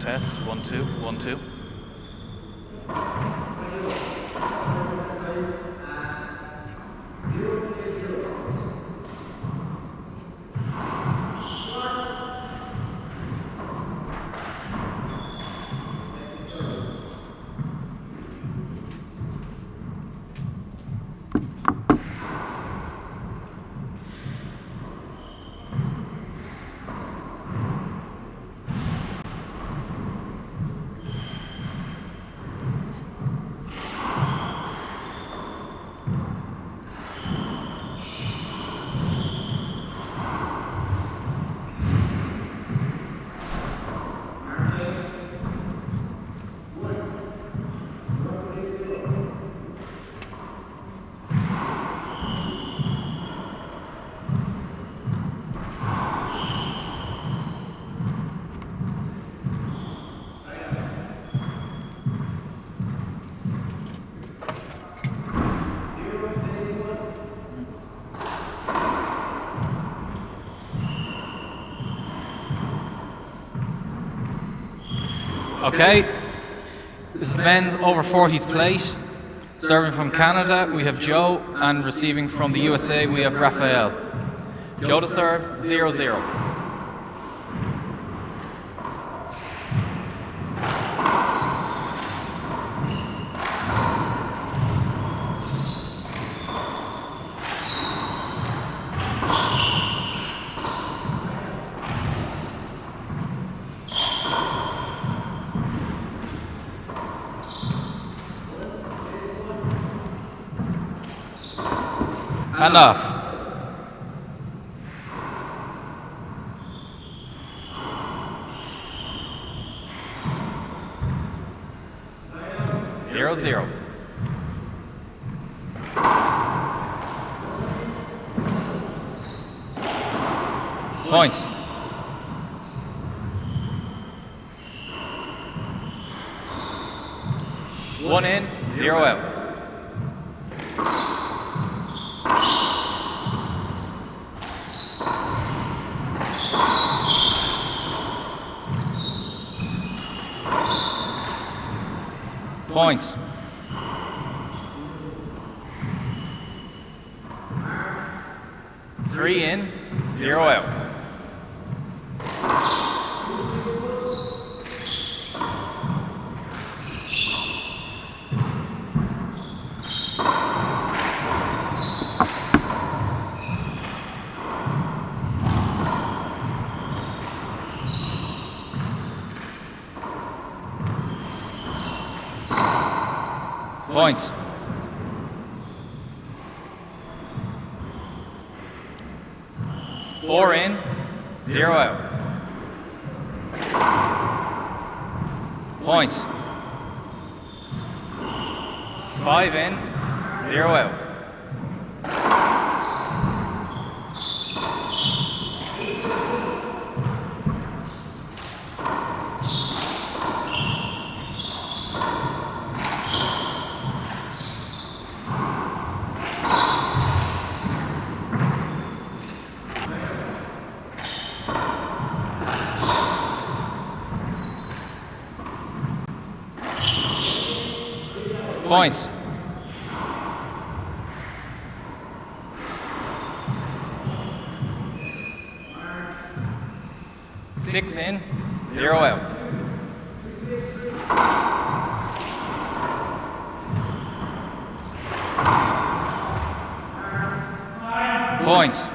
test. 1, 2, 1, 2. Okay, this is the men's over 40s plate. Serving from Canada, we have Joe, and receiving from the USA, we have Raphael. Joe to serve, 0-0. And off. Zero, zero. Point. One in, 0 out. Points. Three in, 0 out. Point. Four in, 0 out. Point. Five in, 0 out. Points. Six in, 0 out. Point.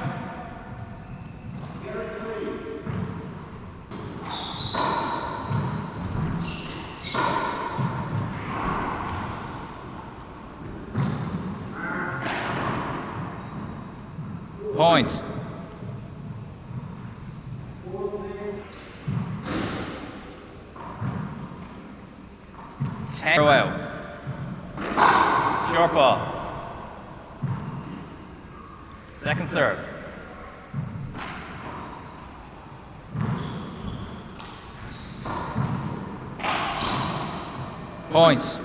Point. Ten out. Short ball. Second serve. Points.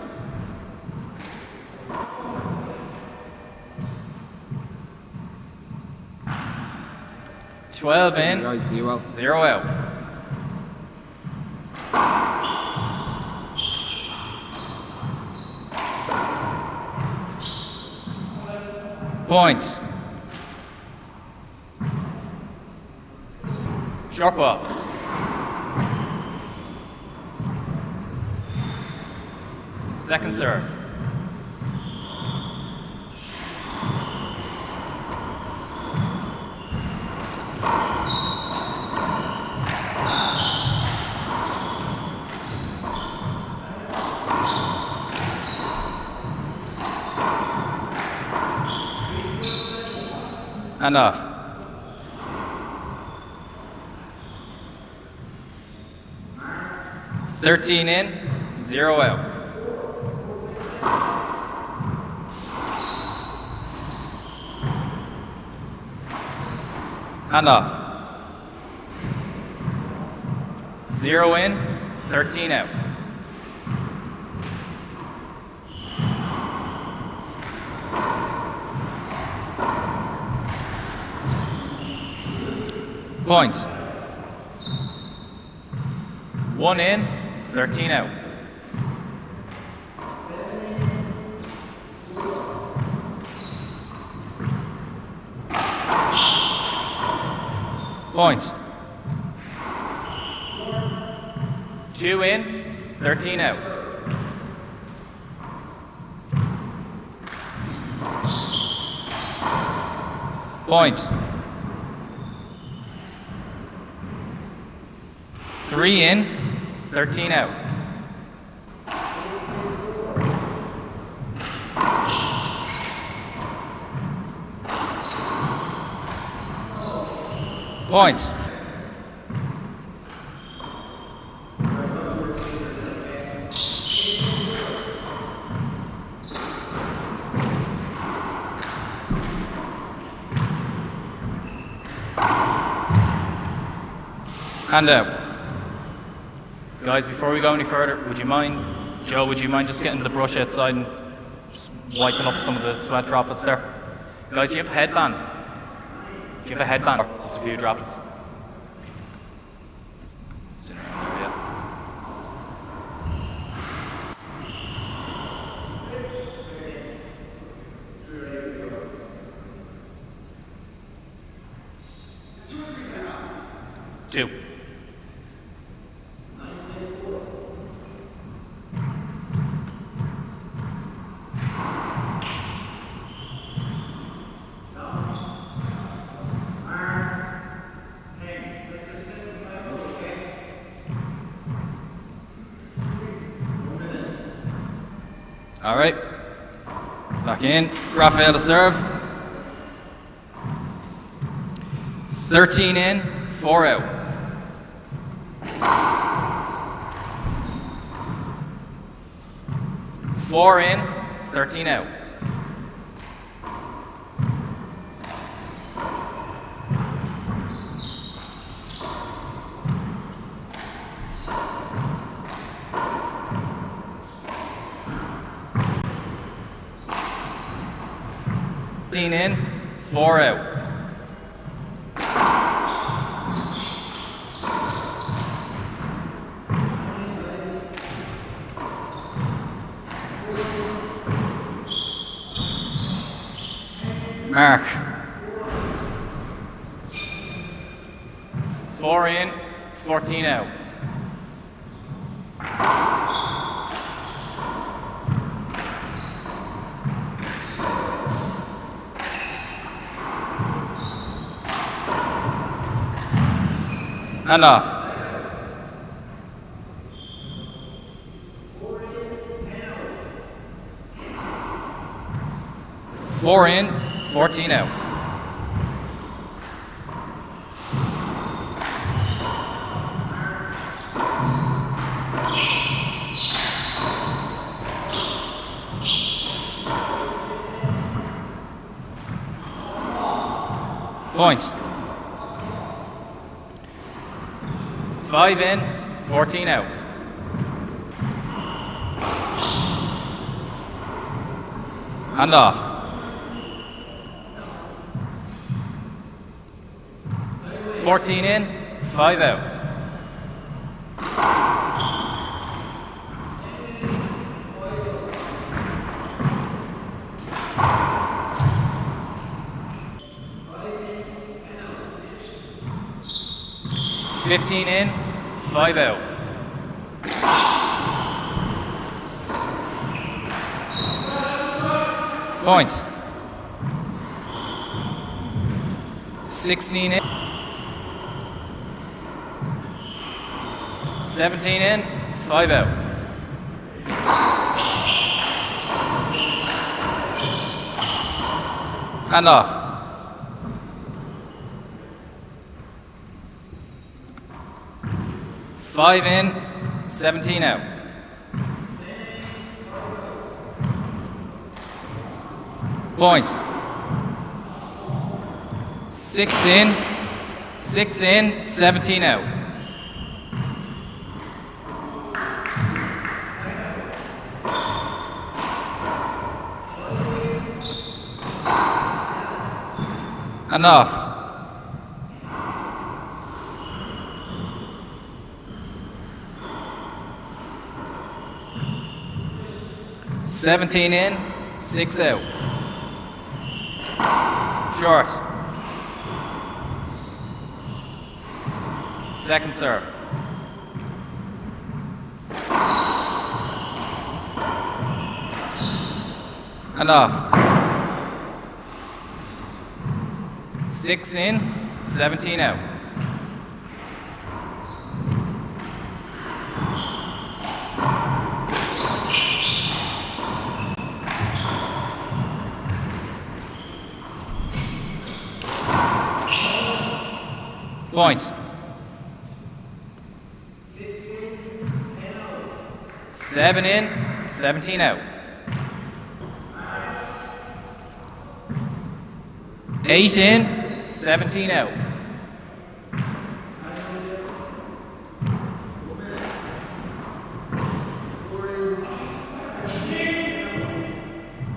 Twelve in, 0 out. Point. Short ball. Second serve. And off. $13 in, 0 out. And off. 0 in, 13 out. Point. 1 in, 13 out. Point. 2 in, 13 out. Point. 3 in, 13 out. Point. And out. Guys, before we go any further, would you mind, Joe, would you mind just getting the brush outside and just wiping up some of the sweat droplets there? Guys, do you have headbands? Do you have a headband? Or just a few droplets? Sitting around there, yeah. Two. All right, back in. Raphael to serve. 13 in, 4 out. Four in, 13 out. In, 4 out. Mark. 4 in, 14 out. And off. 4 in, 14 out. Point. 5 in, 14 out. And off. 14 in, 5 out. 15 in, 5 out. Point. 16 in. 17 in, 5 out. And off. Five in, 17 out. Point. 6 in, 17 out. And off. Seventeen in, 6 out. Short. Second serve. And off. 6 in, 17 out. Point. 7 in, 17 out. 8 in, 17 out.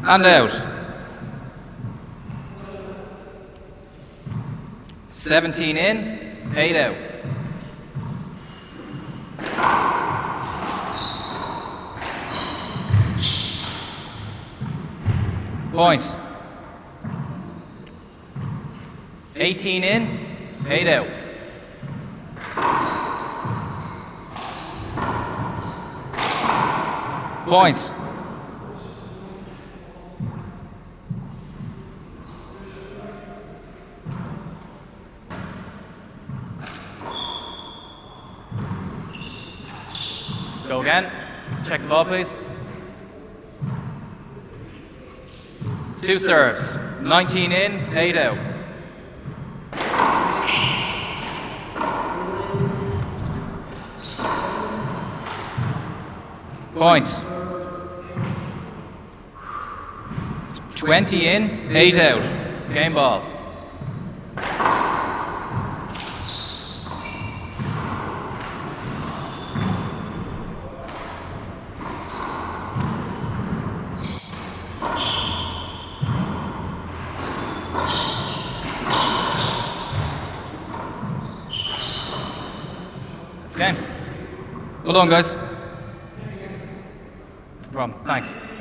And out. 17 in, 8 out. Point. 18 in, 8 out. Point. Go again. Check the ball, please. 2 serves. 19 in, 8 out. Point. 20 in, 8 out. Game ball. It's game. Well done, guys. No problem. Thanks.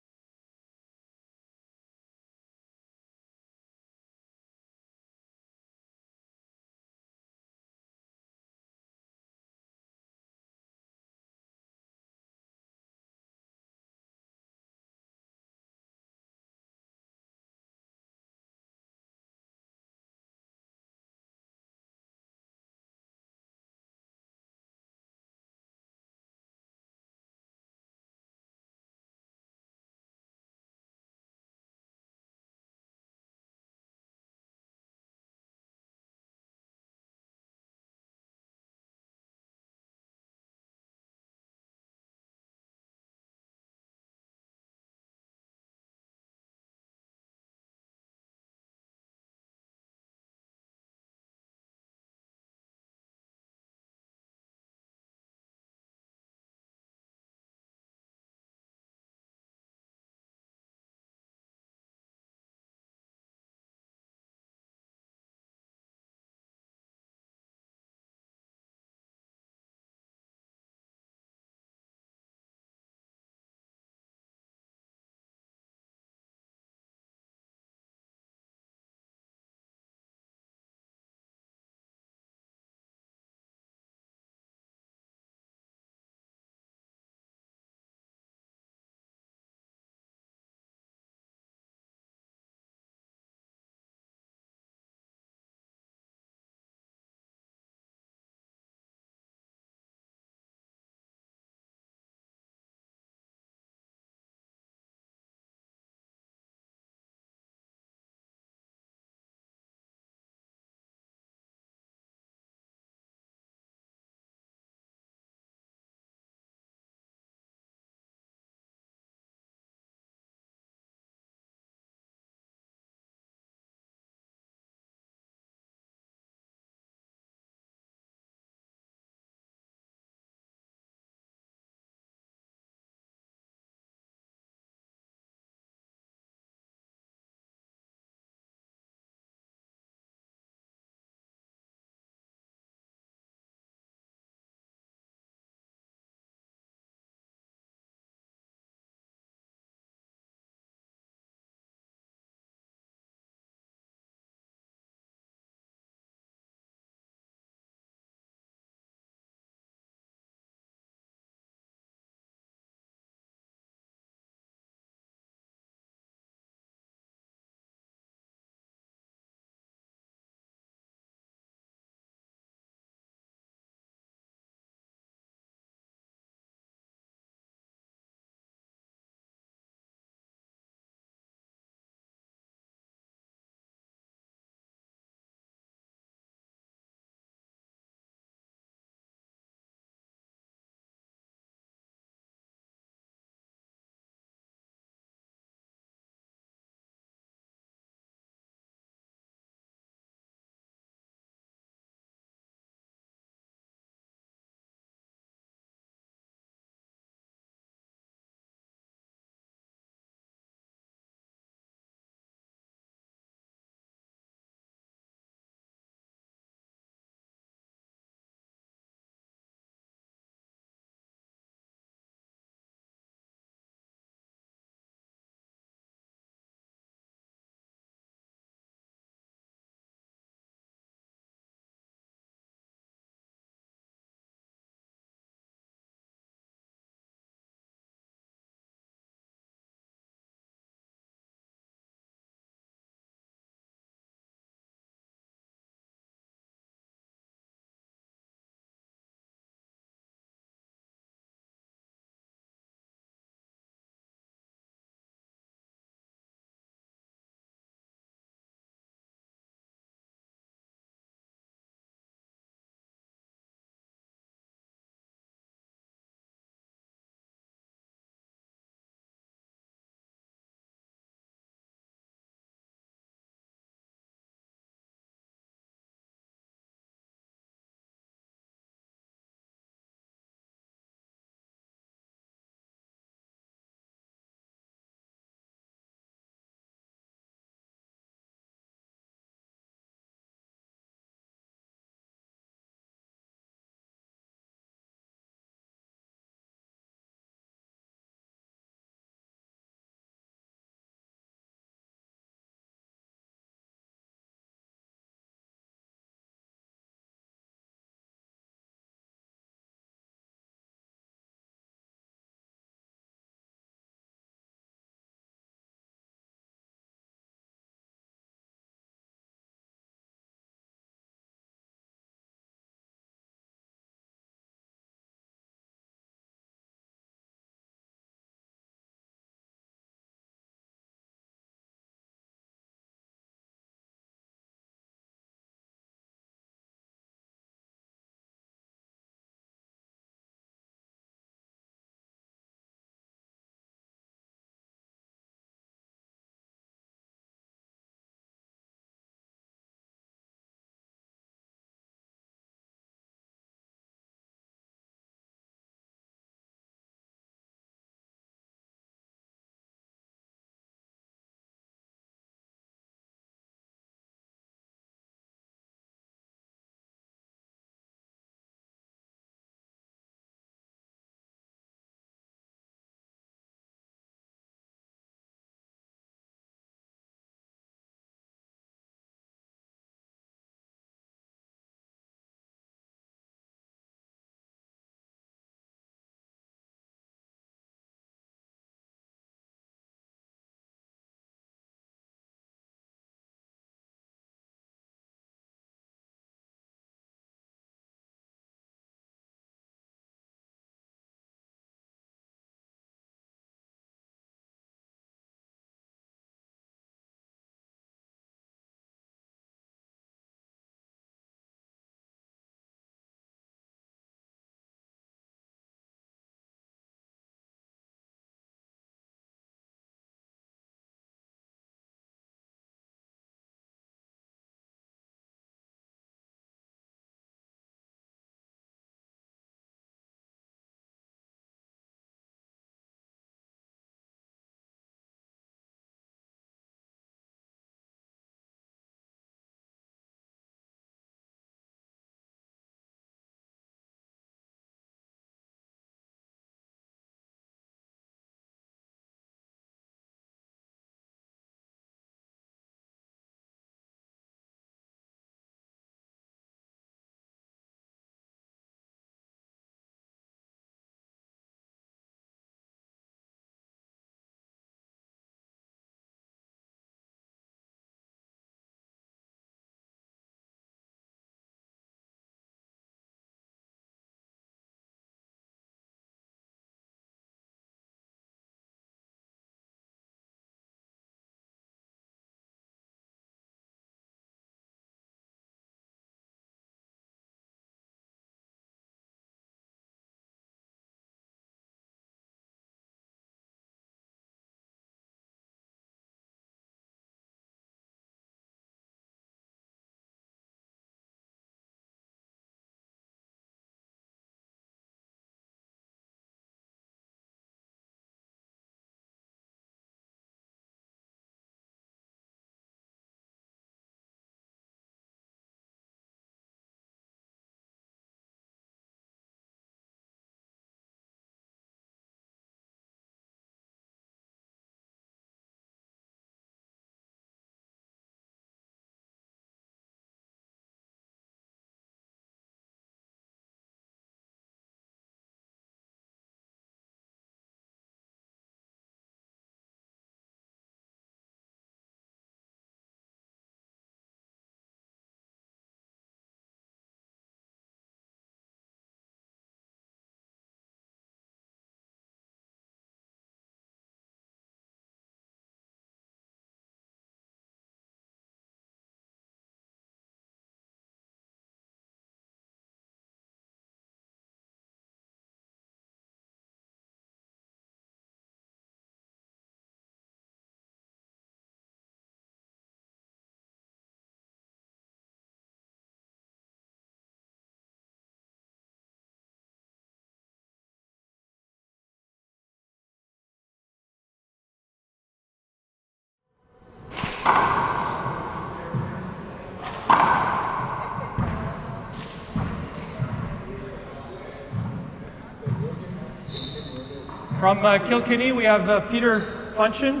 From Kilkenny, we have Peter Function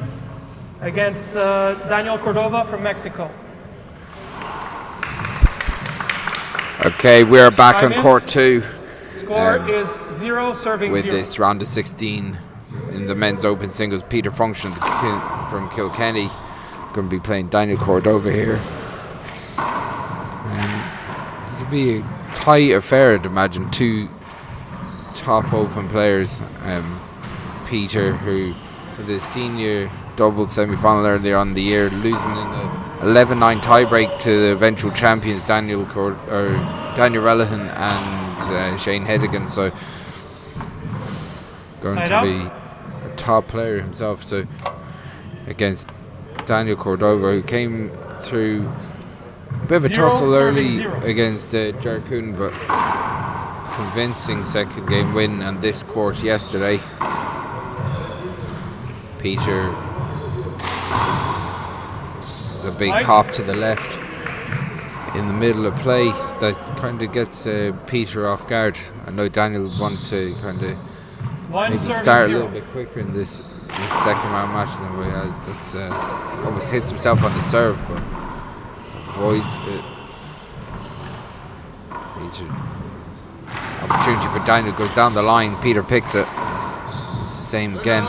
against Daniel Cordova from Mexico. Okay, we're back on court 2. Score is 0 serving with 0. This round of 16 in the men's open singles. Peter Function from Kilkenny going to be playing Daniel Cordova here. This will be a tight affair, I'd imagine. Two top open players. Peter, who for the senior doubles semi-final earlier on in the year, losing in the 11-9 tiebreak to the eventual champions Daniel Relihan and Shane Hedigan. So going Side to up. be a top player himself. So against Daniel Cordova, who came through a bit of a 0 tussle early serving 0. against Jared Kuhn, but convincing second game win on this court yesterday. Peter is a big hop to the left in the middle of play that kind of gets Peter off guard. I know Daniel would want to kind of maybe start a little bit quicker in this second round match than he has. That's almost hits himself on the serve, but avoids it. Peter. Opportunity for Daniel, goes down the line. Peter picks it. It's the same again.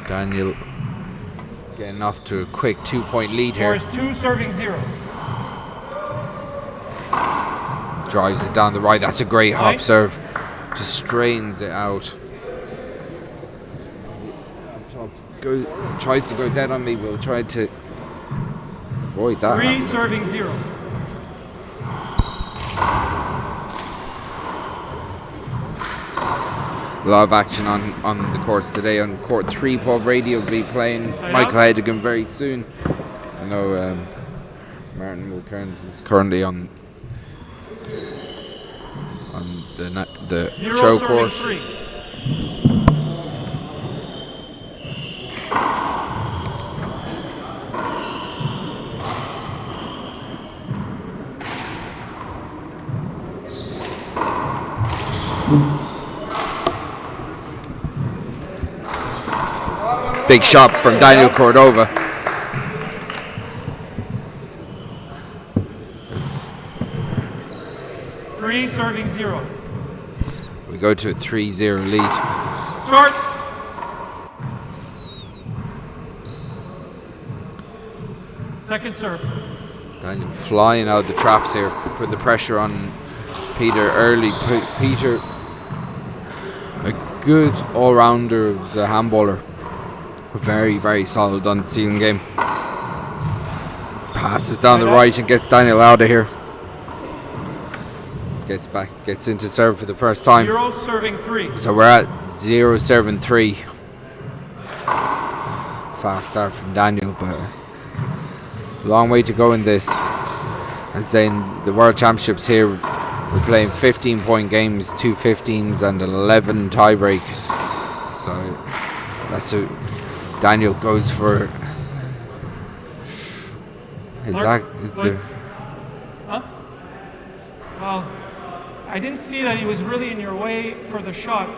Daniel getting off to a quick 2-point lead here. Score is 2 serving 0. Drives it down the right. That's a great hop serve. Just strains it out. Tries to go dead on me. We'll try to avoid that. 3 serving 0. A lot of action on the courts today. On court 3, Pub Radio will be playing Michael Hedigan very soon. I know Martin Mulcairns is currently on the show course. 3. Big shot from Daniel Cordova. Three serving 0. We go to a 3-0 lead. Short. Second serve. Daniel flying out the traps here, put the pressure on Peter early. Peter, a good all-rounder as a handballer. Very, very solid on the ceiling game. Passes down the right and gets Daniel out of here. Gets into serve for the first time. 0 serving 3. So we're at 0 serving 3. Fast start from Daniel, but a long way to go in this. As in the World Championships here, we're playing 15-point games, 2 15s and an 11 tiebreak. So that's a Daniel goes for. Huh? Well, I didn't see that he was really in your way for the shot.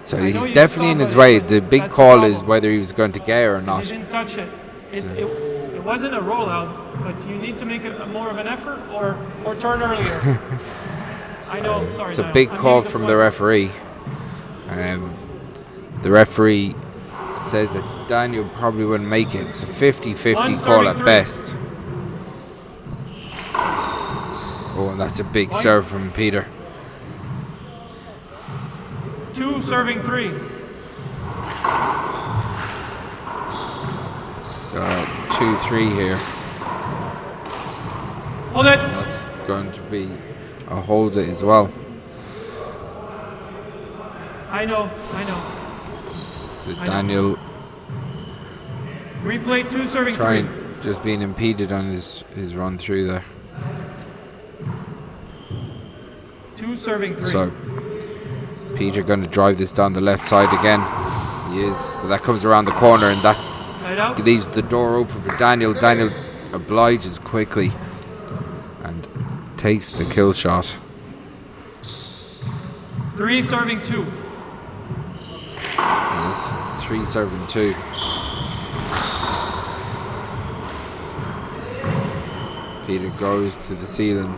So he's definitely in his way. The big call is whether he was going to get or not. He didn't touch it. It wasn't a rollout, but you need to make more of an effort or turn earlier. I know, sorry. It's a big call from the referee. The referee says that Daniel probably wouldn't make it. It's a 50-50 call at best. Oh, and that's a big serve from Peter. 2 serving 3. 2-3 here. Hold it. That's going to be a hold it as well. I know. So Daniel replay 2 serving 3. Just being impeded on his run through there. 2 serving 3. So Peter going to drive this down the left side again. He is, but that comes around the corner and that leaves the door open for Daniel. Daniel obliges quickly and takes the kill shot. 3 serving 2. Yes, 3 serving 2. Peter goes to the ceiling.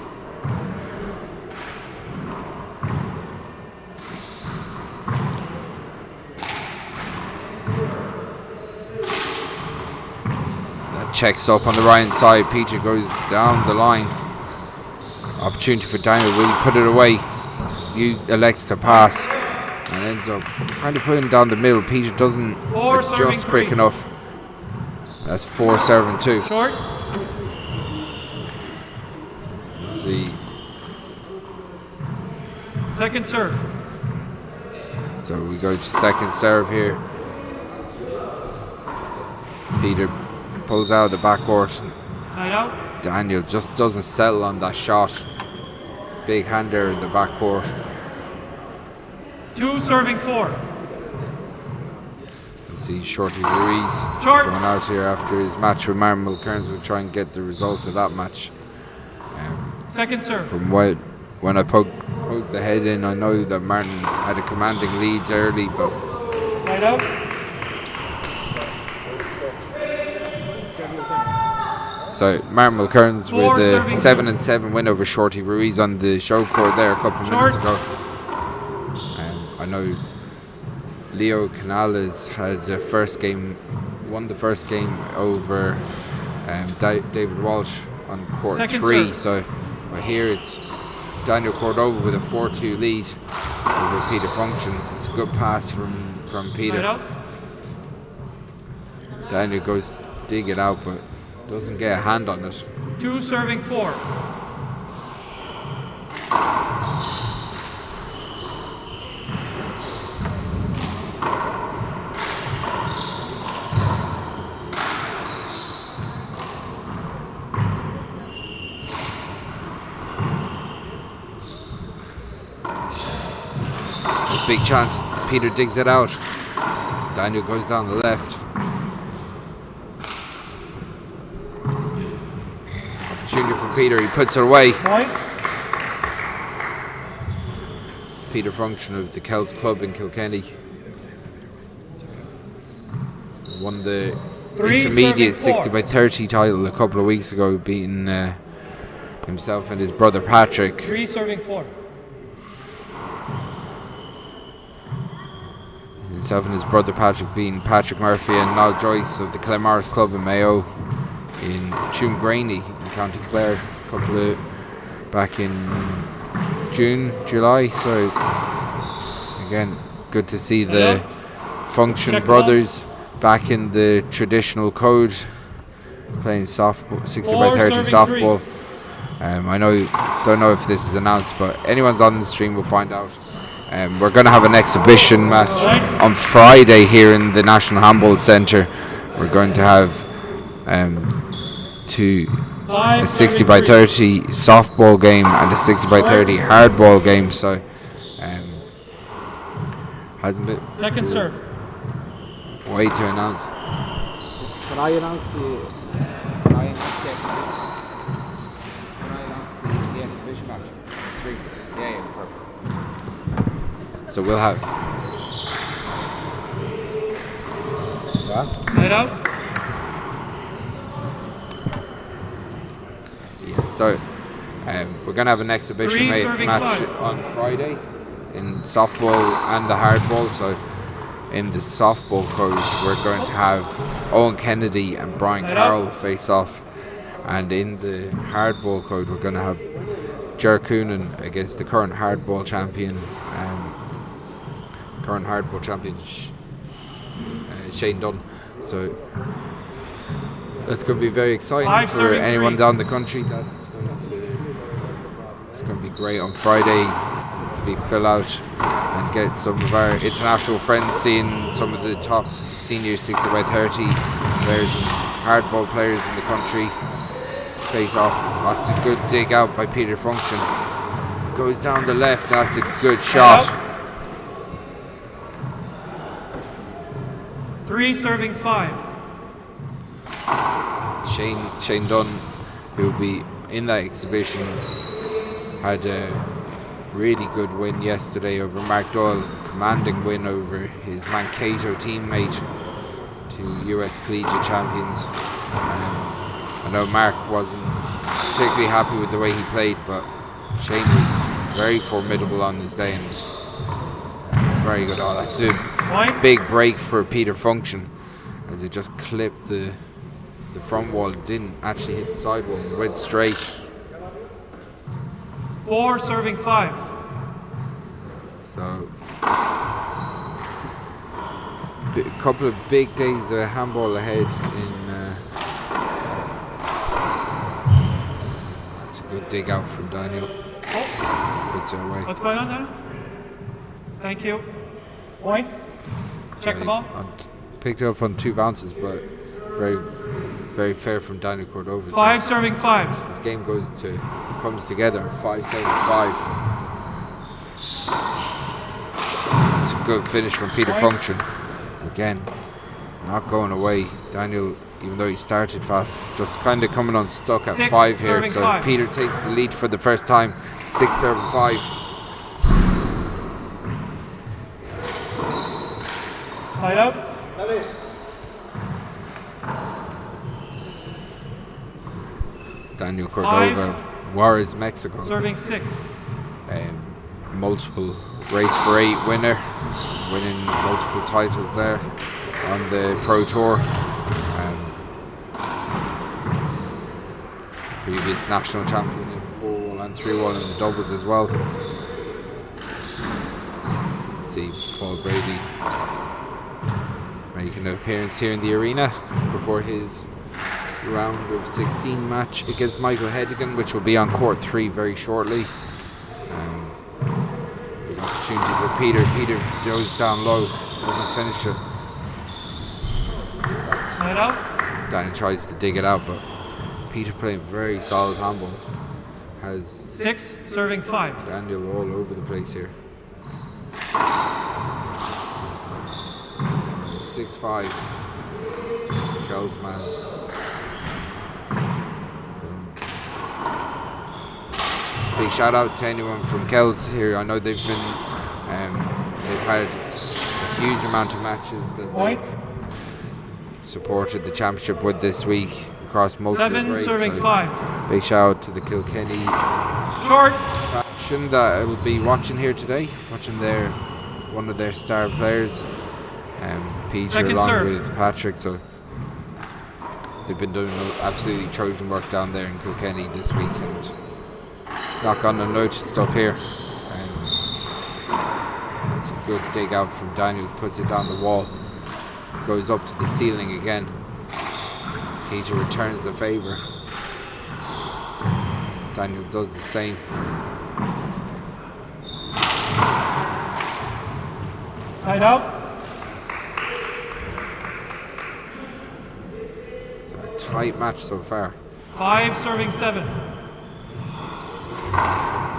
That checks up on the right hand side. Peter goes down the line. Opportunity for Daniel. Will he put it away? Elects to pass and ends up kind of putting down the middle. Peter doesn't adjust quick enough. That's 4 serving 2. Short. See. Second serve. So we go to second serve here. Peter pulls out of the backcourt. Side out. Daniel just doesn't settle on that shot. Big hand there in the backcourt. 2 serving 4. You see Shorty Ruiz Short. going out here after his match with Martin Mulcairns. We'll try and get the result of that match. Second serve. From when I poked the head in, I know that Martin had a commanding lead early, but Side out. so Martin Mulcairns Four with a serving 7-7 win over Shorty Ruiz on the show court there a couple of minutes ago. I know Leo Canales had the first game, won the first game over David Walsh on court Second 3. serve. So here it's Daniel Cordova with a 4-2 lead over Peter Function. It's a good pass from Peter. Side out. Daniel goes to dig it out, but doesn't get a hand on it. 2 serving 4. Big chance. Peter digs it out. Daniel goes down the left. Opportunity for Peter. He puts it away. Point. Peter Function of the Kells Club in Kilkenny won the 3 intermediate serving 60 4. by 30 title a couple of weeks ago, beating himself and his brother Patrick. 3 serving 4. Himself and his brother Patrick being Patrick Murphy and Niall Joyce of the Claremorris Club in Mayo in Tuamgraney in County Clare back in June, July. So again, good to see the Function Check brothers back in the traditional code, playing softball, 60 by 30 softball. Don't know if this is announced, but anyone's on the stream will find out. We're going to have an exhibition match on Friday here in the National Handball Centre. We're going to have a 60 by 30 softball game and a 60 by 30 hardball game. So hasn't been Second serve. way to announce. Can I announce the exhibition match? Yeah, perfect. So we'll have. Side out. Yeah, so we're going to have an exhibition 3 serving match 5. on Friday in softball and the hardball. So in the softball code, we're going to have Owen Kennedy and Brian Side Carroll out. face off. And in the hardball code, we're going to have Ger Coonan against the current hardball champion. Shane Dunn. So that's going to be very exciting 5 for serving anyone 3. down the country. It's going to be great on Friday. Hopefully fill out and get some of our international friends, seeing some of the top senior 60 by 30 players and hardball players in the country face off. That's a good dig out by Peter Function. Goes down the left. That's a good shot. 3 serving 5. Shane Dunn, who will be in that exhibition, had really good win yesterday over Mark Doyle, commanding win over his Mankato teammate, two US collegiate champions. I know Mark wasn't particularly happy with the way he played, but Shane was very formidable on his day and very good. Oh, that's a big break for Peter Function as it just clipped the front wall. Didn't actually hit the side wall, went straight. 4 serving 5. So a couple of big days of handball ahead in that's a good dig out from Daniel. Puts it away. What's going on there? Thank you. Point. Check the ball. Picked it up on 2 bounces, but very fair from Daniel Cordova. 5 serving 5. This game comes together. 5-7-5. It's a good finish from Peter Function. Again, not going away. Daniel, even though he started fast, just kind of coming unstuck at 5 here. So 5. Peter takes the lead for the first time. 6-7-5. Side out. Daniel Cordova of Juarez, Mexico. Serving 6. Multiple race for 8 winner, winning multiple titles there on the Pro Tour. Previous national champion in 4-1 and 3-1 in the doubles as well. See Paul Brady making an appearance here in the arena before his round of 16 match against Michael Hedigan, which will be on court 3 very shortly. Big opportunity for Peter. Peter goes down low, doesn't finish it. Side out. Daniel tries to dig it out, but Peter playing very solid handball. Has 6 serving 5. Daniel all over the place here. 6-5. Kelsman. Big shout out to anyone from Kells here. I know they've had a huge amount of matches that they've supported the championship with this week across multiple 7 grades. serving So 5. big shout out to the Kilkenny Short. faction that I will be watching here today, watching one of their star players, Peter, Second along serve. with Patrick. So they've been doing absolutely Trojan work down there in Kilkenny this week, and it's not gone unnoticed up here. It's a good dig out from Daniel, puts it down the wall, goes up to the ceiling again. Peter returns the favour. Daniel does the same. Side out. So a tight match so far. 5 serving 7.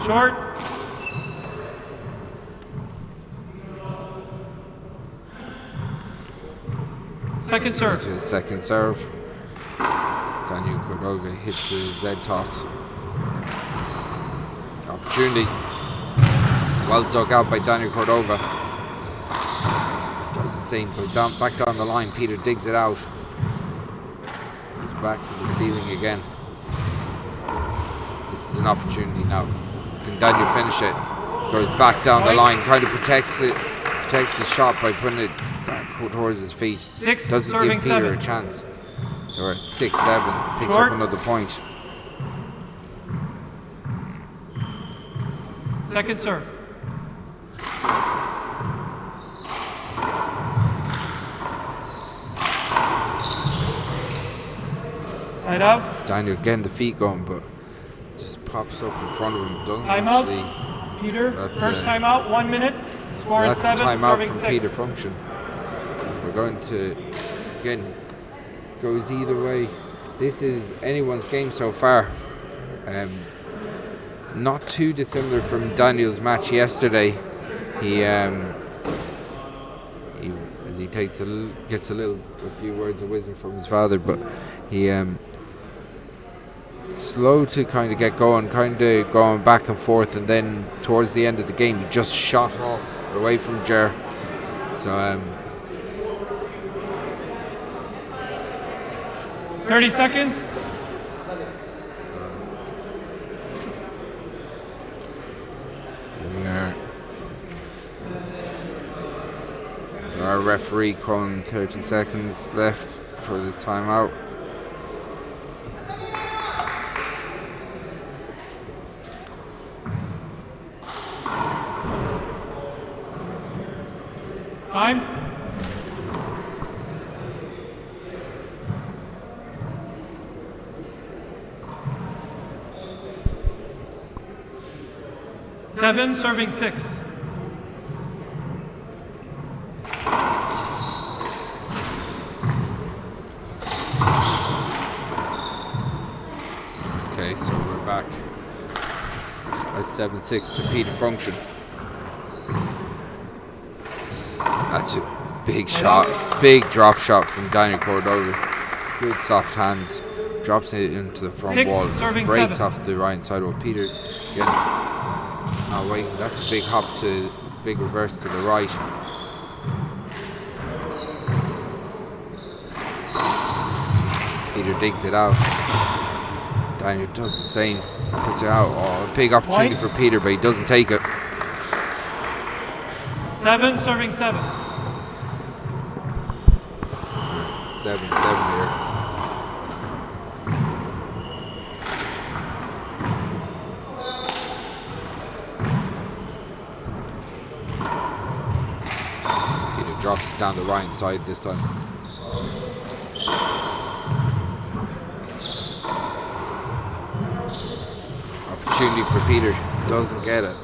Short. Second serve. To the second serve. Daniel Cordova hits a Z toss. Opportunity. Well dug out by Daniel Cordova. Does the same, goes back down the line. Peter digs it out. He's back to the ceiling again. This is an opportunity now. Can Daniel finish it? Goes back down the line, kind of protects the shot by putting it back towards his feet. 6 Doesn't serving give Peter 7. a chance. So we're at 6-7. Picks Short. up another point. Second serve. Side out. Daniel getting the feet going, but just pops up in front of him. Doesn't Timeout. actually. Peter, That's first a- timeout, 1 minute. Score is That's a 7, timeout serving from 6. Peter Function. We're going to, again, goes either way. This is anyone's game so far. Not too dissimilar from Daniel's match yesterday. He as he gets a few words of wisdom from his father, but he slow to kind of get going, kind of going back and forth, and then towards the end of the game, he just shot off away from Ger. So 30 seconds. So our referee calling 30 seconds left for this timeout. Time. Seven, serving 6. Okay, so we're back at 7-6 to Peter function. That's a big shot, big drop shot from Daniel Cordova. Good soft hands, drops it into the front 6, wall, serving breaks 7. off the right side. Well, Peter again. Oh wait, that's a big hop to, big reverse to the right. Peter digs it out. Daniel does the same, puts it out. Oh, a big opportunity for Peter, but he doesn't take it. 7, serving 7. 7-7 here. Peter drops it down the right side this time. Opportunity for Peter, doesn't get it.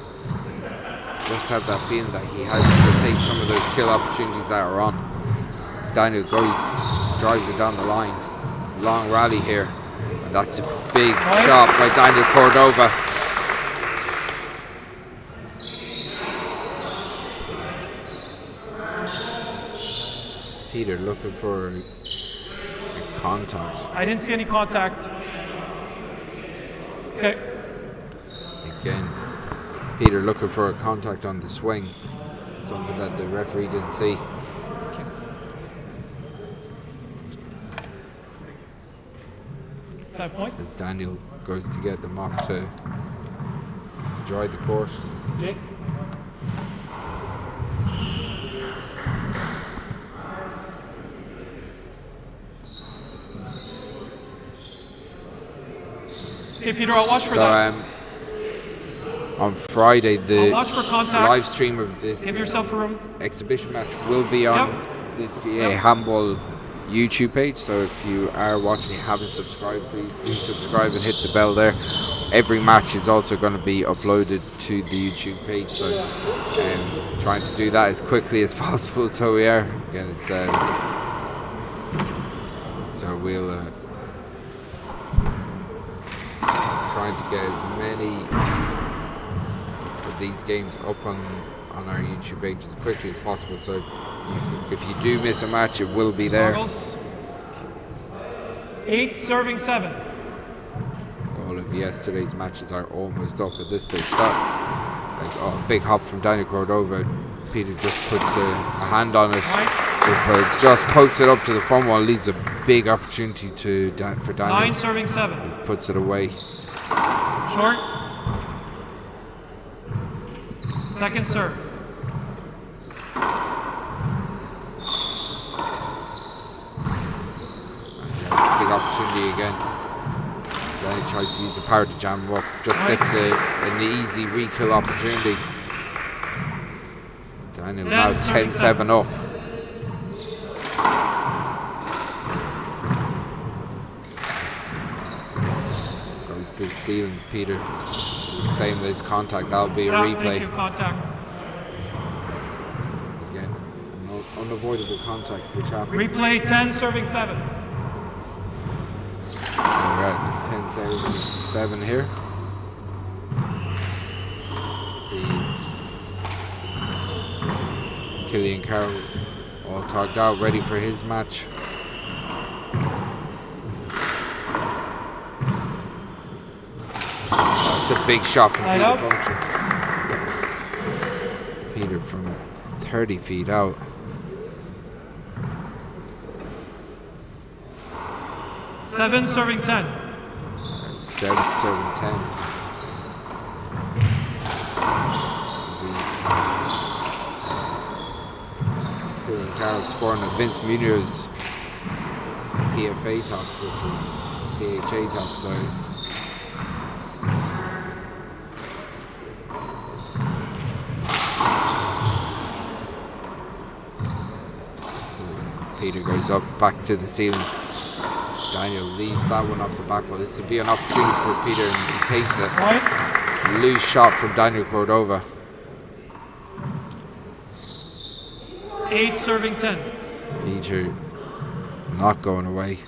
Just have that feeling that he has to take some of those kill opportunities that are on. Daniel drives it down the line. Long rally here. And that's a big shot by Daniel Cordova. Peter looking for a contact. I didn't see any contact. Okay. Again, Peter looking for a contact on the swing. Something that the referee didn't see. Point. As Daniel goes to get the mop to dry the court. Jake. Okay, Peter, I'll watch for that. On Friday, the I'll watch for contact. live stream of this Give yourself room. exhibition match will be on the GA Handball YouTube page, so if you are watching and haven't subscribed, please do subscribe and hit the bell there. Every match is also going to be uploaded to the YouTube page, so trying to do that as quickly as possible. So we are again, it's so we'll trying to get as many of these games up on our YouTube page as quickly as possible, so if you do miss a match, it will be there. 8, serving 7. All of yesterday's matches are almost up at this stage. Big hop from Daniel Cordova. Peter just puts a hand on it, just pokes it up to the front wall, leaves a big opportunity for Daniel. 9, serving 7. He puts it away. Short. Second serve. Big opportunity again. Then he tries to use the power to jam him up. Just gets an easy re-kill opportunity. Daniel now 10-7 up. Goes to the ceiling, Peter. Same as contact, that'll be a replay. Thank you, contact. Again, unavoidable contact, which happens. Replay 10, serving 7. We're at 10-7 here. Killian Carroll all togged out, ready for his match. a big shot from Side Peter out. Function. Peter from 30 feet out. Seven serving 10. 7 serving 10. Carol Spórt and Vince Munier's PFA top, which is PHA top, sorry. Peter goes up back to the ceiling. Daniel leaves that one off the back. Well, this would be an opportunity for Peter, and he takes it. Right. Loose shot from Daniel Cordova. 8 serving 10. Peter not going away.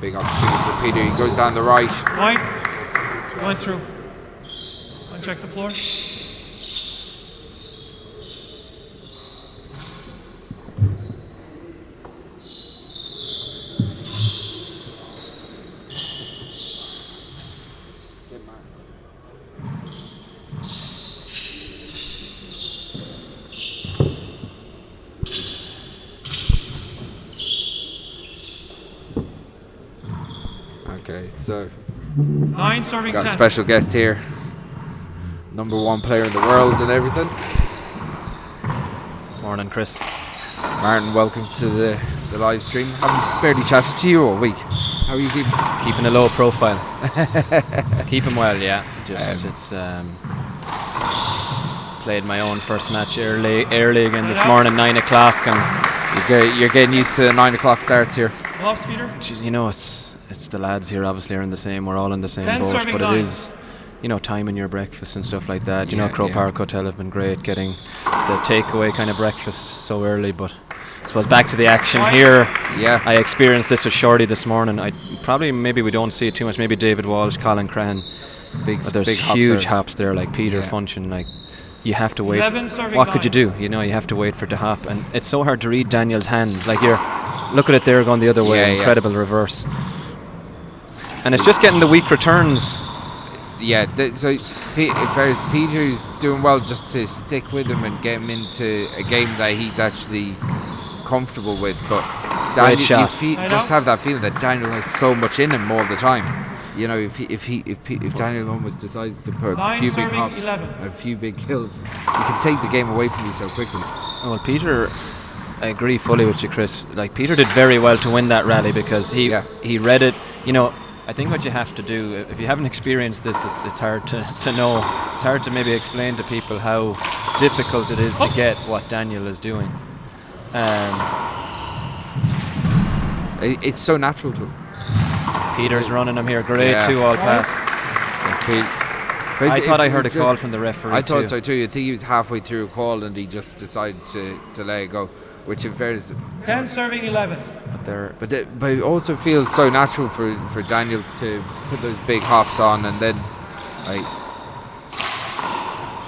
Big opportunity for Peter. He goes down the right. Right. Going through. Uncheck the floor. Okay, so 9 serving got a 10. special guest here. #1 player in the world and everything. Morning, Chris. Martin, welcome to the live stream. Haven't barely chatted to you all week. How are you keeping? Keeping a low profile. Keeping well, yeah. Just played my own first match early again this morning, 9 o'clock, and You're getting used to 9 o'clock starts here. Gloves, Peter. you know it's the lads here obviously are in the same. We're all in the same 10 boat, serving but 9. it is, timing your breakfast and stuff like that. You Yeah, know, Crow yeah. Park Hotel have been great getting the takeaway kind of breakfast so early, but I suppose back to the action here. Yeah. I experienced this with Shorty this morning. Maybe we don't see it too much. Maybe David Walsh, Colin Crahan. Big, But there's big huge serves. hops there, like Peter Yeah. Function. Like, you have to wait. 11 serving What could you 9. do? You have to wait for it to hop, and it's so hard to read Daniel's hand. Like, look at it there going the other way. Yeah, yeah. Incredible reverse. And it's just getting the weak returns. Yeah, so as far as Peter's doing well, just to stick with him and get him into a game that he's actually comfortable with. But Daniel, shot. just have that feeling that Daniel has so much in him all the time. You know, if Daniel almost decides to put a 9 few big serving hops, 11. a few big kills, he can take the game away from you so quickly. Well, Peter, I agree fully with you, Chris. Like, Peter did very well to win that rally because he read it. I think what you have to do, if you haven't experienced this, it's hard to know. It's hard to maybe explain to people how difficult it is to get what Daniel is doing. It's so natural to him. Peter's running him here. Great Yeah. 2-all pass. But I thought I if heard a you call just- from the referee. I thought too. so too. I think he was halfway through a call and he just decided to let it go, which in fairness. 10 serving 11. But But it also feels so natural for Daniel to put those big hops on and then, like,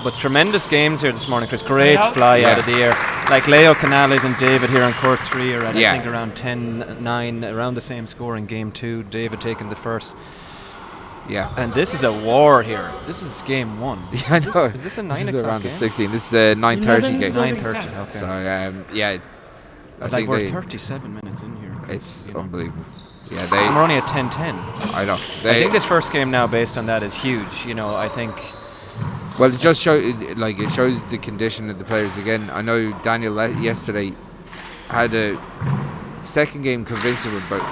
But tremendous games here this morning, Chris. Great out. fly Yeah. out of the air. Like Leo Canales and David here on court 3 are at, Yeah. I think, around 10-9, around the same score in game 2. David taking the first. yeah. And this is a war here. This is game 1. Yeah, I know. Is this a 9 This is o'clock around game? the 16. This is a 9:30 11 game. serving 9:30, 10. okay. So yeah, I Like, think we're 37 minutes in here. it's you know. unbelievable. Yeah, And we're only at 10-10. I know. I think this first game now, based on that, is huge. I think Well, it just it shows the condition of the players again. I know Daniel yesterday had a second game convincing him, but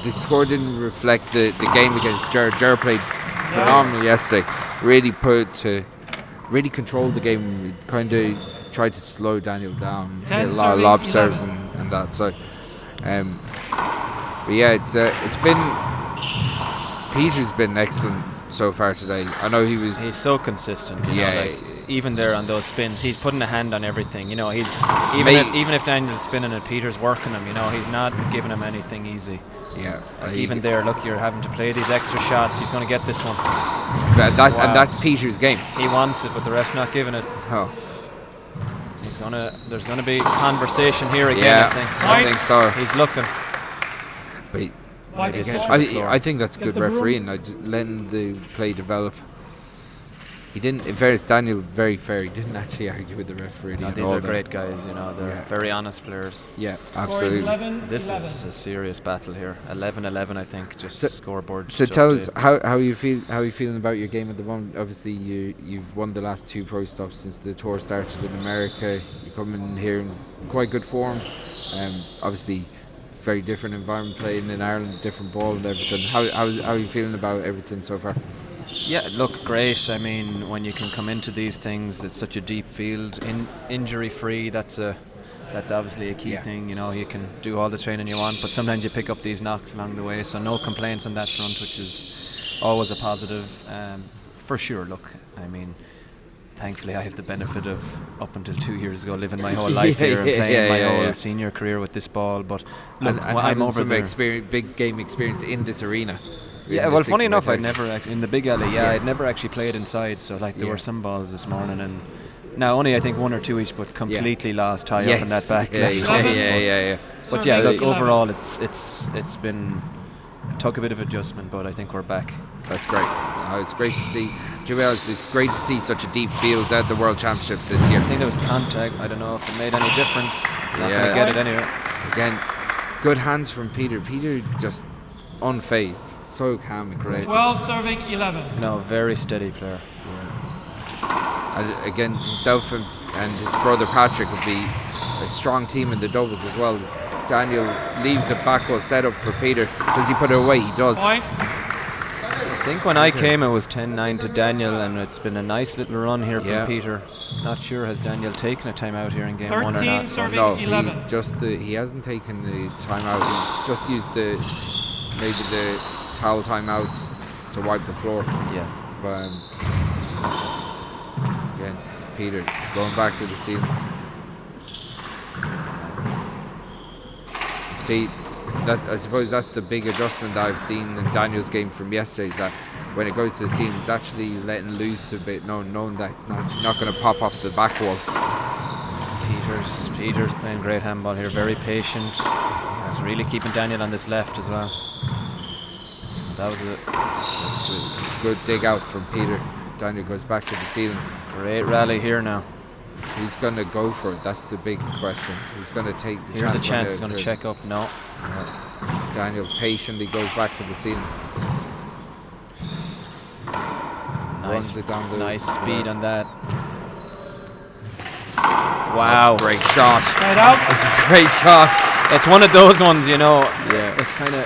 the score didn't reflect the game against Ger. Ger played phenomenal yesterday. Really really controlled the game. Kind of tried to slow Daniel down. Hit a lot of lob serves and that. So, but yeah, it's been Peter's been excellent so far today. I know he's he's so consistent. yeah, even there on those spins, he's putting a hand on everything. You know, he's even if Daniel's spinning and Peter's working him, you know, he's not giving him anything easy. Yeah. Like even there, look, you're having to play these extra shots. He's going to get this one. And that's Peter's game. He wants it, but the ref's not giving it. Oh. There's gonna be conversation here again. Yeah, I think so. He's looking. But again, I think that's good refereeing. Letting the play develop. He didn't. In fairness, Daniel, very fair. He didn't actually argue with the referee. No, these are great guys. You know, they're very honest players. Yeah, absolutely. 11, this 11. is a serious battle here. 11-11, I think. Just scoreboard. So tell us how you feel. How are you feeling about your game at the moment? Obviously, you've won the last 2 pro stops since the tour started in America. You come in here in quite good form. Obviously, very different environment playing in Ireland, different ball and everything. How are you feeling about everything so far? Yeah, look, great. I mean, when you can come into these things, it's such a deep field, injury-free. That's obviously a key thing. You know, you can do all the training you want, but sometimes you pick up these knocks along the way. So no complaints on that front, which is always a positive. For sure. Look, I mean, thankfully I have the benefit of up until 2 years ago living my whole life here and playing my whole senior career with this ball. But look, and I'm over some there. Big game experience in this arena. Yeah, well, funny enough, I'd never in the big alley. Yeah, I'd never actually played inside. So like, there were some balls this morning, and now only I think 1 or 2 each, but completely lost high up in that back. Yeah. But yeah, look, overall, it's been took a bit of adjustment, but I think we're back. That's great. It's great to see. Joel, it's great to see such a deep field at the World Championships this year. I think there was contact. I don't know if it made any difference. Not gonna get it anyway. Again, good hands from Peter. Peter just unfazed. So calm and collected. 12 serving 11. No, very steady player. Yeah. And again, himself and his brother Patrick would be a strong team in the doubles as well. As Daniel leaves a backward setup for Peter. Does he put it away? He does. Point. I think when I came it was 10-9 to Daniel, and it's been a nice little run here from Peter. Not sure has Daniel taken a timeout here in game 1 or not. Serving no, 11. He hasn't taken the timeout. He just used maybe the towel timeouts to wipe the floor. Yeah. But again, Peter going back to the ceiling. See, I suppose that's the big adjustment that I've seen in Daniel's game from yesterday, is that when it goes to the ceiling, it's actually letting loose a bit, knowing that it's not going to pop off the back wall. Peter's playing great handball here, very patient. He's really keeping Daniel on this left as well. That was a good dig out from Peter. Daniel goes back to the ceiling. Great rally here now. He's going to go for it. That's the big question. He's going to take the chance. Here's a chance. He's going to check up. No. Daniel patiently goes back to the ceiling. Runs it down the nice speed on that. Wow. That's a great shot. Right out. It's a great shot. It's one of those ones, you know. Yeah. It's kind of.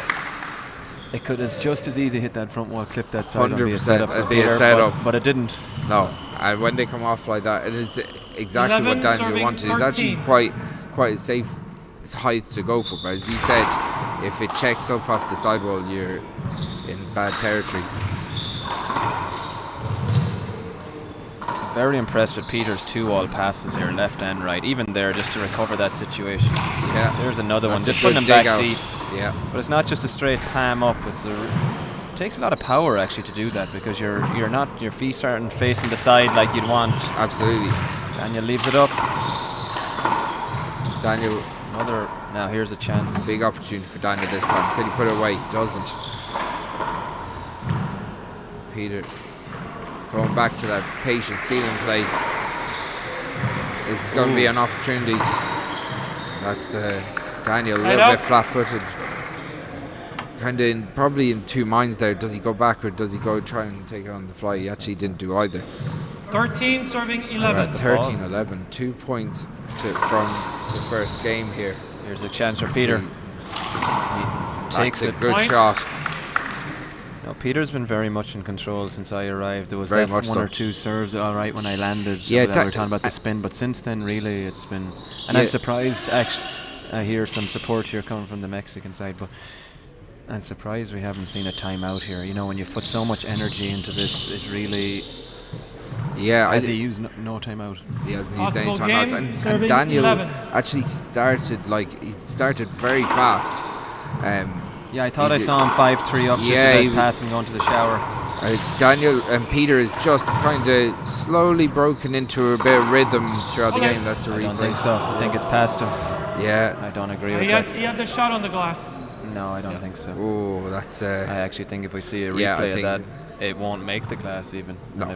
It could as just as easy hit that front wall, clip that side, 100%. It'd be a setup, but it didn't. No, and when they come off like that, it is exactly 11 what Daniel wanted. It's actually quite a safe height to go for. But as he said, if it checks up off the sidewall, you're in bad territory. Very impressed with Peter's 2 all passes here, left and right. Even there, just to recover that situation. Yeah, there's another one. Just putting him back deep. Yeah, but it's not just a straight palm up. It takes a lot of power actually to do that, because your feet aren't facing the side like you'd want. Absolutely. Daniel leaves it up. Daniel. Now here's a chance. Big opportunity for Daniel this time. Can he put it away? He doesn't. Peter going back to that patient ceiling play. This is going to be an opportunity. That's Daniel a little bit flat-footed. Kind of probably in 2 minds there. Does he go back or does he go try and take it on the fly? He actually didn't do either. 13 serving 11. 13-11. 2 points from the first game here. Here's a chance for Peter. Takes a good shot. No, Peter's been very much in control since I arrived. There was very that much 1 or 2 serves all right when I landed. Yeah, we were talking about the spin, but since then really it's been. And I'm surprised actually. I hear some support here coming from the Mexican side, but I'm surprised we haven't seen a timeout here. You know, when you've put so much energy into this, it really. Yeah, Has he used no timeout? He hasn't used any Possible timeouts. game, And serving Daniel 11. actually started very fast. Yeah, I thought I saw him 5-3 up just as I was passing going to the shower. Daniel and Peter is just kind of slowly broken into a bit of rhythm throughout the game. That's a replay. I don't think so. I think it's past him. Yeah. I don't agree with that. He had the shot on the glass. No, I don't think so. Oh, that's. I actually think if we see a replay of that, it won't make the glass even. No.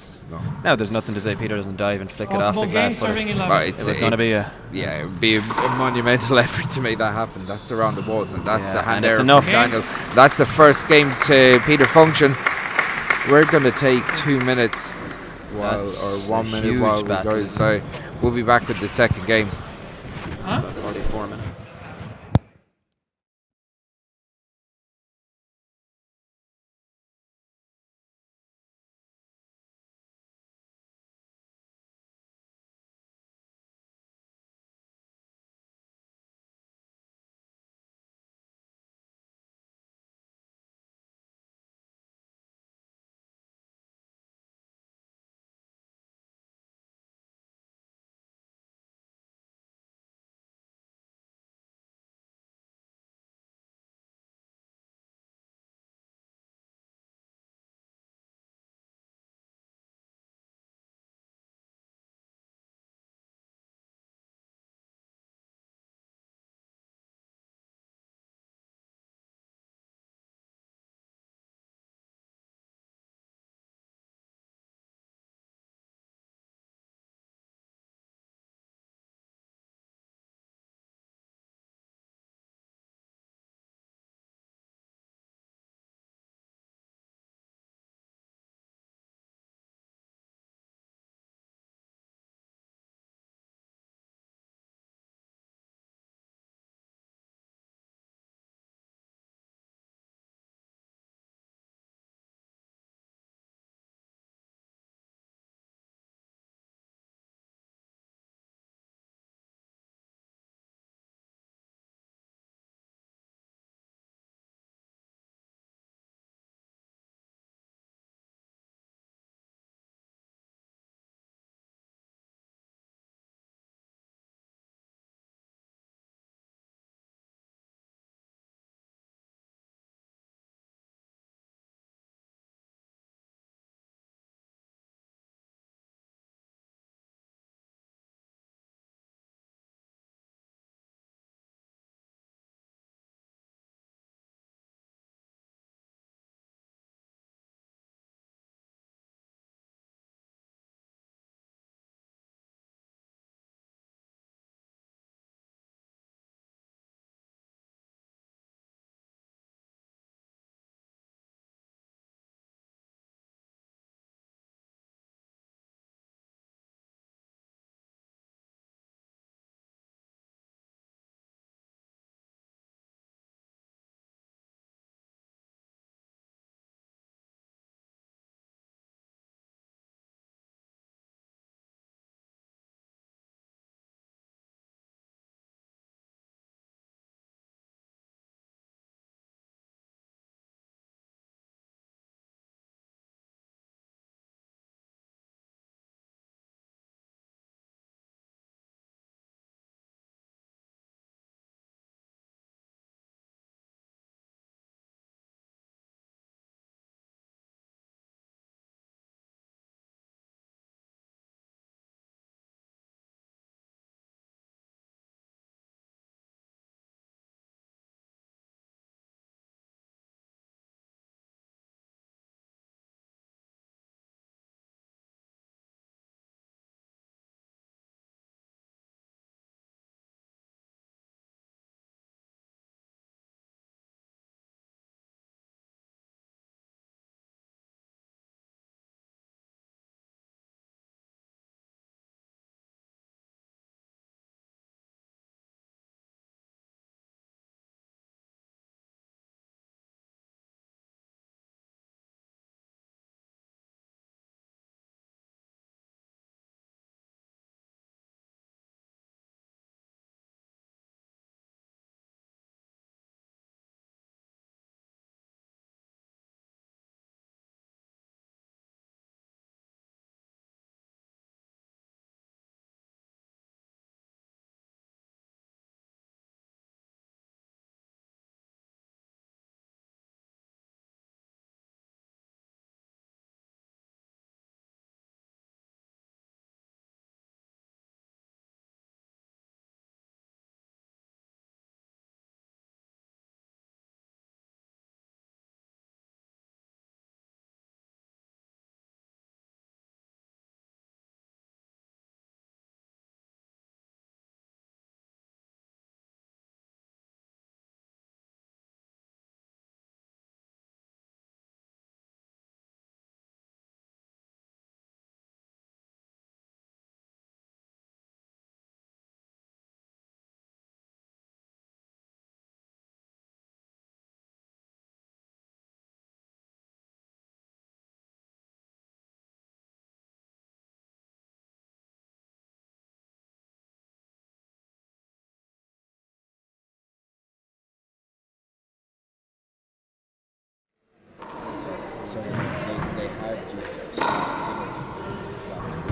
Now there's nothing to say Peter doesn't dive and flick it off the glass. But it was going to be a it would be a monumental effort to make that happen. That's around the walls, and that's a hand error enough. for Daniel. That's the first game to Peter function. We're going to take 2 minutes or 1 minute while we go. So we'll be back with the second game. About 44 minutes.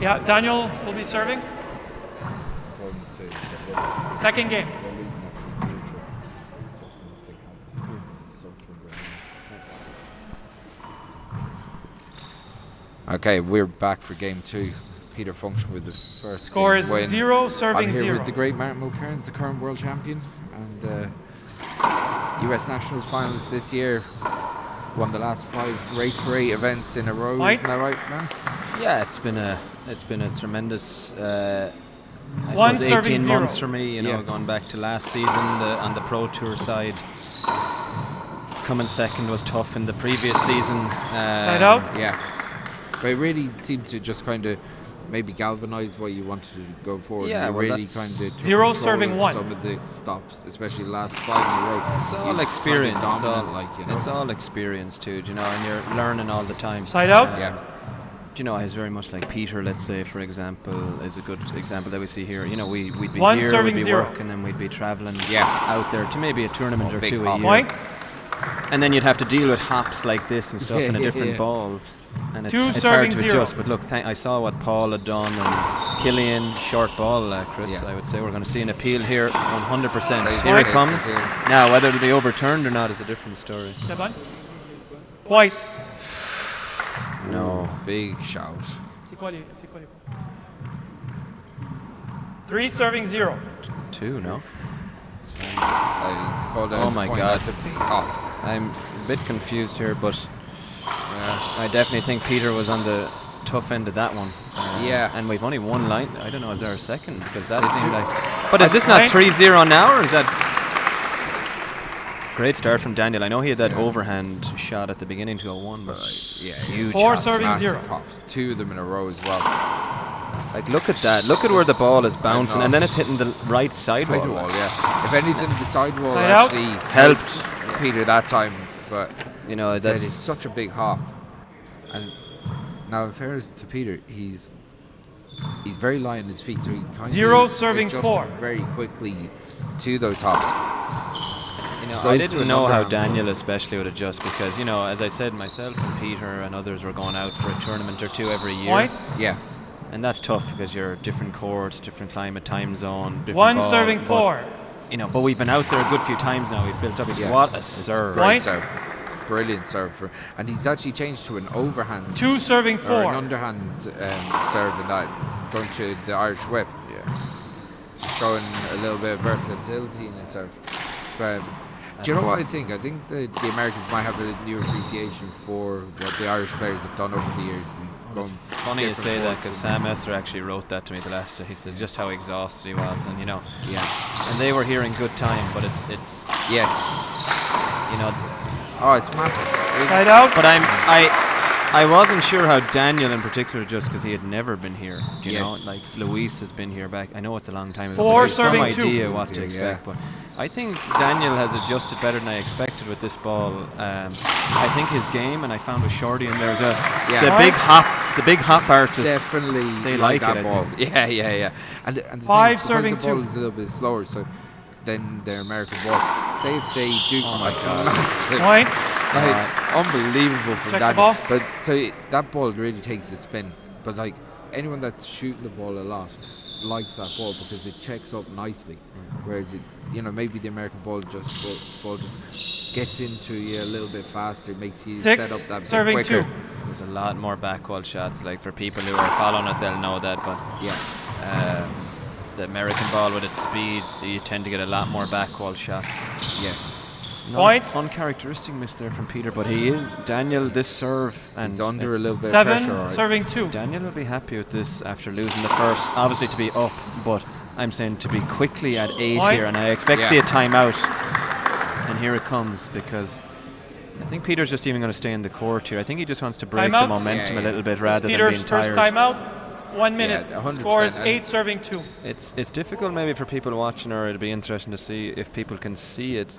Yeah, Daniel will be serving. Second game. Okay, we're back for game 2. Peter Function with the first Score game is win. 0, serving I'm here 0. with the great Martin Mulcairns, the current world champion, and US Nationals finals this year. Won the last 5 race for 8 events in a row. Mike? Isn't that right, man? Yeah, it's been a tremendous. I One suppose serving 18 0. months for me. You know, going back to last season on the Pro Tour side. Coming second was tough in the previous season. Side out. Yeah. But it really seemed to just kind of maybe galvanise what you wanted to go forward. Yeah, you well, really that's kind of 0 serving 1. Some of the stops, especially the last 5 in a row. It's all You've experience. kind of It's all, dominant, like, you know. it's all experience too, you know, and you're learning all the time. Side out. Yeah. You know, he's very much like Peter, let's say, for example, is a good example that we see here. You know, we'd be One here, serving we'd be 0. working, and we'd be travelling Yeah. out there to maybe a tournament or big 2 a hop. year. Point. And then you'd have to deal with hops like this and stuff in a Yeah, different yeah. ball. And it's 2 hard serving to 0. adjust. But look, I saw what Paul had done and Killian, short ball, Chris. Yeah. I would say we're going to see an appeal here 100%. So Here it okay, comes. so here. Now, whether it'll be overturned or not is a different story. Devon. White. No. Big shout. C'est quoi les 3 serving 0. 2, no? It's called Oh as a my point. God. That's a big hop. I'm a bit confused here, but I definitely think Peter was on the tough end of that one. Yeah. And we've only one line. I don't know, is there a second? Because that seemed like... But is this not 3-0 now, or is that... Great start from Daniel. I know he had that overhand shot at the beginning to a 1, but Yeah, huge 4 hops. serving massive 0. hops. 2 of them in a row as well. Like, look at that. Look at where the ball is bouncing, know. and then it's hitting the right sidewall. Sidewall, yeah. If anything, the sidewall Side out. actually Helped. Peter that time, but You know, said that's... it's such a big hop. And now, in fairness to Peter, he's very light on his feet, so he kind 0 of serving adjusted 4. very quickly to those hops. You know, Goes I to didn't an know how overhand. Daniel especially would adjust because, you know, as I said, myself and Peter and others were going out for a tournament or 2 every year. Point. Yeah, And that's tough because you're different courts, different climate, time zone, different 1 ball, serving but, 4. You know, but we've been out there a good few times now. We've built up. yeah. What a It's serve! Great Point. serve. Brilliant serve. And he's actually changed to an overhand 2 serving or 4. an underhand serve in that, going to the Irish whip. Yeah. Showing a little bit of versatility in his serve. But do you know what I think? I think the Americans might have a new appreciation for what the Irish players have done over the years. And It's going funny you different say that courts because and- Sam Esser actually wrote that to me the last day. He said just how exhausted he was, and you know, Yeah. and they were here in good time. But it's Yes. you know, Oh, it's massive. Side out. but I wasn't sure how Daniel in particular, just because he had never been here. Do you know, Yes. like Luis has been here back. I know it's a long time ago. 4 but there's some serving 2. idea what to Yeah. expect, but I think Daniel has adjusted better than I expected with this ball. I think his game, and I found with Shorty, and there's Yeah. the big hop artist. Definitely They like like that it, I ball. think. Yeah. And the 5 thing is, serving because the ball 2. is a little bit slower, so than their American ball. Say if they do, Oh my that's God. massive. Point. Like, unbelievable from Check that. the ball. But so that ball really takes a spin. But like anyone that's shooting the ball a lot likes that ball because it checks up nicely. Whereas it, you know, maybe the American ball just gets into you a little bit faster, makes you 6 set up that bit serving quicker. 2. There's a lot more backwall shots. Like for people who are following it, they'll know that. But Yeah. the American ball with its speed, you tend to get a lot more backwall shots. Yes. Point. Uncharacteristic miss there from Peter, but he is Daniel. This serve and He's under a it's- little bit of 7 pressure. Right? serving 2. Daniel will be happy with this after losing the first. Obviously to be up, but I'm saying to be quickly at 8 Point. here, and I expect to see a timeout. And here it comes because I think Peter's just even going to stay in the court here. I think he just wants to break the Timeouts? momentum Yeah, a little yeah. bit rather than Peter's being first tired. timeout. 1 minute. Yeah, 100%. Score is And 8 serving 2. It's difficult maybe for people watching, or it'll be interesting to see if people can see it.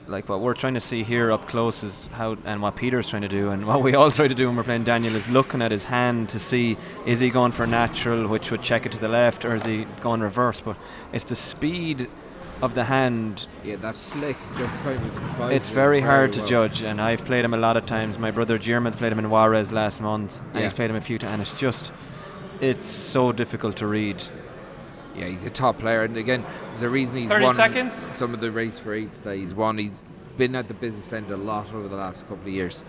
Like what we're trying to see here up close is how, and what Peter's trying to do, and what we all try to do when we're playing Daniel is looking at his hand to see is he going for natural, which would check it to the left, or is he going reverse. But it's the speed of the hand. Yeah, that flick just kind of disguises It's it very hard to well. judge, and I've played him a lot of times. My brother Jeremy played him in Juarez last month, and Yeah. he's played him a few times, and it's so difficult to read. Yeah, he's a top player, and again, there's a reason he's 30 won seconds. some of the race for eights that he's won. He's been at the business end a lot over the last couple of years.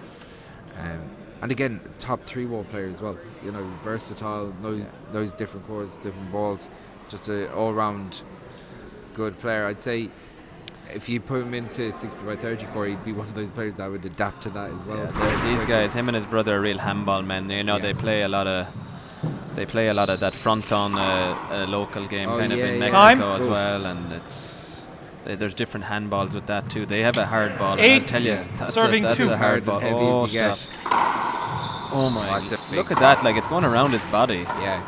And again, top 3-wall player as well. You know, versatile, knows different chords, different balls. Just an all-round good player. I'd say if you put him into 60x34, he'd be one of those players that would adapt to that as well. Yeah, these guys, him and his brother, are real handball men. You know, Yeah. they play a lot of that front on a local game kind of in Mexico Time. as Cool. well, and there's different handballs with that too. They have a hard ball. and 8, I'll tell you, yeah. that's serving that's 2. a hard ball. Heavy Oh, as you get. stop. Oh my! That's a big Look at that! Like it's going around his body. Yeah.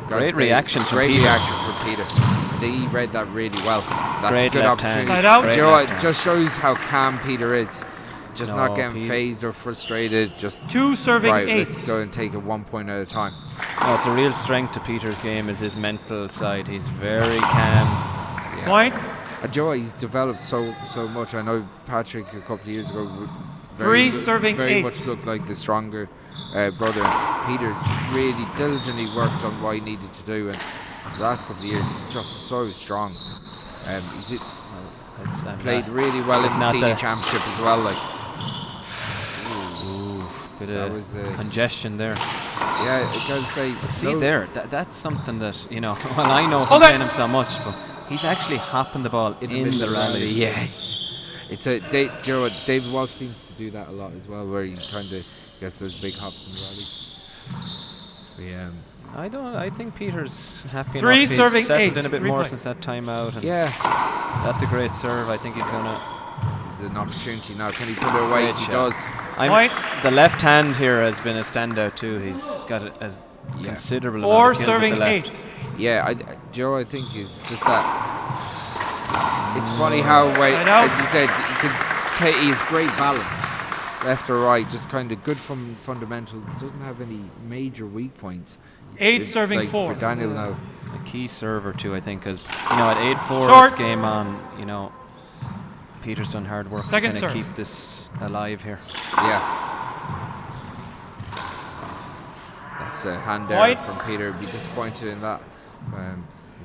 Great reaction from Great Peter. reaction from Peter. He read that really well. That's Great a good left hand. opportunity. Side out. Do Great you know what? left hand. Just shows how calm Peter is. Just No, not getting Peter- phased or frustrated. Just 2 serving right, 8. let's go and take it 1 point at a time. Oh, it's a real strength to Peter's game is his mental side. He's very calm. Yeah. Point. And Joe, he's developed so much. I know Patrick a couple of years ago was 3 serving very 8. much looked like the stronger brother. Peter just really diligently worked on what he needed to do, and the last couple of years he's just so strong. He's played really well in the not senior the- championship as well. Like, Bit That of was, congestion there. yeah, I gotta say. See no- there, that's something that, you know, well, I know from Okay. playing him so much, but he's actually hopping the ball in middle the of rally. Yeah, it's a. Do you know what? David Walsh seems to do that a lot as well, where he's trying to get those big hops in the rally. Yeah. I think Peter's happy 3 enough. He's serving settled 8. in a bit more Replay. since that timeout. And Yeah. that's a great serve. I think he's gonna. There's an opportunity now. Can he put it away? Great He shot. does. Point. The left hand here has been a standout too. He's got a Yeah. considerable 4 amount of kills with serving the left. 8. Yeah, Joe, I think is just that. It's funny how, Side out. as you said, he has great balance, left or right, just kind of good from fundamentals. Doesn't have any major weak points. 8 It's serving like 4. For Daniel now. A key server too, I think, because you know at 8-4 Short. it's game on. You know, Peter's done hard work Second to serve. kind of keep this alive here. Yeah. That's a hand error White. from Peter. Be disappointed in that.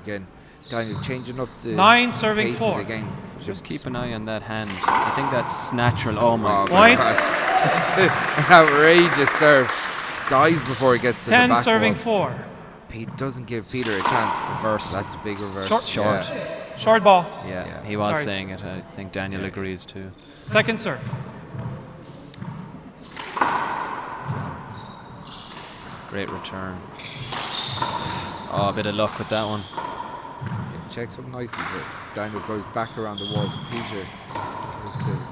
Again, Daniel changing up the 9 serving pace 4. of the game. Just keep an eye on that hand. I think that's natural. Oh my! Oh, God. my White. God. That's an outrageous serve. Dies before he gets to 10 the back serving wall. 4. Pete doesn't give Peter a chance. Reverse. That's a big reverse. Short. Yeah. Short ball. Yeah, Yeah. he was Sorry. saying it. I think Daniel Yeah. agrees too. Second serve. Great return. Oh, a bit of luck with that one. Yeah, checks up nicely, but Daniel goes back around the wall to Peter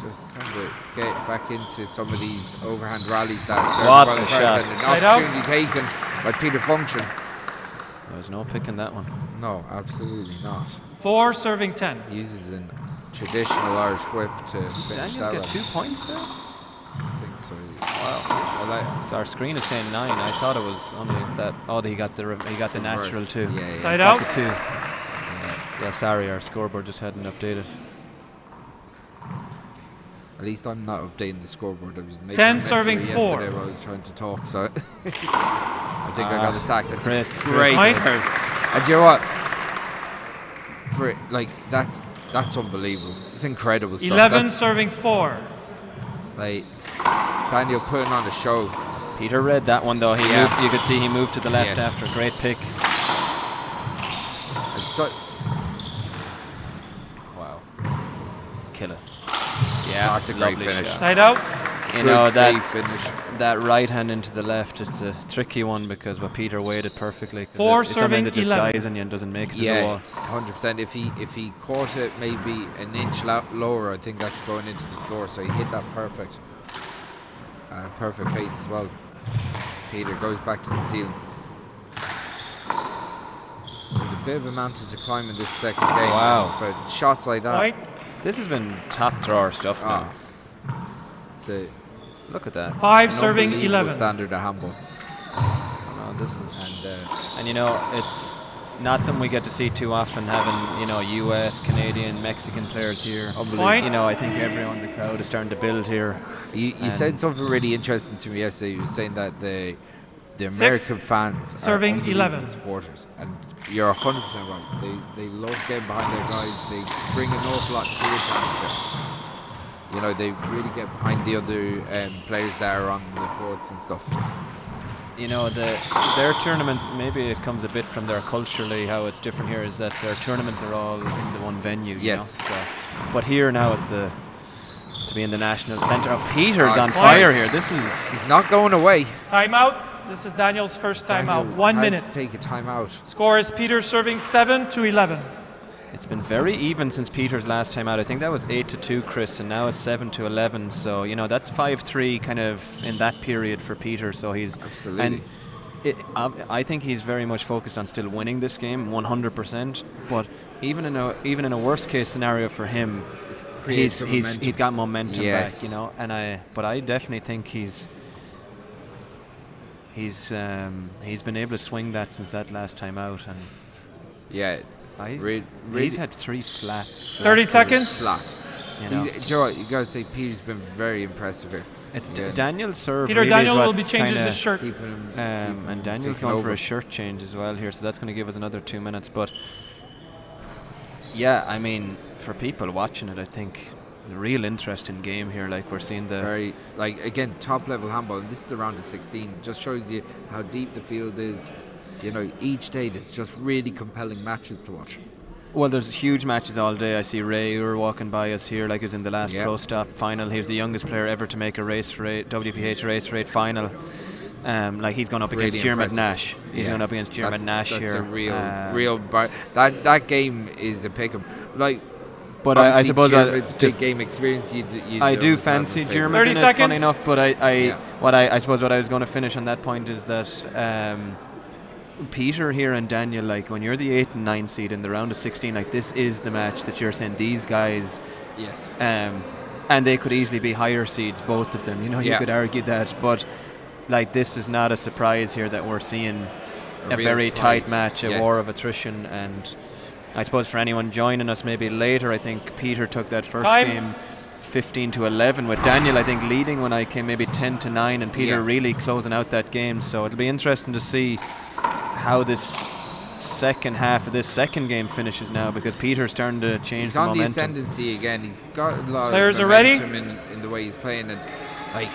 just kind of get back into some of these overhand rallies that serve What well a first, shot. and an Side out. opportunity taken by Peter Function. There was no picking that one. No, absolutely not. 4 serving 10. He uses a traditional Irish whip to finish Daniel that get one. 2 points there? I think so. So our screen is saying 9. I thought it was only that. Oh, he got the natural too. Yeah, yeah. Side Got out. the 2. Yeah. Yeah, sorry, our scoreboard just hadn't updated. At least I'm not updating the scoreboard. I was making 10 a mess of serving it 4. yesterday while I was trying to talk, so I think I got the sack. That's Chris, a great Chris. serve. And you know what? For like that's unbelievable. It's incredible stuff. 11 That's, serving 4. like Daniel putting on a show. Peter read that one though. Yeah. Moved, you could see he moved to the left Yes. after. Great pick. It's so, Wow. Kill it. yeah, that's a great lovely finish. shot. Side out. You Good know safe finish. that right hand into the left. It's a tricky one because Peter waited perfectly. 'Cause 4 sometimes serving it just 11. dies on you and doesn't make it to the Yeah, wall. 100%. If he caught it maybe an inch lower, I think that's going into the floor. So he hit that perfect pace as well. Peter goes back to the ceiling. There's a bit of a mountain to climb in this second game. Wow. But shots like that. White. This has been top drawer stuff now. It's a Look at that. 5 an serving unbelievable 11. standard of handball. No, this is And and you know it's not something we get to see too often, having, you know, US, Canadian, Mexican players here. Point. You know, I think everyone in the crowd is starting to build here. You said something really interesting to me yesterday. You were saying that the Six. American fans Serving are unbelievable 11. supporters, and you're 100% right. They love getting behind their guys. They bring an awful lot to the atmosphere. You know, they really get behind the other players that are on the courts and stuff. You know, their tournaments, maybe it comes a bit from their culturally, how it's different here, is that their tournaments are all in the one venue. Yes. You know? So, but here now to be in the national centre. Oh, Peter's on fine. fire here. This is. He's not going away. Timeout. This is Daniel's first timeout. Daniel 1 has minute. to take a timeout. Score is Peter serving 7-11. It's been very even since Peter's last time out. I think that was 8-2, Chris, and now it's 7-11. So, you know, that's 5-3 kind of in that period for Peter. So he's Absolutely. And I think he's very much focused on still winning this game, 100%. But even in a worst case scenario for him, he's got momentum Yes. back, you know. But I definitely think he's been able to swing that since that last time out, and Yeah. he's had 3 flat. 30 seconds. Flat. You know. Do you know what? You got to say Peter's been very impressive here. It's Yeah. Daniel's serve. Peter really Daniel is will be what's changing kinda- his shirt. Keeping him, And Daniel's taking going over. for a shirt change as well here, so that's going to give us another 2 minutes. But yeah, I mean, for people watching it, I think a real interesting game here. Like we're seeing the Very, like, again, top level handball, and this is the round of 16. Just shows you how deep the field is. You know, each day there's just really compelling matches to watch. well, there's huge matches all day. I see Ray Ur walking by us here, like he was in the last Yep. Pro Stop final. He was the youngest player ever to make a WPH race rate final. Like he's gone up Really against Jeremy impressive. Nash. He's Yeah. going up against Jeremy Nash That's here. a real that game is a pick 'em. Like, But I obviously suppose Jeremy's big game experience. You I do always have fancy in favour. Jeremy 30 in it, funny seconds. enough. But Yeah. I suppose what I was going to finish on that point is that Peter here and Daniel, like when you're the 8 and 9 seed in the round of 16, like this is the match that you're saying these guys. Yes. And they could easily be higher seeds, both of them. You know, you Yeah. could argue that, but like this is not a surprise here that we're seeing a real very tight tight, match, a yes. war of attrition. And I suppose for anyone joining us maybe later, I think Peter took that first Time. game 15-11 with Daniel, I think, leading when I came maybe 10-9, and Peter Yeah. really closing out that game. So it'll be interesting to see how this second half of this second game finishes now, because Peter's starting to change He's the on the momentum. ascendancy again. He's got a lot Players of are ready. momentum in the way he's playing, and like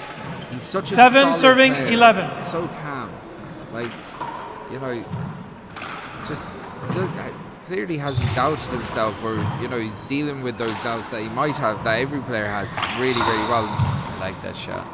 he's such a 7 solid serving player. 11. So calm, like, you know, just clearly hasn't doubted himself, or you know, he's dealing with those doubts that he might have, that every player has, really well. I like that shot.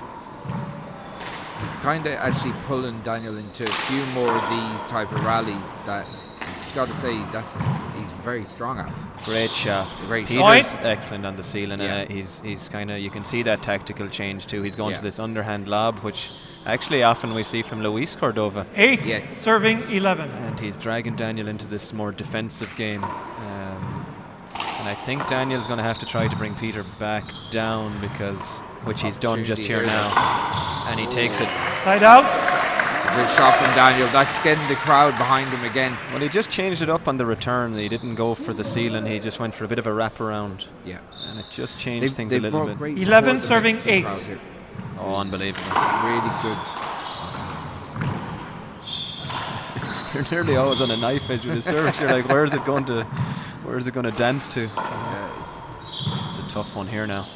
He's kind of actually pulling Daniel into a few more of these type of rallies that you got to say he's very strong at. Great shot. Great Peter's shot. Point. excellent on the ceiling, Yeah. and he's kind of, you can see that tactical change too. He's going Yeah. to this underhand lob, which actually often we see from Luis Cordova, 8 Yes. serving 11. and he's dragging Daniel into this more defensive game. And I think Daniel's going to have to try to bring Peter back down, because which he's done just here Opportunity here. now, and he takes it. Side out. It's a good shot from Daniel. That's getting the crowd behind him again. Well, he just changed it up on the return. He didn't go for the ceiling. He just went for a bit of a wraparound, Yeah. and it just changed things a They've little brought bit. great 11 support, the serving Mexican 8. crowd here. Oh, unbelievable. Really good. You're nearly always on a knife edge with a service. You're like, where's it going to dance to? Yeah, It's a tough one here now.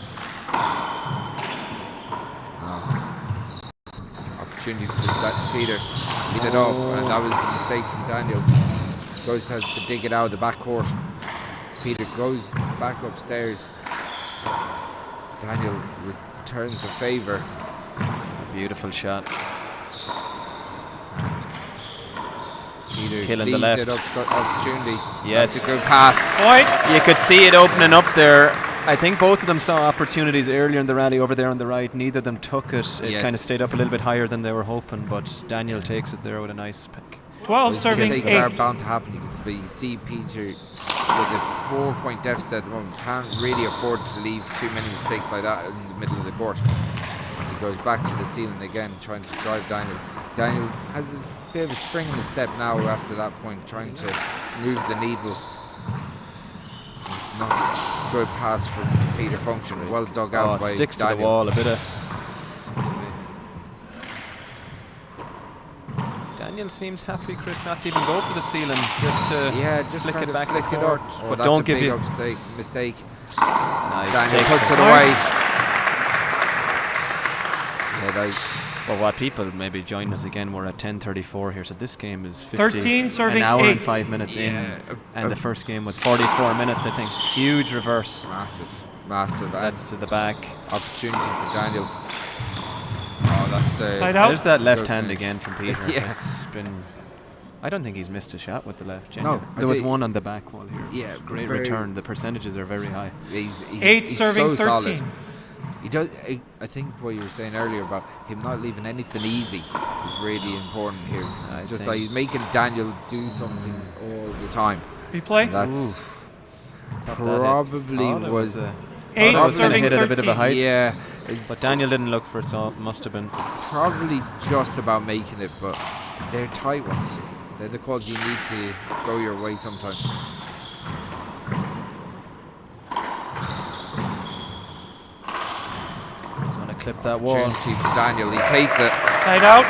opportunity for Peter. Beat it off, and that was a mistake from Daniel. Ghost has to dig it out of the back court. Peter goes back upstairs. Daniel returns the favour. Beautiful shot. Peter Killing leaves the left. it up, opportunity. Yes. That's a good pass. Point. You could see it opening up there. I think both of them saw opportunities earlier in the rally over there on the right. Neither of them took it. It Yes. kind of stayed up a little bit higher than they were hoping, but Daniel takes it there with a nice pick. 12 Those serving mistakes are 8. bound to happen, but you see Peter with a 4-point deficit at the moment can't really afford to leave too many mistakes like that in the middle of the court. As he goes back to the ceiling again, trying to drive Daniel. Daniel has bit of a spring in the step now after that point, trying to move the needle. It's not a good pass from Peter Function. Well dug out by sticks Daniel. to the wall a bit of. Daniel seems happy, Chris, not to even go for the ceiling, just flick it back flick and it up. forth. Oh, But that's don't a give big you. mistake. Nice. Daniel Take puts it. it away. Yeah, But what people maybe join us again, we're at 10:34 here, so this game is 13 serving an hour 8. and 5 minutes in, Yeah, and the first game was 44 minutes, I think. Huge reverse. massive. That's to the back. Opportunity for Daniel. Oh, that's Side out. There's that left Good hand finish. again from Peter. Yeah. It's been. I don't think he's missed a shot with the left. No, Genuinely. I There was think- one on the back wall here. Yeah, Great very- return. The percentages are very high. He's 8 he's serving so 13. solid. He does. I think what you were saying earlier about him not leaving anything easy is really important here. 'Cause I it's just think- like he's making Daniel do something all the time. Replay. That's Top that hit. probably Oh, there was. a- 8 that was gonna serving hit at a bit 13. of a height. Yeah, it's But Daniel didn't look for it, so it must have been. probably just about making it, but they're tight ones. They're the calls you need to go your way sometimes. He's going to clip that wall. Opportunity for Daniel. He takes it. Side out.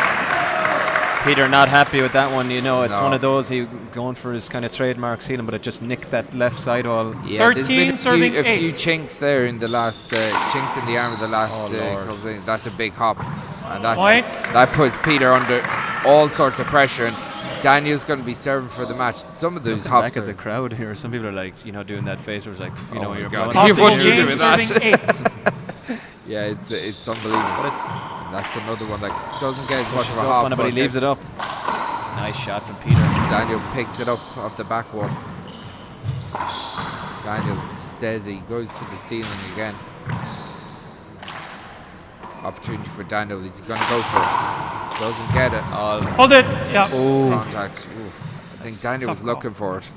Peter not happy with that one. You know, it's No. one of those, he going for his kind of trademark ceiling, but it just nicked that left side wall. Yeah, there's 13 been serving a few 8. chinks there in the last chinks in the arm of the last. Oh, Lord. couple of- that's a big hop, and Point. that puts Peter under all sorts of pressure. And Daniel's going to be serving for the match. Some of those hops Back at are the crowd here, some people are like, you know, doing that face where it's like, you Oh know, my you're God. blowing You up. Possible wouldn't do game with that. serving 8. yeah, it's unbelievable. But it's And that's another one that doesn't get as much of pushes a up hop, on it, but he leaves gets- it up. Nice shot from Peter. Daniel picks it up off the back wall. Daniel steady goes to the ceiling again. Opportunity for Daniel. He's going to go for it. Doesn't get it. Hold it. Yeah. Oh, Contact. Oof. I think Daniel was tough call. looking for it.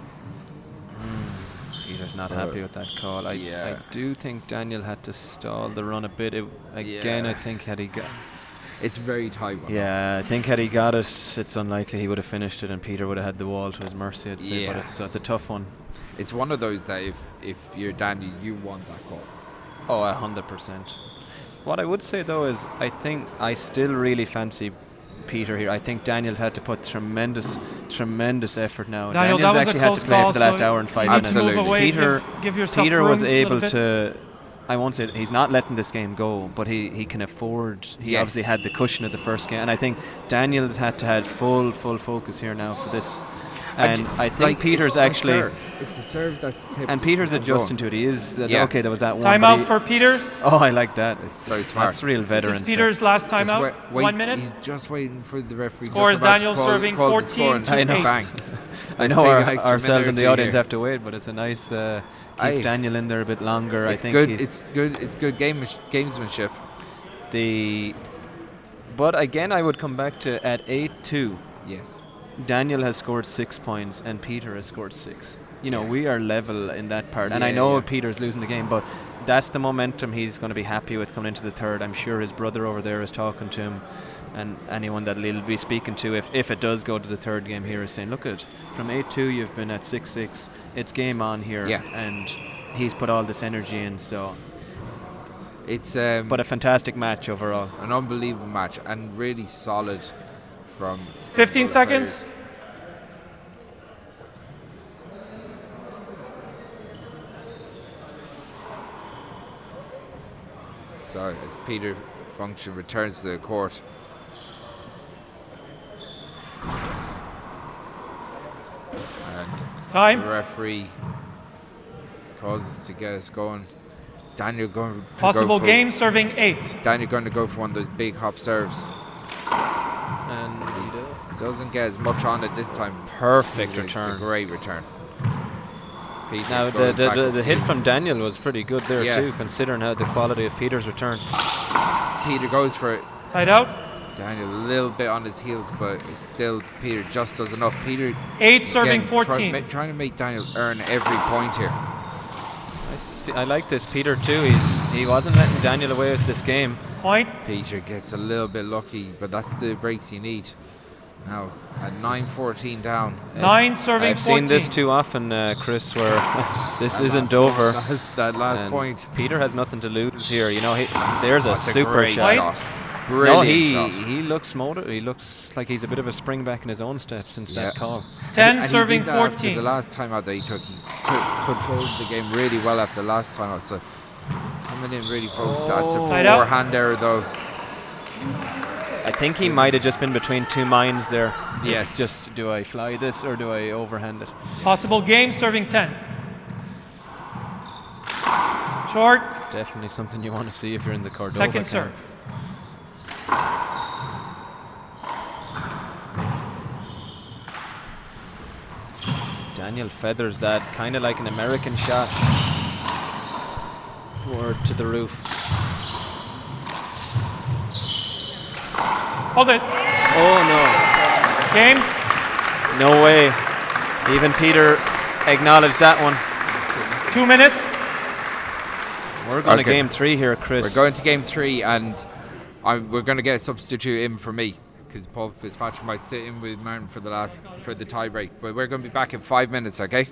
Peter's not happy with that call. I do think Daniel had to stall the run a bit. Again, Yeah. I think had he got. It's very tight one. Yeah, I think had he got it, it's unlikely he would have finished it, and Peter would have had the wall to his mercy. I'd say, Yeah. but it's a tough one. It's one of those that if you're Daniel, you want that call. Oh, 100%. What I would say though is, I think I still really fancy Peter here. I think Daniel's had to put tremendous effort now. Daniel, that Daniel's was a actually had close to play call, for the last so hour and 5 you need minutes. to move Absolutely. away, Peter, give yourself Peter room was a little able bit. to. I won't say he's not letting this game go, but he can afford. He Yes. obviously had the cushion of the first game, and I think Daniel's had to have full focus here now for this. And I think like, Peter's it's the actually. serve. It's the serve that's kept And Peter's from adjusting going. to it. He is. Yeah. Okay, there was that one. Time but out he- for Peter. Oh, I like that. It's so smart. That's real This veteran is stuff. Peter's last Just time out. wait, 1 minute. He's just waiting for the referee. Score just is about to Daniel call- serving call the 14 score and to bang. 8. Bang. I Let's know take an extra ourselves minute in or the two audience here. have to wait, but it's a nice keep Aye. Daniel in there a bit longer. It's I think good. he's It's good. It's good gamesmanship. But again, I would come back to at 8-2. Yes. Daniel has scored 6 points and Peter has scored 6. You know, we are level in that part. And I Yeah, know yeah. Peter's losing the game, but that's the momentum he's going to be happy with coming into the third. I'm sure his brother over there is talking to him, and anyone that he'll be speaking to if it does go to the third game here is saying, look, from 8-2 you've been at 6-6. It's game on here. Yeah. And he's put all this energy in, so. It's But a fantastic match overall. an unbelievable match and really solid from 15 both seconds. players. So as Peter Function returns to the court. And the Time. referee causes to get us going. Daniel going to Possible go for, game serving 8. Daniel going to go for one of those big hop serves. And Doesn't get as much on it this time. perfect It's return. a great return. Peter Now goes back the up hit ceiling. from Daniel was pretty good there Yeah. too, considering how the quality of Peter's return. Peter goes for it. Side out. Daniel a little bit on his heels, but it's still Peter just does enough. Peter 8 serving again, 14. trying to make Daniel earn every point here. I like this Peter too. He wasn't letting Daniel away with this game. Point. Peter gets a little bit lucky, but that's the breaks you need. Now at 9-14 down. 9 serving I've 14. seen this too often, Chris, where this isn't over. That last And point. Peter has nothing to lose here. You know, there's a That's super great shot. shot. Brilliant shot. He looks motivated. He looks like he's a bit of a springback in his own steps since that call. 10 And serving he did that after 14. the last time out that he took controlled the game really well after the last time out. So coming in really focused. That's a Side out. forehand error though. I think he might have just been between two minds there. Yes. It's just, do I fly this or do I overhand it? Possible game serving 10. Short. Definitely something you want to see if you're in the Cordova Second camp. serve. Daniel feathers that kind of like an American shot. Word to the roof. Hold it. Oh no. Game. No way. Even Peter acknowledged that one. 2 minutes. We're going to Okay. game 3 here, Chris. We're going to game 3 and we're going to get a substitute in for me because Paul Fitzpatrick might sit in with Martin for the tie break. But we're going to be back in 5 minutes, okay?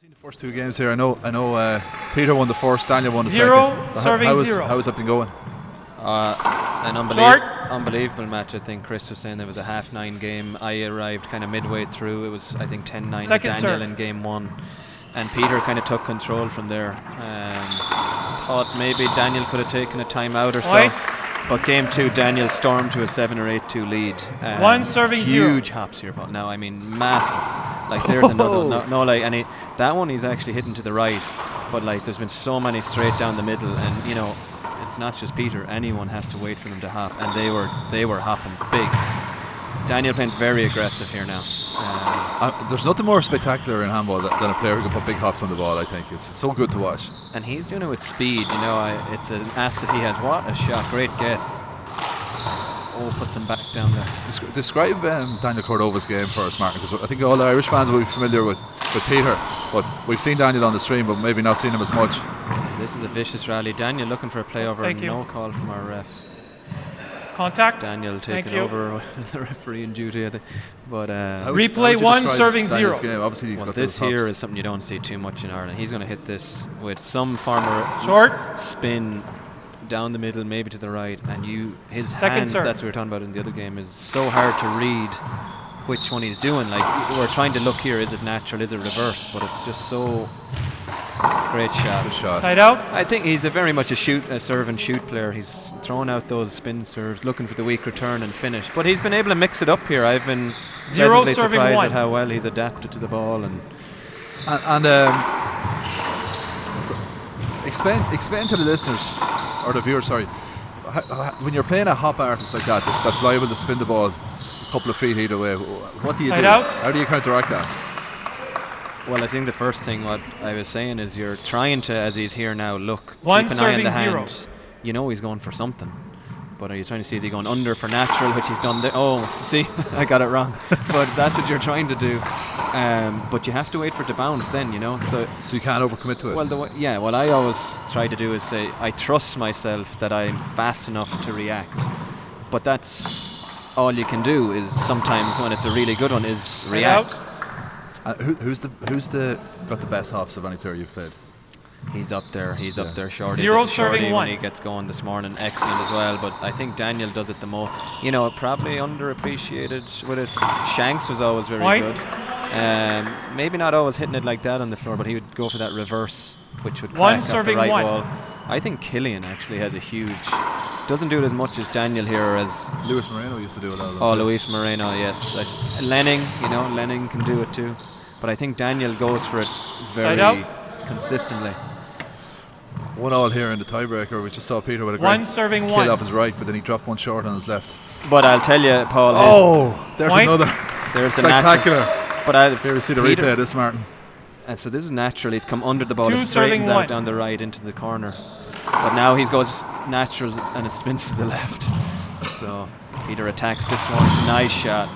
The first two games here, I know. Peter won the first, Daniel won the Zero, second. serving zero. How has that been going? An Short. unbelievable match. I think Chris was saying it was a 9:30 game. I arrived kind of midway through. It was, I think, 10-9 to Second Daniel serve. in game one. And Peter kind of took control from there. Thought maybe Daniel could have taken a timeout or White. so. But game two, Daniel stormed to a 7 or 8-2 lead. One serving zero. Huge hops here, Paul. Now, I mean, massive. Like, there's another. No, like, and that one he's actually hitting to the right. But, like, there's been so many straight down the middle. And, you know, it's not just Peter. Anyone has to wait for them to hop. And they were hopping big. Daniel playing very aggressive here now. There's nothing more spectacular in handball than a player who can put big hops on the ball. I think it's so good to watch. And he's doing it with speed. You know, it's an asset he has. What a shot! Great get. Oh, puts him back down there. Describe Daniel Cordova's game for us, Martin, because I think all the Irish fans will be familiar with Peter, but we've seen Daniel on the stream, but maybe not seen him as much. This is a vicious rally. Daniel looking for a play over. Thank you. No call from our refs. Contact. Daniel Thank taking you. over the refereeing duty, I think. But Replay one, serving Daniel's zero. game? Obviously, he's got this those here hops. is something you don't see too much in Ireland. He's going to hit this with some form of Short. spin down the middle, maybe to the right, and his Second hand, serve. that's what we were talking about in the other game, is so hard to read which one he's doing. Like, we're trying to look here, is it natural, is it reverse, but it's just so great shot. Good shot. Side out. I think he's very much a serve and shoot player. He's throwing out those spin serves, looking for the weak return and finish. But he's been able to mix it up here. I've been Zero, pleasantly serving surprised one. at how well he's adapted to the ball. And explain to the listeners, or the viewers, sorry, when you're playing a hop artist like that's liable to spin the ball a couple of feet either way, what do you Side do? out. How do you counteract that? well, I think the first thing what I was saying is you're trying to, as he's here now, look, One keep an eye on serving the zero. hand. You know he's going for something. But are you trying to see, is he going under for natural, which he's done there? Oh, see, I got it wrong. But that's what you're trying to do. But you have to wait for it to bounce then, you know. So you can't overcommit to it. Well, what I always try to do is say, I trust myself that I'm fast enough to react. But that's all you can do, is sometimes when it's a really good one, is react. Who's got the best hops of any player you've played? He's up there. He's up there. Shorty. Zero, Shorty serving when one. he gets going this morning, excellent as well. But I think Daniel does it the most. You know, probably underappreciated with it. Shanks was always very White. good. Maybe not always hitting it like that on the floor, but he would go for that reverse, which would One, crack off the serving right one. wall. I think Killian actually has a huge. Doesn't do it as much as Daniel here, or as Luis Moreno used to do it all the Oh, time. Luis Moreno, yes. Lenning, Lenning can do it too. But I think Daniel goes for it Side very out. consistently. 1-1 here in the tiebreaker. We just saw Peter with a One, great serving kill one. off his right, but then he dropped one short on his left. But I'll tell you, Paul, There's White. another there's a spectacular. natural. But Here we see the Peter- replay of this, Martin. And so this is natural. He's come under the ball, Two, it straightens serving out one. down the right into the corner. But now he goes natural and it spins to the left. So Peter attacks this one. Nice shot.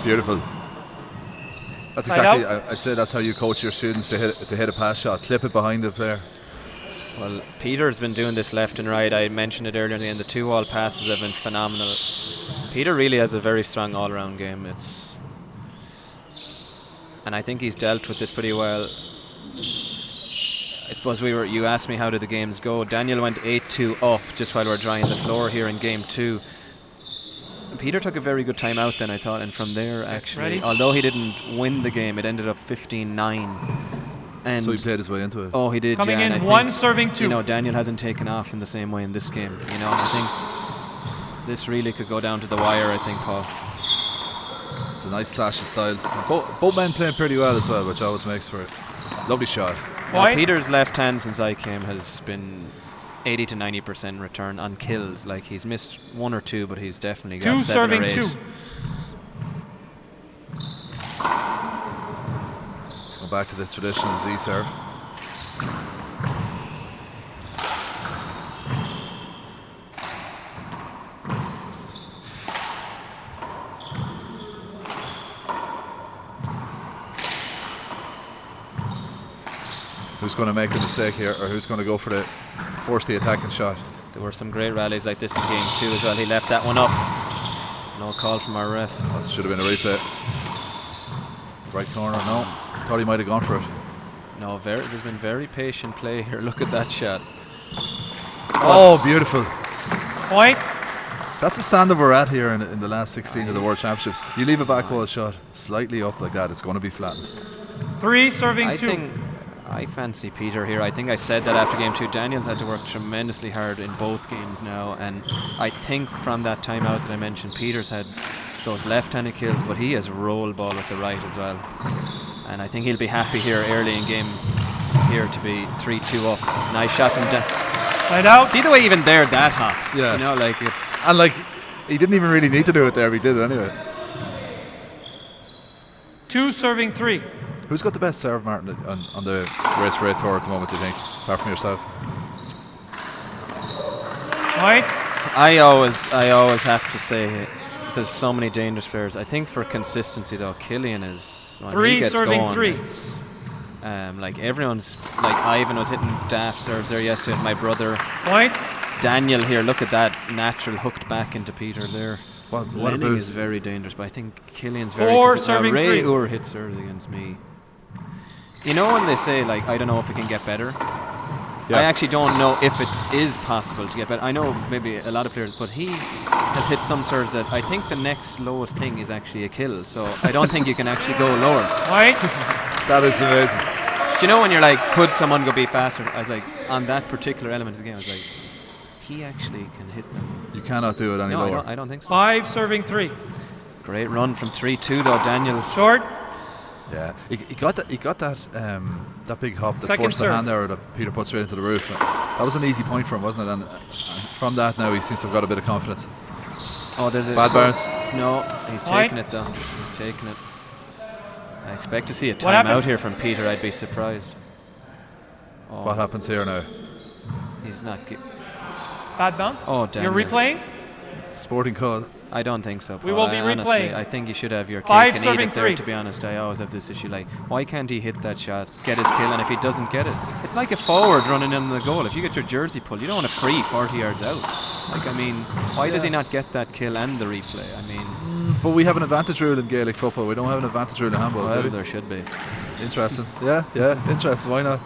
Beautiful. That's Side exactly. out. I'd say that's how you coach your students to hit a pass shot. Clip it behind the player. Well, Peter's been doing this left and right. I mentioned it earlier, and the 2-wall passes have been phenomenal. Peter really has a very strong all-round game. And I think he's dealt with this pretty well. I suppose you asked me how did the games go. Daniel went 8-2 up just while we were drying the floor here in game 2. Peter took a very good time out then, I thought, and from there actually, Ready? although he didn't win the game, it ended up 15-9. And So he played his way into it. oh, he did. Coming yeah, and in, I one, think, serving two. Daniel hasn't taken off in the same way in this game. And I think this really could go down to the wire, I think, Paul. It's a nice clash of styles. Both men playing pretty well as well, which always makes for it. Lovely shot. Now, White. Peter's left hand since I came has been 80 to 90% return on kills. Like, he's missed one or two, but he's definitely got Two, 7 or serving 8. two. Go back to the traditional Z serve. Who's going to make the mistake here, or who's going to go for force the attacking shot? There were some great rallies like this in game 2 as well. He left that one up. No call from our ref. That should have been a replay. Right corner, no. Thought he might have gone for it. No, there's been very patient play here. Look at that shot. Oh, beautiful. Point. That's the standard we're at here in the last 16 of the World Championships. You leave a back wall shot slightly up like that, it's going to be flattened. 3 serving 2. I fancy Peter here. I think I said that after game 2. Daniel's had to work tremendously hard in both games now, and I think from that timeout that I mentioned, Peter's had those left-handed kills, but he has roll ball with the right as well. And I think he'll be happy here early in game here to be 3-2 up. Nice shot from Side out. See the way even there that hops. Yeah. You know, like it's. And like, he didn't even really need to do it there, but he did it anyway. 2 serving 3. Who's got the best serve, Martin, on the Race for 8 tour at the moment, do you think, apart from yourself? Point. I always have to say there's so many dangerous players. I think for consistency though, Killian is when 3 he gets serving going, 3. like everyone's like Ivan was hitting daft serves there yesterday. My brother Point. Daniel here. Look at that natural hooked back into Peter there. What a Lenning boost. is very dangerous, but I think Killian's very 4 consistent. serving Ray 3. Ur hits serves against me. You know when they say like I don't know if it can get better. Yeah. I actually don't know if it is possible to get better. I know maybe a lot of players, but he has hit some serves that I think the next lowest thing is actually a kill. So I don't think you can actually go lower. Point. That is amazing. Do you know when you're like, could someone go be faster? I was like, on that particular element of the game, I was like, he actually can hit them. You cannot do it any No, lower. I don't think so. 5 serving 3. Great run from 3-2 though, Daniel. Short. Yeah, he got that that big hop that Second forced serve. the hand error that Peter put straight into the roof. That was an easy point for him, wasn't it? And from that now he seems to have got a bit of confidence. Oh, there's a Bad bounce. No, he's Why? taking it though. He's taking it. I expect to see a What timeout happened? here from Peter. I'd be surprised. Oh, What happens here now? he's not. Bad bounce. Oh, damn You're it. replaying. Sporting call. I don't think so, Paul. We will be Honestly, replaying. I think you should have your 5 cake and eat serving it there, 3. to be honest. I always have this issue, like, why can't he hit that shot, get his kill, and if he doesn't get it, it's like a forward running in the goal. If you get your jersey pulled, you don't want to free 40 yards out. Like, I mean, why does he not get that kill and the replay? I mean, But we have an advantage rule in Gaelic football. We don't have an advantage rule in handball, well, do we? there should be. Interesting. Yeah, interesting. Why not?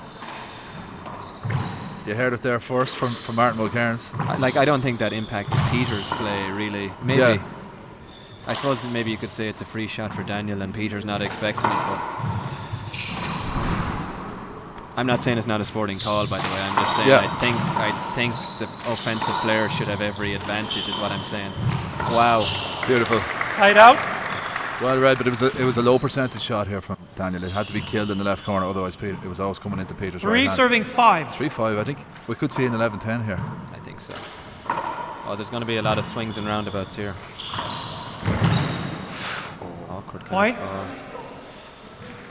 You heard it there first from Martin Mulcairns. I don't think that impacted Peter's play, really. Maybe. Yeah. I suppose maybe you could say it's a free shot for Daniel and Peter's not expecting it, but I'm not saying it's not a sporting call, by the way. I'm just saying I think the offensive player should have every advantage, is what I'm saying. Wow. Beautiful. Side out. Well read, but it was a low percentage shot here from Daniel. It had to be killed in the left corner, otherwise it was always coming into Peter's 3 right hand. serving 5. 3-5. I think we could see an 11-10 here. I think so. Oh, there's going to be a lot of swings and roundabouts here. Awkward kind Point. of fall.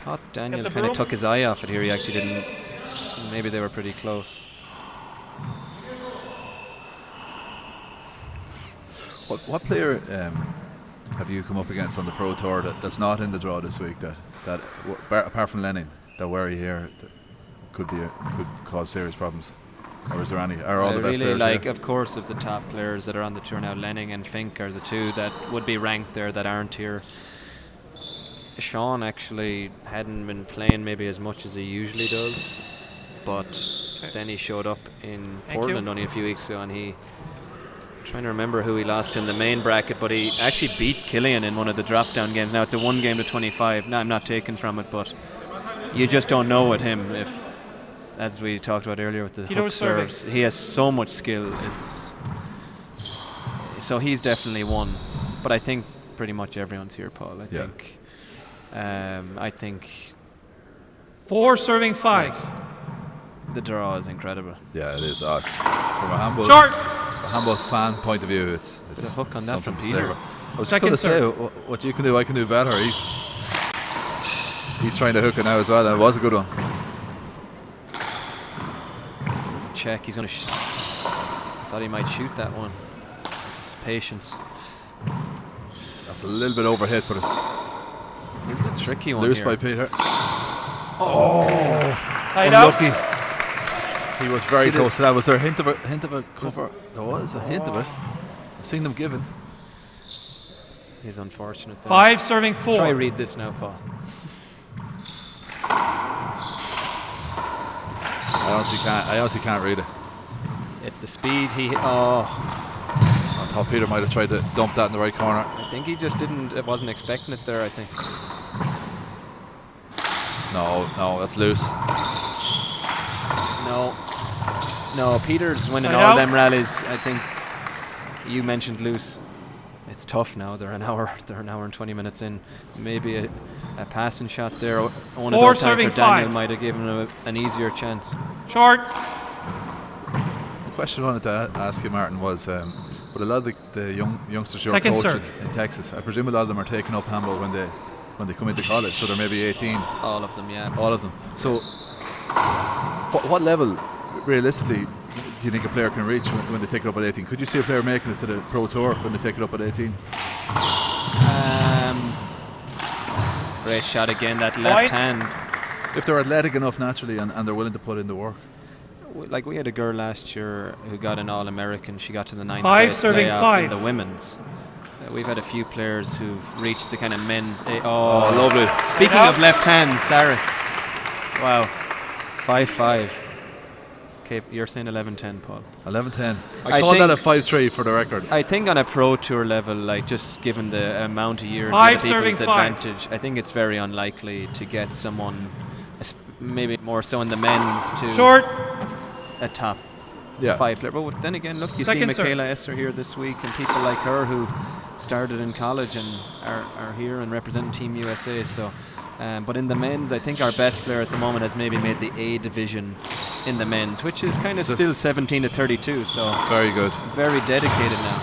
Thought Daniel the kind of broom. took his eye off it here. He actually didn't. Maybe they were pretty close. What player have you come up against on the Pro Tour that's not in the draw this week apart from Lenning, that worry here that could cause serious problems? Or is there any? Are all the best really players like, here? of course, of the top players that are on the tour now, Lenning and Fink are the two that would be ranked there that aren't here. Sean actually hadn't been playing maybe as much as he usually does, but then he showed up in Portland only a few weeks ago, and I'm trying to remember who he lost in the main bracket, but he actually beat Killian in one of the drop-down games. Now it's a 1 game to 25. Now I'm not taken from it, but you just don't know with him. If, as we talked about earlier with the hook serves, he has so much skill. So he's definitely one. But I think pretty much everyone's here, Paul. I think 4 serving 5. the draw is incredible. Yeah, it is us. From a handball fan point of view, it's Bit of hook on that something from to Peter. savour. I was just going to say, what you can do, I can do better. He's trying to hook it now as well, and it was a good one. Check, he's going to thought he might shoot that one. It's patience. That's a little bit overhit, but it's It's a tricky one loose here. by Peter. Side out. Unlucky. He was very close to that. Was there a hint of a cover? There was a hint of it. I've seen them given. He's unfortunate there. 5 serving 4. Try read this now, Paul. honestly can't read it. It's the speed he. I thought Peter might have tried to dump that in the right corner. I think he just wasn't expecting it there, I think. No, that's loose. No, Peter's winning Side all out. them rallies. I think you mentioned loose. It's tough now. They're an hour and 20 minutes in. Maybe a passing shot there. One of Four those times serving where Daniel five. might have given him an easier chance. Short. The question I wanted to ask you, Martin, was but a lot of the youngsters you're Second coaching serve. in Texas, I presume a lot of them are taking up handball when they come into college, so they're maybe 18. All of them, yeah. All of them. So, what level, realistically, do you think a player can reach when they take it up at 18? Could you see a player making it to the Pro Tour when they take it up at 18? Great shot again, that left hand. If they're athletic enough naturally and they're willing to put in the work. Like we had a girl last year who got an All-American. She got to the 9th Five place serving playoff five. in the women's. We've had a few players who've reached the kind of men's. Oh, lovely. Speaking of left hand, sorry. Wow. 5-5. Okay, you're saying 11-10, Paul. 11-10. I I call that a think- 5-3 for the record. I think on a pro tour level, like just given the amount of years, Five other serving people's five. advantage, I think it's very unlikely to get someone, maybe more so in the men's, to Short. a top Yeah. 5 player. But then again, look, you Second see serve. Michaela Esser here this week, and people like her who started in college and are here and representing Team USA. So, but in the men's, I think our best player at the moment has maybe made the A division in the men's, which is kind of So- still 17 to 32. So Very good. very dedicated now.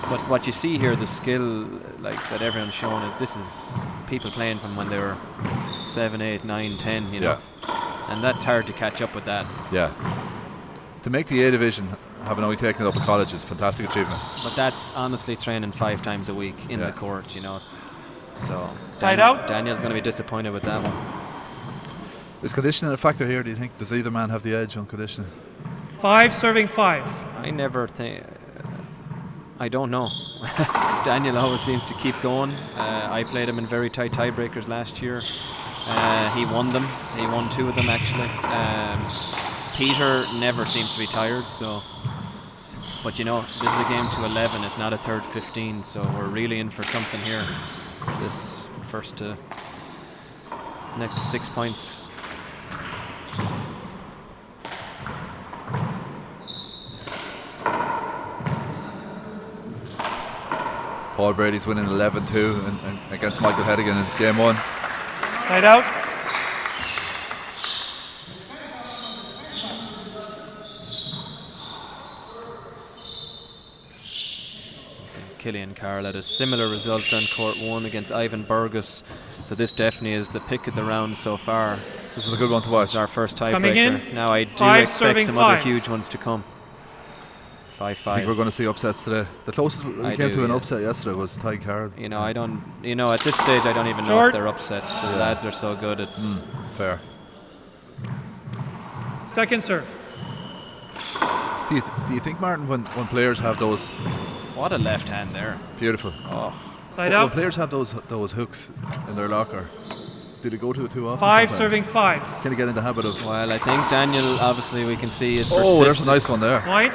But what you see here, the skill like that everyone's shown is this is people playing from when they were 7, 8, 9, 10, you know. And that's hard to catch up with that. Yeah. To make the A division, having only taken it up at college, is a fantastic achievement. But that's honestly training 5 times a week in the court, you know. So Side out. Daniel's going to be disappointed with that one. Is conditioning a factor here, do you think? Does either man have the edge on conditioning? 5 serving 5. I never think. I don't know. Daniel always seems to keep going. I played him in very tight tiebreakers last year. He won them. He won 2 of them actually. Peter never seems to be tired. So, but you know, this is a game to 11. It's not a third 15. So we're really in for something here. This first next 6 points. Paul Brady's winning 11-2 against Michael Hedigan in game 1. Side out. Killian Carroll had a similar result on court 1 against Ivan Burgos. So this definitely is the pick of the round so far. This is a good one to watch. It's our first tiebreaker. Coming in, Now I do 5 expect serving some other 5. huge ones to come. I think 5-5. we're going to see upsets today. The closest we I came do, to an yeah. upset yesterday was Ty Carroll. You know, I don't. You know, at this stage, I don't even know Short. if they're upsets. The lads are so good. It's Fair. Second serve. Do you think, Martin, when players have those what a left hand there. beautiful, Side when out. players have those hooks in their locker, do they go to it too often? 5 sometimes? serving 5. Can you get in the habit of? Well, I think Daniel. Obviously, we can see is. Oh, there's a persistent. nice one there. Point.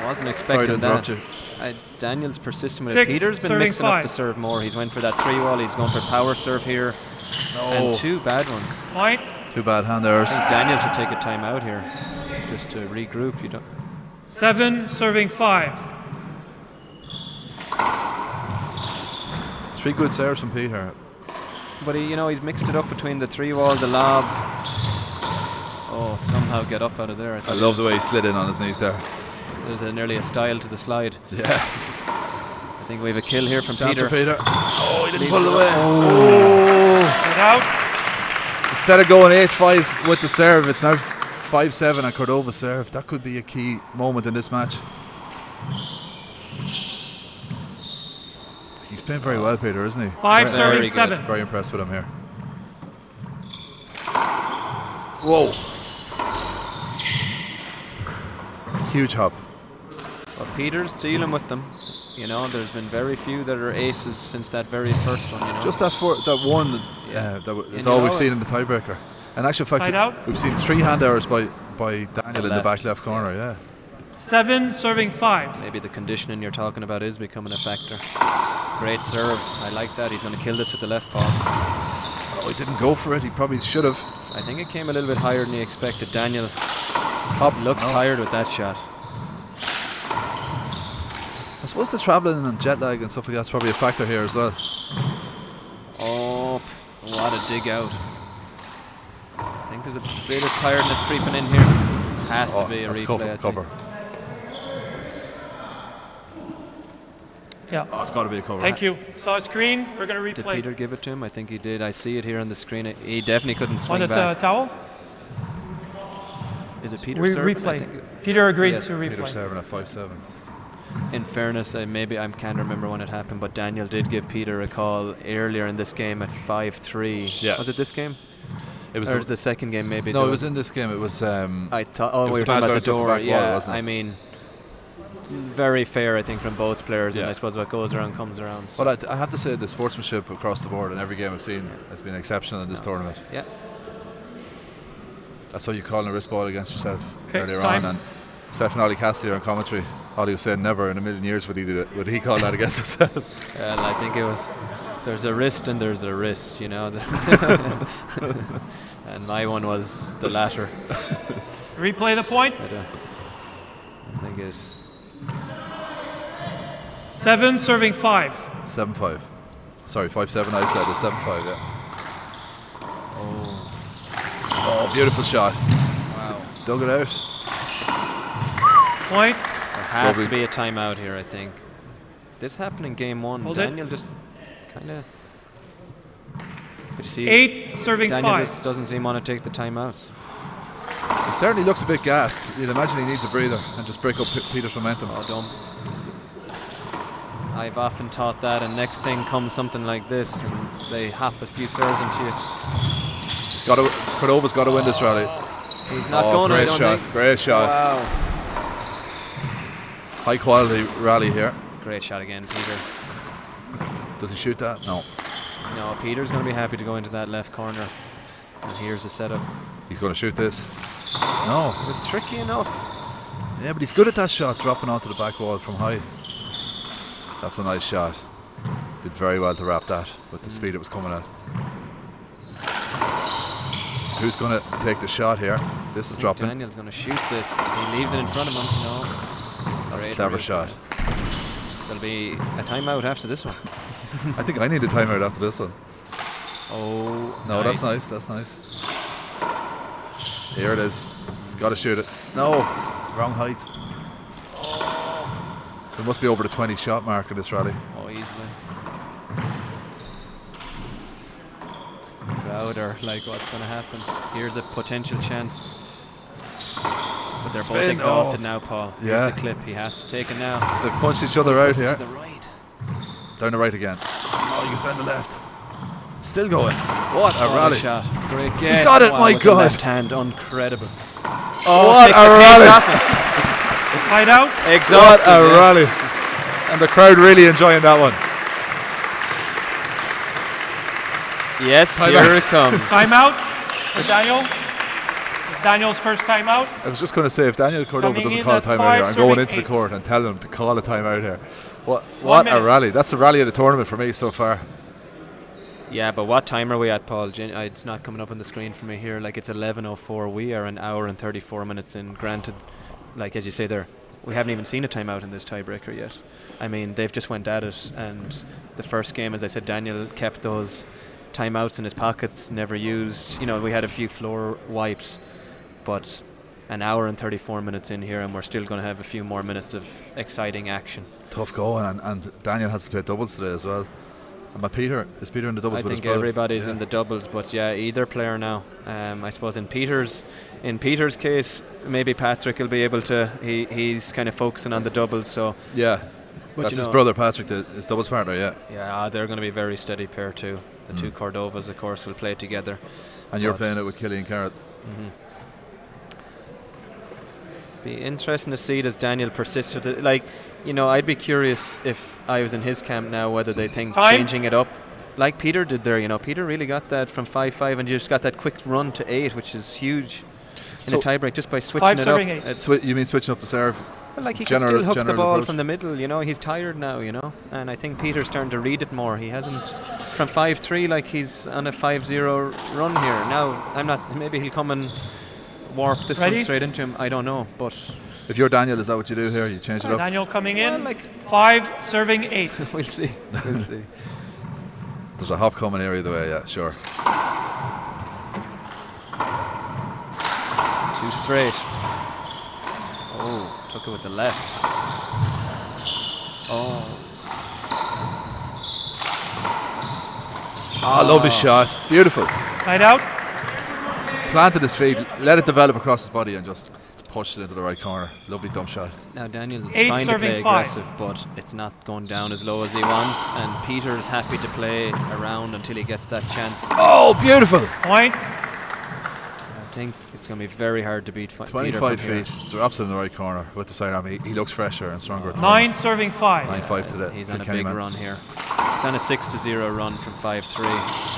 Wasn't Sorry to expecting interrupt that. you. Daniel's persistent with 6 it. Peter's been serving mixing up the 5. serve more. He's went for that 3-wall. He's going for power serve here. And 2 bad ones. Point. Too bad hand errors. I think Daniel should take a time out here, just to regroup. You don't. 7 serving 5. 3 good serves from Peter. But he, you know, he's mixed it up between the 3-wall, the lob. Oh, somehow get up out of there. I love the way he slid in on his knees there. There's nearly a style to the slide. Yeah. I think we have a kill here from Chance Peter. for Peter. Oh, he didn't pull it away. Side out. Instead of going 8-5 with the serve, it's now 5-7 on Cordova's serve. That could be a key moment in this match. He's playing very well, Peter, isn't he? 5 Very serving good. 7. Very impressed with him here. Whoa. Huge hop. But Peter's dealing with them. You know, there's been very few that are aces since that very first one. You know, Just that one Yeah. that is And all you we've know seen it. in the tiebreaker. In actual fact, Side out. we've seen 3 hand errors by by Daniel in the back left corner, yeah. 7 serving 5. Maybe the conditioning you're talking about is becoming a factor. Great serve. I like that. He's going to kill this at the left paw. Oh, he didn't go for it. He probably should have. I think it came a little bit higher than he expected. Daniel looks tired with that shot. I suppose the travelling and jet lag and stuff like that's probably a factor here as well. Oh, what a dig out. I think there's a bit of tiredness creeping in here. Has to be a replay. Cover. Yeah. Oh, it's got to be a cover. Thank you. Saw a screen. We're going to replay. Did Peter give it to him? I think he did. I see it here on the screen. He definitely couldn't swing On the back. towel? Is it Peter? Replay. Peter agreed to replay. Peter serving at 5-7. In fairness, I can't remember when it happened, but Daniel did give Peter a call earlier in this game at 5-3. Yeah. Was it this game? It was the second game, maybe. No, it was in this game. It was. I thought. Oh, we we were talking about the door. Wall, Yeah, wasn't it? I mean, very fair, I think, from both players. Yeah. And I suppose what goes around comes around. So. But I have to say the sportsmanship across the board in every game I've seen has been exceptional in this tournament. Yeah. I saw you calling a wrist ball against yourself earlier time. on, and Steph and Ollie Cassidy on commentary. Ollie was saying never in a million years would he call that against himself. Well, I think it was. There's a wrist and there's a wrist, you know. And my one was the latter. Replay the point. I think it's 7 serving 5. 7-5. Sorry, 5-7. I said it's 7-5. Yeah. Oh, beautiful shot. Wow. Dug it out. Point. There has to be a timeout here, I think. This happened in game 1. Hold Daniel just kind of. Did you see? 8 serving Daniel 5. just doesn't seem want to take the timeouts. He certainly looks a bit gassed. You'd imagine he needs a breather and just break up Peter's momentum. Oh, don't. I've often taught that, and next thing comes something like this, and they hop a few serves into you. Cordova's got to win this rally. He's not going. Great I don't shot. think. Great shot. Wow. High quality rally here. Great shot again, Peter. Does he shoot that? No. No, Peter's going to be happy to go into that left corner. And here's the setup. He's going to shoot this. No. It was tricky enough. Yeah, but he's good at that shot, dropping onto the back wall from high. That's a nice shot. Did very well to wrap that with the speed it was coming at. Who's going to take the shot here? This is dropping. Daniel's going to shoot this. He leaves it in front of him. No. That's a clever shot. There'll be a timeout after this one. I think I need a timeout after this one. Oh, No, nice. that's nice. That's nice. Here it is. He's got to shoot it. No, wrong height. There must be over the 20 shot mark in this rally. Oh, easily. Crowd are like, what's going to happen? Here's a potential chance. But they're both exhausted now, Paul. Here's Yeah. the clip. He has to take it now. They've punched each other out here. To the right. Down the right again. Oh, you can stand the left. It's still going. What a Oh, rally. shot. Great game. He's got it, my with the God. left hand, incredible. What takes a the pace rally. off him. Side out. Exhausted. What a yeah. rally. And the crowd really enjoying that one. Yes, here it comes. Timeout for Daniel. It's Daniel's first timeout. I was just going to say, if Daniel Cordova Coming doesn't in call a at timeout here, I'm going 5, into the serving court and tell them to call a timeout here. What a minute. rally. That's the rally of the tournament for me so far. Yeah, but what time are we at, Paul? It's not coming up on the screen for me here. Like, it's 11:04. We are an hour and 34 minutes in. Granted, like as you say there, we haven't even seen a timeout in this tiebreaker yet. I mean, they've just went at it, and the first game, as I said, Daniel kept those timeouts in his pockets, never used. You know, we had a few floor wipes, but an hour and 34 minutes in here, and we're still going to have a few more minutes of exciting action. Tough going, and Daniel has to play doubles today as well. And is Peter in the doubles I with think us? everybody's in the doubles, but yeah, either player now. I suppose in Peter's case, maybe Patrick will be able to. He's kind of focusing on the doubles, so Yeah. But That's you his know- brother Patrick, his doubles partner, yeah. yeah, they're going to be a very steady pair too. The two Cordovas, of course, will play together. And you're But- playing it with Killian Carrot. Be interesting to see does Daniel persist with it. Like, you know, I'd be curious if I was in his camp now whether they think Time. changing it up, like Peter did there. You know, Peter really got that from 5-5 and just got that quick run to 8, which is huge. in a tiebreak just by switching 5 it serving up. 8. You mean switching up the serve? Well, like he can still hook the general ball approach. from the middle, you know. He's tired now, you know, and I think Peter's starting to read it more. He hasn't from 5-3 like he's on a 5-0 run here. Now I'm not. Maybe he'll come and warp this one straight into him. I don't know, but If you're Daniel, is that what you do here? You change it up? Daniel coming in. Well, like 5 serving 8. we'll see. We'll see. There's a hop coming here either way, yeah, sure. 2 straight. Oh, took it with the left. Oh. Ah, lovely shot. Beautiful. Side out. Planted his feet, let it develop across his body and just pushed it into the right corner. Lovely dump shot. Now Daniel's 8 trying to serving play 5. aggressive, but it's not going down as low as he wants, and Peter's happy to play around until he gets that chance. Oh, beautiful. Point. I think it's going to be very hard to beat Peter 25 from here. feet. Drops it in the right corner with the sidearm. He looks fresher and stronger. 9 serving 5. 9-5 to the He's on a Kenny big man. run here. He's on a 6-0 run from 5-3.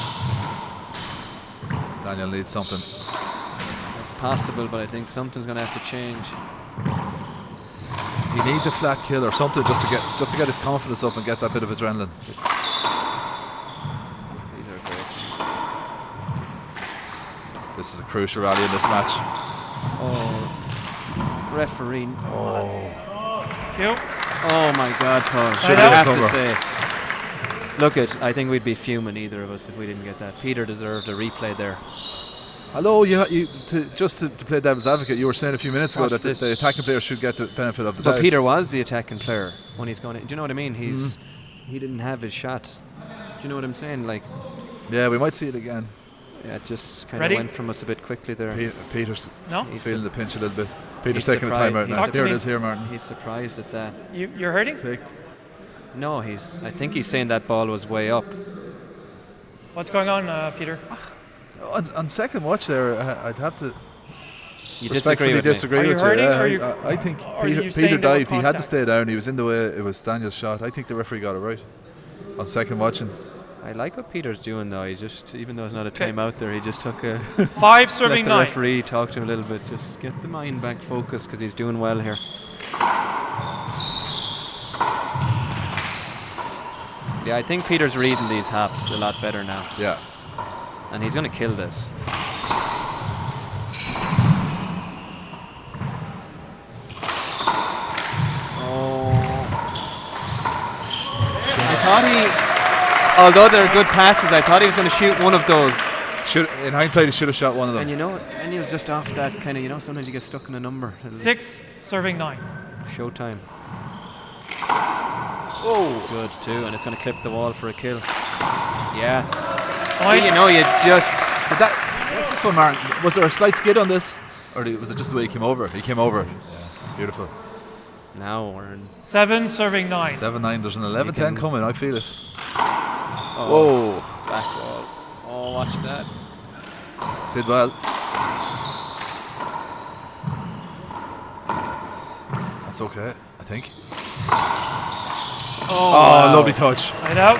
Daniel needs something. It's possible, but I think something's going to have to change. He needs a flat kill or something just to get his confidence up and get that bit of adrenaline. These are great. This is a crucial rally in this match. Oh, referee. Q. Oh my God, Paul. Should I have cover. to say. Look I think we'd be fuming, either of us, if we didn't get that. Peter deserved a replay there. Hello, just to play devil's advocate, you were saying a few minutes ago that the attacking player should get the benefit of the doubt. But Peter was the attacking player when he's going in. Do you know what I mean? He didn't have his shot. Do you know what I'm saying? Like, Yeah, we might see it again. yeah, it just kind Ready? of went from us a bit quickly there. Peter's No? He's feeling the pinch a little bit. Peter's he's taking a surprised. timeout He's now. Talk to Here it me. is here, Martin. He's surprised at that. You're hurting? Picked. No, I think he's saying that ball was way up. What's going on, Peter? On second watch there, I'd have to You respectfully disagree Are you with hurting, you. or are I- you- I think are you Peter saying there were dived. He had to contact? stay down. He was in the way. It was Daniel's shot. I think the referee got it right on second watching. I like what Peter's doing though. He's just, even though it's not a Okay. timeout there, he just took a 5 let serving the 9. referee talk to him a little bit. Just get the mind back focused, because he's doing well here. Yeah, I think Peter's reading these halves a lot better now, Yeah. and he's going to kill this. I thought although they're good passes, I thought he was going to shoot one of those. In hindsight, he should have shot one of them. And you know, Daniel's just off that kind of, you know, sometimes you get stuck in a number. 6 serving 9. Showtime. Oh, good too, and it's going to clip the wall for a kill. Yeah. Point. See, you know, you just. What's this one, Martin? Was there a slight skid on this, or was it just the way he came over? He came over. Yeah. Beautiful. Now we're in. 7 serving 9. 7-9. There's an 11-10 can- coming. I feel it. Oh, back wall. Oh, watch that. Did well. That's okay, I think. Oh, lovely touch. Side out.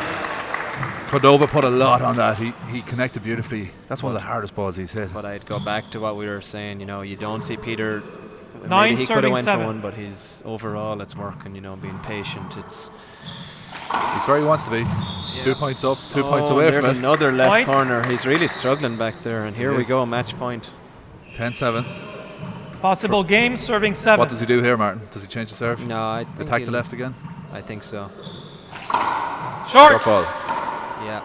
Cordova put a lot on that. He connected beautifully. That's one of the hardest balls he's hit. But I'd go back to what we were saying. You know, you don't see Peter. 9 Maybe he could have serving went 7. for one, but he's overall it's working. You know, being patient. He's where he wants to be. 2 points up, 2 points away there's from it. another left Point. corner. He's really struggling back there, and here He we is. go, match point. 10-7. Possible game serving 7. What does he do here, Martin? Does he change the serve? No, I think Attack the he'll- left again? I think so. Short. Drop ball. Yeah.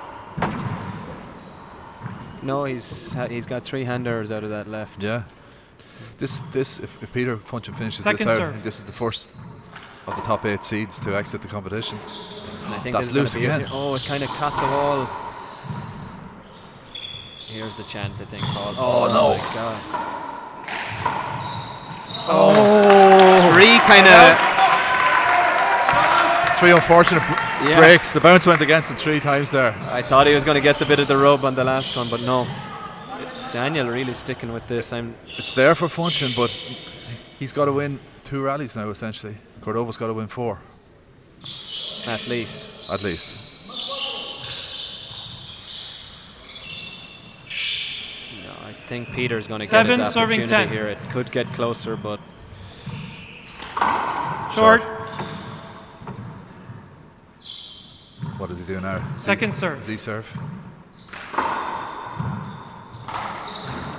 No, he's got 3 handers out of that left. Yeah. This if Peter Funchen finishes Second this out, serve. this is the first of the top 8 seeds to exit the competition. And I think That's this is gonna loose be it again. here. Oh, it kind of caught the wall. Here's the chance, I think, Paul. Oh, no. My God. Oh, 3 kind of. 3 unfortunate Yeah. breaks. The bounce went against him 3 times there. I thought he was going to get the bit of the rub on the last one, but no. Daniel really sticking with this. It's there for Funchen, but he's got to win 2 rallies now, essentially. Cordova's got to win 4. At least. At least. No, I think Peter's going to get Seven, his serving opportunity 10. here. It could get closer, but Short. What does he do now? Second serve. Does he serve?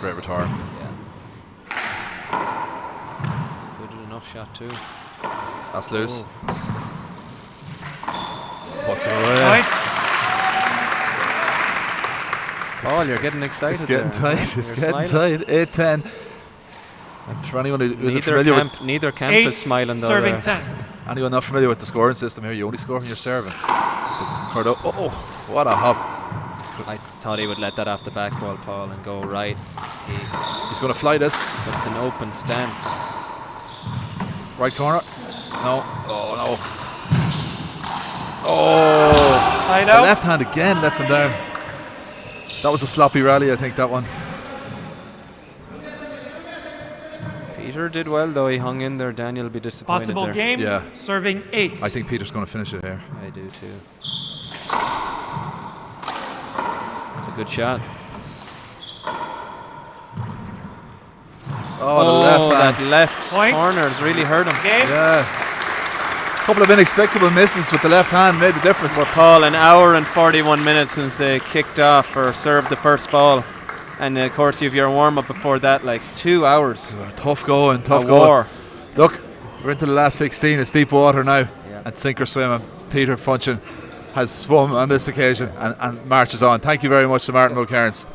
Great return. it's a good enough shot too. That's loose. Oh. Puts it away. Right. Paul, you're getting excited. It's getting there. tight. It's You're getting smiling. tight. 8-10. For anyone who isn't familiar with Neither camp 8, is smiling though. serving there. 10. anyone not familiar with the scoring system here, you only score when you're serving. So Cúirt, oh, what a hop! I thought he would let that off the back wall, Paul, and go right. He's going to fly this. It's an open stance. Right corner. No. Oh no. Oh, Side the out. left hand again lets him down. That was a sloppy rally, I think, that one. Peter did well though. He hung in there. Daniel will be disappointed Possible there. game. Yeah. Serving 8. I think Peter's going to finish it here. I do too. It's a good shot. Oh, the left that hand. left Point. corner has really hurt him. Game. Yeah. Couple of inexplicable misses with the left hand made the difference. Well, Paul, an hour and 41 minutes since they kicked off or served the first ball. And of course, you have your warm up before that, like 2 hours. Tough going, tough A going. war. Look, we're into the last 16. It's deep water now, Yeah. and sink or swim. And Peter Funchin has swum on this occasion and marches on. Thank you very much to Martin Mulcairns.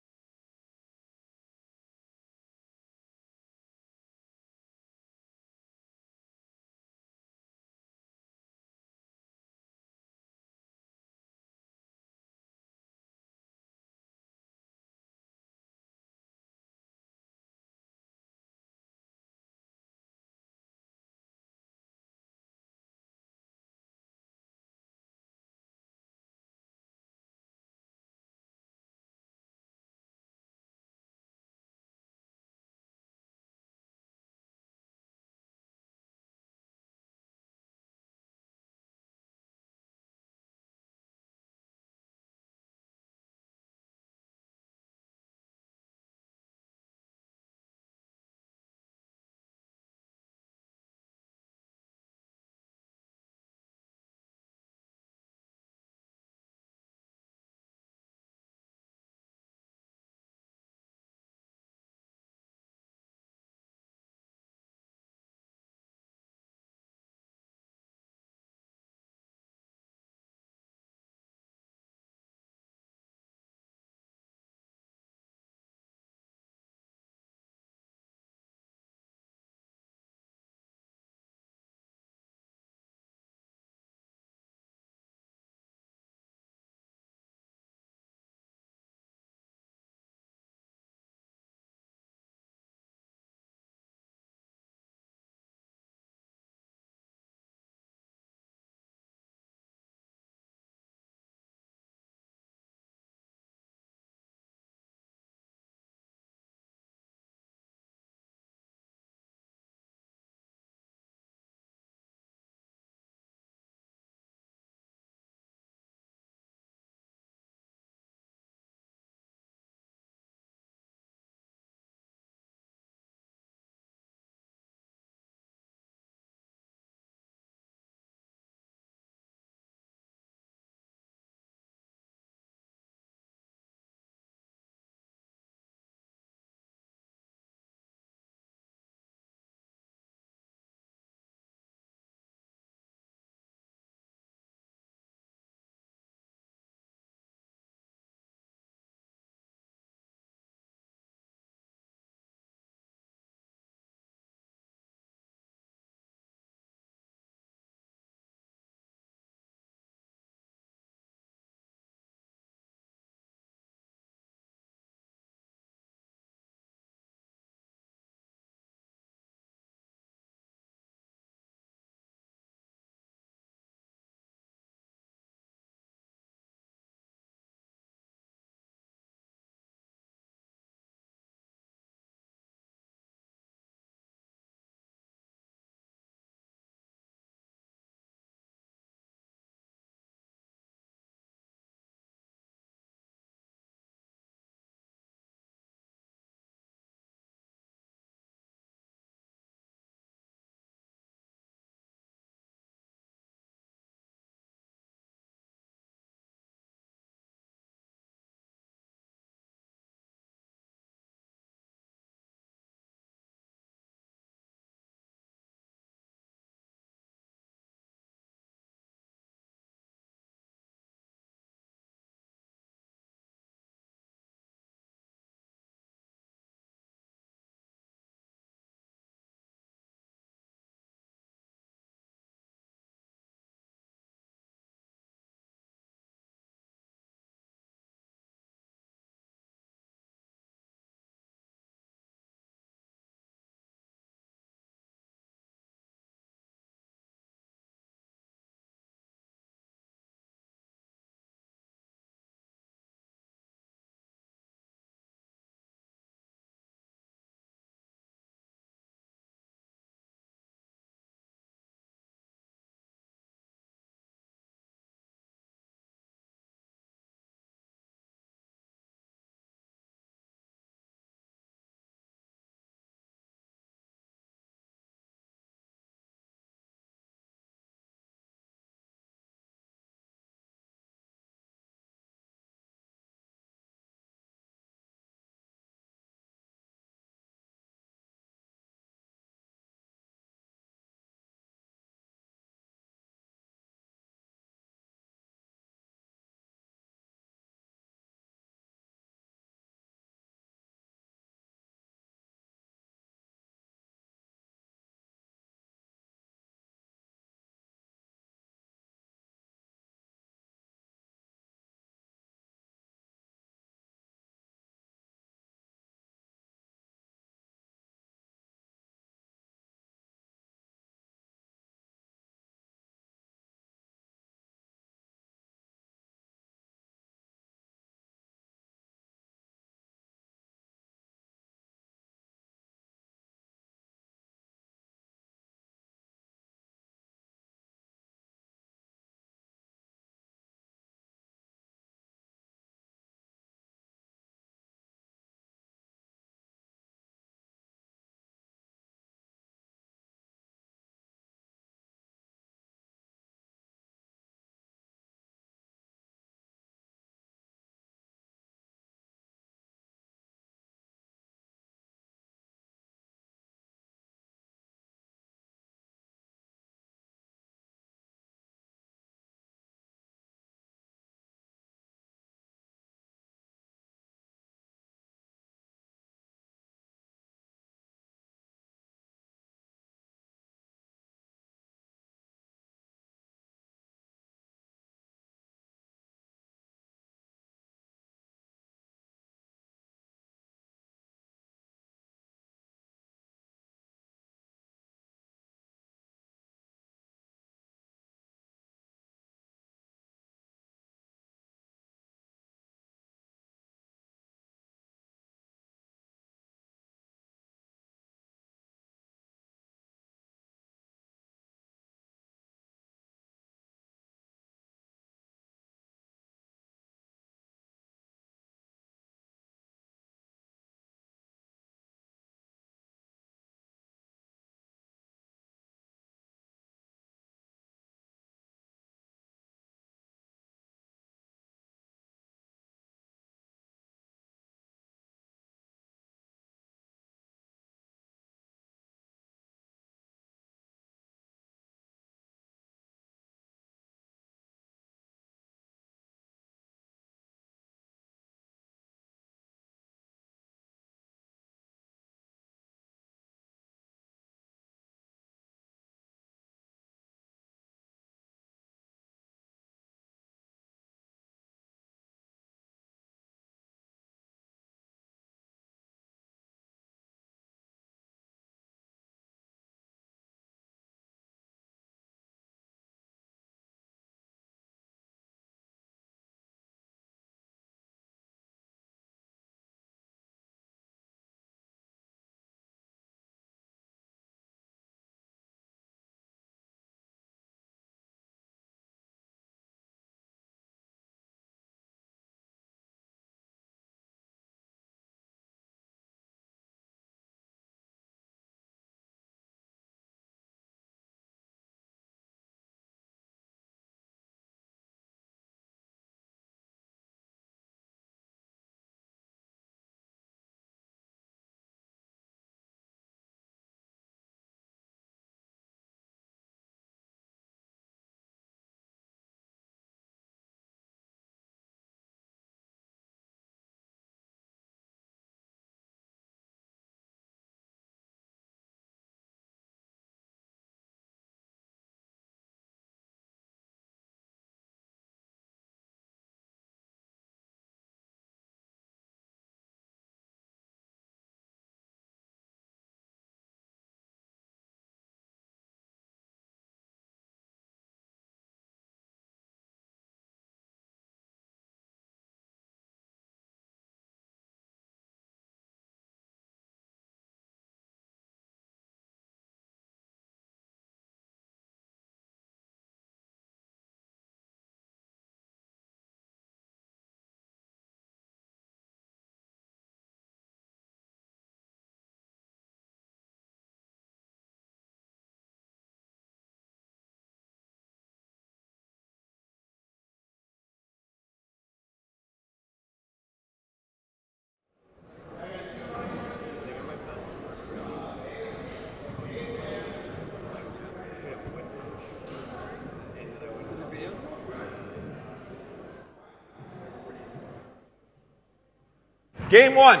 Game 1.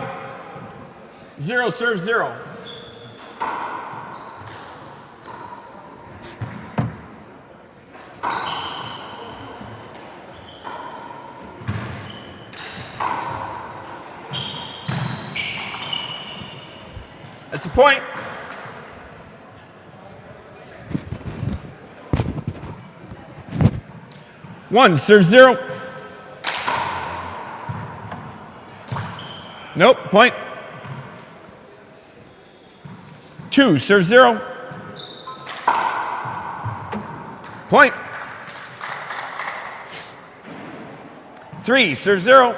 0 serve 0. That's a point. One, serve 0. Nope, point. 2, serve 0. Point. 3, serve 0.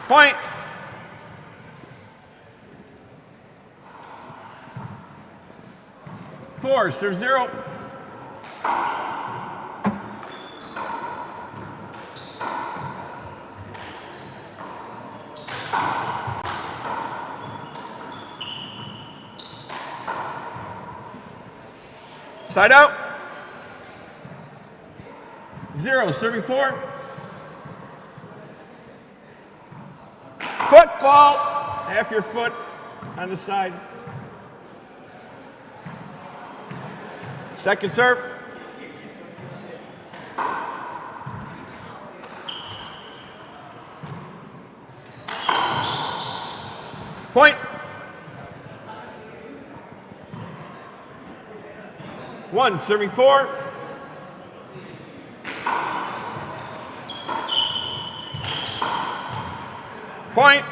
Point. 4, serve 0. Side out. 0, serving 4. Foot fault. Half your foot on the side. Second serve. Point. 1, serving 4. Point.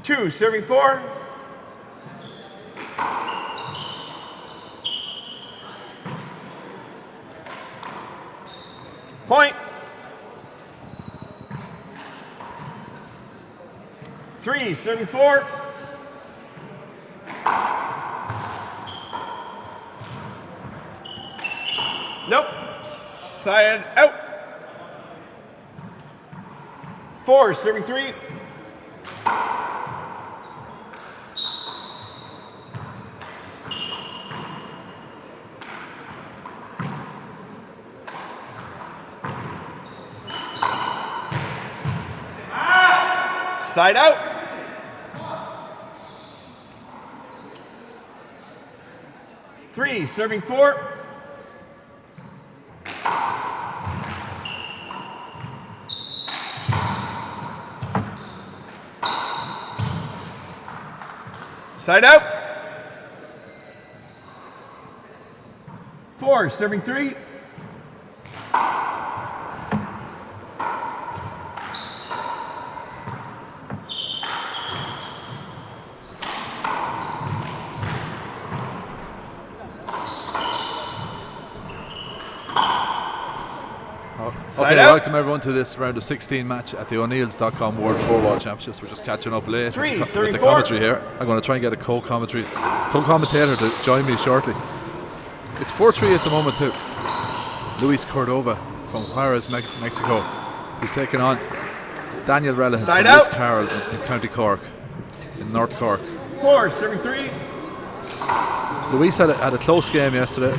2, serving 4. Point. 3, serving 4. Nope. Side out. 4, serving 3. Side out. 3, serving 4. Side out. 4, serving 3. Okay, welcome everyone to this round of 16 match at the O'Neills.com World Football Championships. We're just catching up late with the commentary here. I'm going to try and get a co-commentator to join me shortly. It's 4-3 at the moment to Luis Cordova from Juarez, Mexico, who's taking on Daniel Rellan from Liscarroll in County Cork, in North Cork. 4, serving 3. Luis had a close game yesterday.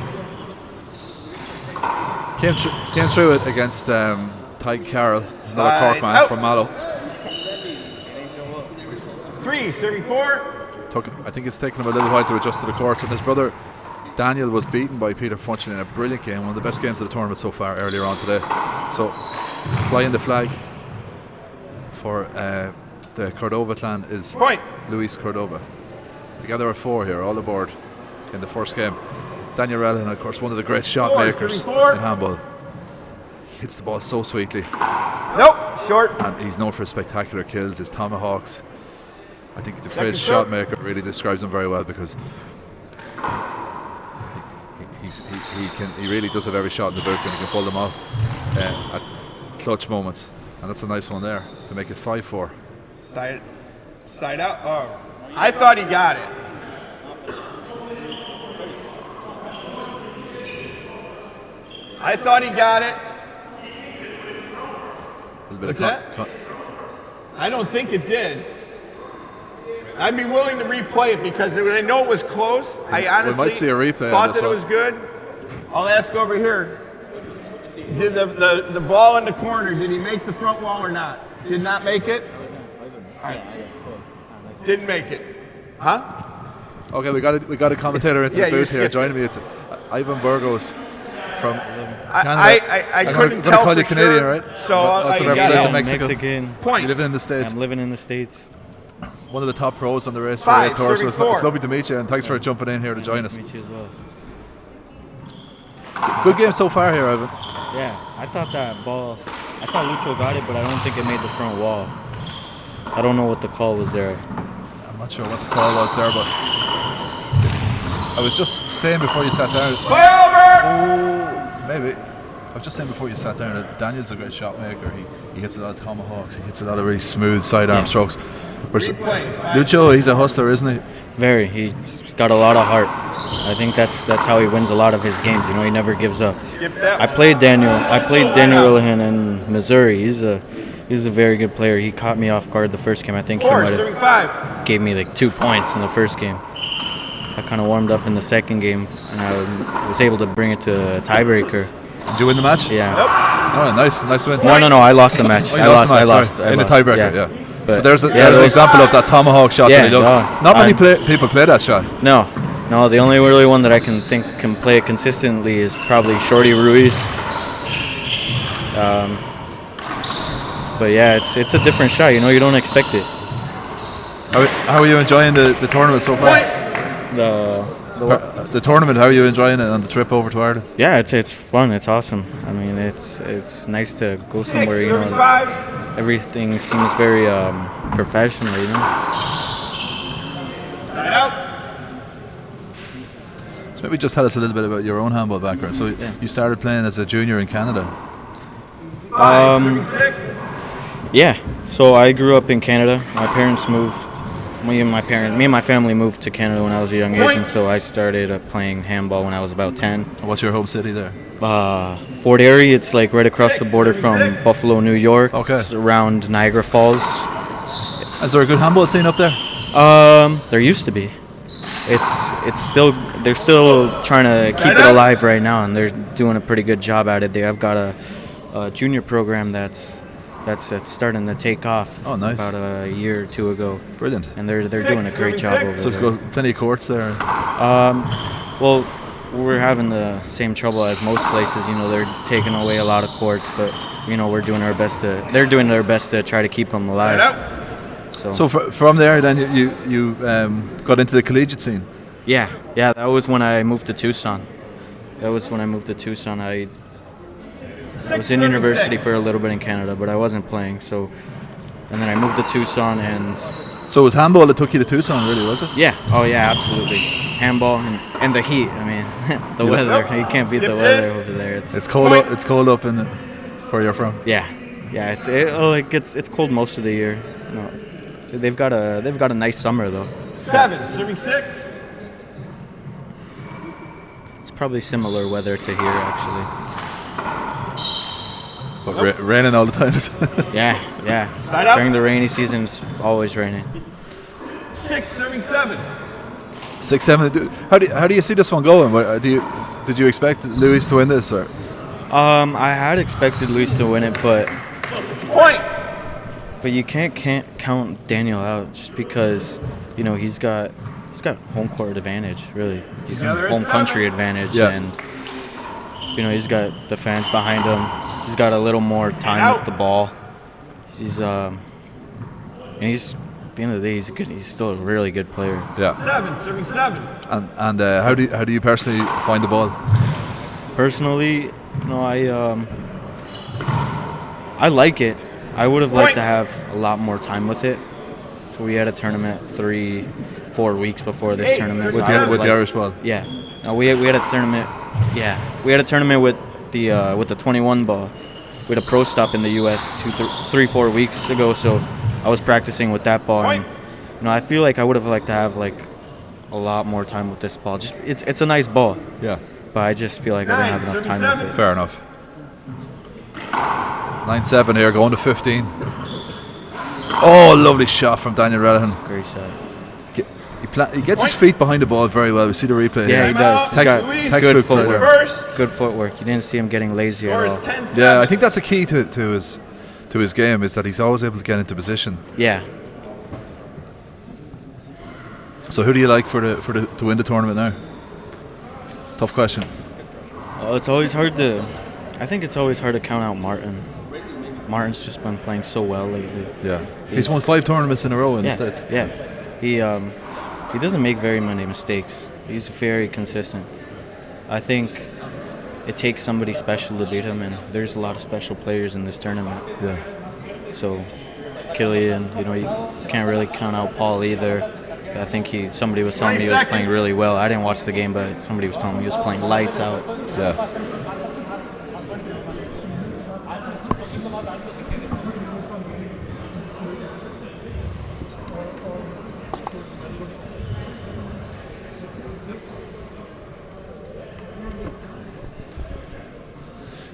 Came through it against Tyke Carroll, another Cork man from Mallow. 3, serving 4. I think it's taken him a little while to adjust to the courts, and his brother Daniel was beaten by Peter Funchion in a brilliant game, one of the best games of the tournament so far earlier on today. So flying the flag for the Cordova clan is Luis Cordova. Together at 4 here, all aboard in the first game. Daniel Rellan, of course, one of the great shot makers in handball. He hits the ball so sweetly. Nope, short. And he's known for his spectacular kills, his tomahawks. I think the phrase shot maker really describes him very well, because he really does have every shot in the book, and he can pull them off at clutch moments. And that's a nice one there to make it 5-4. Side out. Oh, I thought he got it. I thought he got it. What's that? I don't think it did. I'd be willing to replay it because when I know it was close, I honestly might see a replay thought on this that it one. was good. I'll ask over here. Did the ball in the corner, did he make the front wall or not? Did not make it? All right. Didn't make it. Huh? Okay, we got a commentator into the booth here joining me. It's Ivan Burgos from Canada. I couldn't tell call you for Canadian, sure, right? So also I representing got Mexico. Mexican. point. You live in the States. I'm living in the States. One of the top pros on the race for Five, Liathróid. So serving it's four. lovely to meet you, and thanks for jumping in here to join Nice us. to meet you as well. Good game so far here, Ivan. Yeah, I thought Lucho got it, but I don't think it made the front wall. I don't know what the call was there. I'm not sure what the call was there, but I was just saying before you sat down. Maybe. I was just saying before you sat down that Daniel's a great shot maker. He hits a lot of tomahawks. He hits a lot of really smooth sidearm strokes. Whereas Lucho, he's a hustler, isn't he? Very. He's got a lot of heart. I think that's how he wins a lot of his games. You know, he never gives up. I played Daniel Illihan in Missouri. He's a very good player. He caught me off guard the first game. I think he might have gave me like 2 points in the first game. I kind of warmed up in the second game, and I was able to bring it to a tiebreaker. Did you win the match? Yeah. Oh, nice win. No, I lost the match. Oh, you I lost in the tiebreaker. Yeah. But So there's an example of that tomahawk shot that he does. Not many people play that shot. No, the only really one that I can think can play it consistently is probably Shorty Ruiz. But yeah, it's a different shot. You know, you don't expect it. How are you enjoying the tournament so far? The tournament, how are you enjoying it on the trip over to Ireland? Yeah, it's fun. It's awesome. I mean, it's nice to go somewhere. You know, everything seems very professional. You know. Side out. So maybe just tell us a little bit about your own handball background. So you started playing as a junior in Canada. 36. Yeah. So I grew up in Canada. My parents moved. Me and my family moved to Canada when I was a young age, and so I started playing handball when I was about 10. What's your home city there? Fort Erie. It's like right across the border from Buffalo, New York. Okay. It's around Niagara Falls. Is there a good handball scene up there? There used to be. They're still trying to keep it alive right now, and they're doing a pretty good job at it. They have got a junior program that's starting to take off. Oh, nice. About a year or two ago. Brilliant. And they're doing a great job over So there. there's got plenty of courts there. Well, we're having the same trouble as most places. You know, they're taking away a lot of courts, but you know, they're doing their best to try to keep them alive. So from there, then you got into the collegiate scene. Yeah. That was when I moved to Tucson. I was in university for a little bit in Canada, but I wasn't playing. And then I moved to Tucson, and So it was handball that took you to Tucson, really, was it? yeah, oh yeah, absolutely. Handball and the heat. I mean, the weather. You can't beat the weather over there. It's cold. It's cold up in where you're from. Yeah. It's cold most of the year. You know, they've got a nice summer though. 36. It's probably similar weather to here actually. But raining all the time. Yeah. Side up. During the rainy season, it's always raining. 6-7. 6-7. How do you see this one going? Did you expect Luis to win this or? I had expected Luis to win it, but It's a point. you can't count Daniel out just because you know he's got home court advantage. Really, he's got home country advantage, and you know he's got the fans behind him. He's got a little more time with the ball. At the end of the day, he's still a really good player. Yeah. 7-7. And how do you personally find the ball? Personally, you know, I like it. I would have liked to have a lot more time with it. So we had a tournament 3-4 weeks before this tournament. With the Irish ball. Yeah. No, we had a tournament. Yeah, we had a tournament with the 21 ball. We had a pro stop in the U.S. 3-4 weeks ago. So I was practicing with that ball, and you know, I feel like I would have liked to have like a lot more time with this ball. Just it's a nice ball. Yeah. But I just feel like I didn't have enough time with it. Fair enough. 9-7 here, going to 15. Oh, lovely shot from Daniel Relihan. Great shot. He gets his feet behind the ball very well. We see the replay. Yeah, here. he does. He's got Textbook good player. footwork. Good footwork. You didn't see him getting lazy at all. Yeah, I think that's a key to his game, is that he's always able to get into position. Yeah. So who do you like to win the tournament now? Tough question. Oh, it's always hard to. I think it's always hard to count out Martin. Martin's just been playing so well lately. Yeah, he's won 5 tournaments in a row in the States. Yeah, he doesn't make very many mistakes. He's very consistent. I think it takes somebody special to beat him, and there's a lot of special players in this tournament. Yeah. So, Killian, you can't really count out Paul either. I think somebody was telling me he was playing really well. I didn't watch the game, but somebody was telling me he was playing lights out. Yeah.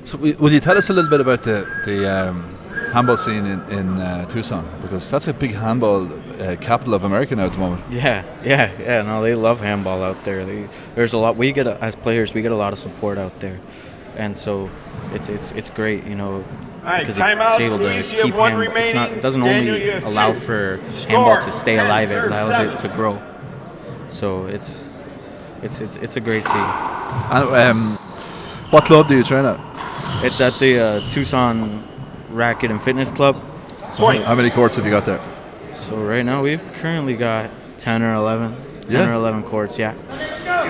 So will you tell us a little bit about the handball scene in Tucson, because that's a big handball capital of America now at the moment. Yeah. No, they love handball out there. There's a lot. As players, we get a lot of support out there, and so it's great, because it's able to keep handball. It doesn't only allow for handball to stay alive; it allows it to grow. So it's a great scene. And what club do you train at? It's at the Tucson Racket and Fitness Club. So how many courts have you got there? So right now we've currently got 10 or 11. 10 or 11 courts, yeah.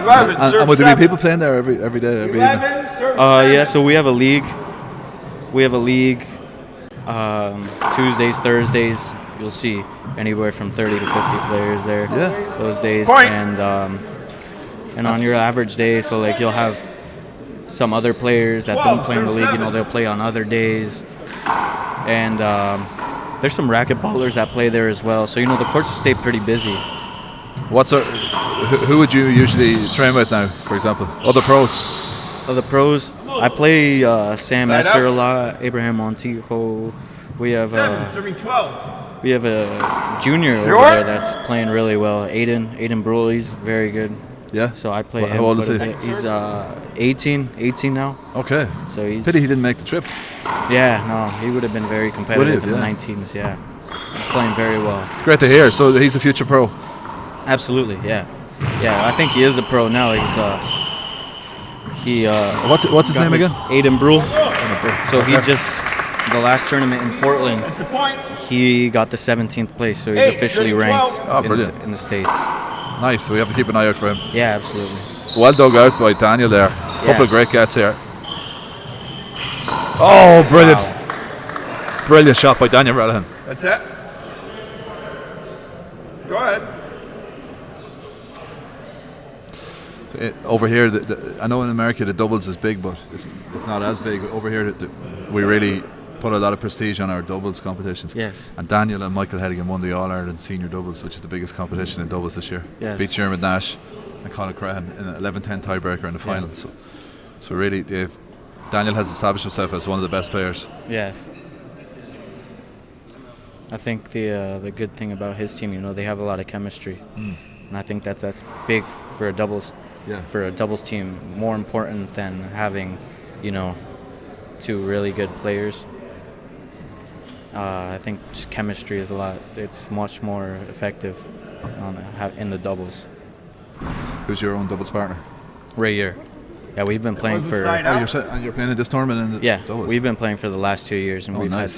11, and would there be people playing there every day, every evening? Yeah, so we have a league. Tuesdays, Thursdays, you'll see anywhere from 30 to 50 players there those days. And on your average day, so like you'll have some other players that don't play in the league, they'll play on other days. And there's some racquetballers that play there as well. So, the courts stay pretty busy. Who would you usually train with now, for example? Other pros? Other pros? I play Sam Esser a lot, Abraham Montijo. We have a junior over there that's playing really well. Aiden Brule, he's very good. Yeah. So I play him. How old is he? He's 18 now. Okay. So he's pity he didn't make the trip. Yeah, no, he would have been very competitive in the 19s. Yeah, he's playing very well. Great to hear. So he's a future pro. Absolutely. Yeah. I think he is a pro now. What's his name again? Aiden Brule. So he just the last tournament in Portland. He got the 17th place, so he's officially ranked in the States. Nice, so we have to keep an eye out for him. Yeah, absolutely. Well dug out by Daniel there. A couple of great gets here. Oh, brilliant. Wow. Brilliant shot by Daniel Relihan. That's it. Go ahead. Over here, I know in America the doubles is big, but it's not as big. Over here, we really put a lot of prestige on our doubles competitions. Yes. And Daniel and Michael Hedigan won the All-Ireland Senior Doubles, which is the biggest competition in doubles this year. Yes. Beat Jeremy Nash and Colin Crahan in an 11-10 tiebreaker in the final. So really, Daniel has established himself as one of the best players. Yes. I think the good thing about his team, they have a lot of chemistry, and I think that's big for a doubles. Yeah. For a doubles team, more important than having, 2 really good players. I think just chemistry is it's much more effective in the doubles. Who's your own doubles partner? Ray Year. Yeah, we've been playing for. And you're playing in this tournament. Doubles. We've been playing for the last 2 years, and we've had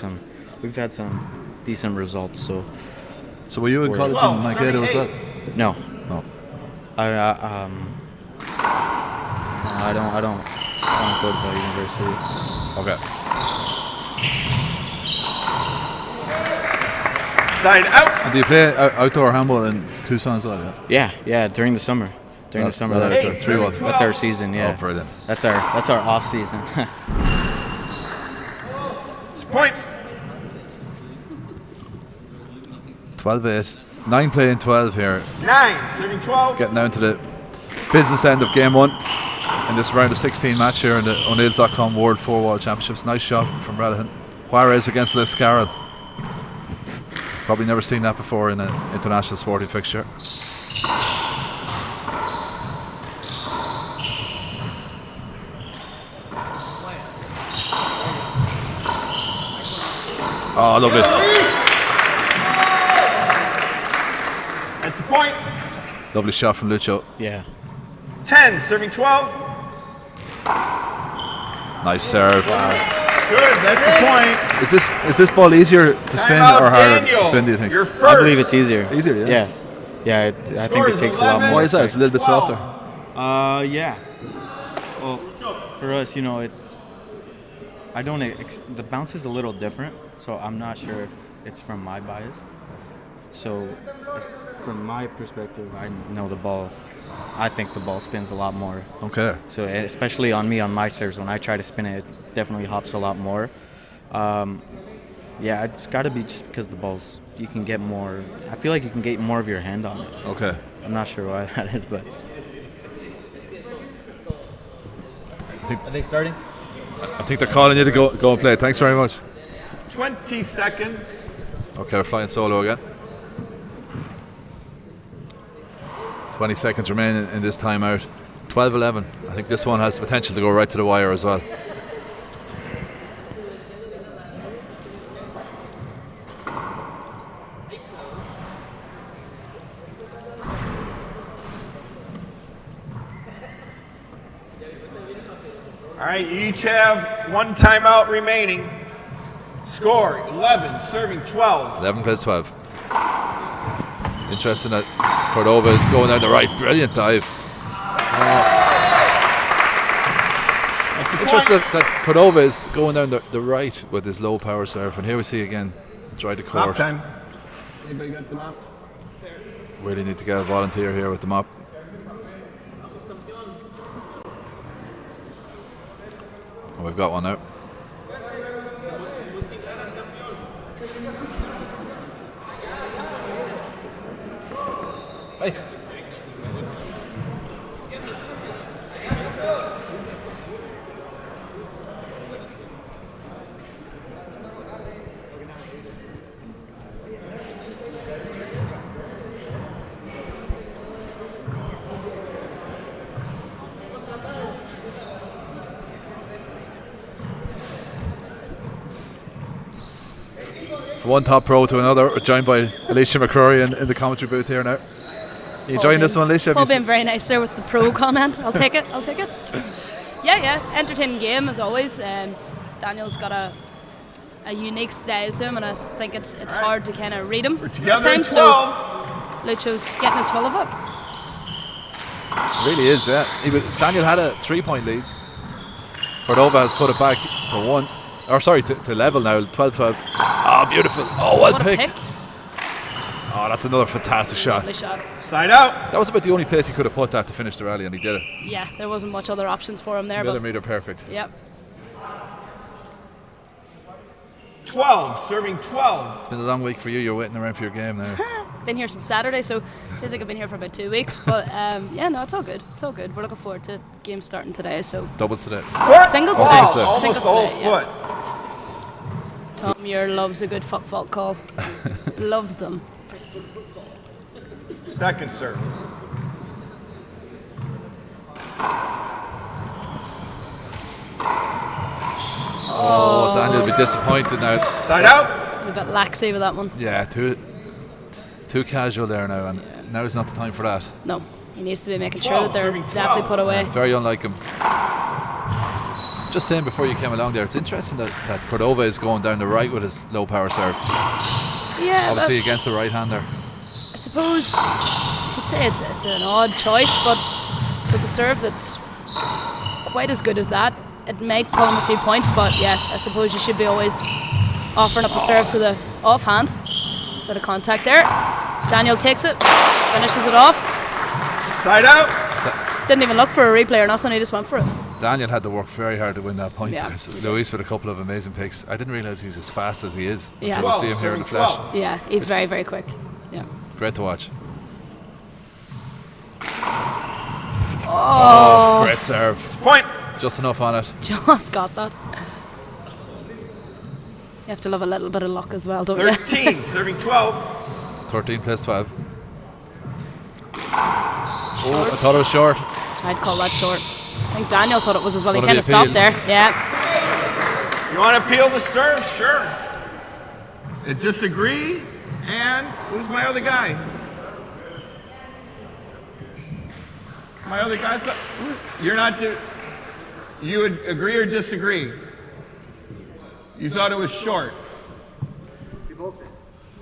some decent results. So were you in college in Mankato? Was that? No. I don't go to the university. Okay. Side out. And do you play outdoor handball in Tucson as well? Yeah. During the summer. That's our season. Yeah. Oh, brilliant. That's our off season. It's point. 12-8. 9 playing 12 here. 9 serving 12. Getting down to the business end of game 1 in this round of 16 match here in the O'Neills.com World 4-Wall Championships. Nice shot from Relihan. Juarez against Les Carroll. Probably never seen that before in an international sporting fixture. Oh, lovely. That's a point. Lovely shot from Lucho. Yeah. 10, serving 12. Nice serve. Good, that's a point. Is this ball easier to spin Timeout, or harder Daniel. to spin, do you think? You're first. I believe it's easier. Easier, yeah. Yeah. Yeah, I think Score it is takes a lot 11. more. Why is that? It's a little bit 12. softer. Yeah. Well, for us, you know, it's. I don't. The bounce is a little different, so I'm not sure if it's from my bias. So, from my perspective, I know the ball. I think the ball spins a lot more. Okay. So, especially on me on my serves, when I try to spin it, it definitely hops a lot more. Yeah, it's got to be just because the balls. You can get more. I feel like you can get more of your hand on it. Okay. I'm not sure why that is, but. Are they starting? I think they're calling you to go and play. Thanks very much. 20 seconds. Okay, we're flying solo again. 20 seconds remaining in this timeout. 12-11. I think this one has potential to go right to the wire as well. All right, you each have one timeout remaining. Score 11, serving 12. 11 plays 12. Interesting that Cordova is going down the right. Brilliant dive. That's a Interesting point. that Cordova is going down the right with his low power serve. And here we see again, try to Mop court. time. Anybody got the mop? Really need to get a volunteer here with the mop. Oh, we've got one now. Hey. From one top pro to another, we're joined by Alicia McCrory in the commentary booth here now. You enjoying this one, Alicia? Paul being very nice there with the pro comment. I'll take it. Yeah. Entertaining game as always. Daniel's got a unique style to him, and I think it's hard to kind of read him at Together times. 12. So Lucho's getting his full of it. It really is, yeah. Daniel had a 3-point lead. Cordova has put it back to one. Or sorry, to level now, 12-12. Oh, beautiful. Oh, well What a picked. pick. Oh, that's another fantastic shot. Lovely shot. Side out. That was about the only place he could have put that to finish the rally, and he did it. Yeah, there wasn't much other options for him there. But Millimeter perfect. yep. 12, serving 12. It's been a long week for you. You're waiting around for your game now. Been here since Saturday, so feels like I've been here for about 2 weeks. But yeah, no, it's all good. It's all good. We're looking forward to games starting today. So Doubles today. singles Oh, today. singles today. Almost Singles the whole today, yeah. foot. Tom Muir loves a good fault call. Loves them. Second serve. Oh, Daniel will be disappointed now. Side out. A bit laxy with that one. Yeah, too casual there now, and now is not the time for that. No, he needs to be making sure that they're serving 12. definitely put away. Very unlike him. Just saying before you came along there, it's interesting that Cordova is going down the right with his low power serve. Yeah, Obviously against the right hander. I suppose you could say it's an odd choice, but with the serve that's quite as good as that, it might pull him a few points. But yeah, I suppose you should be always offering up the serve to the offhand. Bit of contact there. Daniel takes it, finishes it off. Side out. Didn't even look for a replay or nothing, he just went for it. Daniel had to work very hard to win that point Yeah. because Luis with a couple of amazing picks. I didn't realise he's as fast as he is. Yeah. Until we see him here in the flesh. 12. Yeah, he's very, very quick. Yeah. Great to watch. Oh, Great serve. Point. Just enough on it. just got that. You have to love a little bit of luck as well, don't you? 13, serving 12. 13 plays 12. Oh, I thought it was short. I'd call that short. I think Daniel thought it was as well. He Gonna kind be of stopped appealed. there. Yeah. You want to appeal the serve? Sure. Disagree? And who's my other guy? My other guy? You're not. You would agree or disagree? You thought it was short.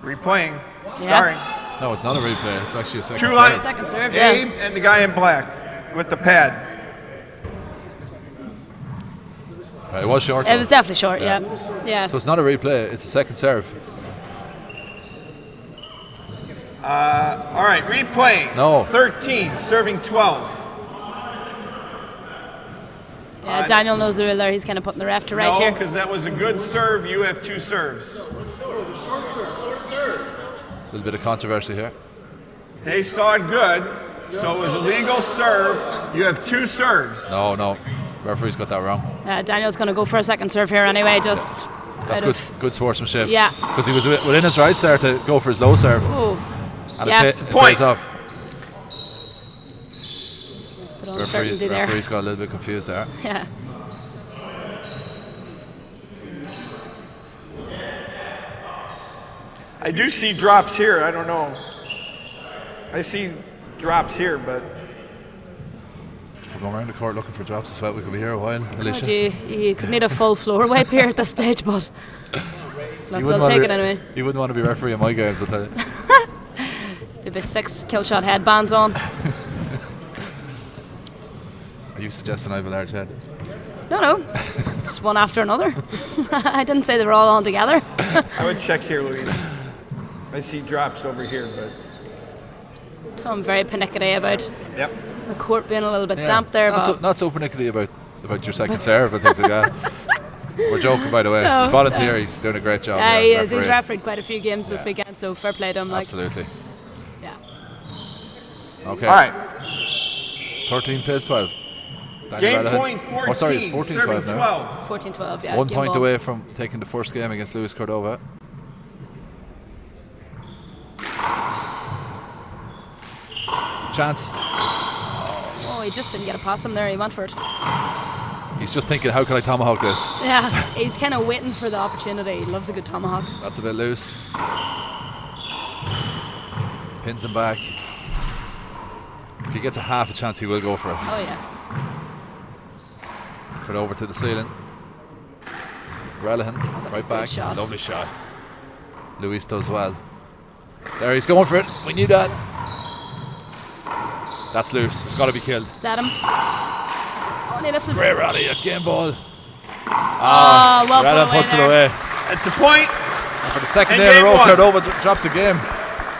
Replaying. Yeah. Sorry. No, it's not a replay. It's actually a second Two serve. lines. Second serve, yeah. Abe and the guy in black with the pad. Right, it was short. It though. was definitely short, yeah. Yeah. So it's not a replay. It's a second serve. All right, replaying. No. 13, serving 12. Yeah, Daniel knows the rule there. He's kind of putting the ref to right No, here. because that was a good serve. You have 2 serves. A little bit of controversy here. They saw it good, so it was a legal serve. You have 2 serves. No. Referee's got that wrong. Daniel's going to go for a second serve here anyway. Just That's good sportsmanship. Yeah. Because he was within his rights there to go for his low serve. Oh, And yeah. it pays off. Bit of uncertainty there. Referee's got a little bit confused there. Yeah. I do see drops here. I don't know. I see drops here, but If we're going around the court looking for drops as well, we could be here a while. Alicia. You could need a full floor wipe here at this stage, but look, they'll take it anyway. You wouldn't want to be refereeing my games, I'll tell you. Maybe 6 kill shot headbands on. Are you suggesting I have a large head? No. Just one after another. I didn't say they were all on together. I would check here, Louise. I see drops over here, but I'm very panicky about yep. the court being a little bit damp there. Not so pernickety about your second serve and things like that. We're joking, by the way. No. Volunteer, he's doing a great job. He is. He's refereeing. refereed quite a few games this weekend, so fair play to him. Absolutely. Yeah. Okay. All right. 13 plays 12. Daniel Game Radahan. point 14. Oh, sorry, it's 14-12 serving now. 12. 14-12, yeah. 1 game point ball. away from taking the first game against Lewis Cordova. Chance. Oh, he just didn't get a pass him there. He went for it. He's just thinking, how can I tomahawk this? Yeah, he's kind of waiting for the opportunity. He loves a good tomahawk. That's a bit loose. Pins him back. If he gets a half a chance, he will go for it. Oh, yeah. Put over to the ceiling. Radahan, That's a right good back. shot. Lovely shot. Luis does well. There, he's going for it. We knew that. That's loose. It's got to be killed. Set him. Oh, and he lifted. Great rally, a game ball. Well put Radahan away puts it there. away. That's a point. And for the second And day in a game row, one. Cordova drops a game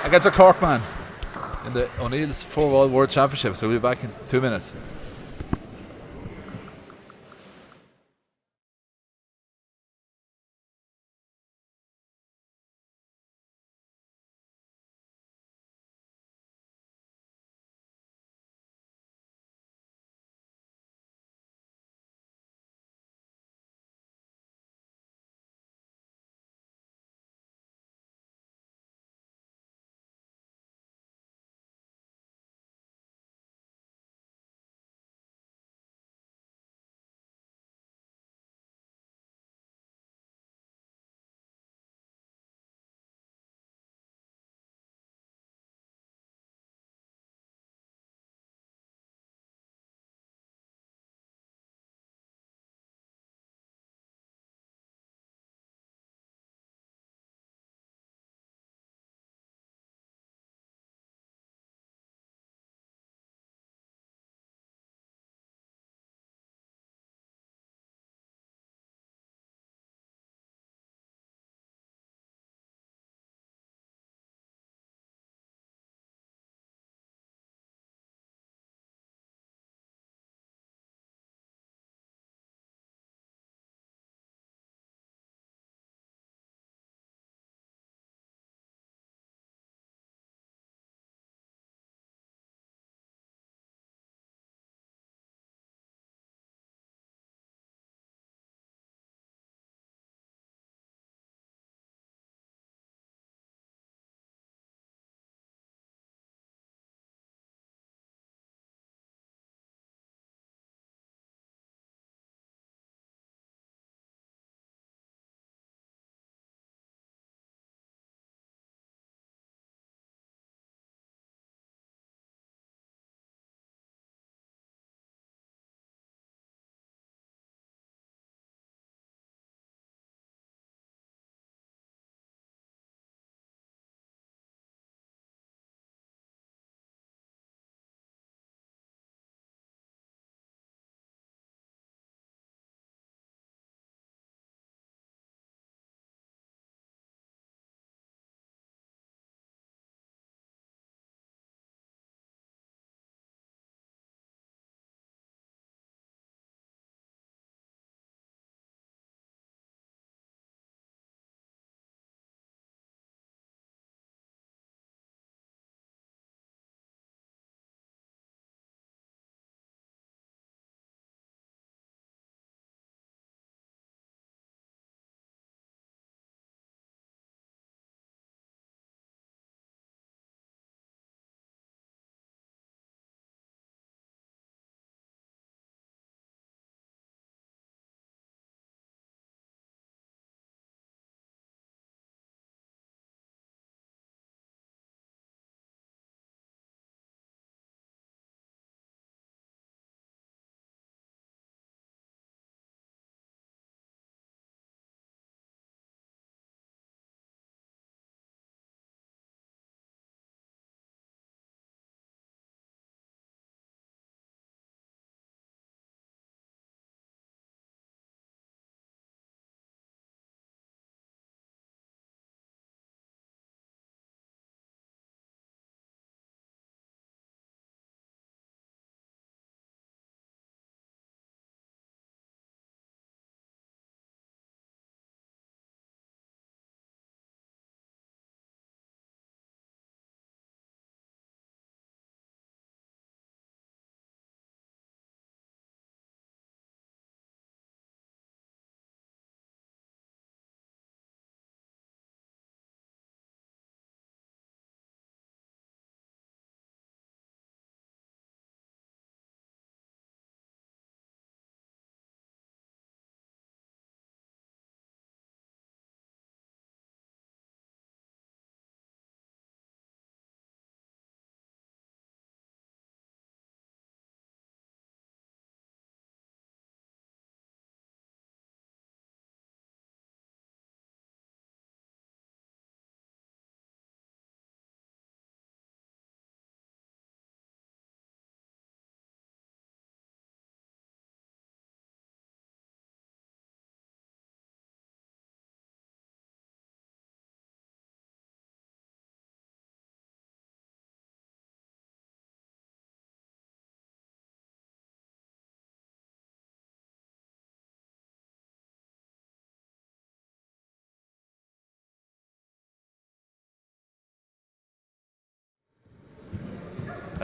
against a Cork man in the O'Neill's 4-ball World Championship. So we'll be back in 2 minutes.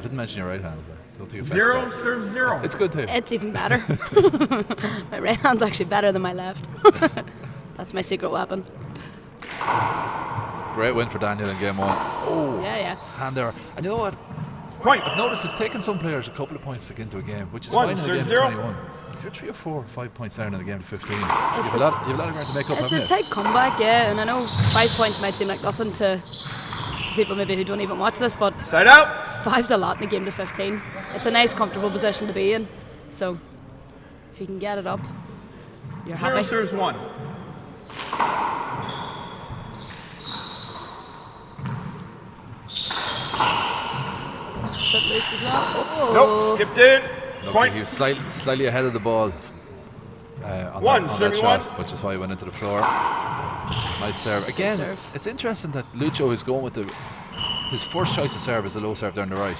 didn't mention your right hand. But don't think it's Zero serves zero. It's good too. It's even better. My right hand's actually better than my left. That's my secret weapon. Great win for Daniel in game 1. Oh, Yeah. hand there. And you know what? Point. I've noticed it's taken some players a couple of points to get into a game, which is One, fine in a serve game zero. 21. If you're 3 or 4 or 5 points down in a game of 15, you have a lot of ground to make up, It's haven't a you? tight comeback, yeah, and I know 5 points might seem like nothing to people maybe who don't even watch this, but Side out. 5's a lot in a game to 15. It's a nice, comfortable position to be in. So if you can get it up, you're Zero happy. serves 1. Bit loose as well. Oh. Nope, skipped it. Lucky Point. he was slightly ahead of the ball on One, that serving shot, one. which is why he went into the floor. Nice serve. Good Again, serve. it's interesting that Lucho is going with his first choice of serve is the low serve down the right.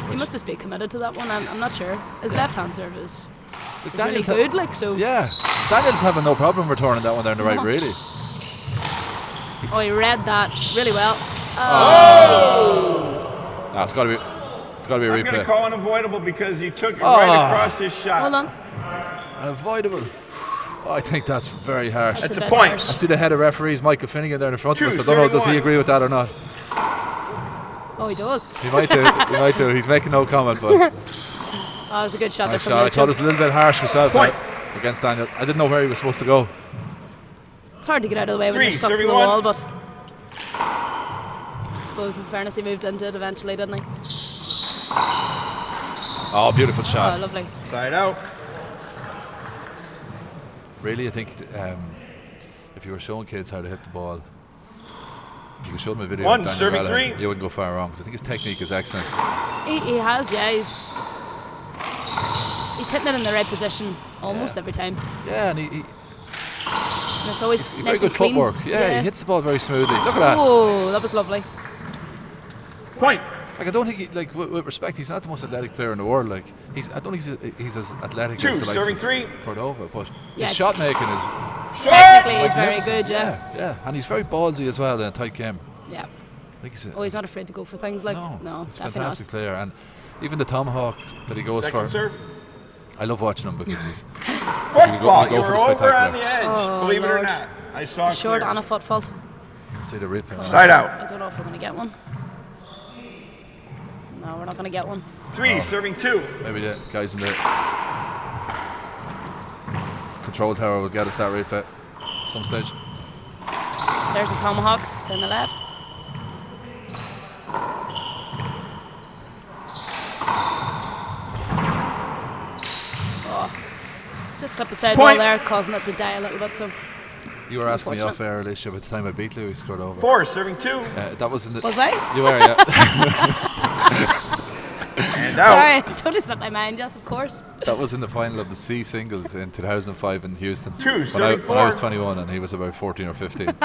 He must just be committed to that one. I'm not sure. His left-hand serve is really Daniel's good, like so. Yeah, Daniel's having no problem returning that one down the right, really. Oh, he read that really well. No, it's got to be a I'm going to replay. call unavoidable because he took it right across his shot. Hold on. Unavoidable. Oh, I think that's very harsh. That's a a bit point. harsh. I see the head of referees, Michael Finnegan, there in front of Two, us. I don't know, does he 71. agree with that or not? Oh, he does. He might do. He might do. He's making no comment, but Oh, it was a good shot there nice from shot. I thought it was Lucho. a little bit harsh myself Point. against Daniel. I didn't know where he was supposed to go. It's hard to get out of the way when Three, you're stuck to the 31. wall, but I suppose in fairness he moved into it eventually, didn't he? Oh, beautiful Oh, shot. lovely. Side out. Really, I think if you were showing kids how to hit the ball, if you could show them a video One, of Daniel serving Rellan, three. you wouldn't go far wrong. Because I think his technique is excellent. He has, yeah. He's hitting it in the right position almost every time. Yeah, and he And it's always very nice good and clean. footwork. Yeah, he hits the ball very smoothly. Look at that. Oh, that was lovely. Point. Like I don't think, with respect, he's not the most athletic player in the world. Like I don't think he's as athletic Two, as the likes serving of three. Cordova, but Yeah. his shot making is Technically, he's very magnificent. good, yeah. Yeah, and he's very ballsy as well in a tight game. Yeah. I think he's Oh, he's not afraid to go for things like. No, he's a definitely fantastic player, and even the tomahawk that he goes Second for. serve. I love watching him because he's Foot you go- fault. you You go for were the over on spectacular. the edge. Oh, Believe it or Lord. not. I saw not. it Short clear. and a foot fault. see the replay. Side out. I don't know if we're going to get one. No, we're not going to get one. Three, serving 2. Maybe the guys in the control tower will get us that replay at some stage. There's a tomahawk down the left. Oh, just clip the side ball Point. there, causing it to die a little bit. So You were It's asking me unfortunate. off air, Alicia, about the time I beat Louis scored over. 4, serving 2. That was in the. was I? You were, yeah. And out. Sorry, totally slipped my mind. Yes, of course. That was in the final of the C singles in 2005 in Houston. Two, when I serving was 4. 21 and he was about 14 or 15. Talk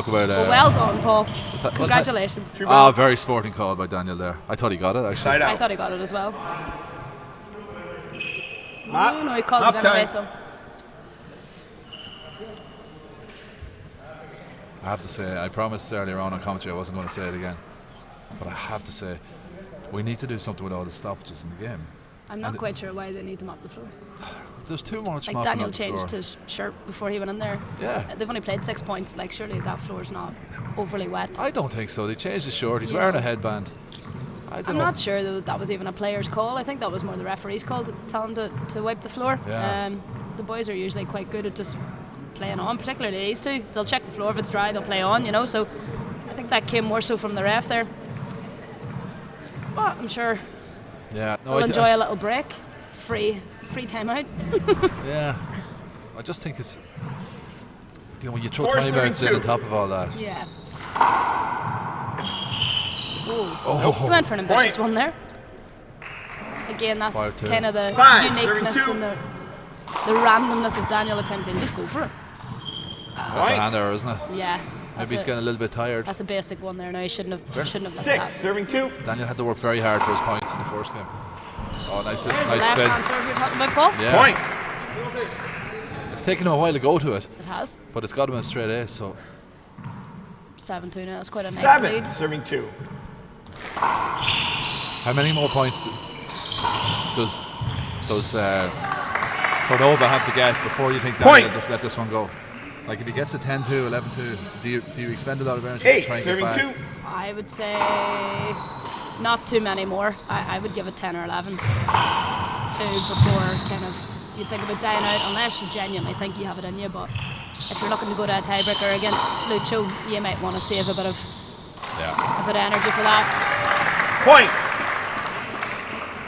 about. Well done, Paul. well, Congratulations. very sporting call by Daniel there. I thought he got it actually. Side I out. thought he got it as well. Mop. No, he called Mop it anyway. time. So I have to say, I promised earlier on commentary I wasn't going to say it again, but I have to say, we need to do something with all the stoppages in the game. I'm not quite sure why they need them up the floor. There's too much. Like mopping Daniel up the changed floor. his shirt before he went in there. Yeah. They've only played 6 points. Like surely that floor's not overly wet. I don't think so. They changed his short. He's Yeah. wearing a headband. I don't I'm know. not sure that was even a player's call. I think that was more the referee's call to tell him to wipe the floor. Yeah. The boys are usually quite good at just playing on, particularly these two. They'll check the floor. If it's dry, they'll play on, you know. So I think that came more so from the ref there. But I'm sure Yeah. No, they'll enjoy a little break. Free time out. Yeah. I just think it's. You know, when you throw 4, timeouts in 32. on top of all that. Yeah. Oh. He went for an ambitious Point. one there. Again, that's 5-2. kind of the 5, uniqueness 32. and the randomness of Daniel attempting. Just go for it. That's a hand error, isn't it? Yeah. Maybe he's getting a little bit tired. That's a basic one there. No, he shouldn't have messed 6, that. serving 2. Daniel had to work very hard for his points in the first game. Oh, nice There's spin. left hand serve you're talking about, Paul. Yeah. Point. It's taken him a while to go to it, It has. but it's got him a straight ace. So 7-2 now. That's quite a nice 7, lead. serving 2. How many more points does Cordova have to get before you think Daniel just let this one go? Like if he gets a 10-2, 11-2, do you expend a lot of energy to try and get back? 8-2. I would say not too many more. I would give it 10 or 11 to before kind of you think about dying out, unless you genuinely think you have it in you. But if you're looking to go to a tiebreaker against Lucho, you might want to save a bit of energy for that. Point.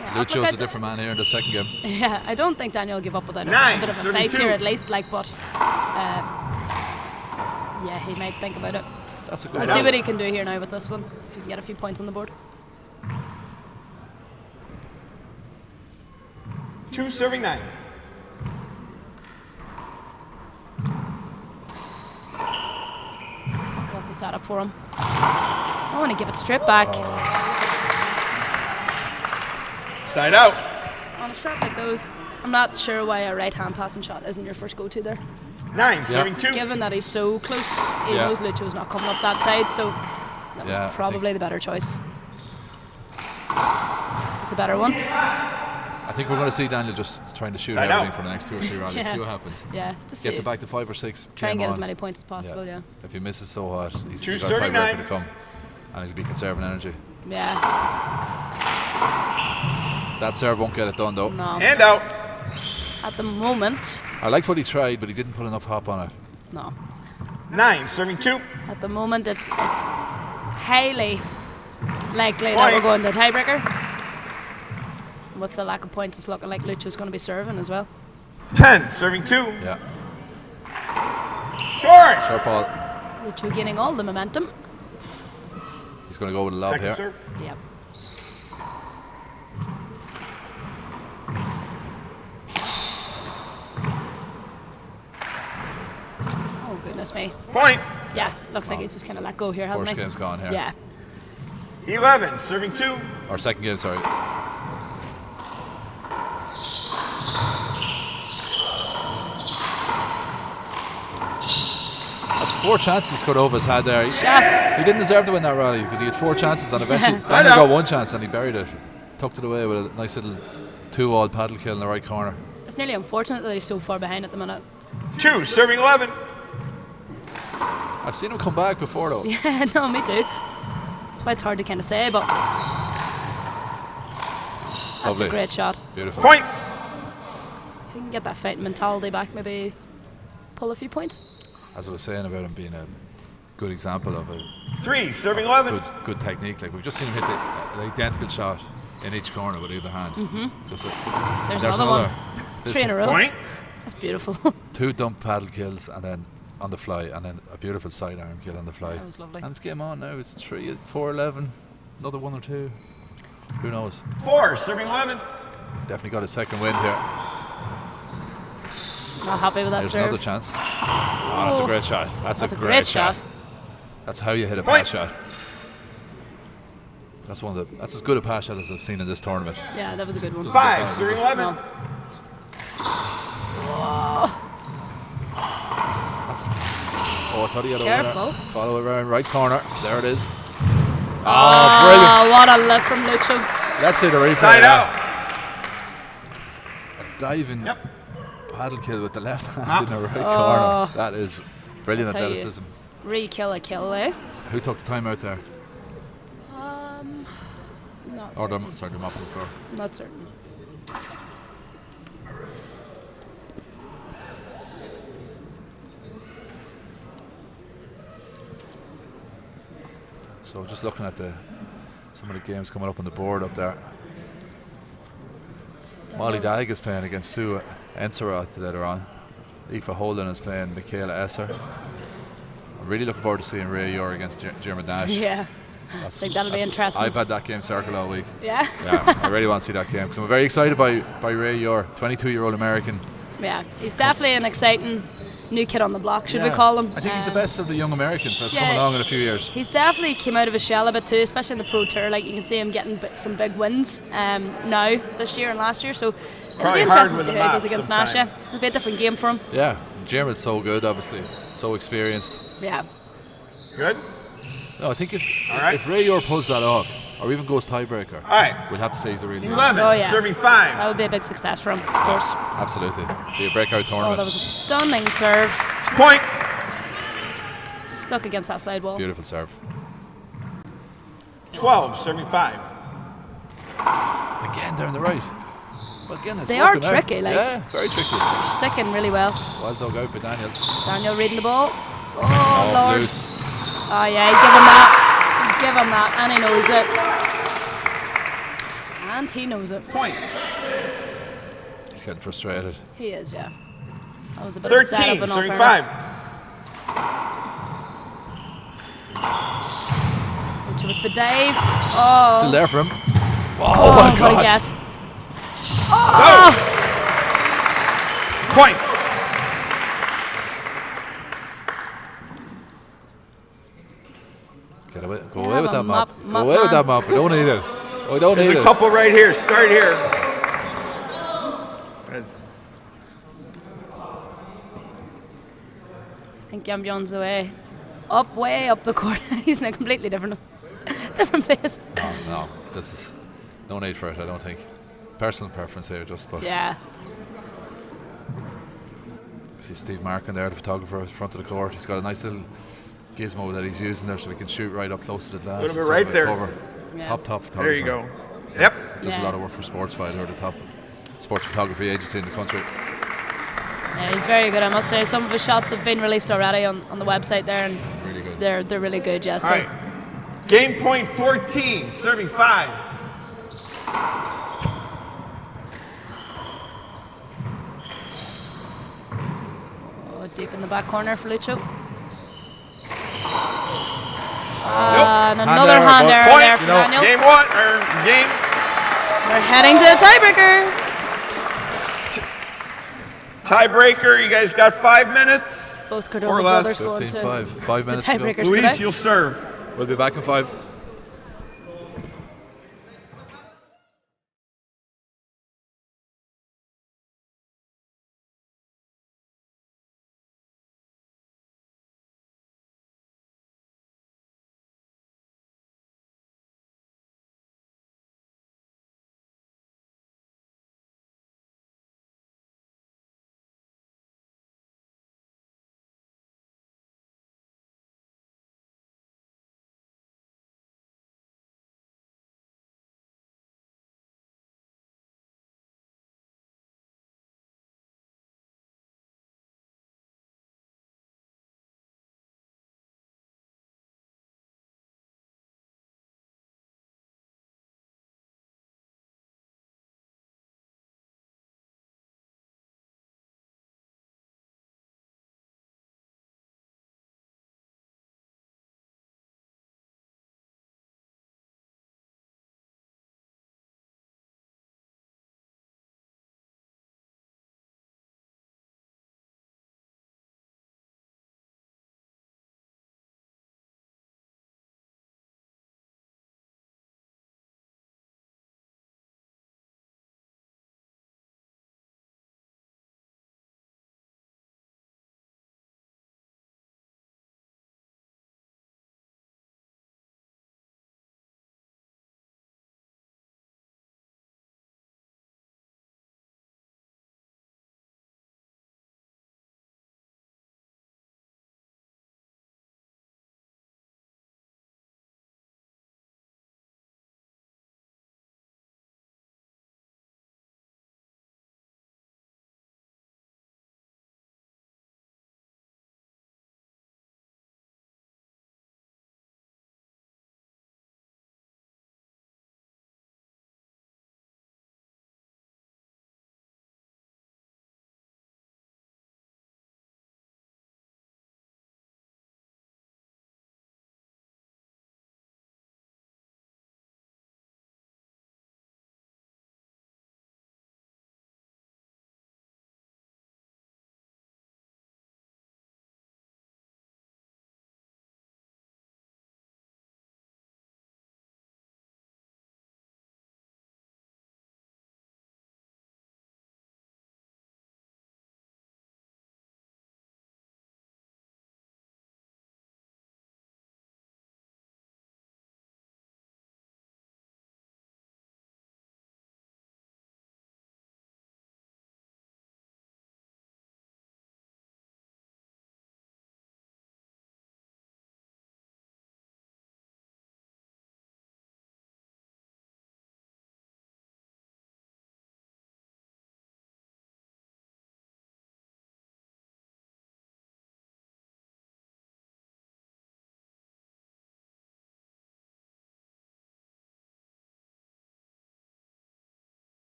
Yeah, Lucho's a different man here in the second game. Yeah, I don't think Daniel will give up without a bit of a fight 9-32. here at least. Like, but yeah, he might think about it. That's a good We'll see what he can do here now with this one. If he can get a few points on the board. 2 serving 9. What's the setup for him? I want to give it straight back. Side out. On a shot like those, I'm not sure why a right-hand passing shot isn't your first go-to there. 9 serving 2. Given that he's so close, he knows Lucho's not coming up that side, so that was probably the better choice. It's a better one. I think we're going to see Daniel just trying to shoot everything for the next 2 or 3 rallies. See what happens. Yeah, gets it back to 5 or 6. Try and get as many points as possible. Yeah. If he misses so hard, he's got a 2-39. tiebreaker to come, and he'll be conserving energy. Yeah. That serve won't get it done though. No. And out. At the moment. I liked what he tried, but he didn't put enough hop on it. No. 9 serving 2. At the moment, it's highly likely that we're going to tiebreaker. With the lack of points, it's looking like Lucho's going to be serving as well. 10 serving 2. Yeah. Short ball. Lucho gaining all the momentum. He's going to go with a lob here. Serve. Yep. Oh goodness me. Point. Yeah, looks like he's just kind of let go here, hasn't he? First game's gone here. Yeah. 11 serving 2. Or second game, sorry. That's 4 chances Cordova's had there. He didn't deserve to win that rally because he had 4 chances and eventually Daniel got 1 chance and he buried it. Tucked it away with a nice little 2-wall paddle kill in the right corner. It's nearly unfortunate that he's so far behind at the minute. 2 serving 11. I've seen him come back before though. Yeah, no, me too. That's why it's hard to kind of say, but that's a great shot. Beautiful. Point. If you can get that fighting mentality back, maybe pull a few points. As I was saying about him being a good example of a 3 serving 11. good technique. Like we've just seen him hit the identical shot in each corner with either hand. Just There's another one. 3 in a row. Point. That's beautiful. 2 dump paddle kills and then on the fly, and then a beautiful sidearm kill on the fly. That was lovely. And it's game on now. It's 3, 4, 11. Another 1 or 2. Who knows? 4 serving 11. He's definitely got his second win here. He's not happy with that There's serve. another chance. Oh, that's a great shot. That's a great shot. That's how you hit a pass shot. That's as good a pass shot as I've seen in this tournament. Yeah, that was a good one. 5 serving 11. No. Whoa. I thought he had a Careful. winner. Follow it around right corner. There it is. Oh, brilliant. What a lift from Lucho. Let's see the replay. Side out. A diving paddle kill with the left hand in the right corner. That is brilliant athleticism. Re-kill a kill, eh? Who took the time out there? Not Or certain. the mop on the floor. Not certain. So just looking at some of the games coming up on the board up there. Molly Dag is playing against Sue Seinnteoir later on. Aoife Holden is playing Michaela Esser. I'm really looking forward to seeing Ray Yor against Jeremy Nash. Yeah, I think that'll be interesting. I've had that game circled all week. Yeah? Yeah, I really want to see that game because I'm very excited by Ray Yor, 22-year-old American. Yeah, he's definitely an exciting new kid on the block, should we call him? I think he's the best of the young Americans that's come along in a few years. He's definitely came out of his shell a bit too, especially in the Pro Tour. Like you can see him getting some big wins now this year and last year. So it'll be interesting to see how he goes against Nash. Yeah. It'll be a different game for him. Yeah, Jeremy's so good, obviously, so experienced. Yeah. Good. No, I think if Ray Yor pulls that off, or even goes tiebreaker, All right. we'll have to say he's a really 11, Oh, yeah. serving 5. That would be a big success for him, of course. Absolutely. Be a breakout Oh, tournament. that was a stunning serve. It's a point. Stuck against that side wall. Beautiful serve. 12, serving 5. Again down the right. Well, again, it's They are working out. tricky, like. Yeah, very tricky. Sticking really well. Well dug out by Daniel. Daniel reading the ball. Oh, Lord. Loose. Oh, yeah, give him that. Give him that. And he knows it. And he knows it. Point. He's getting frustrated. He is, yeah. That was a bit of a setup 13, in all serving fairness. 5. Richard with the dive. Oh. Still there for him. Oh, my what did he God. get? Oh! Point. Get away. Go Yeah, away with have a that mop. mop, Go mop away with man. that mop. We don't need it. We don't There's need a it. couple right here. Start here. That's- I think Gambion's away. Way up the court. He's in a completely different place. Oh, no, this is no need for it. I don't think. Personal preference here, just but. Yeah. See Steve Markin there, the photographer, at the front of the court. He's got a nice little gizmo that he's using there, so we can shoot right up close to the glass. Little bit instead right of a there. Cover. Yeah. Top photographer. There you go. Yep. Does a Yeah. lot of work for Sports Fighter, the top sports photography agency in the country. Yeah, he's very good, I must say. Some of his shots have been released already on the website there, and Really good. they're really good, yeah. So All right. Game point 14, serving 5. deep in the back corner for Lucho. Nope. And another hand error Point. there for Daniel. Game 1 or game. We're heading to a tiebreaker. Tiebreaker. You guys got 5 minutes. Both Cordova Or less. brothers going 15-5. to 5 minutes the to go. tiebreakers Luis, today. you'll serve. We'll be back in 5.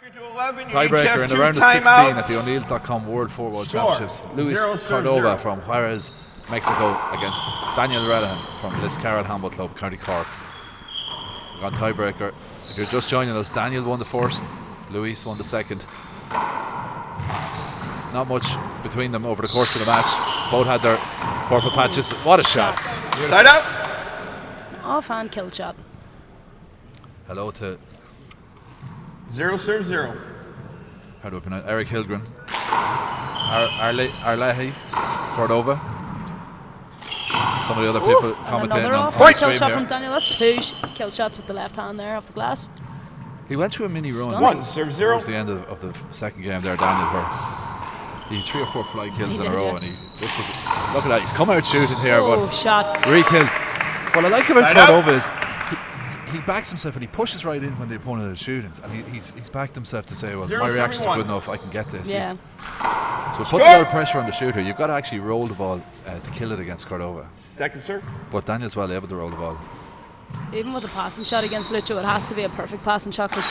To 11, you each Tiebreaker have in the 2 round of 16 timeouts. at the O'Neills.com World 4 World Score, Championships. Luis 0-0. Cordova from Juarez, Mexico against Daniel Redahan from Liscarroll Handball Club, County Cork. We're on tiebreaker. If you're just joining us, Daniel won the first, Luis won the second. Not much between them over the course of the match. Both had their purple patches. What a shot. Side out. Offhand kill shot. Hello to 0-0. how do I pronounce Eric Hilgren, Arlehi, Cordova. Some of the other people commentating Another on offhand the kill stream shot here. from Daniel. That's 2 kill shots with the left hand there off the glass. He went through a mini run. Stunning. 1-0. Towards the end of the second game there, Daniel, where he had 3 or 4 fly kills He in a did, row, yeah. and he just was. Look at that, he's come out shooting here, Oh, but shot. re-kill. What I like about Side out. Cordova is he backs himself and he pushes right in when the opponent is shooting, and he's backed himself to say, well, my reaction's 0-71. good enough, I can get this. Yeah. So it puts a lot of pressure on the shooter. You've got to actually roll the ball to kill it against Cordova. Second serve. But Daniel's well able to roll the ball. Even with a passing shot against Lucho, it has to be a perfect passing shot because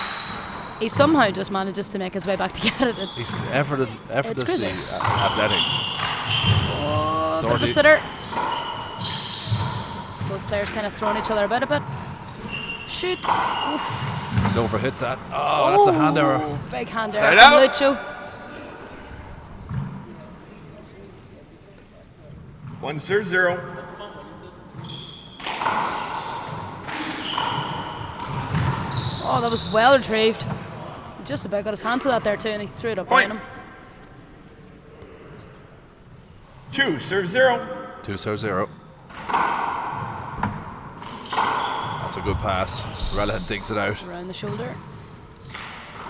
he somehow just manages to make his way back to get it. It's He's effortlessly crazy. athletic. oh, bit of a Doherty. sitter. Both players kind of throwing each other about a bit. Shoot. Oof. He's overhit that. Oh, that's a hand error. Big hand Side error out. from Lucho. 1-0. Oh, that was well retrieved. He just about got his hand to that there too, and he threw it up Point. behind him. 2-0. 2-0. That's a good pass. Relahan digs it out. Around the shoulder.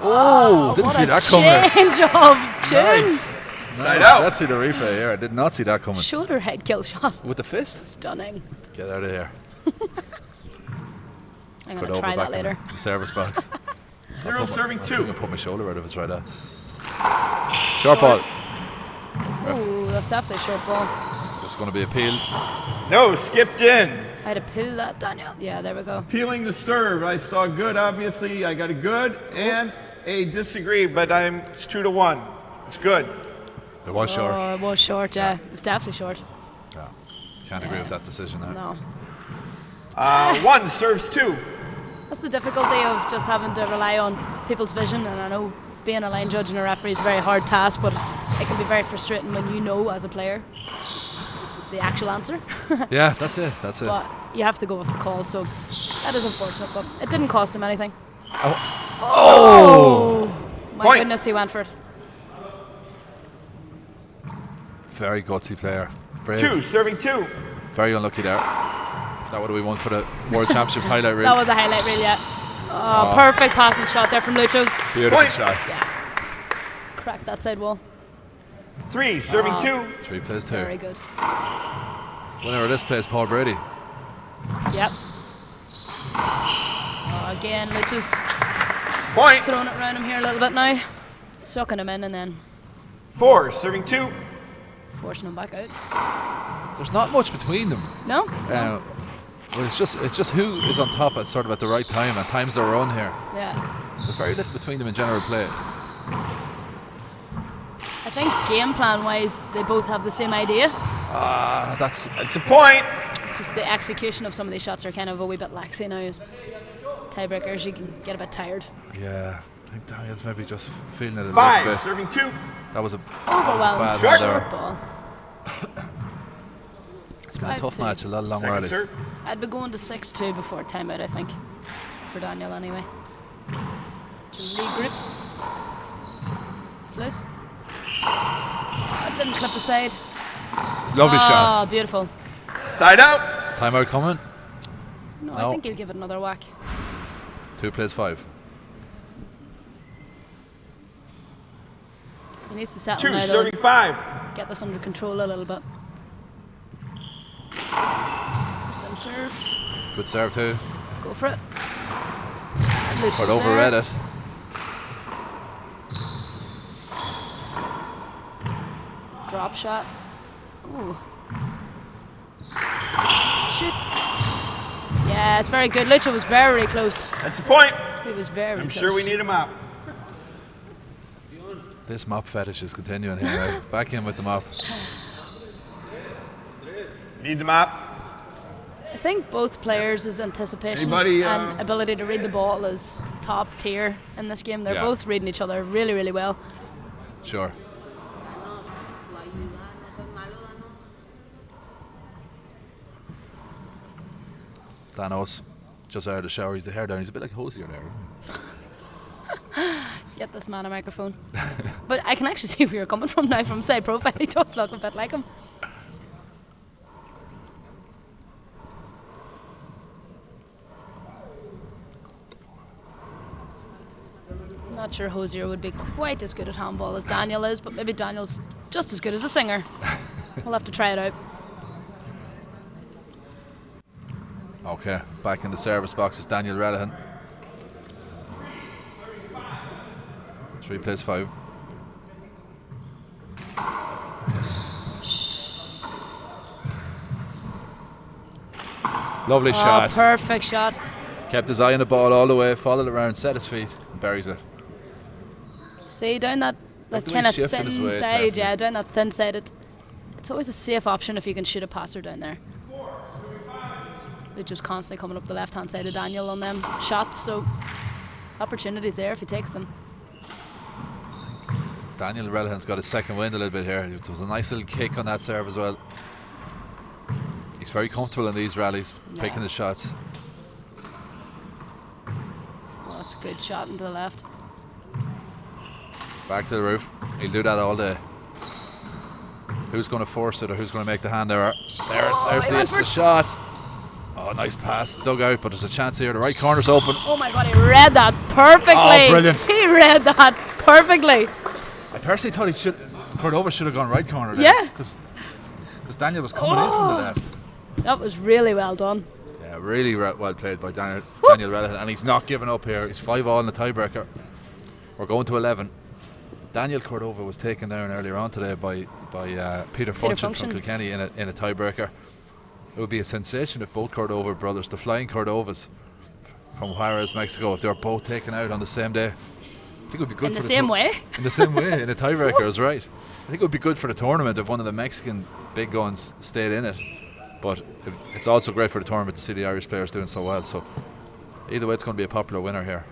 Oh, didn't what see a that coming. change of tune. Nice. Side out. Let's see the replay here. I did not see that coming. Shoulder head kill shot. With the fist? Stunning. Get out of here. I'm Put going to over try back that in later. the service box. 0 serving I'm 2. going to put my shoulder out if it's right out. Short ball. Ooh, that's definitely a short ball. This is going to be appealed. No, skipped in. I had to pill that, Daniel. Yeah, there we go. Peeling the serve. I saw good, obviously. I got a good and a disagree, but it's 2-1. It's good. It was short. Oh, it was short, yeah. It was definitely short. Yeah. Can't agree with that decision now. No. 1 serves 2. That's the difficulty of just having to rely on people's vision, and I know being a line judge and a referee is a very hard task, but it can be very frustrating when you know as a player the actual answer. Yeah, that's it. That's it. But you have to go with the call, so that is unfortunate, but it didn't cost him anything. Oh! My Point. goodness, he went for it. Very gutsy player. Brave. 2 serving 2. Very unlucky there. That would have been one for the World Championships highlight reel. That was a highlight reel, yeah. Oh, perfect passing shot there from Lucho. Beautiful Point. shot. Cracked that side wall. 3 serving 2. 3 plays 2. Very good. Winner of this plays Paul Brady. Yep. Oh, again, Lucho's Point. throwing it around him here a little bit now. Sucking him in and then 4 serving 2. forcing him back out. There's not much between them. No? Well, it's just who is on top at sort of at the right time and times their run here. Yeah. There's very little between them in general play. I think game plan wise, they both have the same idea. That's a point. It's just the execution of some of these shots are kind of a wee bit laxy now. Tiebreakers, you can get a bit tired. Yeah, I think Daniel's maybe just feeling it a little 5 bit. serving 2. That was a Overwhelmed. bad one Short there. ball. It's been a tough 5-2. match, a lot of long Second rallies. serve. I'd be going to 6-2 before timeout, I think. For Daniel, anyway. To regroup. It's loose. That didn't clip the side. Lovely shot. Oh, beautiful. Side out. Timeout coming. No, No. I think he'll give it another whack. 2 plays 5. He needs to settle 2 now, though. serving 5. Get this under control a little bit. Spin serve. Good serve too. Go for it. But overread it. Drop shot. Ooh. Shoot. Yeah, it's very good. Lucho was very close. That's a point. He was very I'm close. sure we need him out. This mop fetish is continuing here. Right? Back in with the mop. Need the mop? I think both players' anticipation Anybody, and ability to read the ball is top tier in this game. They're both reading each other really, really well. Sure. Danos just out of the shower. He's the hair down. He's a bit like Hosier there. Get this man a microphone. But I can actually see where you're coming from now from side profile. He does look a bit like him. Not sure Hosier would be quite as good at handball as Daniel is, but maybe Daniel's just as good as a singer. We'll have to try it out. Okay, back in the service box is Daniel Relihan. 3 plays 5. Lovely shot. Perfect shot. Kept his eye on the ball all the way, followed it around, set his feet, and buries it. See, down that Like the way kind he of shifted his thin weight side, carefully. yeah, down that thin side. It's always a safe option if you can shoot a passer down there. They're just constantly coming up the left-hand side of Daniel on them shots, so opportunities there if he takes them. Daniel Relihan's got his second wind a little bit here. It was a nice little kick on that serve as well. He's very comfortable in these rallies, picking the shots. Oh, that's a good shot into the left. Back to the roof. He'll do that all day. Who's going to force it or who's going to make the hand error? There's the shot. Oh, nice pass. Dug out, but there's a chance here. The right corner's open. Oh my God, he read that perfectly. Oh, brilliant. He read that perfectly. I personally thought Cordova should have gone right corner there. Yeah. Because Daniel was coming in from the left. That was really well done. Yeah, really well played by Daniel Relihan. And he's not giving up here. He's 5-all in the tiebreaker. We're going to 11. Daniel Cordova was taken down earlier on today by Peter Function from Kilkenny in a tiebreaker. It would be a sensation if both Cordova brothers, the Flying Cordovas from Juarez, Mexico, if they were both taken out on the same day. I think it would be good In for the same way. In the same way, in a tiebreaker, is right. I think it would be good for the tournament if one of the Mexican big guns stayed in it. But it's also great for the tournament to see the Irish players doing so well. So either way, it's going to be a popular winner here.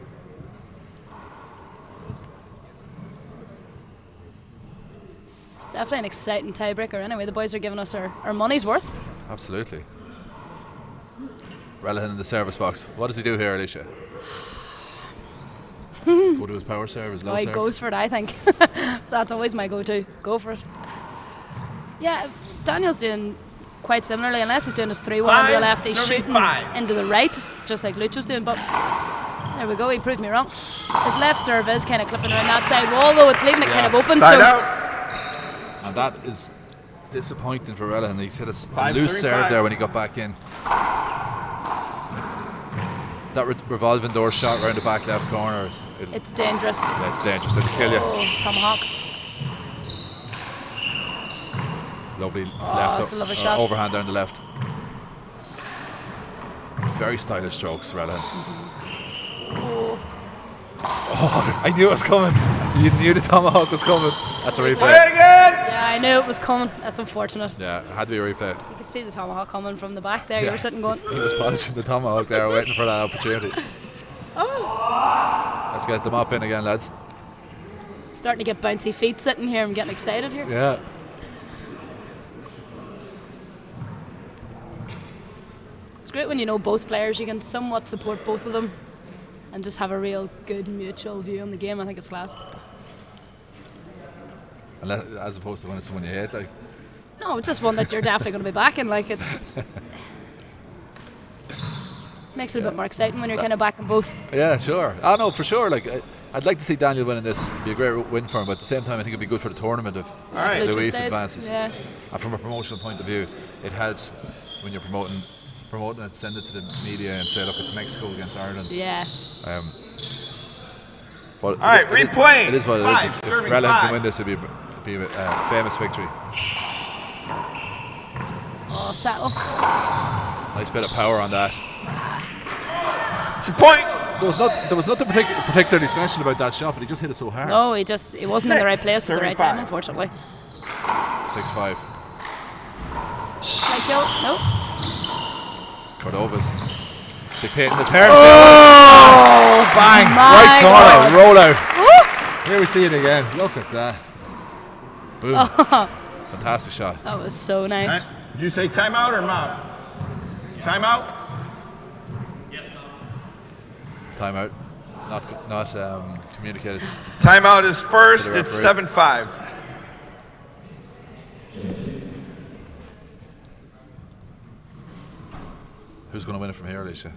It's definitely an exciting tiebreaker anyway. The boys are giving us our money's worth. Absolutely. Relihan in the service box. What does he do here, Alicia? Go to his power serve, his low He serve? goes for it, I think. That's always my go-to. Go for it. Yeah, Daniel's doing quite similarly, unless he's doing his 3-1 on the left. He's shooting into the right, just like Lucho's doing. But there we go, he proved me wrong. His left serve is kind of clipping around that side wall, though it's leaving it kind of open. Side so out. And that is disappointing for Relihan. He's hit a Five, loose serving serve five. there when he got back in. That revolving door shot around the back left corner. It's dangerous. Yeah, it's dangerous. It'll kill you. Oh, tomahawk. Lovely that's a lovely shot. overhand down the left. Very stylish strokes, Relihan. Oh, I knew it was coming. You knew the tomahawk was coming. That's a replay. Play it again. Yeah, I knew it was coming. That's unfortunate. Yeah, it had to be a replay. You could see the tomahawk coming from the back there. You were sitting going, He was polishing the tomahawk there, waiting for that opportunity. oh. Let's get them up in again, lads. Starting to get bouncy feet sitting here. I'm getting excited here. Yeah. It's great when you know both players. You can somewhat support both of them and just have a real good mutual view on the game. I think it's class. As opposed to when it's someone you hate, like. No, just one that you're definitely going to be backing. Like it's makes it a bit more exciting when you're kind of backing both. Yeah, sure. I know for sure. Like, I'd like to see Daniel winning this. It'd be a great win for him, but at the same time, I think it'd be good for the tournament if Luis advances. Yeah. And from a promotional point of view, it helps when you're promoting it, send it to the media and say, look, it's Mexico against Ireland. Yeah. But All right, replaying. It is what it Five, is. If serving Relihan five. can win this, it'd be a famous victory. Oh, settle. Nice bit of power on that. It's a point. There was nothing particularly special about that shot, but he just hit it so hard. No, he wasn't in the right place at the right time, unfortunately. 6-5. Fhéiceáil, no. Cordova's dictating the terms. Oh, Bang! My Right corner, God. roll out. Here we see it again. Look at that. Boom. Fantastic shot. That was so nice. Did you say timeout or mom? Timeout? Timeout. Not communicated. Timeout is first. To the It's referee. 7-5. Who's going to win it from here, Alicia?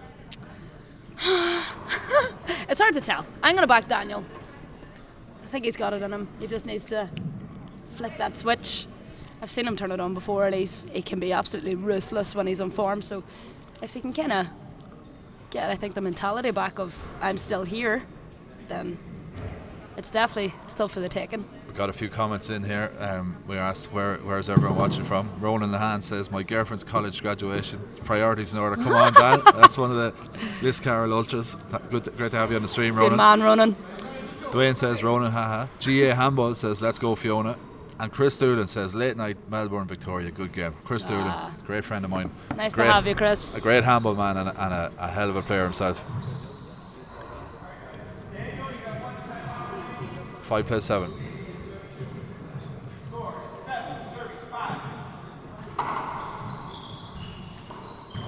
It's hard to tell. I'm going to back Daniel. I think he's got it in him. He just needs to flick that switch. I've seen him turn it on before, and he can be absolutely ruthless when he's on form. So if he can kind of get, I think, the mentality back of I'm still here, then it's definitely still for the taking. We've got a few comments in here. We asked where's everyone watching from. Ronan Lahan says, my girlfriend's college graduation. Priorities in order. Come on, Dan. That's one of the Liz Carroll Ultras. Great to have you on the stream, Ronan. Good man, Ronan. Dwayne says, Ronan, haha. GA Handball says, let's go, Fiona. And Chris Doolan says, late night, Melbourne, Victoria, good game. Chris Doolan, great friend of mine. Nice to have you, Chris. A great handball man and a hell of a player himself. 5+7.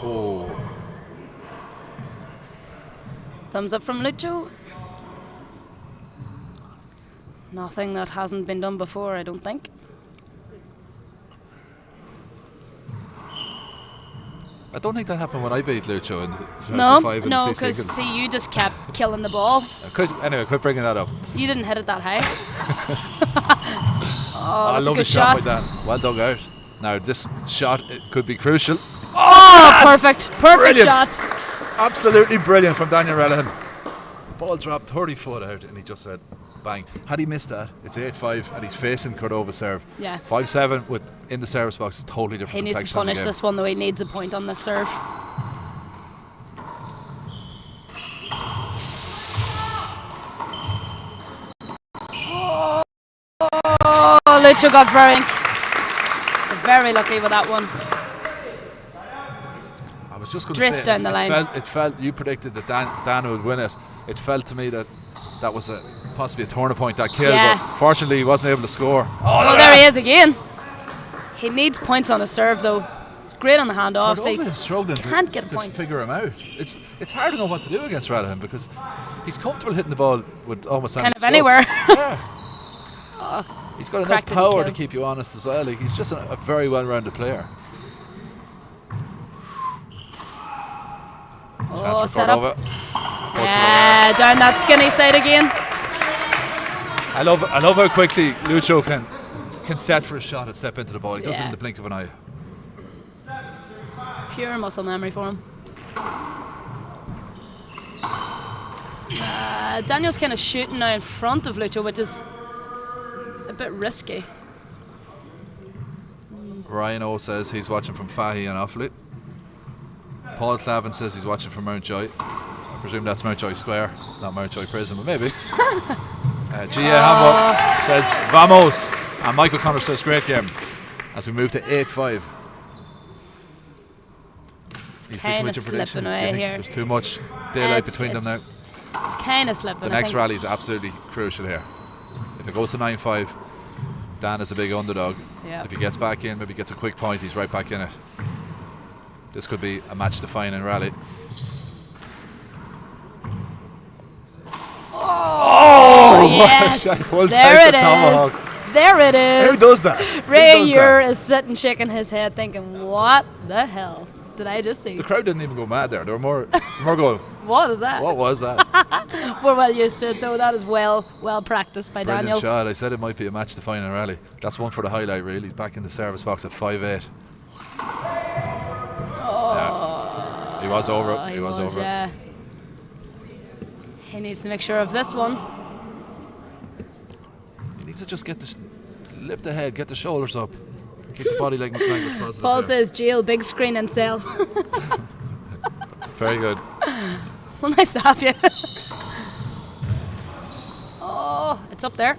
Oh. Thumbs up from Lucho. Nothing that hasn't been done before, I don't think. I don't think that happened when I beat Lucho in 2005 No, in no, the because seconds. see, you just kept killing the ball. Anyway, quit bringing that up. You didn't hit it that high. I Oh, that's a love good the shot shot. by Dan. Well dug out. Now this shot, it could be crucial. Oh, perfect Brilliant. shot. Absolutely brilliant from Daniel Relihan. Ball dropped 30 foot out and he just said bang. Had he missed that, it's 8-5 and he's facing Cordova's serve. Yeah. 5-7 with in the service box is totally different. He needs to complexion of the punish game. this one, though. He needs a point on this serve. Oh, Lucho got very lucky with that one. I was just going Straight to say, down the line. It felt, you predicted that Dan would win it. It felt to me that was possibly a turning point, that kill, Yeah. but fortunately he wasn't able to score. Oh, there he is again. He needs points on his serve, though. It's great on the handoff. So Cordova is struggling can't get a to point. figure him out. It's hard to know what to do against Relihan because he's comfortable hitting the ball with almost any kind of stroke. anywhere. Yeah. He's got enough cracked and power to kill. keep you honest as well. Like, he's just a very well-rounded player. Chance Oh, for set Cordova. up. Yeah, down that skinny side again. I love how quickly Lucho can set for a shot and step into the ball. He does it Yeah. in the blink of an eye. Pure muscle memory for him. Daniel's kind of shooting now in front of Lucho, which is a bit risky. Ryan O says he's watching from Fahy and Offaly. Paul Clavin says he's watching from Mountjoy. I presume that's Mountjoy Square, not Mountjoy Prison, but maybe. Gia Hambo says vamos, and Michael Connor says great game. As we move to 8-5. You sticking Kinda with your prediction? slipping Do you away think here. there's too much daylight It's- between them now? It's kind of slipping. The I next think. rally is absolutely crucial here. If it goes to 9-5, Dan is a big underdog. Yeah. If he gets back in, maybe gets a quick point, he's right back in it. This could be a match-defining rally. Oh, yes. What a shot. Full There sight it to is. tomahawk. There it is. Who does that? Who Ray does Ure that? is sitting shaking his head thinking, what the hell did I just see? The crowd didn't even go mad there. They were more going, What is that? what was that? We're well used to it, though. That is well practiced by Brilliant Daniel. shot. I said it might be a match-defining rally. That's one for the highlight, really. Back in the service box at 5-8. Yeah. He was over it. He was over it. Yeah. He needs to make sure of this one. He needs to just lift the head, get the shoulders up, keep the body language positive. Paul there. says, Jill, big screen and sell. Very good. Well, nice to have you. Oh, it's up there.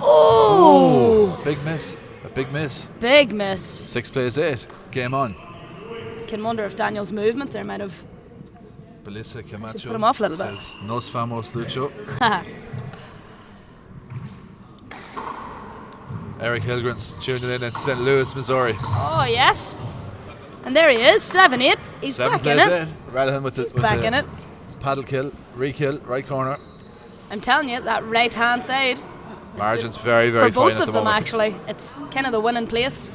Oh! Big miss. A big miss. Big miss. 6 plays 8. Game on. Can wonder if Daniel's movements there might have Belissa Camacho put him off a little bit. says, Nos famos Lucho. Eric Hilgren's tuning in St. Louis, Missouri. Oh, yes. And there he is, 7-8. He's 7 back in plays it. 8. Rather with the Back in it. paddle kill, re-kill, right corner. I'm telling you, that right-hand side. Margin's very, very for both fine at of the them, moment. actually. It's kind of the winning place.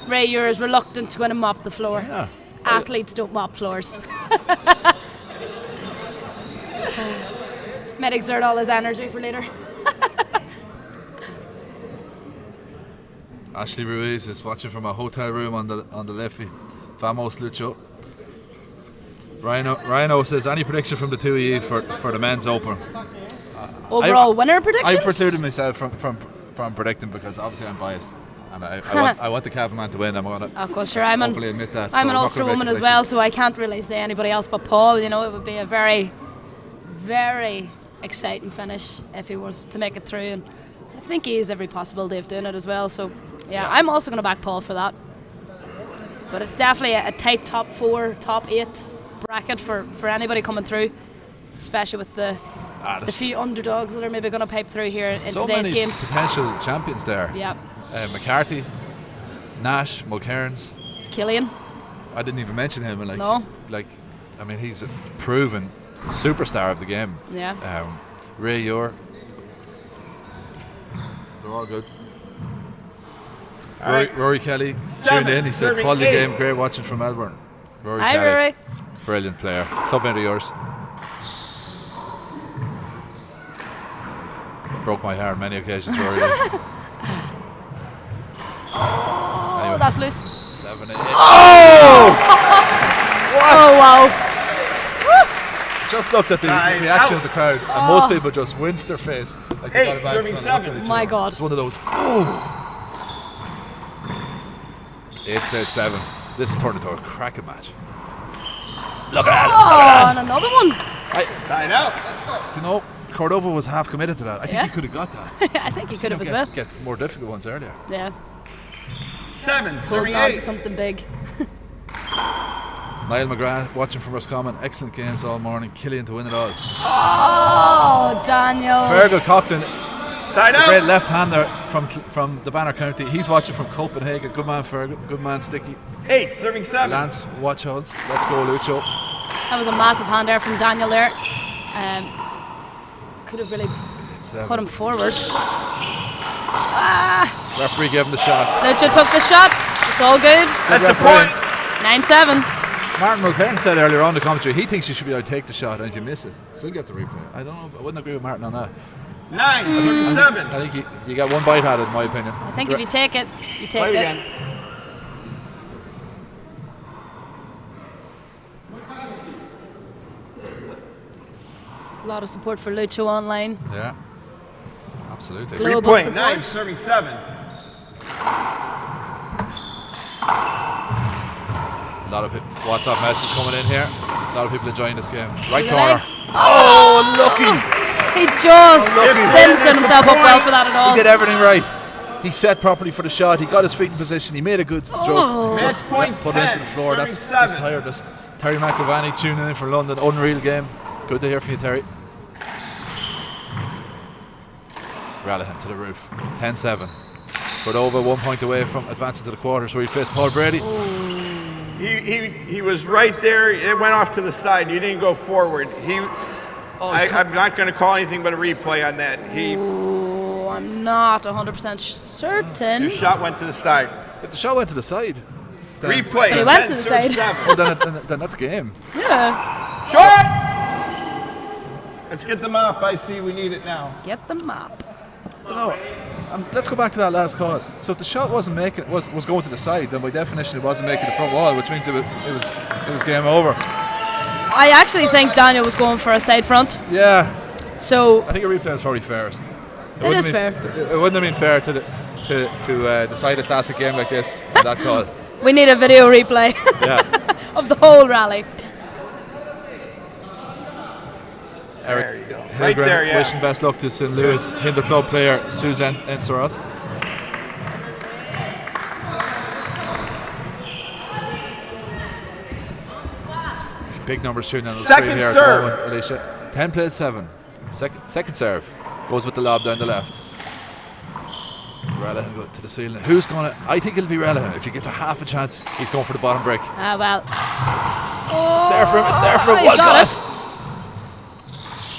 Ray, you're as reluctant to go and mop the floor. Yeah. Athletes don't mop floors. Might exert all his energy for later. Ashley Ruiz is watching from a hotel room on the Leffy. Famos Lucho. Rhino says, any prediction from the two of you for the men's open? Overall winner predictions? I precluded myself from predicting because obviously I'm biased. And I want the Cavan to win. I'm going to well, sure, I'm openly admit that. I'm so an not Ulster gonna make woman a as well, so I can't really say anybody else but Paul. You know, it would be a very, very exciting finish if he was to make it through. And I think he has every possibility of doing it as well. So, yeah. I'm also going to back Paul for that. But it's definitely a tight top 4, top 8 bracket for anybody coming through, especially with the few underdogs that are maybe going to pipe through here in so today's many games. Potential champions there. Yeah. McCarthy, Nash, Mulcairns. Killian. I didn't even mention him. And No. I mean, he's a proven superstar of the game. Yeah. Ray Ure. They're all good. Rory Kelly tuned in. He said, quality game, great watching from Melbourne. Rory Hi, Kelly. Rory. Brilliant player. Club mate of yours. Broke my heart on many occasions, Rory. Oh, that's loose. 7, 8. Oh! Oh, wow. Just looked at the reaction of the crowd, and most people just winced their face. Like 8, serving 7. My God. It's one of those. Oh. 8 played 7. This has turned into a cracking match. Look at that! Oh, and another one. Side out. Do you know, Cordova was half committed to that. I think he could have got that. I think he could have as well. Get more difficult ones earlier. Yeah. 7, Holding serving on to 8. something big. Niall McGrath watching from Roscommon. Excellent games all morning. Killian to win it all. Oh, Daniel. Fergal Coughlin, Side out. great left hander from the Banner County. He's watching from Copenhagen. Good man, Fergal. Good man, Sticky. 8, serving 7. Lance, watch holds. Let's go, Lucho. That was a massive hand there from Daniel there. Could have really put him forward. Referee gave him the shot. Lucha took the shot. It's all good. That's a point. 9-7. Martin Mulcairn said earlier on the commentary he thinks you should be able to take the shot, and if you miss it, still get the replay. I don't know. I wouldn't agree with Martin on that. 9, serving 7. I think you got one bite at it, in my opinion. I think if you take it, you take Play it. again. A lot of support for Lucho online. Yeah, absolutely. Global Point. support. 9, serving 7. A lot of WhatsApp messages coming in here. A lot of people enjoying this game. Right The corner. legs. Oh, lucky! He just didn't set himself up well for that at all. He did everything right. He set properly for the shot. He got his feet in position. He made a good stroke. Oh. Just Match point put it into 10, the floor. serving That's 7. tired us. Terry McIlvany tuning in for London. Unreal game. Good to hear from you, Terry. Rallihan to the roof. 10-7. But over 1 point away from advancing to the quarters where he faced Paul Brady. He was right there. It went off to the side. You didn't go forward. I'm not going to call anything but a replay on that. Oh, I'm not 100% certain. Your shot went to the side. If the shot went to the side, then, Replay. But he went 10, to the serve side. 7. well, then that's game. Yeah. Short! Let's get the mop. I see we need it now. Get the mop. No, let's go back to that last call. So if the shot wasn't making was going to the side, then by definition it wasn't making the front wall, which means it was game over. I actually think Daniel was going for a side front. Yeah. So I think a replay is probably fairest. It is fair. It wouldn't have been fair to to decide a classic game like this on that call. We need a video replay of the whole rally. There you go. Hilgren Right there, yeah. wishing best luck to St. Louis Hinder Club player Suzanne Ensarot. Big numbers shooting on the screen Second here. serve. Alicia. 10 plays 7. Second serve. Goes with the lob down the left. Relihan to the ceiling. Who's going to... I think it'll be Relihan. If he gets a half a chance, he's going for the bottom break. Ah, well. It's there for him. It's there for him. He Well got got it.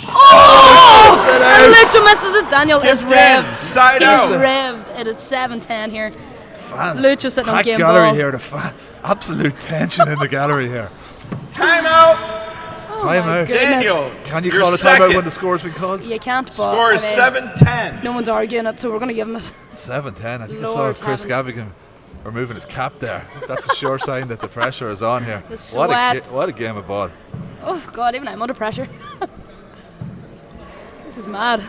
Oh! And Lucho misses it. Daniel is Skipped in. revved. Side He's out. revved. It is 7-10 here. Fan. Lucho sitting on Packed game gallery ball. here. The fan. Absolute tension in the gallery here. Timeout. Oh my Timeout. goodness. Daniel. Can you You're call a timeout second. when the score's been called? You can't, but Score is I mean, 7-10. no one's arguing it, so we're going to give him it. 7-10. I think I saw Lord Chris heavens. Gavigan removing his cap there. That's a sure sign that the pressure is on here. The sweat. What a game of ball. Oh, God, even I'm under pressure. This is mad.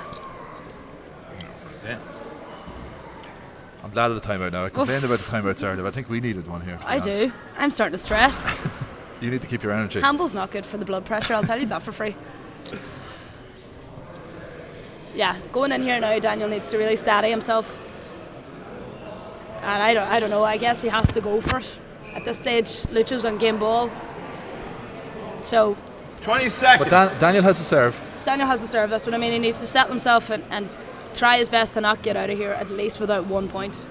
I'm glad of the timeout now. I complained about the timeouts earlier, but I think we needed one here. to be I honest. do. I'm starting to stress. You need to keep your energy. Handball's not good for the blood pressure, I'll tell you that for free. Yeah, going in here now, Daniel needs to really steady himself. And I don't know, I guess he has to go for it. At this stage, Lucho's on game ball. So 20 seconds. But Daniel has to serve. Daniel has to serve, that's what I mean. He needs to settle himself and try his best to not get out of here at least without 1 point.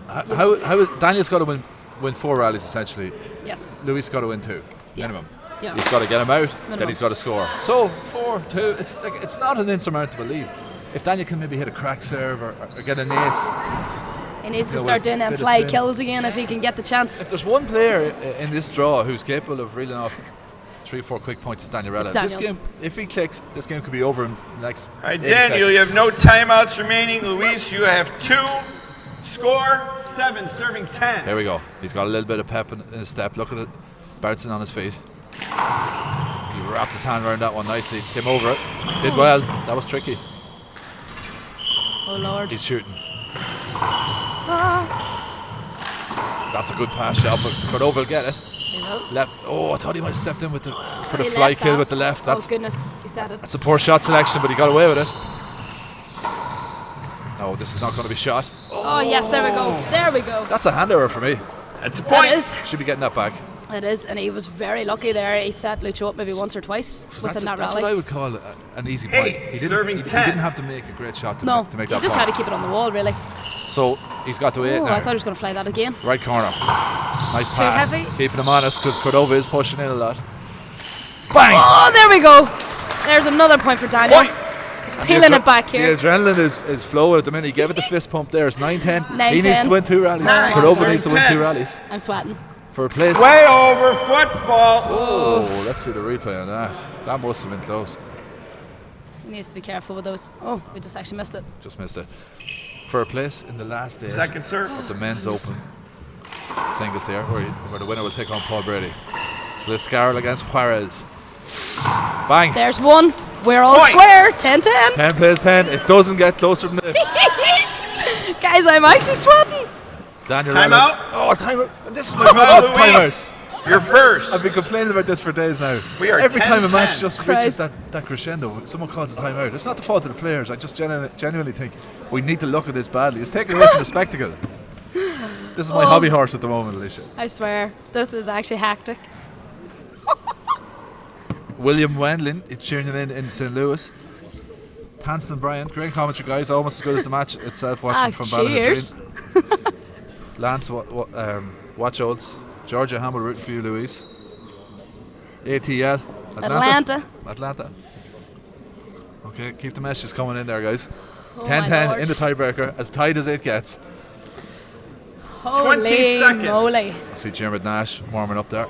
Daniel's got to win 4 rallies essentially. Yes. Louis got to win 2 minimum. Yeah. He's got to get him out, then Minimum. he's got to score. So 4-2. It's not an insurmountable lead. If Daniel can maybe hit a crack serve or get an ace. He needs to Yeah, start with doing a them bit of fly spin. kills again if he can get the chance. If there's one player in this draw who's capable of reeling off 3-4 quick points, it's Daniel Rella. It's This Daniel. game, if he clicks, this game could be over in the next. All right, 80 Daniel, you seconds. have no timeouts remaining. Luis, you have 2. Score 7, serving 10. Here we go. He's got a little bit of pep in his step. Look at it, bouncing on his feet. He wrapped his hand around that one nicely. Came over it. Did well. That was tricky. Oh Lord. He's shooting. That's a good pass shot, but Cordova will get it. He will. Left. Oh, I thought he might have stepped in with for the He fly left kill that. with the left. That's Oh goodness, he said it. That's a poor shot selection, but he got away with it. No, this is not going to be shot. Oh yes, there we go. There we go. That's a hand error for me. That's a That point. is. Should be getting that back. It is, and he was very lucky there. He set Lucho up maybe once or twice within that That's rally. what I would call an easy point. Hey, serving he 10. didn't have to make a great shot to No, make he that just point. had to keep it on the wall, really. So he's got to 8 Oh, now. I thought he was going to fly that again. Right corner. Nice pass. heavy. Keeping him honest because Cordova is pushing in a lot. Bang! Oh, there we go. There's another point for Daniel. Point. He's peeling it back here. The adrenaline is flowing at the minute. He gave it the fist pump there. It's 9-10. 9-10. He needs to win 2 rallies. Nine. Cordova needs to win 10. 2 rallies I'm sweating. for a place. Way over, footfall. Oh, let's see the replay on that. That must have been close. He needs to be careful with those. Oh, we just actually missed it. Just missed it. For a place in the last day Second serve. of the men's open singles here, where the winner will take on Paul Brady. So this Scarroll against Juarez. Bang! There's one. We're all Point. square. 10-10. 10 plays 10. It doesn't get closer than this. Guys, I'm actually sweating. Daniel Timeout. Rella- Oh, timeout. This is my Timeout, problem with Luis. timeouts. You're first. I've been complaining about this for days now. We are Every time a 10-10. match just reaches Christ. that crescendo, someone calls a timeout. It's not the fault of the players. I just genuinely think we need to look at this badly. It's taken away from the spectacle. This is my hobby horse at the moment, Alicia. I swear, this is actually hectic. William Wendlin is tuning in St. Louis. Tanston Bryant, great commentary, guys. Almost as good as the match itself, watching from cheers. Ballymastone. Lance Watcholds, Georgia Hamill rooting for you, Louise. ATL, Atlanta. Okay, keep the messages coming in there, guys. Oh my 10-10 Lord. in the tiebreaker, as tight as it gets. Holy 20 seconds. moly. I see Jeremy Nash warming up there.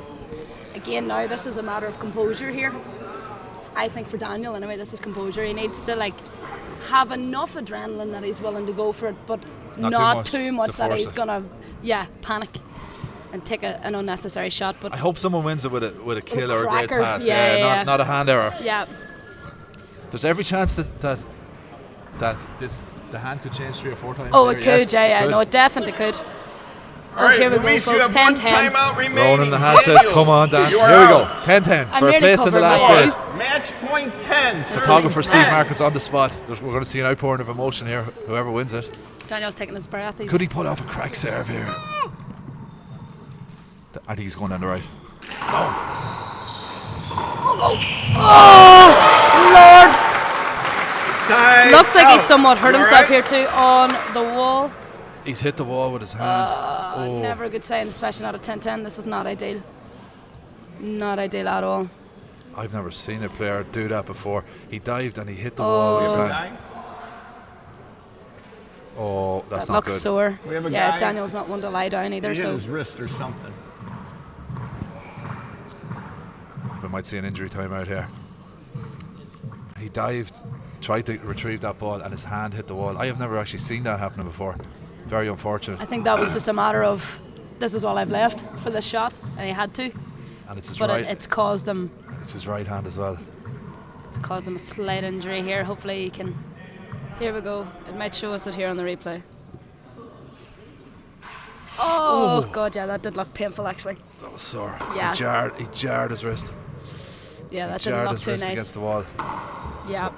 Again, now this is a matter of composure here. I think for Daniel, anyway, this is composure. He needs to have enough adrenaline that he's willing to go for it, but not too much to that force he's it. gonna, panic and take an unnecessary shot. But I hope someone wins it with a kill or a great cracker. pass. Yeah. Not a hand error. yeah, There's every chance that the hand could change 3 or 4 times. Oh, here, it could, yes, yeah. No, it definitely could. All right, here we go, Luis, you folks. have one 10-10. timeout remaining. Ronan the hand says, come on, Dan. You Here are we go. out. 10-10 I'm for a nearly place in the covered last my eight. eyes. Match point 10. Photographer Steve 10. Market's on the spot. We're going to see an outpouring of emotion here, whoever wins it. Daniel's taking his breath. Could he pull off a crack serve here? I think he's going down the right. Lord! Side Looks like out. he's somewhat hurt You all himself right? here too on the wall. He's hit the wall with his hand. Never a good sign, especially not a 10-10. This is not ideal. Not ideal at all. I've never seen a player do that before. He dived and he hit the wall with his hand. Oh, that's That not looks good. sore. We have a Yeah, guy. Daniel's not one to lie down either. He hit So his wrist or something. We might see an injury timeout here. He dived, tried to retrieve that ball, and his hand hit the wall. I have never actually seen that happening before. Very unfortunate. I think that was just a matter of this is all I've left for this shot, and he had to. And it's his But right. it's caused him. It's his right hand as well. It's caused him a slight injury here. Hopefully he can. Here we go. It might show us it here on the replay. Oh God, yeah, that did look painful actually. That was sore. Yeah. He jarred his wrist. Yeah, that He didn't jarred look his too wrist nice. against the wall. Yeah.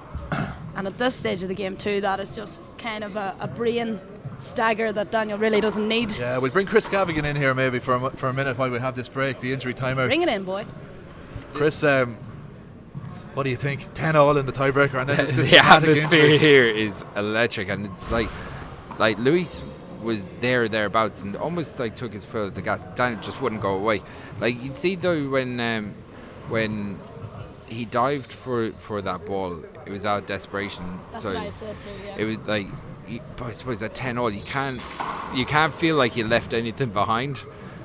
And at this stage of the game too, that is just kind of a brain stagger that Daniel really doesn't need. Yeah, we'll bring Chris Gavigan in here maybe for a minute while we have this break, the injury timeout. Bring it in, boy. Chris, what do you think? 10-all in the tiebreaker, and then this The dramatic atmosphere injury. here is electric, and it's like Luis was thereabouts and almost like took his foot off the gas. Daniel just wouldn't go away. Like you'd see though when he dived for that ball, it was out of desperation. That's so what I said too. Yeah. it was like, I suppose at 10-all, you can't feel like you left anything behind.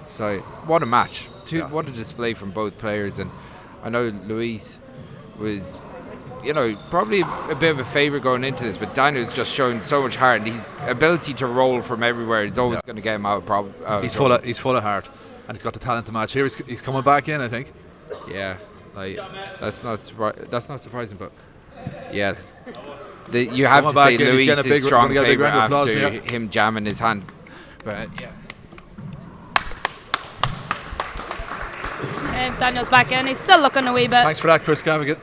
So what a match! What a display from both players, and I know Luis was, probably a bit of a favourite going into this, but Daniel's just shown so much heart, and his ability to roll from everywhere is always going to get him out of trouble. He's full of heart, and he's got the talent to match. Here he's coming back in, I think. Yeah, like that's not surprising, but yeah, you have to say Luis is strong favourite after him jamming his hand. But yeah. And Daniel's back in. He's still looking a wee bit. Thanks for that, Chris Gavigan.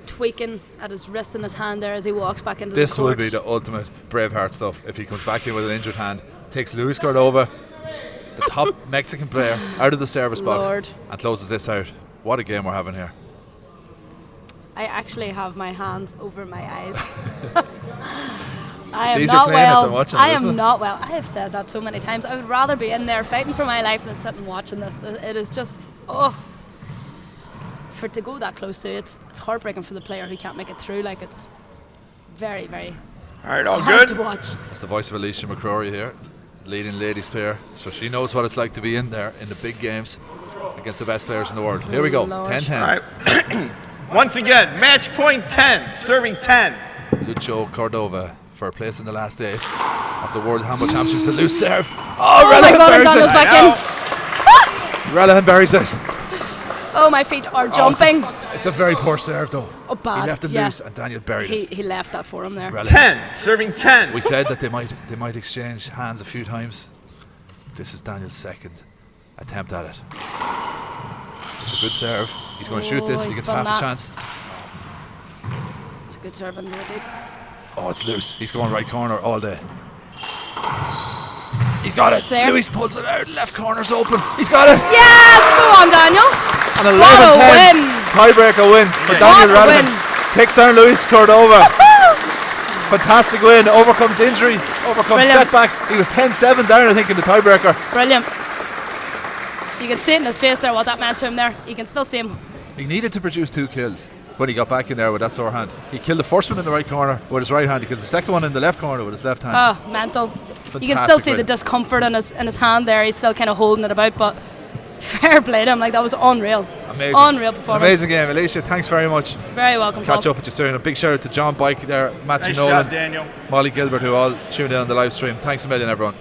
Tweaking at his wrist and his hand there as he walks back into This the court. will be the ultimate Braveheart stuff if he comes back in with an injured hand, takes Luis Cordova, the top Mexican player, out of the service Lord. box and closes this out. What a game we're having here. I actually have my hands over my eyes. I It's am easier not playing it well. than watching I it, isn't am it? not well. I have said that so many times. I would rather be in there fighting for my life than sitting watching this. It is just for it to go that close to it's heartbreaking for the player who can't make it through. Like it's very, very All right, all hard good? to watch. That's the voice of Alicia McCrory here, leading ladies player. So she knows what it's like to be in there in the big games against the best players in the world. Here we go, Lord. 10-10. All right. Once again, match point 10, serving 10. Lucho Cordova for a place in the last 8 of the World Handball Championships. A loose serve. Oh my Relevant God, and buries Daniel's it. back in. Relevant buries it. Oh, my feet are jumping. It's a very poor serve though. Oh, bad. He left it yeah. loose and Daniel buried it. He left that for him there. Relevant. 10, serving 10. We said that they might exchange hands a few times. This is Daniel's second attempt at it. It's a good serve. He's going to shoot this if he he's gets done half that. a chance. It's a good serve and really. Oh, it's loose. He's going right corner all day. He got it. There. Luis pulls it out. Left corner's open. He's got it. Yes, go on, Daniel. An What a 11-10 win. tiebreaker win for Daniel What a Relevant. win. Takes down Luis Cordova. Fantastic win. Overcomes injury. Overcomes Brilliant. setbacks. He was 10-7 down, I think, in the tiebreaker. Brilliant. You can see it in his face there what that meant to him there. You can still see him. He needed to produce 2 kills when he got back in there with that sore hand. He killed the first one in the right corner with his right hand. He killed the second one in the left corner with his left hand. Oh, mental. You can still Fantastic see the win. discomfort in his hand there. He's still kind of holding it about, but fair play to him. Like, that was unreal. Amazing. Unreal performance. Amazing game. Alicia, thanks very much. Very welcome, Catch Paul. up with you soon. A big shout out to John Bike there, Matthew Nice Nolan, job, Daniel. Molly Gilbert, who all tuned in on the live stream. Thanks a million, everyone.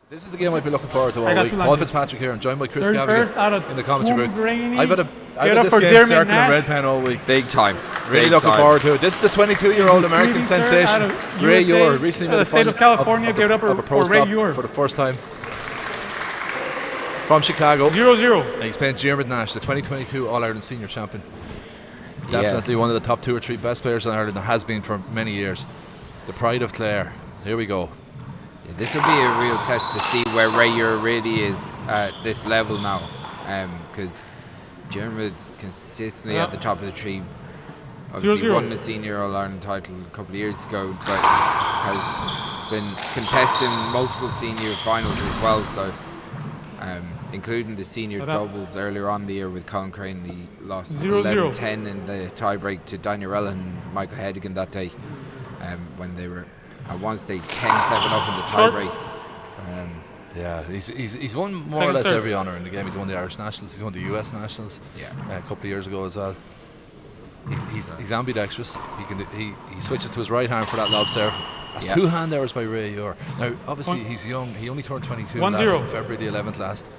This is the game I've been looking forward to I all got week. two Paul lunges. Fitzpatrick here, and joined by Chris 31st out Gavin of in the commentary booth. Grainy. I've had Get this up for game Dermot circling Nash. in red pen all week. Big time. Really Big looking time. forward to it. This is the 22-year-old American 23rd sensation, out of Ray USA, Ure, recently made the a state of California. Give it up of a pro for Ray stop Ure. for the first time. From Chicago. 0-0. And he's playing Dermot Nash, the 2022 All-Ireland Senior Champion. Definitely one of the top 2 or 3 best players in Ireland, and has been for many years. The pride of Clare. Here we go. Yeah, this will be a real test to see where Ray Ure really is at this level now, because Dermot consistently at the top of the tree. Obviously 0-0. won the Senior All-Ireland title a couple of years ago, but has been contesting multiple senior finals as well, so including the senior doubles earlier on the year with Colin Crane. He lost 11-10 in the tiebreak to Daniel Rella and Michael Hedigan that day, when they were at one stage 10-7 up in the tiebreak. Yeah, he's won more or less every honour in the game. He's won the Irish Nationals, he's won the US Nationals a couple of years ago as well. He's ambidextrous. He switches to his right arm for that lob serve. That's 2 hand errors by Ray Ure. Now, obviously, he's young. He only turned 22 February the 11th last,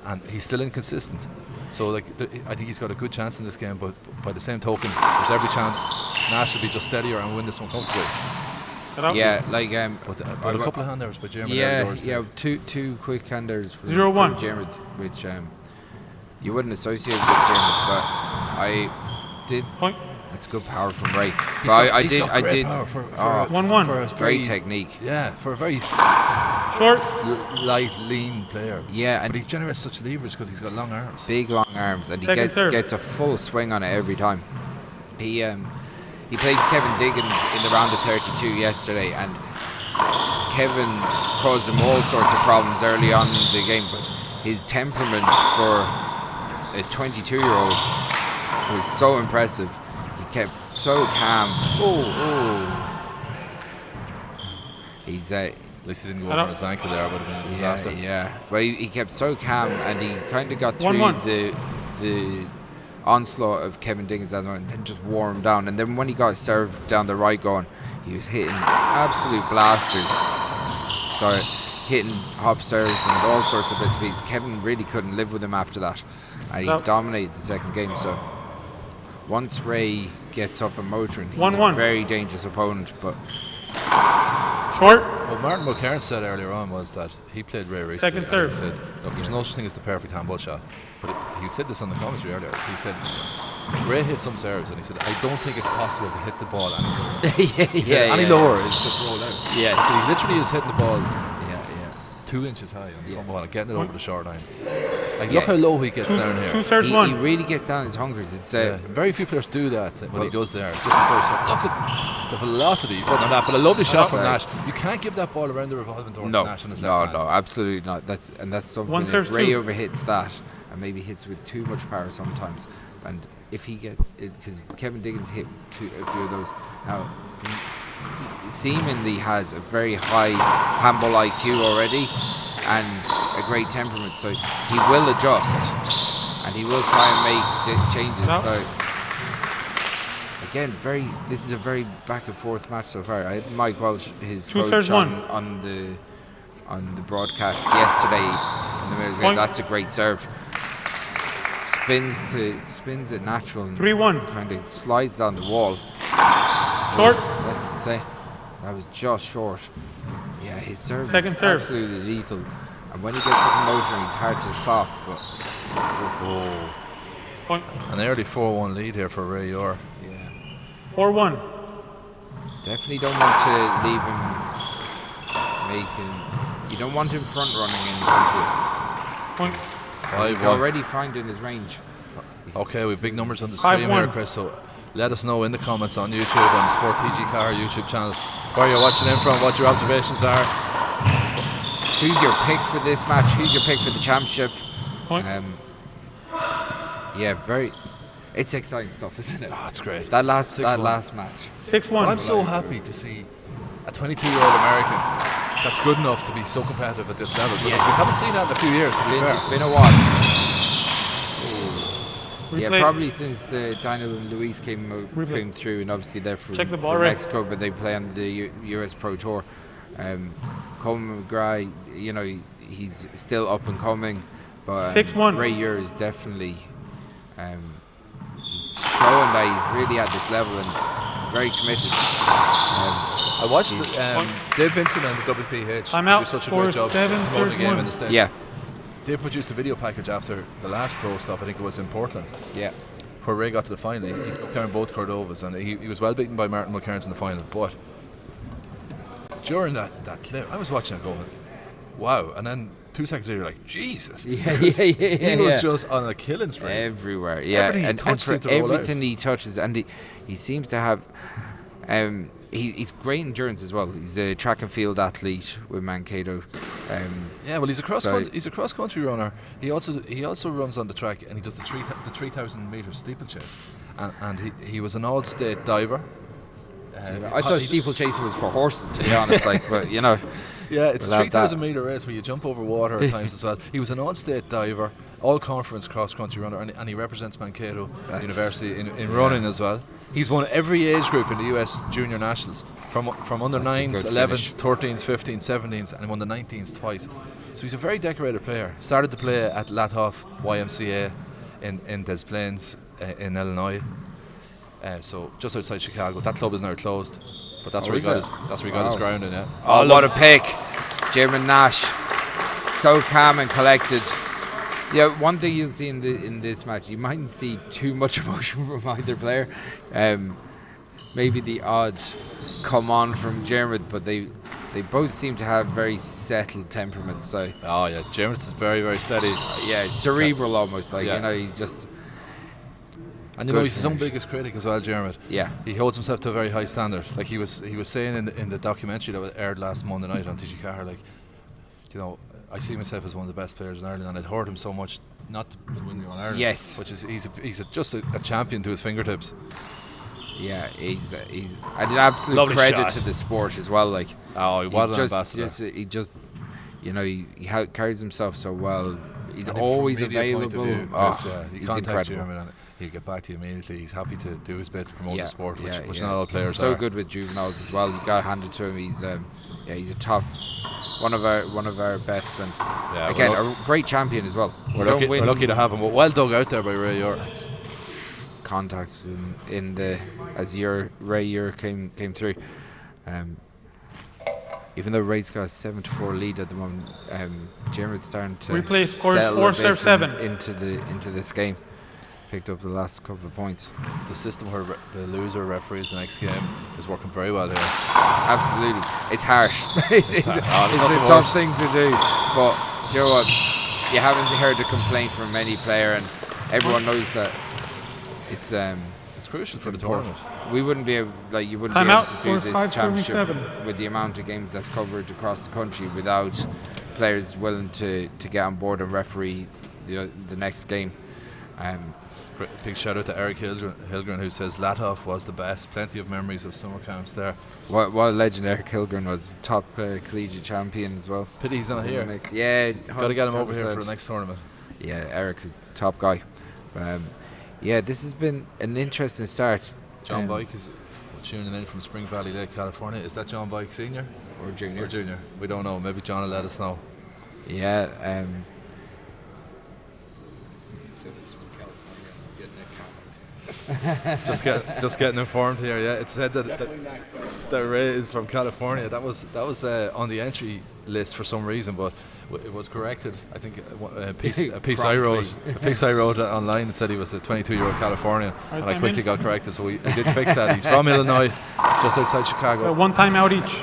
and he's still inconsistent. So, I think he's got a good chance in this game. But by the same token, there's every chance Nash will be just steadier and win this one comfortably. Yeah, but a couple of hand errors by Dermot. Yeah, two quick hand errors from 0-1. Dermot, which you wouldn't associate with Dermot, but I did. Point. That's good power from Ray. I did. Power for 1-1. For a great technique. Yeah, for a very short, light, lean player. Yeah, and but he generates such leverage because he's got long arms. Big long arms, and he gets a full swing on it every time. He played Kevin Diggins in the round of 32 yesterday, and Kevin caused him all sorts of problems early on in the game, but his temperament for a 22-year-old was so impressive. He kept so calm. He's at least he didn't go over his ankle there. Would have been a disaster. Yeah. Well, he kept so calm, and he kind of got through the onslaught of Kevin Diggins and then just wore him down. And then when he got served down the right going, he was hitting absolute blasters. Sorry, hitting hop serves and all sorts of bits and pieces. Kevin really couldn't live with him after that. And he dominated the second game. So once Ray gets up and motoring, he's a very dangerous opponent. But short. What Martin Mulcairn said earlier on was that he played Ray recently. Second serve. He said, look, there's no such thing as the perfect handball shot. But he said this on the commentary earlier. He said, Ray hit some serves, and he said, I don't think it's possible to hit the ball any lower. Any lower, it's just rolled out. Yeah. So he literally is hitting the ball 2 inches high on the front ball and getting it over the short line. Look how low he gets down here. He really gets down his hunkers. It's very few players do that when he does there. Just before he said, look at the velocity he put on that. But a lovely shot from Nash. You can't give that ball around the revolving door to Nash on his left hand. No, absolutely not. That's something. If Ray overhits that, and maybe hits with too much power sometimes, and if he gets it, because Kevin Diggins hit a few of those. Now, seemingly has a very high handball IQ already and a great temperament, so he will adjust and he will try and make changes. So again, this is a very back and forth match so far. I had Mike Welsh, his coach, on the broadcast yesterday in the middle of the game. That's a great serve. Spins it natural and 3-1. kind of slides down the wall. Short. That's the sec. That was just short. Yeah, his serve is serve. Absolutely lethal. And when he gets up and motoring, it's hard to stop. But an early 4-1 lead here for Ray Ure. Yeah. 4-1. Definitely don't want to leave him you don't want him front running in the country. He's already finding his range. Okay, we have big numbers on the stream here, Chris, so let us know in the comments on YouTube, on the Spórt TG4 YouTube channel, where you're watching in from, what your observations are. Who's your pick for this match? Who's your pick for the championship? It's exciting stuff, isn't it? Oh, it's great. That last match. 6-1. I'm so happy to see a 22-year-old American that's good enough to be so competitive at this level, because we haven't seen that in a few years, to be fair. It's been a while. Probably since Daniel and Luis came through, and obviously they're from Mexico, but they play on the US Pro Tour. Coleman McGrath, you know, he's still up and coming, but 6-1. Ray Ure is definitely he's showing that he's really at this level and very committed. I watched Dave Vincent and the WPH I'm out do such a for great job 7, promoting the game 31. in the States. Yeah. They produced a video package after the last pro stop, I think it was in Portland, Yeah. where Ray got to the final. He took down both Cordovas, and he was well beaten by Martin Mulcairns in the final. But during that clip, I was watching it going, wow. And then 2 seconds later, you're like, Jesus. Yeah. He was just on a killing spree. Everywhere. Yeah. Everything he And touched for seemed to roll out. everything he touches, and he seems to have. He's great endurance as well. He's a track and field athlete with Mankato. Yeah, well, he's a cross country runner. He also runs on the track, and he does the 3,000 meter steeplechase, and he was an all-state diver. I thought steeplechasing was for horses, to be honest. Like, but you know. Yeah, it's we'll a 3,000 meter race where you jump over water at times as well. He was an all-state diver, all-conference cross-country runner, and he represents Mankato University in running as well. He's won every age group in the US Junior Nationals, from under 9s, 11s, 13s, 15s, 17s, and won the 19s twice. So he's a very decorated player. Started to play at Láimhe YMCA in Des Plaines in Illinois. So just outside Chicago. That club is now closed, but that's where he got his grounding. Yeah. Oh, what a pick, Jamin Nash. So calm and collected. Yeah, one thing you'll see in this match, you mightn't see too much emotion from either player. Maybe the odd come on from Jermid, but they both seem to have very settled temperaments. So. Oh yeah, Jermid is very, very steady. Yeah, cerebral almost. Like, you know, he just. And you know, he's his own biggest critic as well, Jermid. Yeah. He holds himself to a very high standard. Like he was saying in the documentary that was aired last Monday night on TG4, like, you know, I see myself as one of the best players in Ireland, and I'd heard him so much not to win the All Ireland. Yes. Which is he's just a champion to his fingertips. Yeah, he's and an absolute Lovely credit shot. to the sport as well. Like, What an ambassador. He just, you know, he carries himself so well. He's And always from media point of available. view, Oh, you he's contact incredible. Jermid and he'll get back to you immediately. He's happy to do his bit to promote the sport, which not all players so are. good with juveniles as well. You got to hand it to him. He's he's a top, one of our best, and again a great champion as well. We're lucky to have him. Well dug out there by Ray Ure. Contacts in the as Ray Ure came through. Even though Ray's got a 7-4 lead at the moment, Jermid's starting to Replay scores settle 4 a bit serve 7 into this game. Picked up the last couple of points. The system where the loser referees the next game is working very well here. Absolutely, it's harsh. it's harsh. a tough thing to do, but you know what? You haven't heard a complaint from any player, and everyone knows that it's crucial for the important. tournament. We wouldn't be able, like, you wouldn't Time be able out to do for this 5-7. championship with the amount of games that's covered across the country without players willing to get on board and referee the next game. Big shout out to Eric Hilgren, who says Láimhe was the best. Plenty of memories of summer camps there. What a legend Eric Hilgren was. Top collegiate champion as well. Pity he's not here. Yeah, got to get him over here 100%. for the next tournament. Yeah, Eric, top guy. Yeah, this has been an interesting start. John Bike is tuning in from Spring Valley Lake, California. Is that John Bike Senior or Junior? Or Junior? We don't know. Maybe John will let us know. Yeah. just getting informed here. Yeah, it said that Ray is from California. That was on the entry list for some reason, but it was corrected. I think a piece I wrote online that said he was a 22-year-old Californian, and I quickly got corrected. So we did fix that. He's from Illinois, just outside Chicago. One time out each.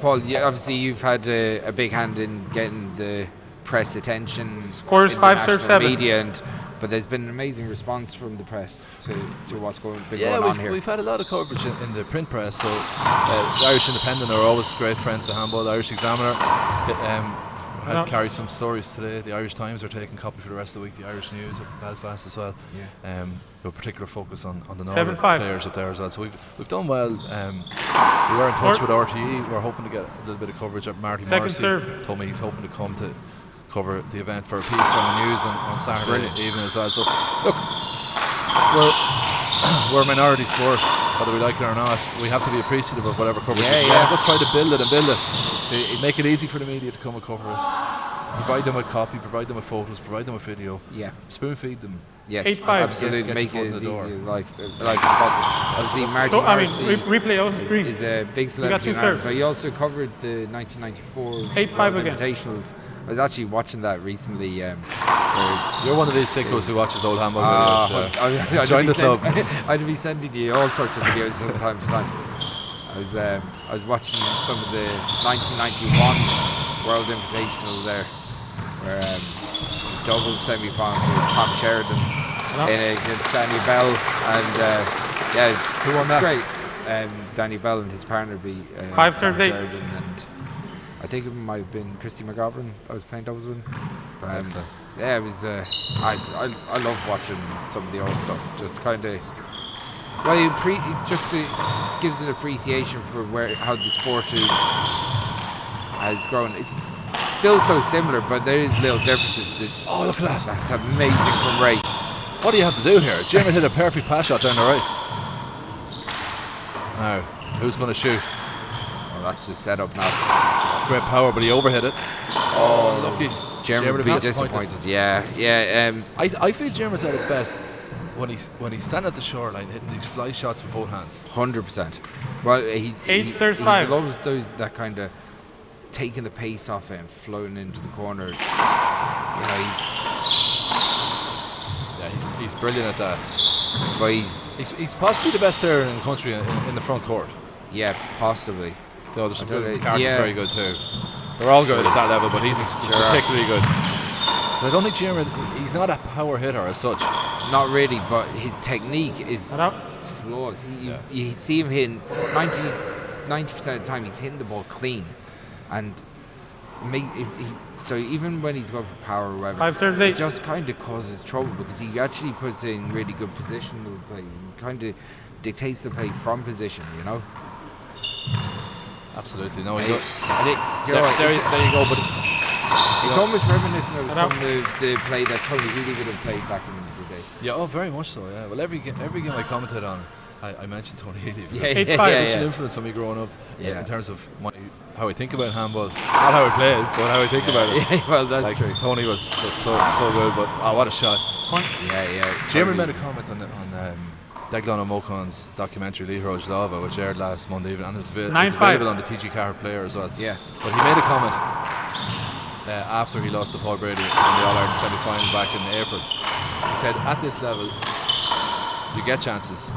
Paul, obviously you've had a big hand in getting the press attention. Scores in 5 the serve national 7. media, but there's been an amazing response from the press to what's going on here. We've had a lot of coverage in the print press. So the Irish Independent are always great friends to handball. The Irish Examiner had carried some stories today. The Irish Times are taking copy for the rest of the week. The Irish News at Belfast as well. Yeah. With a particular focus on the Northern 7-5. players up there as well. So we've done well. We were in touch with RTE. We're hoping to get a little bit of coverage. Marty Morrissey told me he's hoping to come to cover the event for a piece on the news on Saturday evening as well. So look, we're a minority sport. whether we like it or not, we have to be appreciative of whatever coverage. Yeah. Just try to build it and build it. Make it easy for the media to come and cover it. Provide them with copy, provide them with photos, provide them with video. Yeah. Spoon feed them. Yes, 8-5. absolutely. Get Make your it foot as in easy the as door. life as possible. Obviously, Martin So, I mean, Morrissey replay on the screen. is a big celebrity in two Ireland, serves. but he also covered the 1994 8-5 World again. Invitationals. I was actually watching that recently. You're one of these sickos who watches old handball videos. I'd Join be the club. I'd be sending you all sorts of videos from time to time. I was watching some of the 1991 World Invitational there, where double semi-final with Tom Sheridan against Danny Bell, and who won it's that? great. Danny Bell and his partner beat 5 Tom serves 8. Sheridan, and I think it might have been Christy McGovern I was playing doubles with. But, yeah, it was. I love watching some of the old stuff. Just kind of, it gives an appreciation for how the sport has grown. It's still so similar, but there is little differences. Oh, look at that! That's amazing from Ray. What do you have to do here? Jim hit a perfect pass shot down the right. Now, who's going to shoot? Well, that's the setup now. Great power, but he overhit it. Oh, lucky. Jeremy would be disappointed. Yeah. I feel Jeremy's at his best when he's standing at the shoreline hitting these fly shots with both hands. 100%. Well, he 8 serves he 5. loves that kind of taking the pace off it and floating into the corner. He's brilliant at that. But he's possibly the best player in the country in the front court. Yeah, possibly. No, there's Carter's very good too. They're all good at that level, but he's particularly good. I don't think Jeremy, he's not a power hitter as such. Not really, but his technique is flawed. You see him hitting 90% of the time, he's hitting the ball clean. And so even when he's going for power or whatever, 5 serves 8. it just kind of causes trouble because he actually puts in really good positional play and kind of dictates the play from position, you know? Absolutely. No, there you go. But it's almost reminiscent of some of the play that Tony Healy would have played back in the day. Yeah, very much so. Yeah. Well, every game I commented on, I mentioned Tony Healy. Such an influence on me growing up. Yeah. In terms of how I think about handball, not how I play it, but how I think about it. Yeah, well, that's true. Tony was so good, but what a shot! Yeah. Jeremy made a comment on Declan O'Mocon's documentary Liathróid Lava, which aired last Monday evening, and it's available on the TG4 Player as well. Yeah. But he made a comment after he lost to Paul Brady in the All-Ireland semi-final back in April. He said, at this level, you get chances,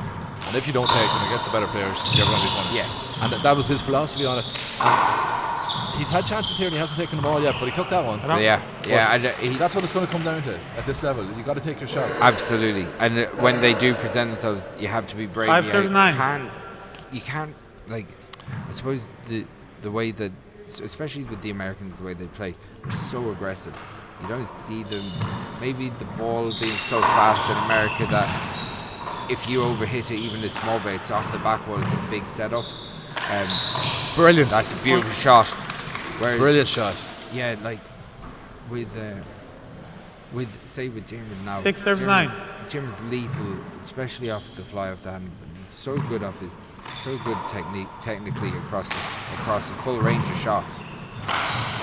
and if you don't take them against the better players, you're going to be punished. Yes. And that was his philosophy on it. And he's had chances here and he hasn't taken them all yet, but he took that one. That's what it's going to come down to at this level. You've got to take your shots. Absolutely. And when they do present themselves, you have to be brave. 5 serves 9. You can't, like, I suppose the way that, especially with the Americans, the way they play, they're so aggressive. You don't see them, maybe the ball being so fast in America that if you overhit it, even the small bit, it's off the back wall, it's a big setup. Brilliant. That's a beautiful shot. Whereas, brilliant shot. Yeah, like with Jeremy now. 6 serves 9. Jeremy's lethal, especially off the fly off the hand. So good technically across the full range of shots.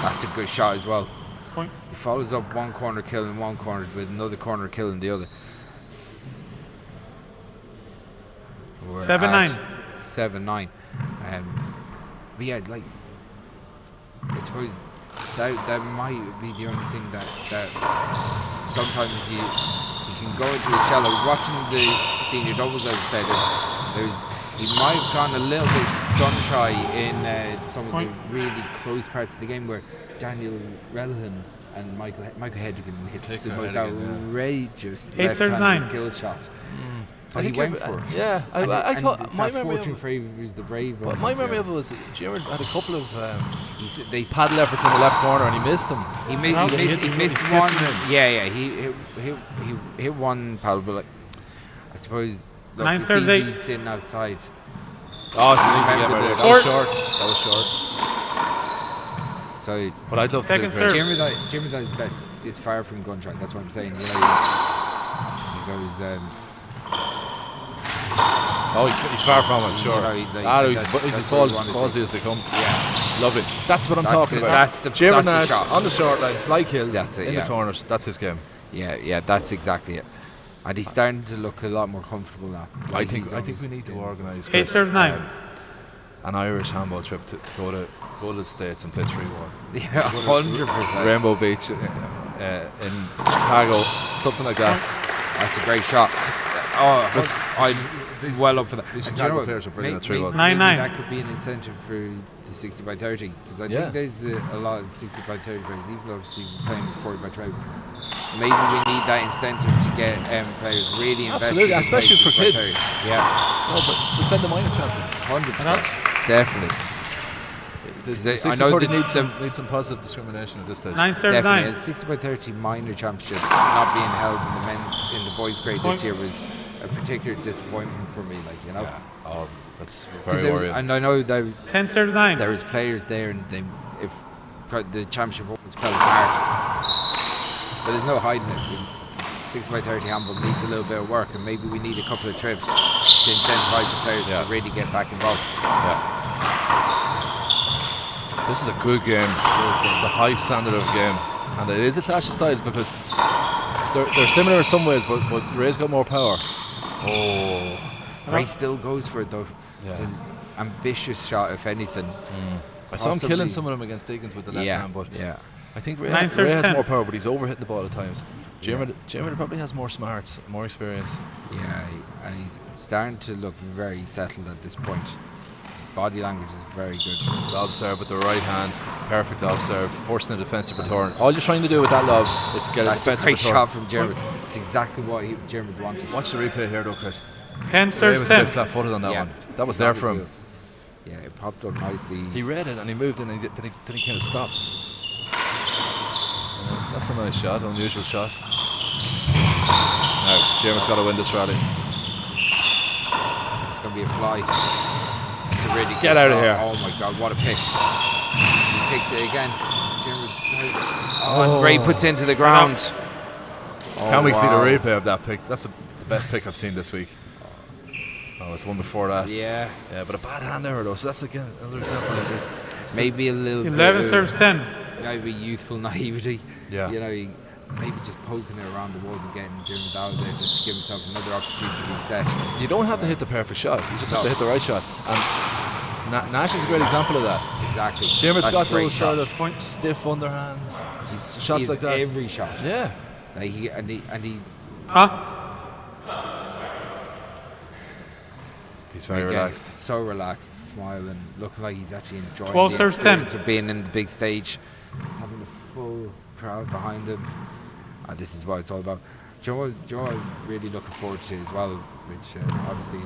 That's a good shot as well. Point. He follows up one corner kill in one corner with another corner kill in the other. 7-9. 7-9. But yeah, like, I suppose that might be the only thing that sometimes you can go into a shell. I was watching the senior doubles, as I said. He might have gone a little bit gun shy in some of the really close parts of the game where Daniel Relihan and Michael Hedrigan hit the most outrageous left-handed kill shot. But he went for it. Yeah, I thought my memory favours the brave. But my memory of it was Jeremy had a couple of paddle efforts in the left corner and he missed them. He missed one. He hit one paddle, but like, I suppose it's easy sitting outside. Oh, it's an easy game right there. That was short. So, but I'd love to do it. Jeremy that is best. Is far from gun track. That's what I'm saying. You know, he goes. Oh, he's far from it, sure. You know, He's as ballsy as they come. Yeah. Lovely. That's what I'm talking about. That's the Nash shot. on the short line, fly kills That's it, in the corners. That's his game. Yeah, that's exactly it. And he's starting to look a lot more comfortable now. I think we need to organise 8 serve 9. An Irish handball trip to go to the States and play 3-1. Yeah, 100%. Rainbow Beach in Chicago, something like that. That's a great shot. I'm well up for that. These And do you know what? players are brilliant at 3-1. Nine. That could be an incentive for the 60 by 30 because I think there's a lot of 60 by 30 players, even though obviously we're playing 40 by 12. Maybe we need that incentive to get players really invested. Absolutely, especially for kids. Yeah. No, but we send the minor champions. 100%. Definitely. I know they need some positive discrimination at this stage. 9 serve 9. Definitely. The 60 by 30 minor championship not being held in the boys' grade this year was a particular disappointment for me. Like, you know. Yeah. Oh, that's very worrying. And I know that 10 serve 9. there was players there, and if the championship was fell apart, but there's no hiding it. 6 by 30 handball needs a little bit of work, and maybe we need a couple of trips to incentivise the players to really get back involved. Yeah. This is a good game. It's a high standard of game, and it is a clash of styles because they're similar in some ways, but Ray's got more power. Oh, Ray still goes for it though. Yeah. It's an ambitious shot, if anything. I saw him killing some of them against Diggins with the left hand, but I think Ray has more power, but he's overhitting the ball at times. Jimmer probably has more smarts, more experience. Yeah, and he's starting to look very settled at this point. His body language is very good. Lob serve with the right hand, perfect lob serve, forcing a defensive return. All you're trying to do with that lob is get a defensive great return. shot from Jeremy. It's exactly what Jeremy wanted. Watch the replay here though, Chris. 10 Ray serve was a 10. bit flat-footed on that one. That was there for him. Yeah, it popped up nicely. He read it and he moved in and then he kind of stopped. That's a nice shot, unusual shot. Now, Jeremy's got to win this rally. It's going to be a fly. It's a really Get good out of shot. here. Oh my God, what a pick. He picks it again. And Ray puts into the ground. Can we see the replay of that pick? That's the best pick I've seen this week. Oh, it's one before that. Yeah, but a bad hand error though. So that's again another example of just maybe a little 11 bit serves 10. Maybe youthful naivety. Yeah. You know, maybe just poking it around the wall and getting Jimmy out there just to give himself another opportunity to be set. You don't have to hit the perfect shot. You just have to hit the right shot. And Nash is a great example of that. Exactly. Jimmy's got great those sort of stiff underhands, shots like that. Every shot. Yeah. Like he. He's very relaxed. So relaxed, smiling, looking like he's actually enjoying 12 the serves experience 10. of being in the big stage, having a full crowd behind him. This is what it's all about. Do you know what I'm really looking forward to as well, which obviously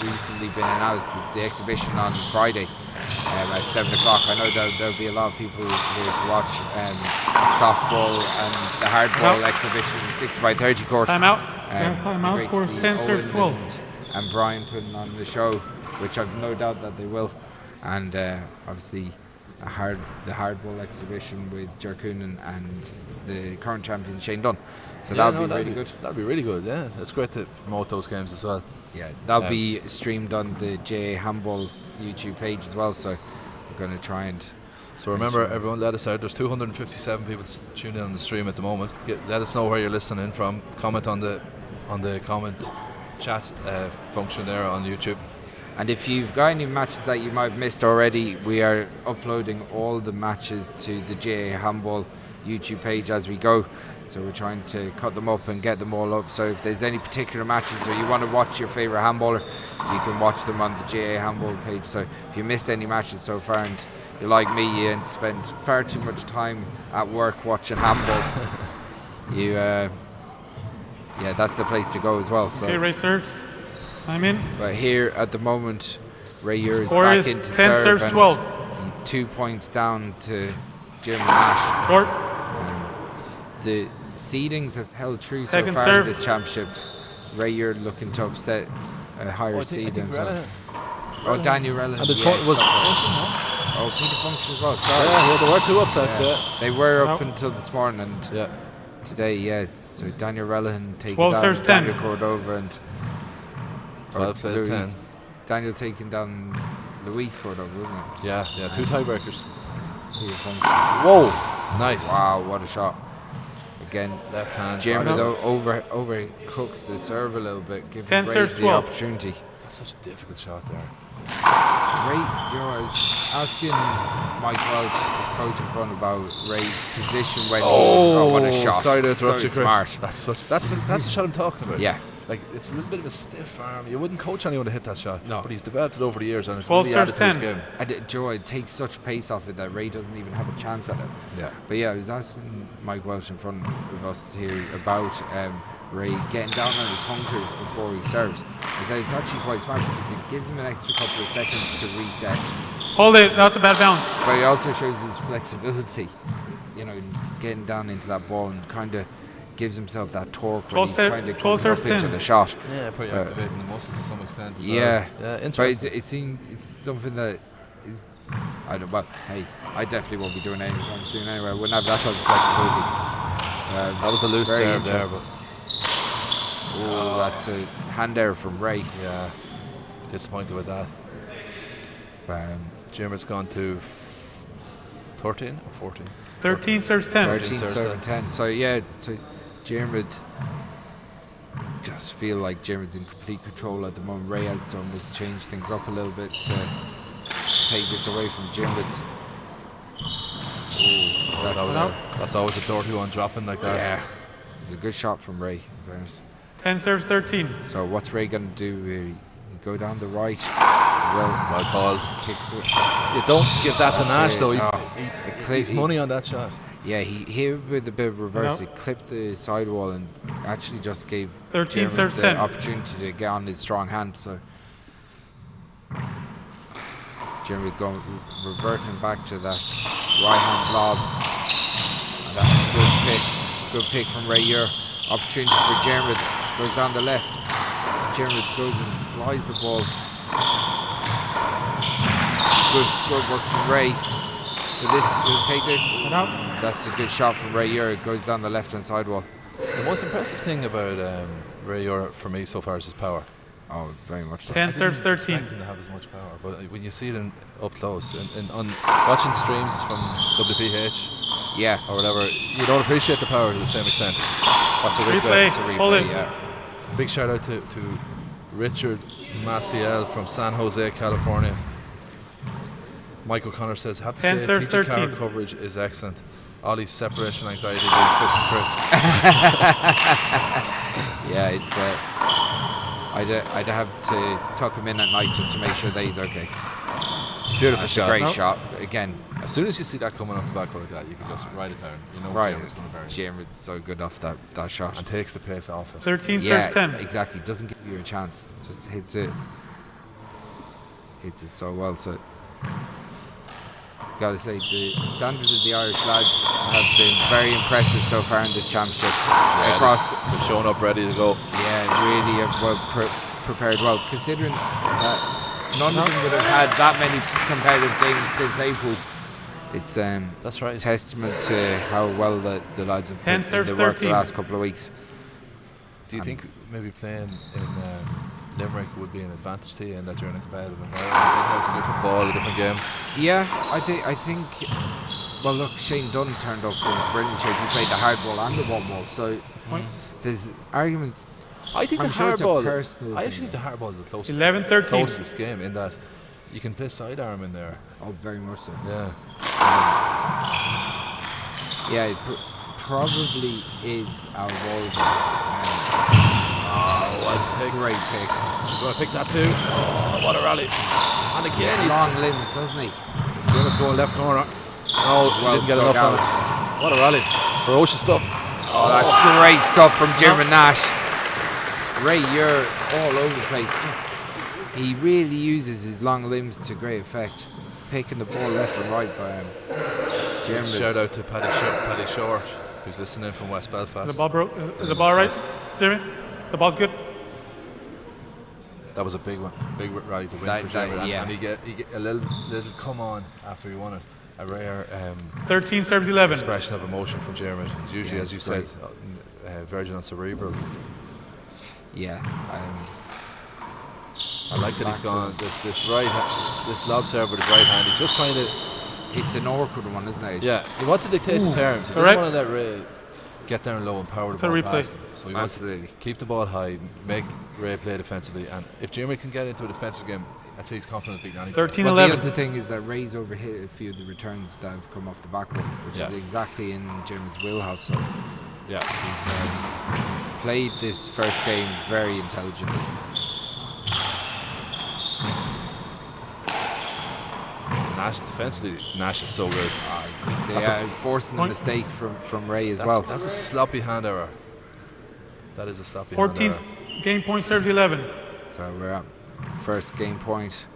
recently been announced, is the exhibition on Friday at 7 o'clock. I know there'll be a lot of people here to watch softball and the hardball exhibition in the 60 by 30 court. Time out. Time out. Scores 10 serves 12. And Brian putting on the show, which I've no doubt that they will. And obviously the hardball exhibition with Jerkunen and the current champion Shane Dunn. So that'll be really good. That'll be really good, yeah. It's great to promote those games as well. Yeah, that'll be streamed on the JA Handball YouTube page as well, so we're going to try and... So remember, everyone, let us out. There's 257 people tuning in on the stream at the moment. Let us know where you're listening in from. Comment on the comment chat function there on YouTube. And if you've got any matches that you might have missed already, we are uploading all the matches to the JA Handball YouTube page as we go. So we're trying to cut them up and get them all up. So if there's any particular matches or you want to watch your favourite handballer, you can watch them on the JA Handball page. So if you missed any matches so far and you're like me and spend far too much time at work watching handball, that's the place to go as well. So okay, Ray serves. I'm in. But here at the moment, Ray Ure is Score back is into 10 serve serves and 12. he's 2 points down to Jim Nash. Short. The seedings have held true Second so far serve. in this championship. Ray Ure looking to upset a higher seed. Daniel Rellan. And the was Peter Function as well. Sorry. Yeah, there were 2 upsets, They were up until this morning and today, So Daniel Rellan taking down Daniel Cordova and 12 plays 10. Daniel taking down Louis scored over, wasn't it? Yeah, 2 tiebreakers. Whoa! Nice. Wow, what a shot. Again, Left hand. Jeremy though overcooks the serve a little bit, giving 10 Ray serves the 12. opportunity. That's such a difficult shot there. Ray, I was asking Mike Welch, his coach in front, about Ray's position when what a shot. Sorry to interrupt so you, Chris. smart. That's the shot I'm talking about. Yeah. Like, it's a little bit of a stiff arm. You wouldn't coach anyone to hit that shot. No. But he's developed it over the years, and it's 12 really added to his serves game. And Joe, it takes such pace off it that Ray doesn't even have a chance at it. Yeah. But yeah, I was asking Mike Welch in front of us here about Ray getting down on his hunkers before he serves. I said it's actually quite smart because it gives him an extra couple of seconds to reset. Hold it. That's a bad bounce. But he also shows his flexibility, you know, getting down into that ball and kind of gives himself that torque when he's kind of coming up into the shot. Yeah, probably activating the muscles to some extent as yeah. well. Yeah, interesting. interesting. But it's something that is, I don't. Well, hey, I definitely won't be doing anything soon anyway. I wouldn't have that type of flexibility. That was a loose serve there, but that's a hand error from Ray. yeah, disappointed with that. Jeremy's gone to 13 or 14? 13 serves 10. 13 serves serve 10. So yeah, so Jeremy just feel like Jeremy's in complete control at the moment. Ray has done was change things up a little bit to take this away from Jeremy. That's always a dirty one, dropping like that. Yeah, it's a good shot from Ray. In fairness. 10 serves 13. So what's Ray going to do here? He go down the right. Well called. Kicks it. You don't give that to Nash though. He's money on that shot. Yeah, he with a bit of reverse, he clipped the sidewall and actually just gave 13 Jeremy serves the 10. opportunity to get on his strong hand. So Jeremy going reverting back to that right hand lob, and that's a good pick from Ray Ure. Opportunity for Jeremy, goes down the left. Jeremy goes and flies the ball. Good work from Ray. Will take this. That's a good shot from Ray Ure. It goes down the left hand sidewall. The most impressive thing about Ray Ure for me so far is his power. Oh, very much so. 10 serves 13. Expect him to have as much power, but when you see it up close and on watching streams from WPH, or whatever, you don't appreciate the power to the same extent. That's a replay. It's a replay. Yeah. Big shout out to Richard Maciel from San Jose, California. Mike O'Connor says, have to say TG4 coverage is excellent. Ollie's separation anxiety being split from Chris. Yeah, it's I'd have to tuck him in at night just to make sure that he's okay. Beautiful That's shot. a great shot. Again, as soon as you see that coming off the back like that, you can just write it down. You know Jeremy's going to bury it. Jeremy's so good off that shot. And takes the pace off it. 13 serves 10. Exactly. Doesn't give you a chance. Just hits it so well. So gotta say the standards of the Irish lads have been very impressive so far in this championship. They've shown up ready to go. Yeah, really have prepared well, considering that none of them would have had that many competitive games since April. It's that's right. Testament to how well the lads have put in the work the last couple of weeks. Do you think maybe playing in Limerick would be an advantage to you in that you're in a competitive environment? It's a different ball, a different game. Yeah, I think. Well, look, Shane Dunn turned up in brilliant shape. He played the hard ball and the one ball, so there's argument. I think I'm the sure hard ball. I actually think the hard ball is the closest. 11-13. Closest game in that you can play sidearm in there. Oh, very much so. Yeah. Yeah, it probably is our ball. What a pick. Great pick. You want to pick that too? Oh, what a rally. And again, he's long limbs, doesn't he? Jonas going left corner. No, he didn't get enough on it. What a rally. Ferocious stuff. Oh, that's great stuff from Jeremy Nash. Ray, you're all over the place. He really uses his long limbs to great effect. Picking the ball left and right by him. Jeremy. Shout out to Paddy Short, who's listening from West Belfast. The ball broke. Is the ball right, Jeremy? The ball's good. That was a big one, big rally to win for Jeremy. And he get a little come on after he won it. A rare 13 serves 11. expression of emotion from Jeremy. He's usually, as you said, verging on cerebral. Yeah. I like that he's gone this lob serve with his right hand. He's just trying to. It's an awkward one, isn't it? Yeah, he wants to dictate the terms. He doesn't want to let Ray get down low and power the ball past him. So he wants to keep the ball high, make Ray play defensively, and if Jeremy can get into a defensive game, I'd say he's confident beating anybody. 13-11. The other thing is that Ray's overhit a few of the returns that have come off the back row, which is exactly in Jeremy's wheelhouse. So yeah, he's played this first game very intelligently. Nash defensively, Nash is so good. Forcing the mistake from Ray as well. That's a sloppy hand error. That is a sloppy 14th hand error. game point serves 11. So we're at first game point.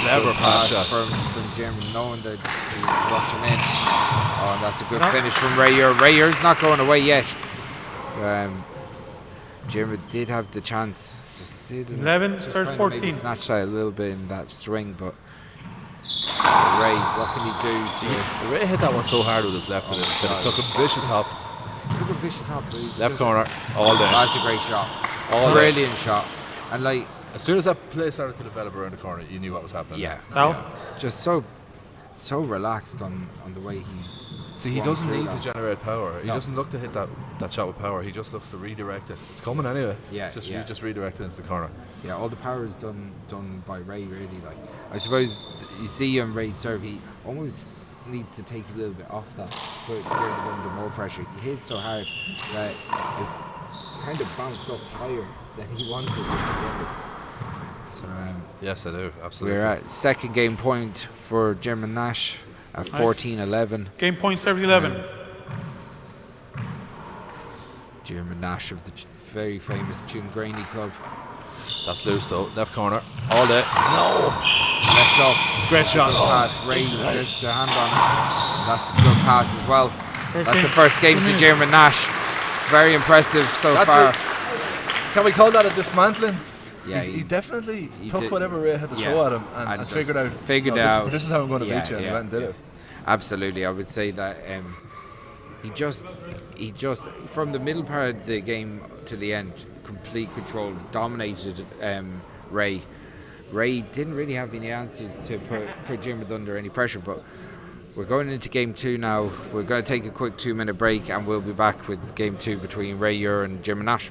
Clever pass shot from Jeremy, knowing that he's rushing in. Oh, and that's a good finish from Rayer. Rayer's not going away yet. Jeremy did have the chance. Just did 11 serves 14. Maybe snatched that a little bit in that string, but Ray, what can he do? Ray hit that one so hard with his left that it took a vicious hop. Left corner, all day. That's a great shot. Brilliant shot. And like, as soon as that play started to develop around the corner, you knew what was happening. Yeah. Just so relaxed on the way he. See, he doesn't need to generate power. He doesn't look to hit that shot with power. He just looks to redirect it. It's coming anyway. Just redirect it into the corner. Yeah, all the power is done by Ray, really. Like, I suppose you see on Ray's serve, he almost needs to take a little bit off that, put it under more pressure. He hit so hard that it kind of bounced up higher than he wanted. So yes, I do, absolutely. We're at second game point for German Nash at 14-11. Game point serves 11. German Nash of the very famous Tungrani club. That's loose though, left corner, all day. No! Left up. Great shot. Pass. Ray gets the hand on it. That's a good pass as well. That's the first game to German Nash. Very impressive so far. Can we call that a dismantling? Yeah, he definitely took whatever Ray had to throw at him and figured out. This is how I'm going to beat you, and he went and did it. Absolutely, I would say that he just from the middle part of the game to the end, complete control, dominated Ray. Ray didn't really have any answers to put Jim under any pressure, but we're going into game 2 now. We're going to take a quick 2-minute break, and we'll be back with game 2 between Ray and Jim Nash.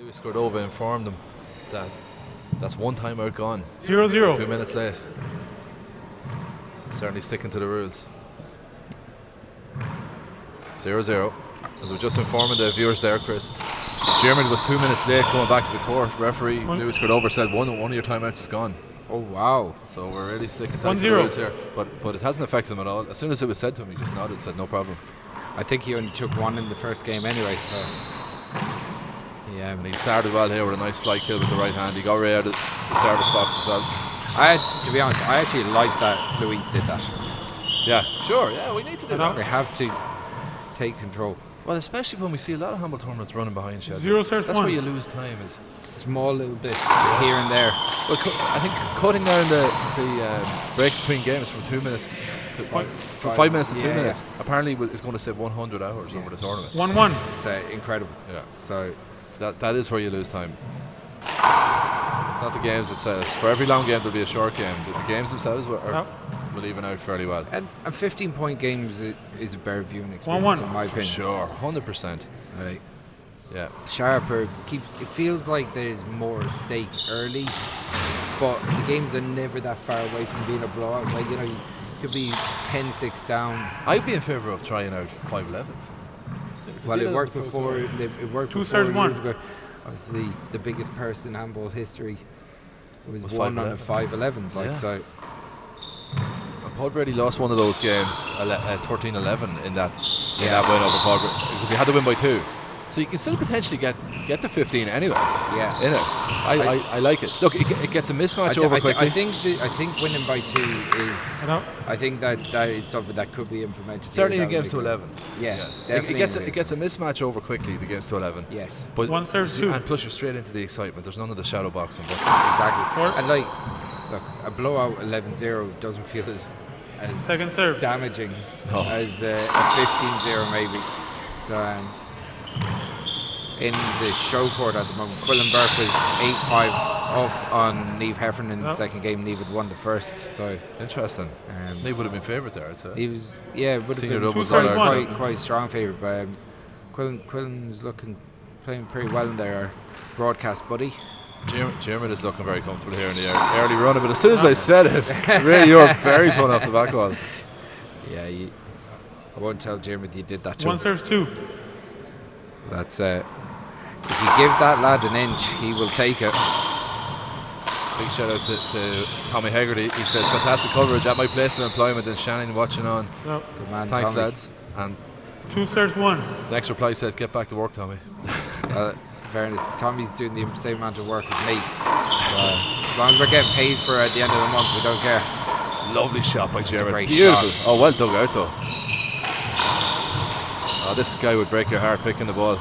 Luis Cordova informed him that that's one timeout gone. 0-0. 2 minutes late. Certainly sticking to the rules. 0-0. As we're just informing the viewers there, Chris, Germany was 2 minutes late coming back to the court. Referee Luis Cordova said one of your timeouts is gone. Oh wow! So we're really sticking to the rules here. But it hasn't affected him at all. As soon as it was said to him, he just nodded, said no problem. I think he only took one in the first game anyway, so yeah. And he started well here with a nice fly kill with the right hand. He got right out of the service box as well. To be honest, I actually like that Luis did that. Yeah, sure. Yeah, we need to do that. We have to take control. Well, especially when we see a lot of handball tournaments running behind schedule. 0 That's 1. where you lose time. Is small little bit here and there. Well, I think cutting down the breaks between games from 2 minutes to from 5 minutes to 2 minutes apparently is going to save 100 hours over the tournament. 1-1. It's incredible. Yeah. So that is where you lose time. It's not the games itself. For every long game, there'll be a short game. The games themselves will even out fairly well. And 15-point games is a better viewing experience, 1-1. in my opinion. Sure, 100%. Right. Yeah. Sharper. It feels like there's more at stake early, but the games are never that far away from being a blowout. Like, you could be 10-6 down. I'd be in favour of trying out 5-11s. Well, it worked before. It worked 2 before serves years 1. ago. Obviously, the biggest person in handball history was 1 on 5-11s. 5-11s. Like, Yeah. so. And Podbrady lost one of those games, 13-11 in that win over Podbrady, because he had to win by 2. So you can still potentially get to 15 anyway. Yeah. In it, I like it. Look, it gets a mismatch over quickly. I think winning by 2 is. I think that is something that could be implemented. Certainly in games to 11. Yeah, definitely. It gets a mismatch over quickly. The games to 11. Yes. But 1 serve 2. and plus you're straight into the excitement. There's none of the shadow boxing. But Exactly. And look, a blowout 11-0 doesn't feel as Second serve. damaging as a 15-0 maybe. So in the show court at the moment, Quillen Burke was 8-5 up on Niamh Heffernan in the second game. Niamh had won the first. So interesting. Niamh would have been favourite there, I'd say. He was, would have Senior been doubles quite strong favourite. But Quillen was playing pretty well in their broadcast buddy. Jeremy is looking very comfortable here in the early run, but as soon as I said it, Ray York buries one off the back wall. Yeah, I won't tell Jeremy that you did that to 1 him. serves 2. That's if you give that lad an inch, he will take it. Big shout out to Tommy Hegarty. He says, fantastic coverage at my place of employment in Shannon, watching on. Yep. Good man, Thanks, Tommy. lads. And 2 serves 1. next reply says, get back to work, Tommy. Fairness, Tommy's doing the same amount of work as me. As long as we're getting paid for it at the end of the month, we don't care. Lovely shot by Jeremy. great Beautiful. shot. Oh, well dug out though. Oh, this guy would break your heart picking the ball.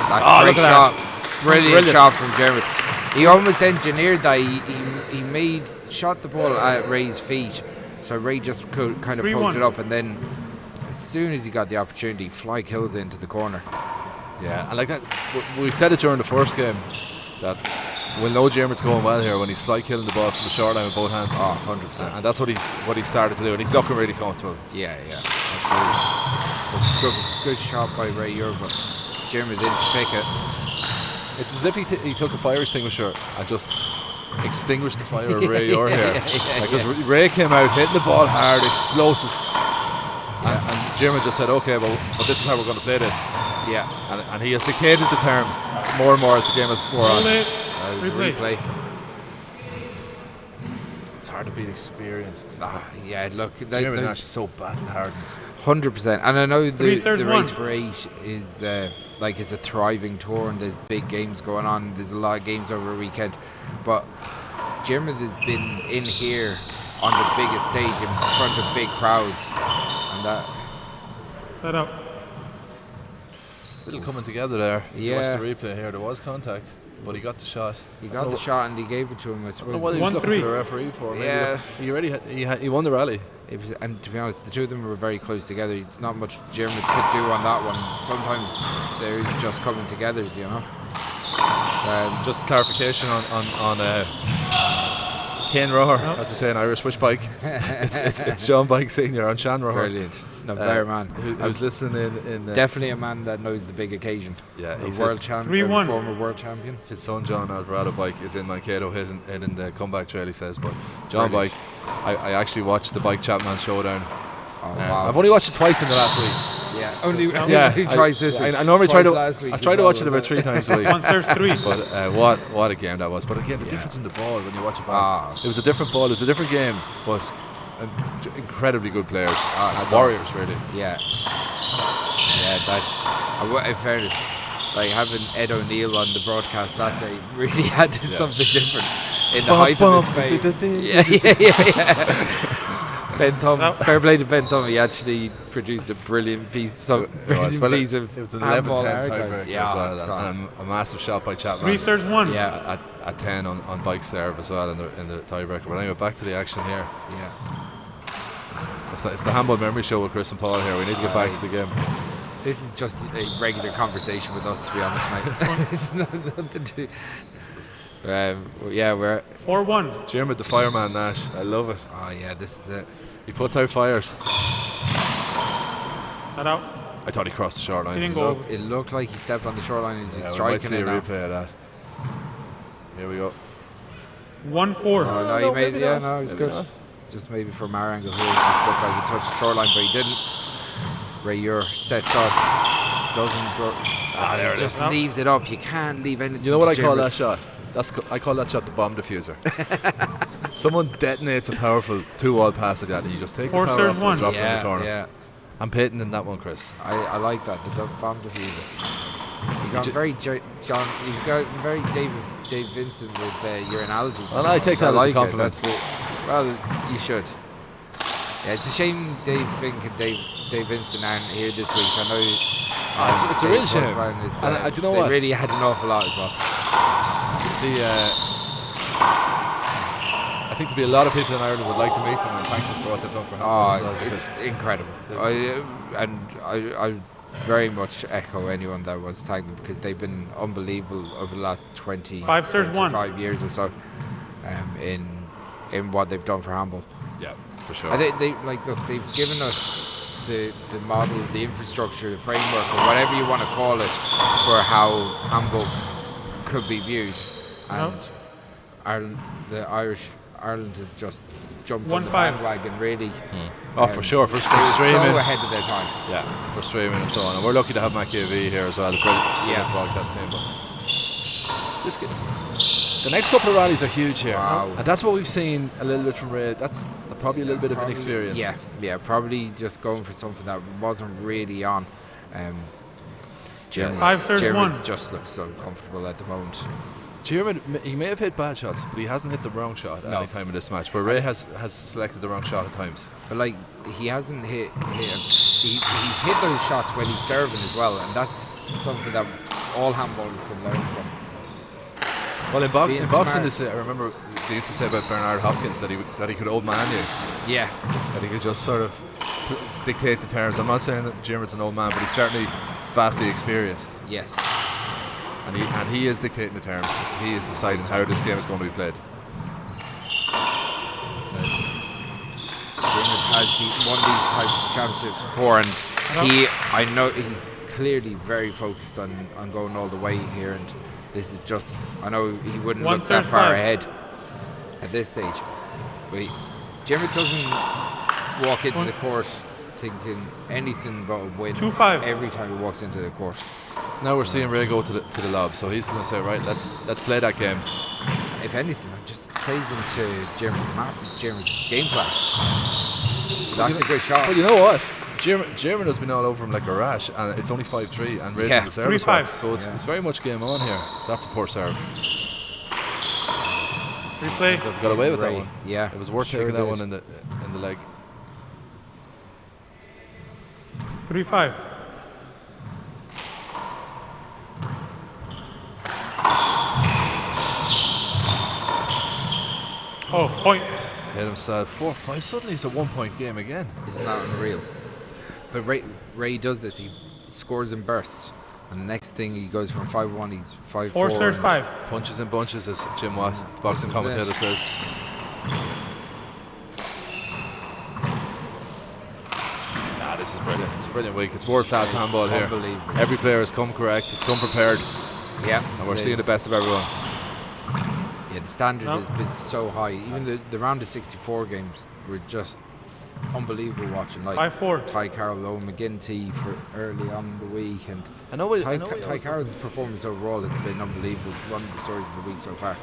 That's a great look at shot. that. Brilliant shot from Jeremy. He almost engineered that. He shot the ball at Ray's feet, so Ray just could kind of 3-1. poked it up, and then as soon as he got the opportunity, fly kills it into the corner. Yeah, and like that, we said it during the first game that we'll know Jeremy's going well here when he's fly killing the ball from the short line with both hands. Oh, 100%. And that's what he started to do, and he's looking really comfortable. Yeah, absolutely. It's a good shot by Ray Ure, but Jeremy didn't pick it. It's as if he took a fire extinguisher and just extinguished the fire of Ray Ure here. Because Ray came out hitting the ball hard, explosive. And Jeremy just said, okay, well, this is how we're going to play this. Yeah. And he has dictated the terms more and more as the game has wore on. That was a replay. It's hard to beat experience. Yeah, look. Jeremy Nash is so battle hardened. 100%. And I know the race 1. for 8 is it's a thriving tour and there's big games going on. There's a lot of games over a weekend. But Jeremy has been in here on the biggest stage in front of big crowds. And that. Set up. Little coming together there. Yeah. Watch the replay here. There was contact, but he got the shot. He got the shot and he gave it to him, I I suppose. don't know what he was looking 1-3. to the referee for. Maybe Yeah. he won the rally. It was, and to be honest, the two of them were very close together. It's not much Jeremy could do on that one. Sometimes there is just coming togethers, you know. Just clarification on Ken Roher, as we say in Irish, which bike? it's Sean Bike Senior on Sean Roher. Brilliant. No, better man. Who's listening in definitely a man that knows the big occasion. Yeah, he's world champion, former world champion. His son John Alvarado bike is in Mankato hitting the comeback trail, he says. But John Bike, I actually watched the Bike Chapman Showdown. Oh, wow. I've only watched it twice in the last week. Yeah, only twice this week. I normally try to. Last week I try to watch it about 3 times a week. One serves 3. But what a game that was. But again, the difference in the ball when you watch it back, it was a different ball. It was a different game, but incredibly good players, warriors really. Yeah. In fairness, like having Ed O'Neill on the broadcast that day really added something different in the height of his fame. Yeah. Ben Thumb, fair play to Ben Thumb. He actually produced a brilliant piece, it was an handball 11-10 tiebreaker. Yeah, and a massive shot by Chapman. 3 serves 1. Yeah, at 10 on bike serve as well in the tiebreaker. But anyway, back to the action here. Yeah. It's the handball memory show with Chris and Paul here. We need to get back to the game. This is just a regular conversation with us, to be honest, mate. It's nothing to. We're 4-1. Jim the fireman Nash. I love it. Oh yeah, this is it. He puts out fires. Not out. I thought he crossed the short line. He didn't go. It looked like he stepped on the shoreline and he's striking it we now. might see a replay of that. Here we go. 1-4. Oh no, he made it. Yeah, no, it was good. Not. Just maybe from our angle here, it just looked like he touched the shoreline, but he didn't. Ray Ure sets up, there it just is. leaves it up. You can't leave anything. You know what I call that shot? I call that shot the bomb diffuser. Someone detonates a powerful 2-wall pass at that, and you just take the power off and drop it in the corner. Yeah. I'm patenting in that one, Chris. I like that, the bomb diffuser. You've got very John. You've got very Dave Vincent with your analogy. And I take that as a compliment. Well, you should. Yeah, it's a shame Dave Fink and Dave Vincent aren't here this week. I know. It's a real shame. And do you know what? They really had an awful lot as well. I think there'll be a lot of people in Ireland would like to meet them and thank them for what they've done for them. It's incredible. I very much echo anyone that was tagged them because they've been unbelievable over the last 25 years or so in what they've done for handball. Yeah, for sure. They've given us the model, the infrastructure, the framework, or whatever you want to call it, for how handball could be viewed. And Ireland has just jumped on the bandwagon, really. For sure. For streaming. So ahead of their time. Yeah, for streaming and so on. And we're lucky to have Matt KV here as well, the broadcast team. But the next couple of rallies are huge here. Wow. And that's what we've seen a little bit from Ray. That's probably a little bit of an experience. Yeah, probably just going for something that wasn't really on. Jeremy just looks so comfortable at the moment. Jeremy, he may have hit bad shots, but he hasn't hit the wrong shot at any time in this match. But Ray has selected the wrong shot at times. But he hasn't he's hit those shots when he's serving as well, and that's something that all handballers can learn from. Well, in boxing, I remember they used to say about Bernard Hopkins that he could old man you. Yeah. That he could just sort of dictate the terms. I'm not saying that Jeremy's an old man, but he's certainly vastly experienced. Yes. And he is dictating the terms. He is deciding how this game is going to be played. So, Jeremy has won these types of championships before, and I know he's clearly very focused on going all the way here, and this is just, I know he wouldn't look that far ahead at this stage, but Jeremy doesn't walk into the course thinking anything but a win 2-5 every time he walks into the course. Now we're seeing Ray go to the lob, so he's going to say, right, let's play that game. If anything, that just plays into Jeremy's game plan. That's a good shot. But you know what? Jeremy has been all over him like a rash, and it's only 5-3 and raising the service back, so it's very much game on here. That's a poor serve. Replay. Got away with that one. Yeah, it was worth taking that one in the leg. 3-5. Oh, point. Hit himself 4-5. Suddenly it's a 1-point game again. Isn't that unreal? But Ray does this. He scores in bursts, and the next thing he goes from 5-1. He's 5-4. 4 serves 5. Punches in bunches, as Jim Watt, the boxing commentator, says. This is brilliant. It's a brilliant week. It's world-class handball here. Unbelievable. Every player has come correct. He's come prepared. Yeah. And we're seeing the best of everyone. Yeah, the standard has been so high. Even the round of 64 games were just unbelievable watching. Like 5-4. Ty Carroll, Owen McGinty for early on in the week, and Ty Carroll's performance overall has been unbelievable. One of the stories of the week so far.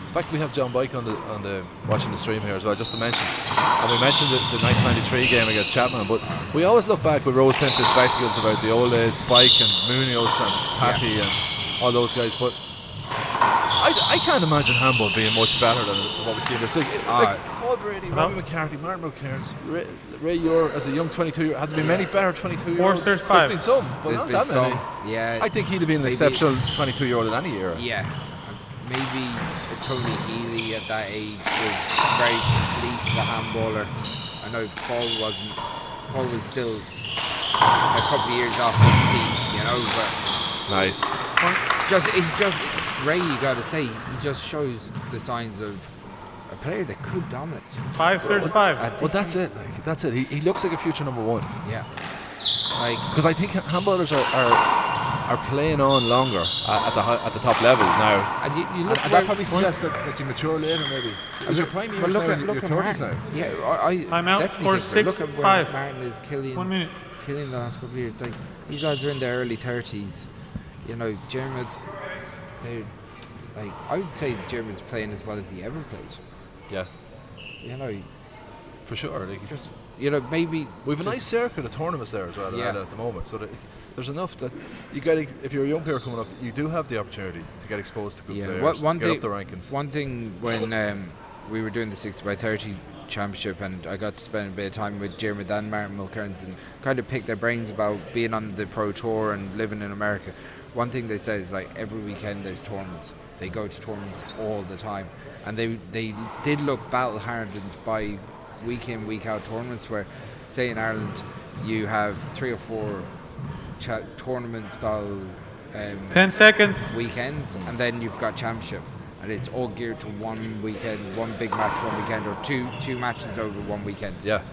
The fact that we have John Bike on the watching the stream here as well, just to mention. And we mentioned the 1993 game against Chapman, but we always look back with rose-tinted spectacles about the old days, Bike and Munoz and Tati and all those guys. But I can't imagine handball being much better than what we see this week. Paul Brady, Robbie McCarthy, Martin McCairns, Ray Ure as a young 22-year-old. Had there been many better 22-year-olds? There's been some, but not that many. Yeah, I think he'd have been an exceptional 22-year-old in any era. Yeah, maybe Tony Healy at that age was very complete as a handballer. I know Paul wasn't. Paul was still a couple of years off his peak, you know. But nice. Ray, you got to say, he just shows the signs of a player that could dominate. 5-5. Well, that's it. Like, that's it. He looks like a future number one. Yeah. Because I think handballers are playing on longer at the top level now. And you look and that probably suggests that you mature later, maybe. Because your prime years now in your 30s now. Yeah, I definitely think so. Look at where Martin is, Killian. 1 minute. Killian the last couple of years. Like, these guys are in their early 30s. You know, Dermot, I would say Dermot's playing as well as he ever played. Yeah. You know, for sure. Like, just, you know, maybe we have a nice circuit of tournaments there as well at the moment. So that there's enough that you get. If you're a young player coming up, you do have the opportunity to get exposed to good players, to get up the rankings. One thing when we were doing the 60x30 championship, and I got to spend a bit of time with Dermot and Martin Mulcairns and kind of pick their brains about being on the pro tour and living in America. One thing they said is, like, every weekend there's tournaments. They go to tournaments all the time, and they did look battle hardened by week in, week out tournaments where, say in Ireland, you have 3 or 4 tournament style 10 seconds weekends, and then you've got championship, and it's all geared to one weekend, one big match one weekend, or two matches over one weekend. Yeah.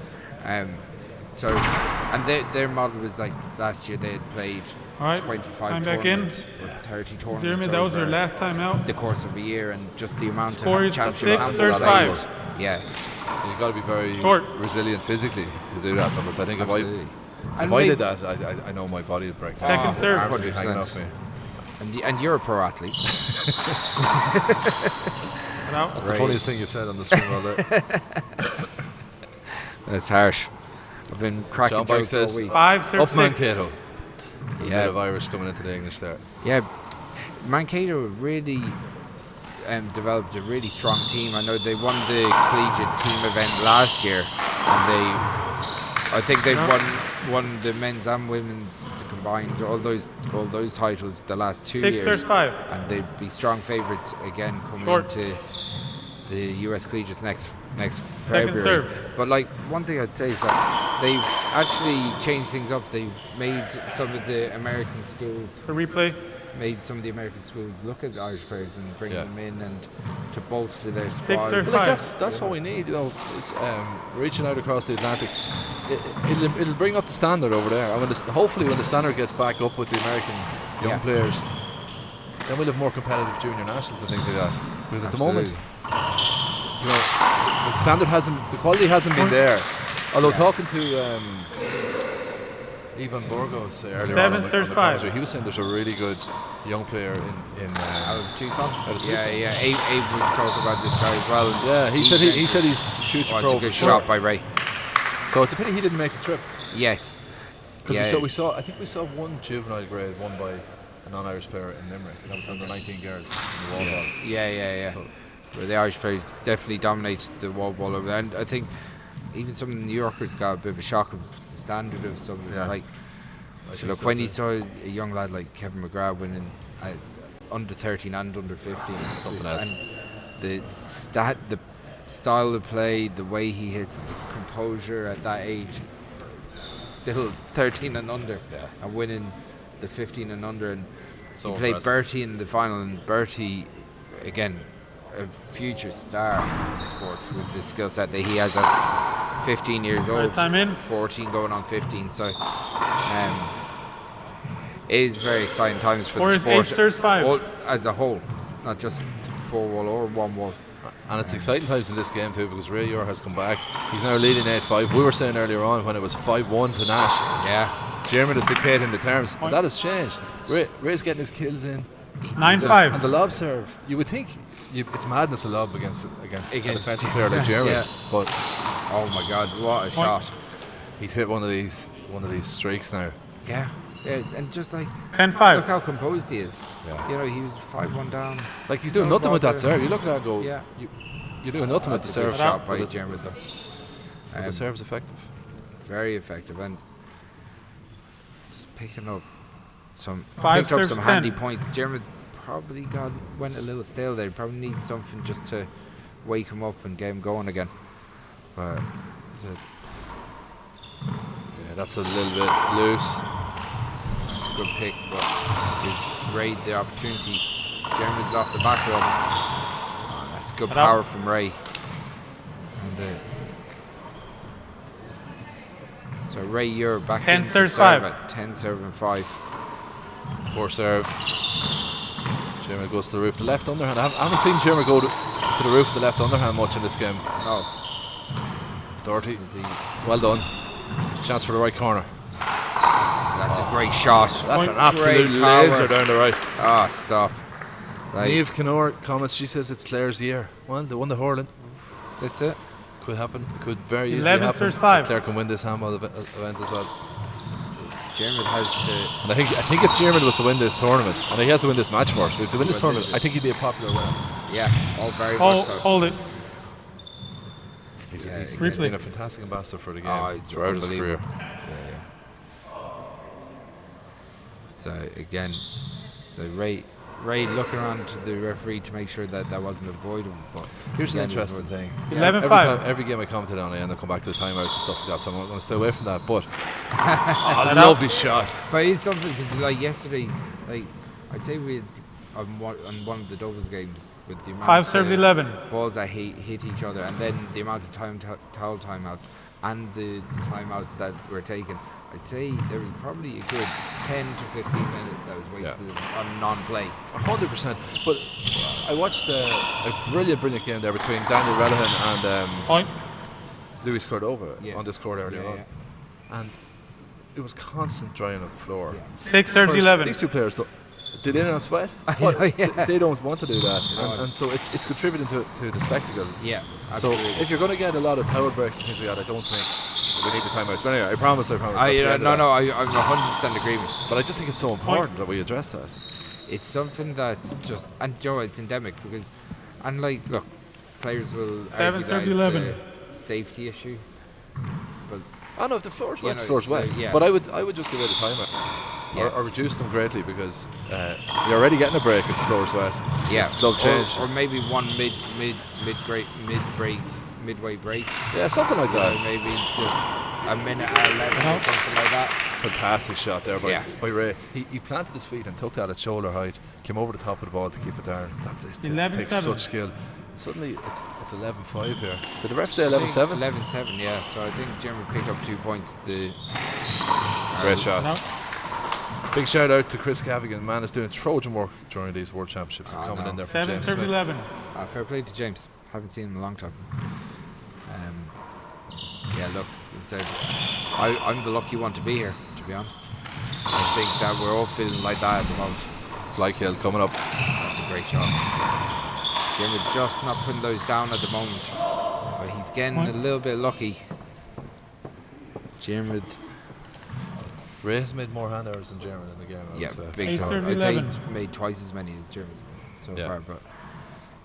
So, and their model was like last year they had played 25 tournaments, 30 tournaments. Jeremy, that was your last time out. The course of a year, and just the amount Score of is championship 6, there's 5. Yeah. You've got to be very resilient physically to do that, because I think if I did that, I know my body would break. Second serve. Arms would be hanging off me. And you're a pro athlete. That's the funniest thing you've said on the stream all day. That's harsh. I've been cracking John jokes says all week. Up Mankato. Yeah. A bit of Irish coming into the English there. Yeah, Mankato really developed a really strong team. I know they won the collegiate team event last year, and I think they've won the men's and women's combined all those titles the last 2 years. 6 or 5. And they'd be strong favourites again coming into the US collegiates next February. But like, one thing I'd say is that they've actually changed things up. They've made some of the American schools look at Irish players and bring them in and to bolster their squad. 6 or 5. That's what we need, you know, is, reaching out across the Atlantic. It'll bring up the standard over there. And hopefully when the standard gets back up with the American young players, then we'll have more competitive junior nationals and things like that. Because at the moment, you know, the quality hasn't been there. Although talking to Ivan Burgos earlier on the commentary, he was saying there's a really good young player in out of Tucson. Abe was talking about this guy as well. Yeah, he said he's future pro. It's a good shot by Ray. So it's a pity he didn't make the trip. Yes. Because I think we saw one juvenile grade won by a non-Irish player in Limerick. That was under 19 girls in the wall ball. Yeah. So, where the Irish players definitely dominated the wall ball over there. And I think even some of the New Yorkers got a bit of a shock of the standard of some of them. Like, so look, when you saw a young lad like Kevin McGrath winning under 13 and under 15, something else. And the style of play, the way he hits, the composure at that age, still 13 and under, and winning the 15 and under. And so he played Bertie in the final, and Bertie, again, a future star in the sport with the skill set that he has at 15 years old. Time in. 14 going on 15. So it is very exciting times for the sport. 8 serves 5. As a whole, not just 4-wall or 1-wall. And it's exciting times in this game too, because Ray Ure has come back. He's now leading 8-5. We were saying earlier on when it was 5-1 to Nash. Yeah. German is dictating the terms, but that has changed. Ray's getting his kills in. 9-5. And the lob serve, you would think it's madness to lob against a defensive player like German. Yeah. But oh my God, what a shot! He's hit one of these streaks now. Yeah. Yeah, and just like 10-5. look how composed he is. Yeah. You know, he was 5-1 down. Like he's doing nothing with that serve. You look at that and go, Yeah. You're doing nothing with the That's a good serve. shot by But German though. the serve's effective. Very effective and just picking up some 5 picked up serves some 10. handy points. German probably went a little stale there. Probably needs something just to wake him up and get him going again. But Yeah, that's a little bit loose. it's a good pick, but gives Ray the opportunity. German's off the back row. Oh, that's good power from Ray. And so Ray, you're back 10 into serves serve 5. at 10 serving 5. Poor serve. German goes to the roof. The left underhand. I haven't seen German go to the roof, the left underhand much in this game. No. Doherty, well done. Chance for the right corner. That's a great shot. That's an absolute Great laser power. down the right. Ah, stop. Like, Niamh Kenor comments, she says it's Clare's year. Well, they won the hurling. that's it. Could happen. It could very easily 11 happen. serves 5. Clare can win this handball event as well. German has to. And I think if German was to win this tournament, and he has to win this match first, but to win this tournament, I think he'd be a popular winner. Yeah, all very much so. Hold it. He's Replay. been a fantastic ambassador for the game It's throughout his career. unbelievable. So again, Ray looking around to the referee to make sure that wasn't avoidable. But Here's the again, interesting thing. 11-5. Every game I commented on, I end up coming back to the timeouts and stuff like that, so I'm going to stay away from that. But lovely shot. But it's something because like yesterday, like I'd say we on one of the doubles games with the amount 5 serves 11. balls that hit each other, and then the amount of towel timeouts and the timeouts that were taken. I'd say there was probably a good 10 to 15 minutes that was wasted on non-play. 100%. But I watched a brilliant game there between Daniel Relihan and Point. Louis Cordova Yes. on this court earlier Yeah, on. And it was constant drying of the floor. 6 serves Whereas 11. These two players, do they not sweat? They don't want to do that. And so it's contributing to the spectacle. Yeah, So absolutely. if you're going to get a lot of towel breaks and things like that, I don't think we need the timeouts. But anyway, I promise. I'm that's the end of that. 100% agreement. But I just think it's so important that we address that. It's something that's just, and Joe, it's endemic because, and like, look, players will 7 argue that serves it's 11. a safety issue, but Oh no, if the floor's wet, You know, the floor's wet. yeah. But I would just give it a timeout. Yeah. Or reduce them greatly because you're already getting a break if the floor's wet. yeah, They'll change. or maybe one midway break. Yeah, something like You know, that. maybe just a minute or 11 or something like that. Fantastic shot there by Ray. He planted his feet and took that at shoulder height, came over the top of the ball to keep it down. It takes 11-7. such skill. Suddenly it's 11-5 here. Did the ref say 11-7? 11-7, yeah. So I think Germany picked up 2 points. Great shot. No. Big shout out to Chris Gavigan. Man is doing Trojan work during these World Championships. Coming in there from 7 James serves Smith. 11. Fair play to James. Haven't seen him in a long time. Yeah, look, I'm the lucky one to be here, to be honest. I think that we're all feeling like that at the moment. Fly kill coming up. That's a great shot. Jimmy just not putting those down at the moment, but he's getting a little bit lucky. Jimmy, Ray has made more hand errors than German in the game. yeah, I'd say. big 8 time. serve I'd say 11. he's made twice as many as Jimmy so Yeah. far, but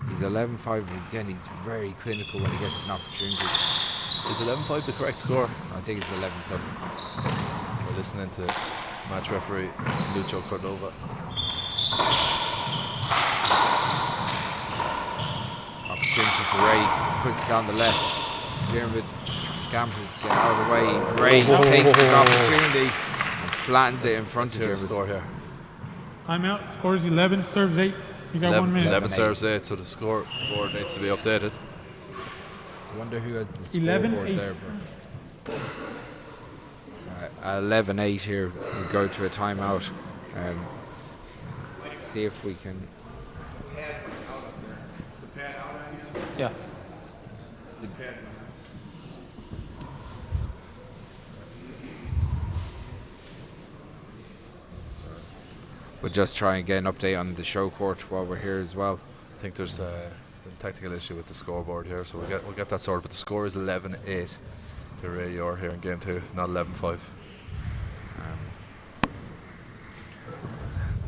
he's 11-5. Again, he's very clinical when he gets an opportunity. Is 11-5 the correct score? I think it's 11-7. We're listening to match referee Lucho Cordova. Opportunity for Ray, puts it down the left. Jeremy scampers to get out of the way. Ray takes his opportunity and flattens it in front of Let's hear the Jeremy. score here. Timeout. Scores 11. Serves 8. You got 1 minute. 11 serves 8, so the scoreboard needs to be updated. I wonder who has the 11, scoreboard 8. there, bro. 11-8 here. We'll go to a timeout. See if we can. Yeah. We'll just try and get an update on the show court while we're here as well. I think there's a technical issue with the scoreboard here, so we'll get that sorted. But the score is 11-8 to Ray Yor here in game 2, not 11-5.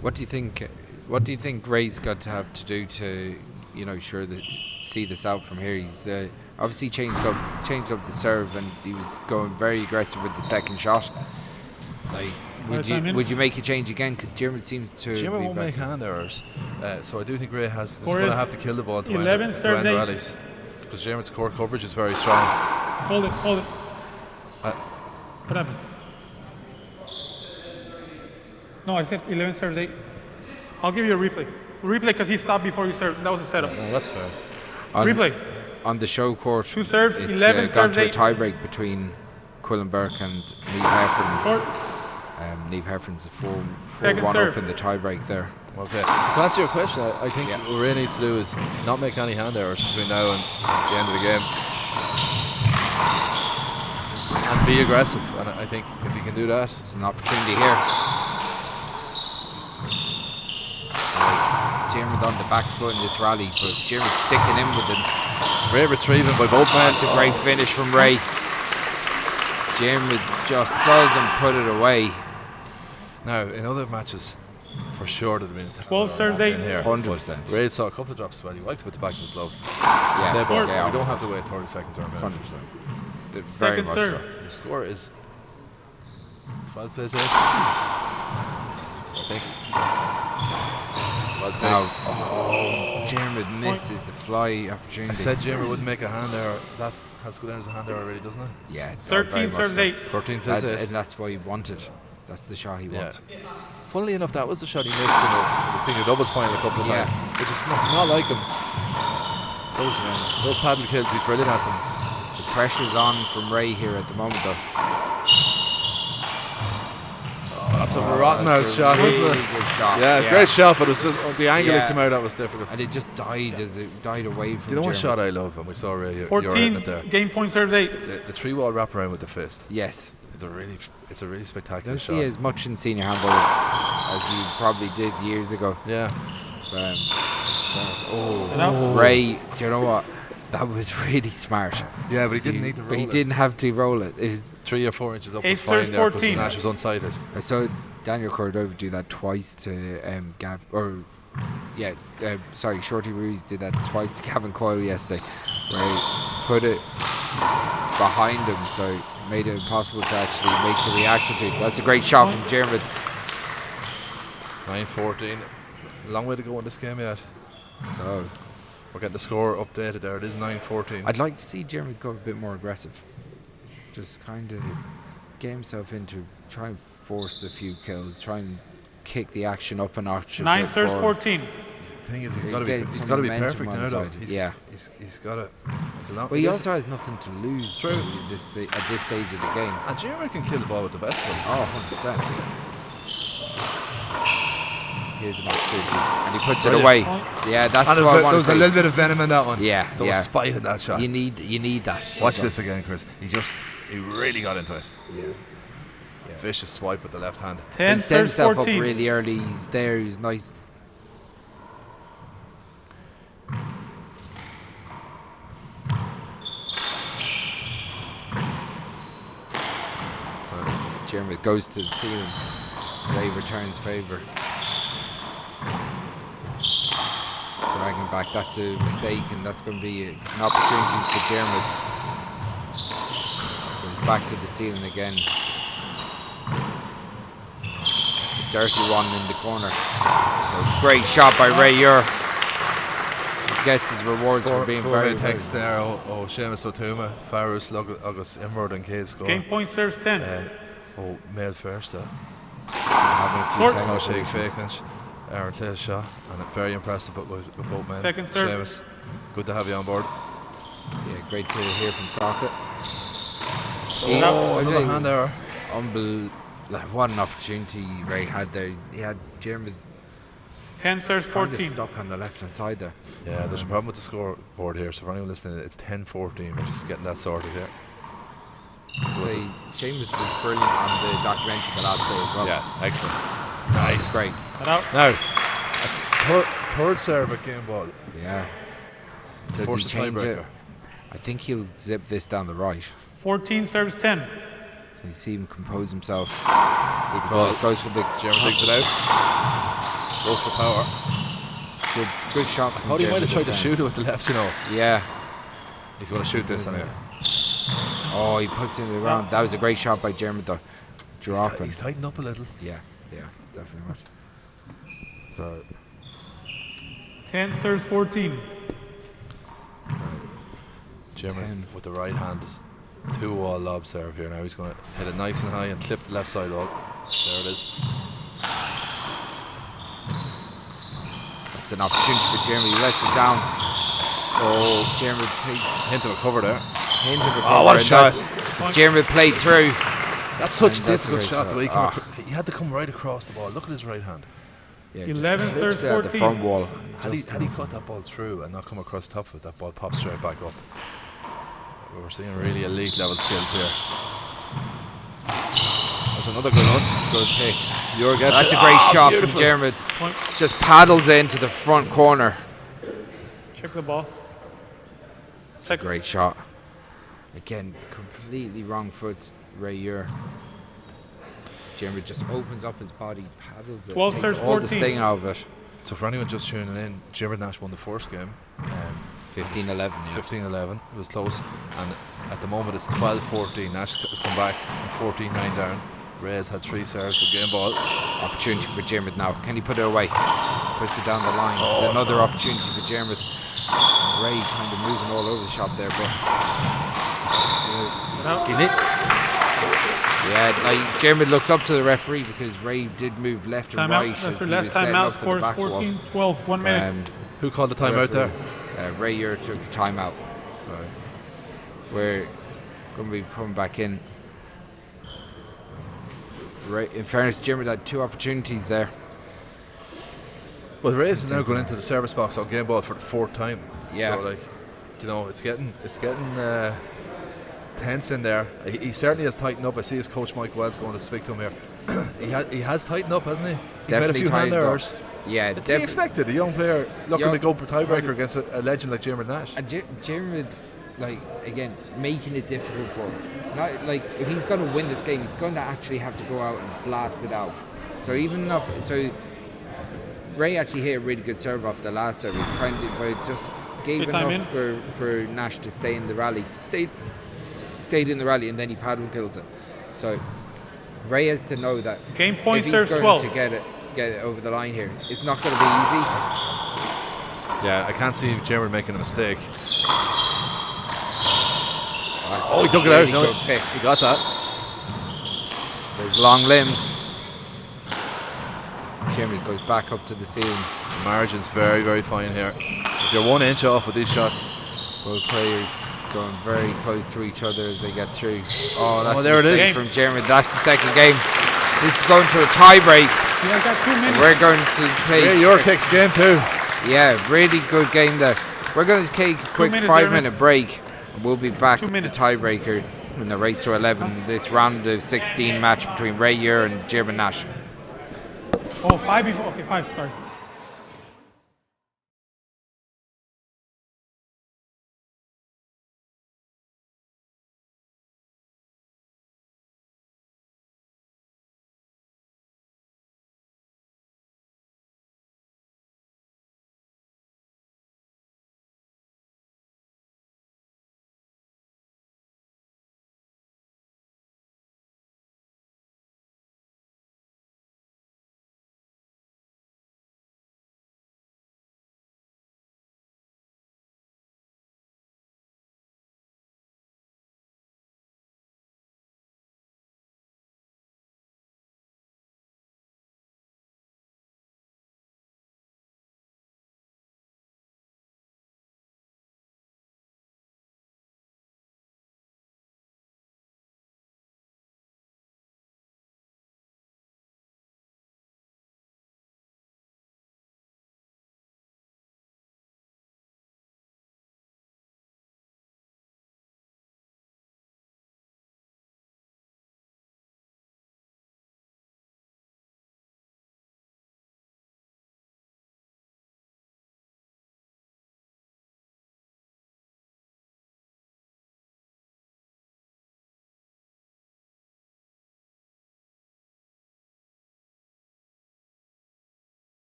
What do you think? What do you think Ray's got to have to do to, see this out from here? He's obviously changed up the serve, and he was going very aggressive with the second shot. Like, would you make a change again? Because German seems to. German won't make hand errors, so I do think Ray is going to have to kill the ball to end rallies. Because German's core coverage is very strong. Hold it. What happened? No, I said 11 serves 8. I'll give you a replay. Replay because he stopped before you served. That was a setup. No, that's fair. Replay. On the show court, 2 serves, it's 11 gone serves to a 8. tiebreak between Quillen Burke and Niamh Heffron. Short. Niamh Heffron's a 4-1 serve. up in the tiebreak there. Okay. To answer your question, I think what Ray needs to do is not make any hand errors between now and the end of the game. And be aggressive. And I think if he can do that. It's an opportunity here. Jeremy on the back foot in this rally, but Jeremy's sticking in with him. Ray retrieving by both men. That's a great finish from Ray. Jeremy just doesn't put it away. Now, in other matches, for sure there'd have been a 12 serves 8. here. 100%. Ray saw a couple of drops as well. He wiped with the back of his glove. Yeah, Dead ball. yeah, We don't have to wait 30 seconds or a minute. 100%. Very Second much serve. so. The score is 12 plays 8. I think. Now, Jeremy misses the fly opportunity. I said Jeremy wouldn't make a hand error. That has to go down as a hand error already, doesn't it? Yeah. 13 serves 8. 13 plays 8. And that's what he wanted. That's the shot he wants. Funnily enough, that was the shot he missed in the senior doubles final a couple of times. Which is not like him. Those paddle kills, he's brilliant at them. The pressure's on from Ray here at the moment, though. That's a rotten out shot, really isn't it? Good shot. Yeah, great shot, but it was just, the angle it came out at was difficult. And it just died as it died away from. Do you know what Jeremy. shot I love? And we saw Ray. You're 14 it there. game point serves 8. The 3-wall wraparound with the fist. Yes. It's a really spectacular Don't shot. see as much in senior handball as you probably did years ago. Yeah. Ray, do you know what? That was really smart. Yeah, but he didn't need to roll it. He didn't have to roll it. It was 3 or 4 inches up 8 was fine serves there because 14. Nash was unsighted. I saw Daniel Cordova do that twice to Shorty Ruiz did that twice to Gavin Coyle yesterday, where he put it behind him, so it made it impossible to actually make the reaction to it. That's a great shot from Jeremy. 9-14. A long way to go in this game yet. So we're getting the score updated there. It is 9-14. I'd like to see Jeremy go a bit more aggressive. Just kind of get himself into, try and force a few kills, try and kick the action up a notch. 9 serves 14. The thing is, he's got to be momentum perfect on now, the though. side. He's got to. But he also has nothing to lose True. at this stage of the game. And Jeremy can kill the ball with the best of them. Oh, 100%. Here's an opportunity, and he puts it away. Yeah, that's what I want to say. There was a little bit of venom in that one. Yeah, there was spite in that shot. You need that. Watch this again, Chris. He really got into it. Yeah. Vicious swipe with the left hand. 10 he set serves himself 14. up really early. He's there. He's nice. So Jeremy goes to the ceiling. Ray returns favour. Dragging back. That's a mistake, and that's going to be an opportunity for Jeremy. Goes back to the ceiling again. It's a dirty one in the corner. A great shot by Ray Ure. He gets his rewards for being very good. text there. Seamus O'Tuma, Farus, Agus Imrod and Case score. Game point serves 10. Mail first. Having a few Sport. technical Shake issues. Fakench. Aaron Clay's shot, and very impressive with both men. Second serve. Seamus, good to have you on board. Yeah, great to hear from Socket. Oh, another hand there. Like, what an opportunity Ray had there. He had Jeremy 10 serves, 14. stuck on the left hand side there. Yeah, there's a problem with the scoreboard here, so for anyone listening, it's 10-14. We're just getting that sorted here. Seamus was brilliant on the documentary the last day as well. Yeah, excellent. Nice. Great. Now, third serve at game ball. Yeah. Does Force he the change it? tiebreaker. I think he'll zip this down the right. 14 serves, 10. So you see him compose himself. Good call. Goes for the... Jeremy digs it out. Goes for power. Good shot from Thought he might have tried to defense. shoot it with the left, you know. Yeah. He's going to shoot this anyway. Oh, he puts it around. That was a great shot by Jeremy though. Dropping. He's tightened up a little. Yeah, definitely much. So, 10 serves, 14. Jeremy with the right hand. 2-wall lob serve here now. He's going to hit it nice and high and clip the left side wall. There it is. That's an opportunity for Jeremy. He lets it down. Oh, Jeremy hint of a cover there. Hint of a cover. Oh, what a shot! Jeremy played through. That's such a That's difficult a shot. The way he he had to come right across the ball. Look at his right hand. Yeah, 11 serves, at the 14. front wall. Had he cut that ball through and not come across the top of it, that ball pops straight back up. We're seeing really elite level skills here. That's another good one. Good pick. That's a great shot beautiful. from Jeremy. Just paddles into the front corner. Check the ball. It's a great shot. Again, completely wrong foot, Ray Ure. Jeremy just opens up his body, paddles it, 12 takes serves, all the 14. sting out of it. So for anyone just tuning in, Jimmer Nash won the first game. 15-11, yeah. 15-11. It was close. And at the moment it's 12-14. Nash has come back from 14-9 down. Ray's had 3 serves of game ball. Opportunity for Jeremy now. Can he put it away? Puts it down the line. Another opportunity for Jeremy. Ray kind of moving all over the shop there, but yeah, like Jeremy looks up to the referee because Ray did move left and right as he was setting up for the back wall. 14-12, 1 minute. Who called the timeout there? Ray Ure took a timeout, so we're going to be coming back in. Ray, in fairness, Jeremy had 2 opportunities there. Well, Reyes is now going into the service box on game ball for the 4th time. Yeah. So, like, you know, it's getting tense in there. He certainly has tightened up. I see his coach Mike Wells going to speak to him here. he has tightened up, hasn't he? He's Definitely made a few hand errors. Yeah, it's to be expected. A young player looking to go for tiebreaker against a legend like Jeremy Nash. And Jeremy, like, again, making it difficult for him. Not like if he's going to win this game, he's going to actually have to go out and blast it out. So Ray actually hit a really good serve off the last serve. He kind of just gave enough for Nash to stay in the rally. Stayed in the rally, and then he paddle kills it. So Ray has to know that game point if he's serves going 12. to get it over the line here, it's not going to be easy. Yeah, I can't see Jeremy making a mistake. Oh, he took it out. No, he got that. There's long limbs. Jeremy goes back up to the ceiling. The margin's very, very fine here. If you're 1 inch off with these shots. Both players going very close to each other as they get through. Oh, that's there it is from Jeremy. That's the second game. This is going to a tie break. Yeah, got 2 minutes. We're going to play. Yeah, your kicks game 2. Yeah, really good game there. We're going to take a quick 5-minute break. We'll be back with the tiebreaker in the race to 11. This round of 16 match between Ray Ure and Jeremy Nash. Oh, 5 before. Okay, 5. Sorry.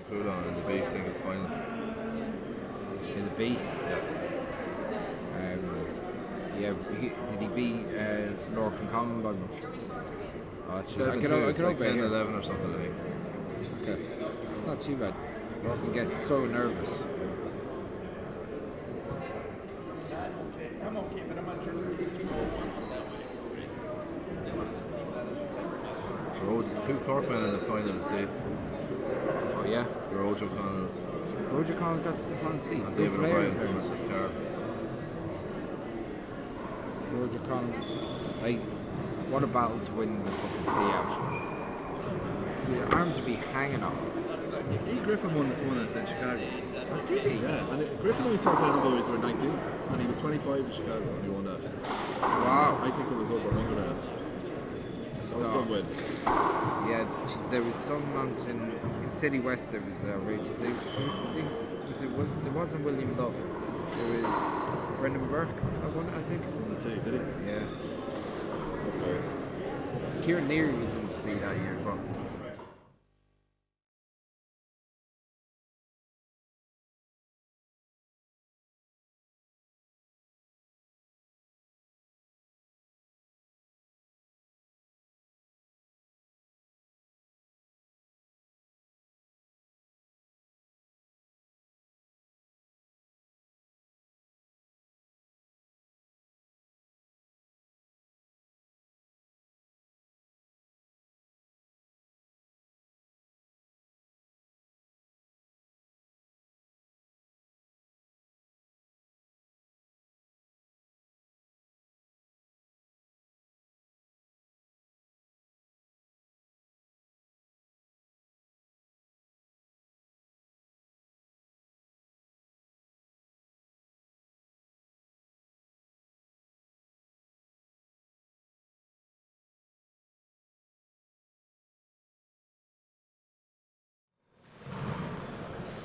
Coulon in the B singles final. In the B? Yeah. Did he beat Lorcan Common by much? Oh, I could like 10, over here. 11 or something, I think. Okay. It's not too bad. Lorcan gets so nervous. Two Corkmen in the final to see. Oh yeah? Roger O'Connell. Roger O'Connell got to the final seat. And Good David player. O'Brien from this car. Roger O'Connell. Like, what a battle to win the fucking sea out. The arms would be hanging off. E. Griffin won it in Chicago. Oh, did he? Yeah, and Griffin only started playing when he was 19, and he was 25 in Chicago when he won that. Wow. I think there was over 100 of that. That was some win. Yeah, there was some mountain in City West. There was outrageous. I think it wasn't William Love. There was Brendan Burke. I think. Let's see, did he? Yeah. Kieran Leary was in the sea that year as well.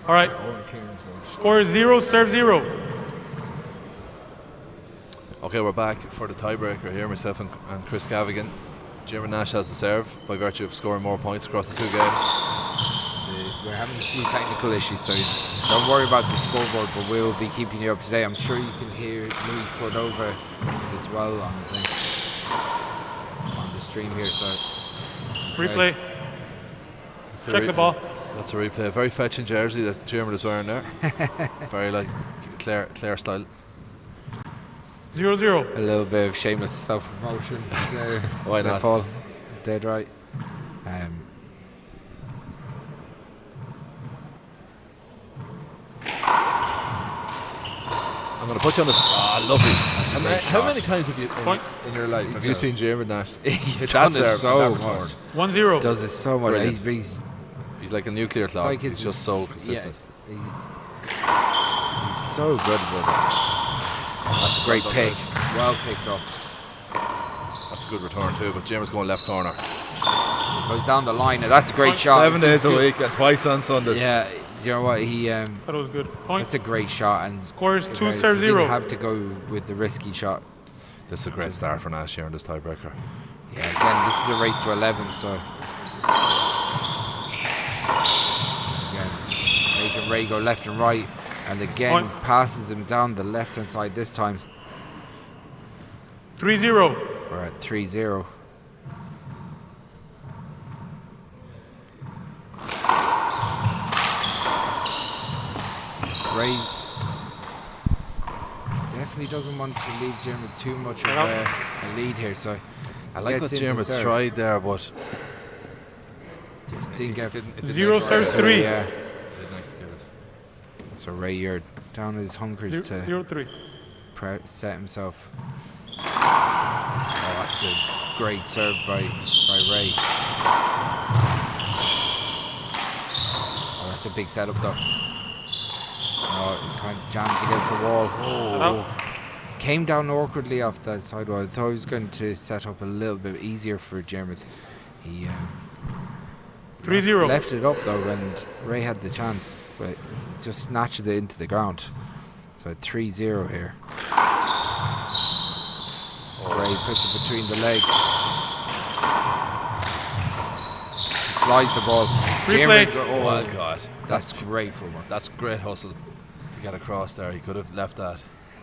All right. Score is 0, serve 0. Okay, we're back for the tiebreaker here, myself and Chris Cavigan. Jim Nash has the serve by virtue of scoring more points across the two games. We're having a few technical issues, so don't worry about the scoreboard, but we'll be keeping you up to date. I'm sure you can hear Luis Cordova as well on the stream here. So replay. Check the ball. That's a replay. A very fetching jersey that Jeremy is wearing there. Very like Claire style. 0-0. A little bit of shameless self-promotion. Why not? Paul, dead right. I'm going to put you on the spot. Ah, lovely. How many times have you in your life have you seen Jeremy Nash? He's done it so much. 1-0. Does it so much. He's like a nuclear clock. Like he's just so consistent. Yeah, he's so good with it. That's a great pick. Well picked up. That's a good return too, but James going left corner. Goes down the line. That's a great shot. 7 days a week and twice on Sundays. Yeah, do you know what? That was good. Point. That's a great shot. And scores 2, serve 0. Didn't have to go with the risky shot. This is a great start for Nash here in this tiebreaker. Yeah, again, this is a race to 11, so. Making Ray go left and right, and again passes him down the left hand side this time. 3-0. We're at 3-0. Ray definitely doesn't want to leave Jim with too much of a lead here, so I like what Jim tried there, but just didn't get 0 serves 3. Yeah. So Ray, you're down his hunkers to 0-3. Set himself. Oh, that's a great serve by Ray. Oh, that's a big setup though. Oh, it kind of jams against the wall. Oh. Came down awkwardly off that sidewall. I thought he was going to set up a little bit easier for Jeremy. He 3-0. left it up though, and Ray had the chance, but just snatches it into the ground. So 3-0 here. Ray puts it between the legs. flies the ball. Replay. Oh my God. That's great for him. That's great hustle to get across there. He could have left that.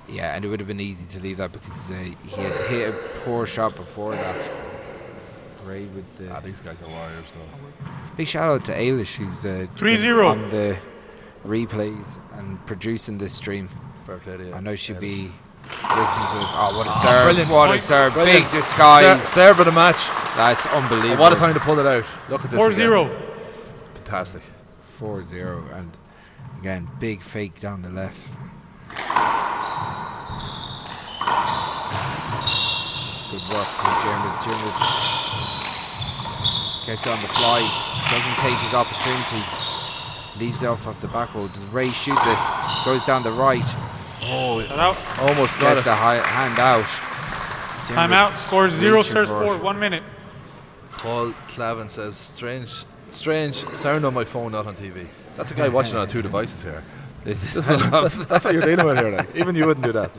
Yeah, and it would have been easy to leave that because he had hit a poor shot before that. Ray with the. These guys are warriors, though. Big shout out to Ailish, who's 3-0 on the replays and producing this stream. Fair play to you. I know she'd be listening to us. Oh, what a serve! Brilliant. What a serve! Brilliant. Big disguise. Serve of the match. That's unbelievable. And what a time to pull it out. Look at this. 4-0. Fantastic. 4-0, and again, big fake down the left. Good work from Jeremy. Gets on the fly, doesn't take his opportunity, leaves it up off the back row. Does Ray shoot this? Goes down the right. Oh, Out. almost got Gets it. the hand out. Timeout. Scores 0, reaching serves for it. 4. 1 minute. Paul Clavin says, strange sound on my phone, not on TV. That's a guy watching on 2 devices here. That's what you're dealing with here. Like. Even you wouldn't do that.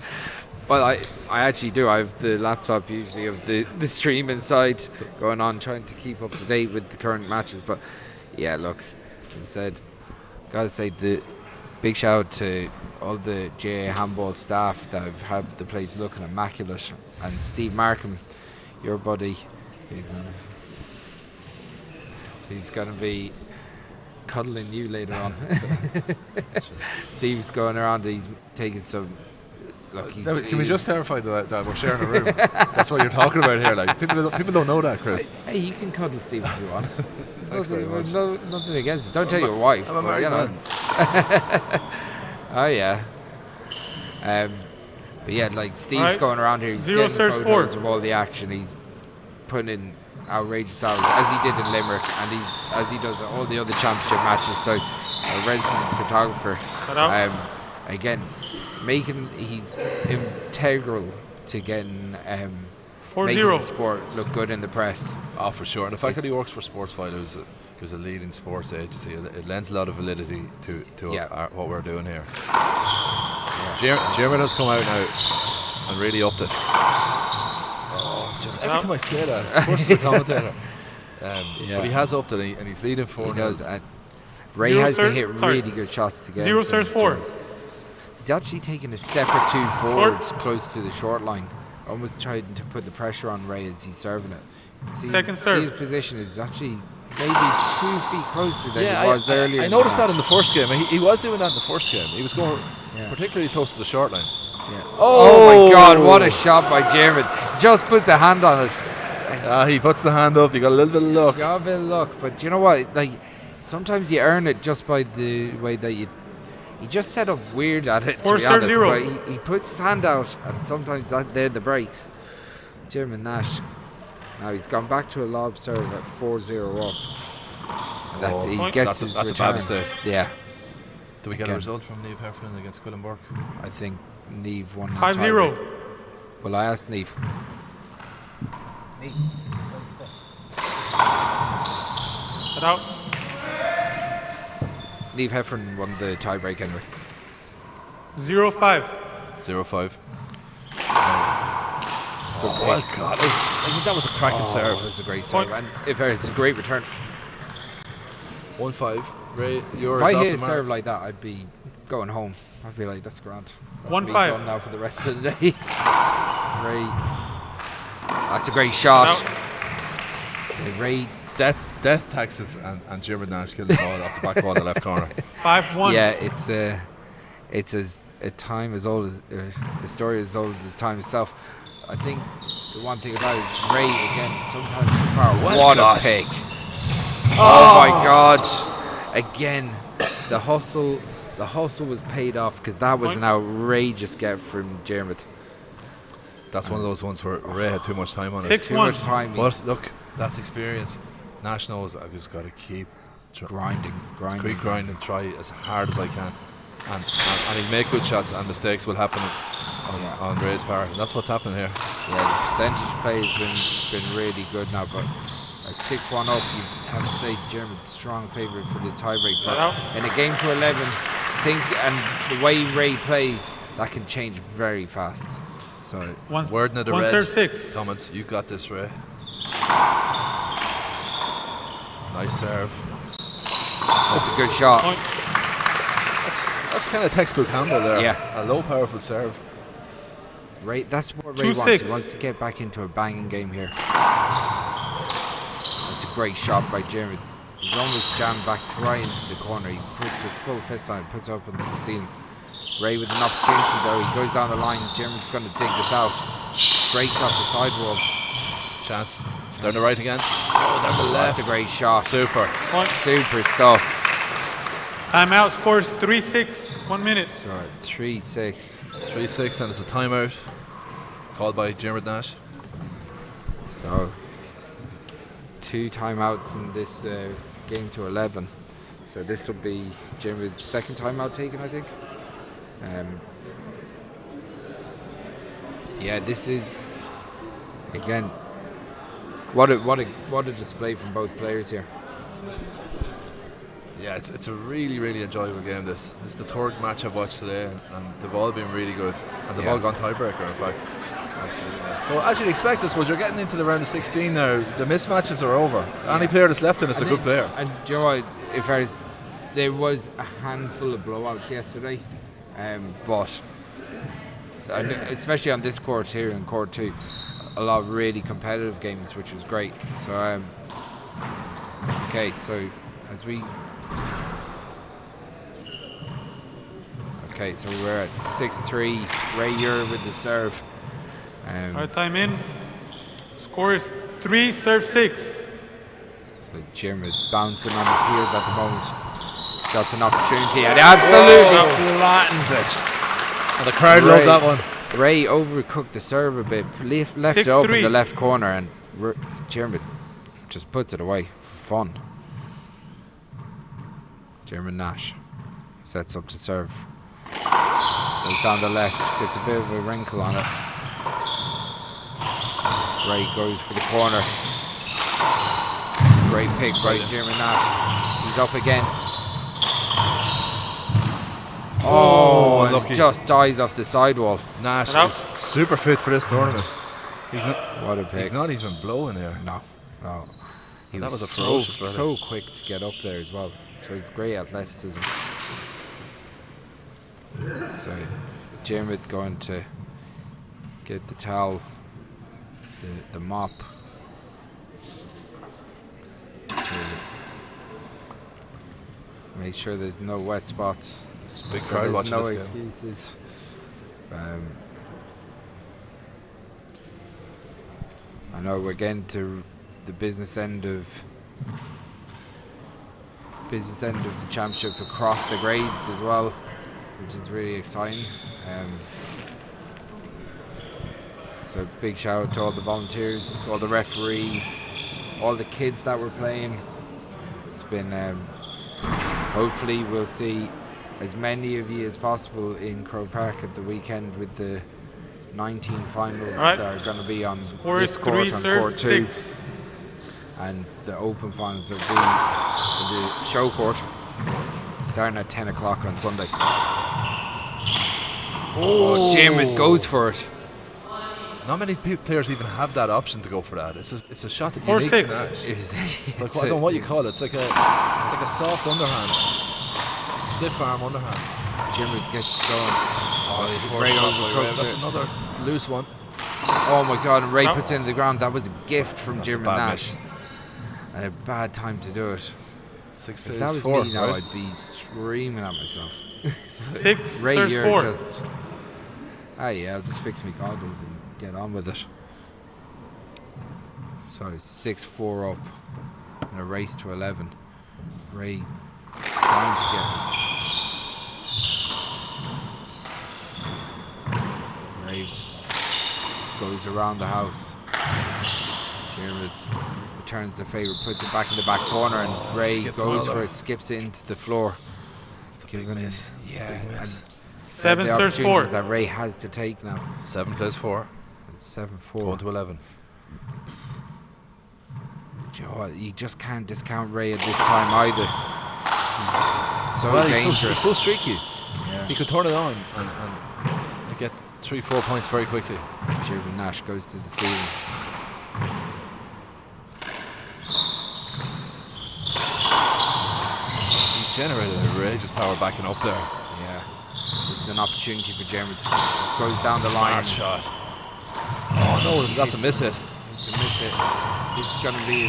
Well, I actually do. I have the laptop usually of the stream inside going on, trying to keep up to date with the current matches. But yeah, look, as I said, gotta say the big shout out to all the GA handball staff that have had the place looking immaculate, and Steve Markham, your buddy, he's gonna be cuddling you later on. Steve's going around. He's taking some. Look, Can we just clarify that we're sharing a room? That's what you're talking about here. Like people don't know that, Chris. Hey, you can cuddle Steve if you want. Thanks very much. Nothing against it. Don't tell your wife. I'm a but, married man. Oh yeah. But yeah, like Steve's Right. going around here. He's 0 getting serves photos 4. of all the action. He's putting in outrageous hours as he did in Limerick, and as he does at all the other championship matches. So, a resident photographer. Again, he's integral to getting 4-0. making the sport look good in the press. Oh, for sure. And the fact that he works for Sportsfile, who's a leading sports agency, it lends a lot of validity to what we're doing here. Jeremy has come out now and really upped it. Just every time I say that, of course, the commentator. But he has upped it, and he's leading 4-0. He does. Ray 0 has to serve- hit sorry. really good shots to get 0 him serves to 4. He's actually taken a step or two forward, close to the short line, almost trying to put the pressure on Ray as he's serving it. Second serve. His position is actually maybe 2 feet closer than it was earlier. I in noticed the that in the first game. He was doing that in the first game. He was going particularly close to the short line. Yeah. Oh my God! What a shot by Jeremy! Just puts a hand on it. He puts the hand up. You got a little bit of luck. Got a bit of luck, but you know what? Like sometimes you earn it just by the way that he just set up weird at it. To be honest, 4-0. but he puts his hand out, and sometimes they're the breaks. Jeremy Nash. Now he's gone back to a lob serve at 4-0 up. He gets his that's a return. bad mistake. Yeah, Do we get a result from Niamh Heffernan against Quillenburg? I think Niamh won. 5-0. Well, I asked Niamh. Out. Niamh Heffernan won the tiebreak anyway. 0-5. 0-5. Good pick. God, I think that was a cracking serve. It was a great serve, and it's a great return. 1-5. Ray, yours If I off hit the a mark. serve like that, I'd be going home. I'd be like, that's grand. That's 1-5. me done now for the rest of the day. Ray, that's a great shot. Ray, Death taxes and Jim Nash killed the ball off the back wall in the left corner. 5-1. yeah, it's as a time as old as a story as old as time itself. I think the one thing about it, Ray again, sometimes the power. What a pick! Oh my God! Again, the hustle was paid off because that was an outrageous get from Dermot. That's one of those ones where Ray had too much time on it. 6-1. Too much time. But look, that's experience. Nash knows I've just got to keep grinding. Keep grinding, try as hard as I can. And he'll make good shots, and mistakes will happen on Ray's part. And that's what's happening here. Yeah, the percentage play has been really good now, but at 6-1 up, you have to say Dermot's strong favourite for this tiebreak. But in a game to 11, things and the way Ray plays, that can change very fast. So word in the red. Serve 6. Comments, you got this, Ray. Nice serve. That's a good shot. Point. That's kind of textbook handle there. Yeah. A low, powerful serve. Ray, that's what Ray 2-6. wants. He wants to get back into a banging game here. That's a great shot by Jim. He's almost jammed back right into the corner. He puts a full fist on it, puts it up into the ceiling. Ray with an opportunity though. He goes down the line. Jim's going to dig this out. Breaks off the sidewall. Chance. Down the right again. Oh, down the left. That's a great shot. Super. Point. Super stuff. Timeout. Scores 3-6. 1 minute. So 3-6. 3-6, and it's a timeout called by Jim Nash. So 2 timeouts in this game to 11. So this will be Jim's second timeout taken, I think. Yeah, this is again what a display from both players here. Yeah, it's a really, really enjoyable game. This is the third match I've watched today, and they've all been really good, and they've all gone tiebreaker, in fact. Absolutely. So as you'd expect, I suppose you're getting into the round of 16 now. The mismatches are over. Any player that's left in it's a good player. And do you know what, there was a handful of blowouts yesterday, but especially on this court here in court 2, a lot of really competitive games, which was great. So okay, so as we okay, so we're at 6-3. Ray Ure with the serve. Right, time in. Score is 3, serve 6. So Jim is bouncing on his heels at the moment. That's an opportunity, and absolutely flattens it. And the crowd loved that one. Ray overcooked the serve a bit, left it up in the left corner, and Jim just puts it away for fun. Jim Nash sets up to serve. Goes down the left, gets a bit of a wrinkle on it. Ray goes for the corner. Great pick by Jim Nash. He's up again. Oh, unlucky. Just dies off the sidewall. Nash is super fit for this tournament. What a pick. He's not even blowing here. No. He that was a so, ferocious rally. so quick to get up there as well. So it's great athleticism. So Jim is going to get the towel, the mop. To make sure there's no wet spots. Big So crowd there's watching no this game. excuses. I know we're getting to the business end of the championship across the grades as well, which is really exciting. So big shout out to all the volunteers, all the referees, all the kids that were playing. It's been hopefully we'll see as many of you as possible in Crow Park at the weekend with the 19 finals that are going to be on this court, on court 2, and the open finals will be in the show court starting at 10 o'clock on Sunday. Oh, Jim goes for it. Not many players even have that option to go for that. It's a shot that 4-6. like, I don't know what you call it. It's like a soft underhand, stiff arm underhand. Jim gets going. That's another loose one. Oh my God! And Ray puts it in the ground. That was a gift from Jim Nash. And a bad time to do it. If that was me now, I'd be screaming at myself. 6, Ray, serve you're 4. just. Yeah, I'll just fix my goggles and get on with it. So 6-4 up in a race to 11. Ray trying to get. Ray goes around the house. Jared returns the favour, puts it back in the back corner, and Ray goes for it, skips it into the floor. Given this, yeah. 7 serves 4. That Ray has to take now. 7 plays 4. It's 7-4. Going to 11. You know what? You just can't discount Ray at this time either. He's so dangerous. He's so streaky. Yeah. He could turn it on and get 3-4 points very quickly. Jim Nash goes to the ceiling. generated outrageous power backing up there. Yeah. This is an opportunity for Jeremy to goes down the Smart line. shot. Oh no, that's a miss hit. It's a miss hit. This is going to be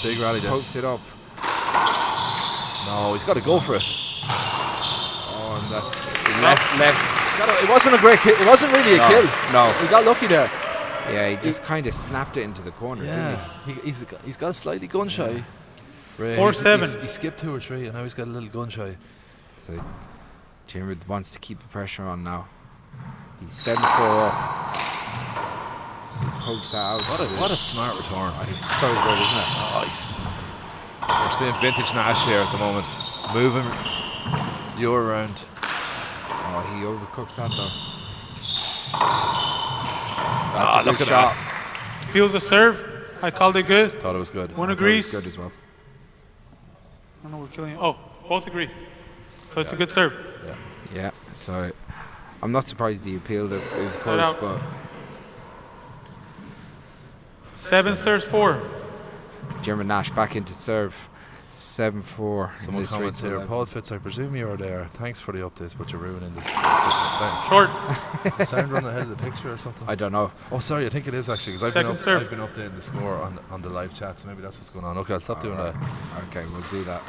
Big rally this. pokes it up. No, he's got to go for it. Oh, and that's left. It wasn't a great kill. It wasn't really a kill. No. He got lucky there. Yeah, he just kind of snapped it into the corner, didn't he? He's got a slightly gun shy. 4-7. He skipped 2 or 3, and now he's got a little gun shy. So Jeremy wants to keep the pressure on now. He's 7-4 up. He pokes that out. What a smart return. It's so good, isn't it? Oh, we're seeing vintage Nash here at the moment. Moving you around. Oh, he overcooks that though. That's a good good shot. Feels a serve. I called it good. Thought it was good. One I thought it was agrees. good as well. I don't know, we're killing. Oh, both agree. So it's a good serve. Yeah, so I'm not surprised he appealed it. It was close, out. but 7 serves 4. Jeremy Nash back into serve. 7-4. Someone comments here, Paul Fitz, I presume you are there. Thanks for the updates, but you're ruining the suspense. Short. Is the sound running ahead of the picture or something? I don't know. Oh, sorry, I think it is actually, because I've been updating the score on the live chat, so maybe that's what's going on. Okay, I'll stop doing that. Okay, we'll do that.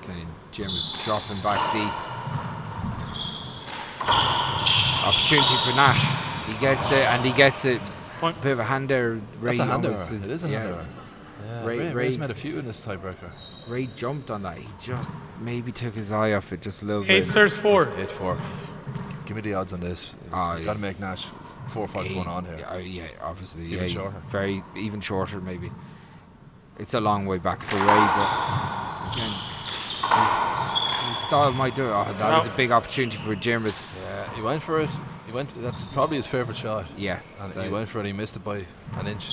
Okay, Jeremy dropping back deep. Opportunity for Nash. He gets it, and he gets it. Point. A bit of a hand there. Ray That's a hand error. almost It is a hand error. Yeah, Ray Ray's made a few in this tiebreaker. Ray jumped on that. He just maybe took his eye off it just a little 8 bit. serves 4. 8-4. Give me the odds on this. Oh, Got to make Nash 4-5-1 on here. Yeah, obviously. Even yeah, shorter. Very even shorter maybe. It's a long way back for Ray, but again, his style might do it. Oh, that was a big opportunity for Jeremy. Yeah, he went for it. That's probably his favourite shot. Yeah, And he went for it. He missed it by an inch.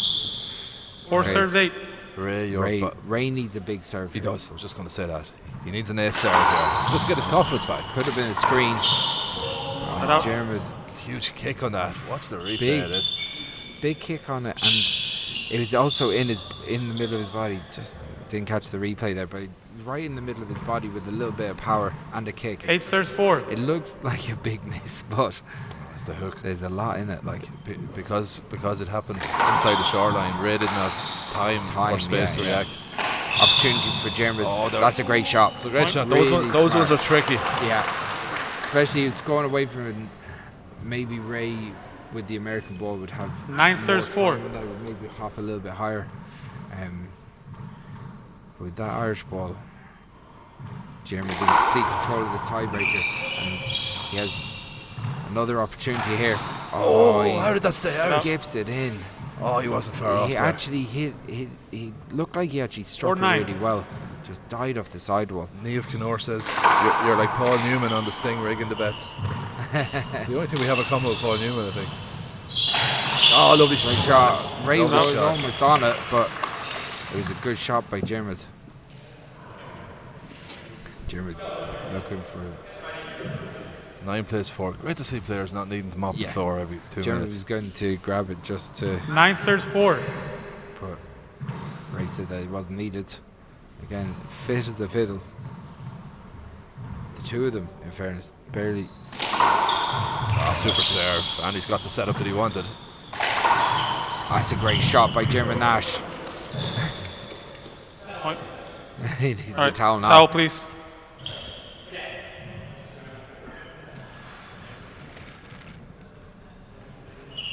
4 Okay. serves 8. Ray needs a big serve. He here. does. I was just going to say that. He needs an ace serve here. Just to get his confidence back. Could have been a screen. out. Jeremy, Huge kick on that. Watch the replay Big. of this. big kick on it, and it was also in the middle of his body. Just didn't catch the replay there, but right in the middle of his body with a little bit of power and a kick. 8 serves 4. It looks like a big miss, but It's the hook. there's a lot in it. Like Because it happened inside the shoreline, Ray didn't have time or space to react. opportunity for Jeremy. Oh, That's a great shot. It's a great shot. Really Those ones smart. are tricky. Yeah, especially it's going away from maybe Ray with the American ball would have 9 more serves 4. time, and that would maybe hop a little bit higher. With that Irish ball, Jeremy in complete control of this tiebreaker, and he has another opportunity here. Oh, he how did that stay out? Skips it in. Oh, he wasn't far off He there. actually hit. He looked like he actually struck it 4-9. really well. Just died off the sidewall. Niamh Canor says, you're like Paul Newman on the Sting rigging the bets. It's the only thing we have in common with Paul Newman, I think. Oh, lovely Great shot. Ray Lovely was shot. almost on it, but it was a good shot by Jeremy. Jeremy looking for. 9 plays 4. Great to see players not needing to mop the Yeah. floor every 2 Jeremy minutes. was going to grab it just to 9 serves 4. put. Ray said that it wasn't needed. Again, fit as a fiddle. The two of them, in fairness, barely. Ah, super serve. And he's got the setup that he wanted. That's a great shot by Jeremy Nash. Point. He needs All the right, towel now. towel, please.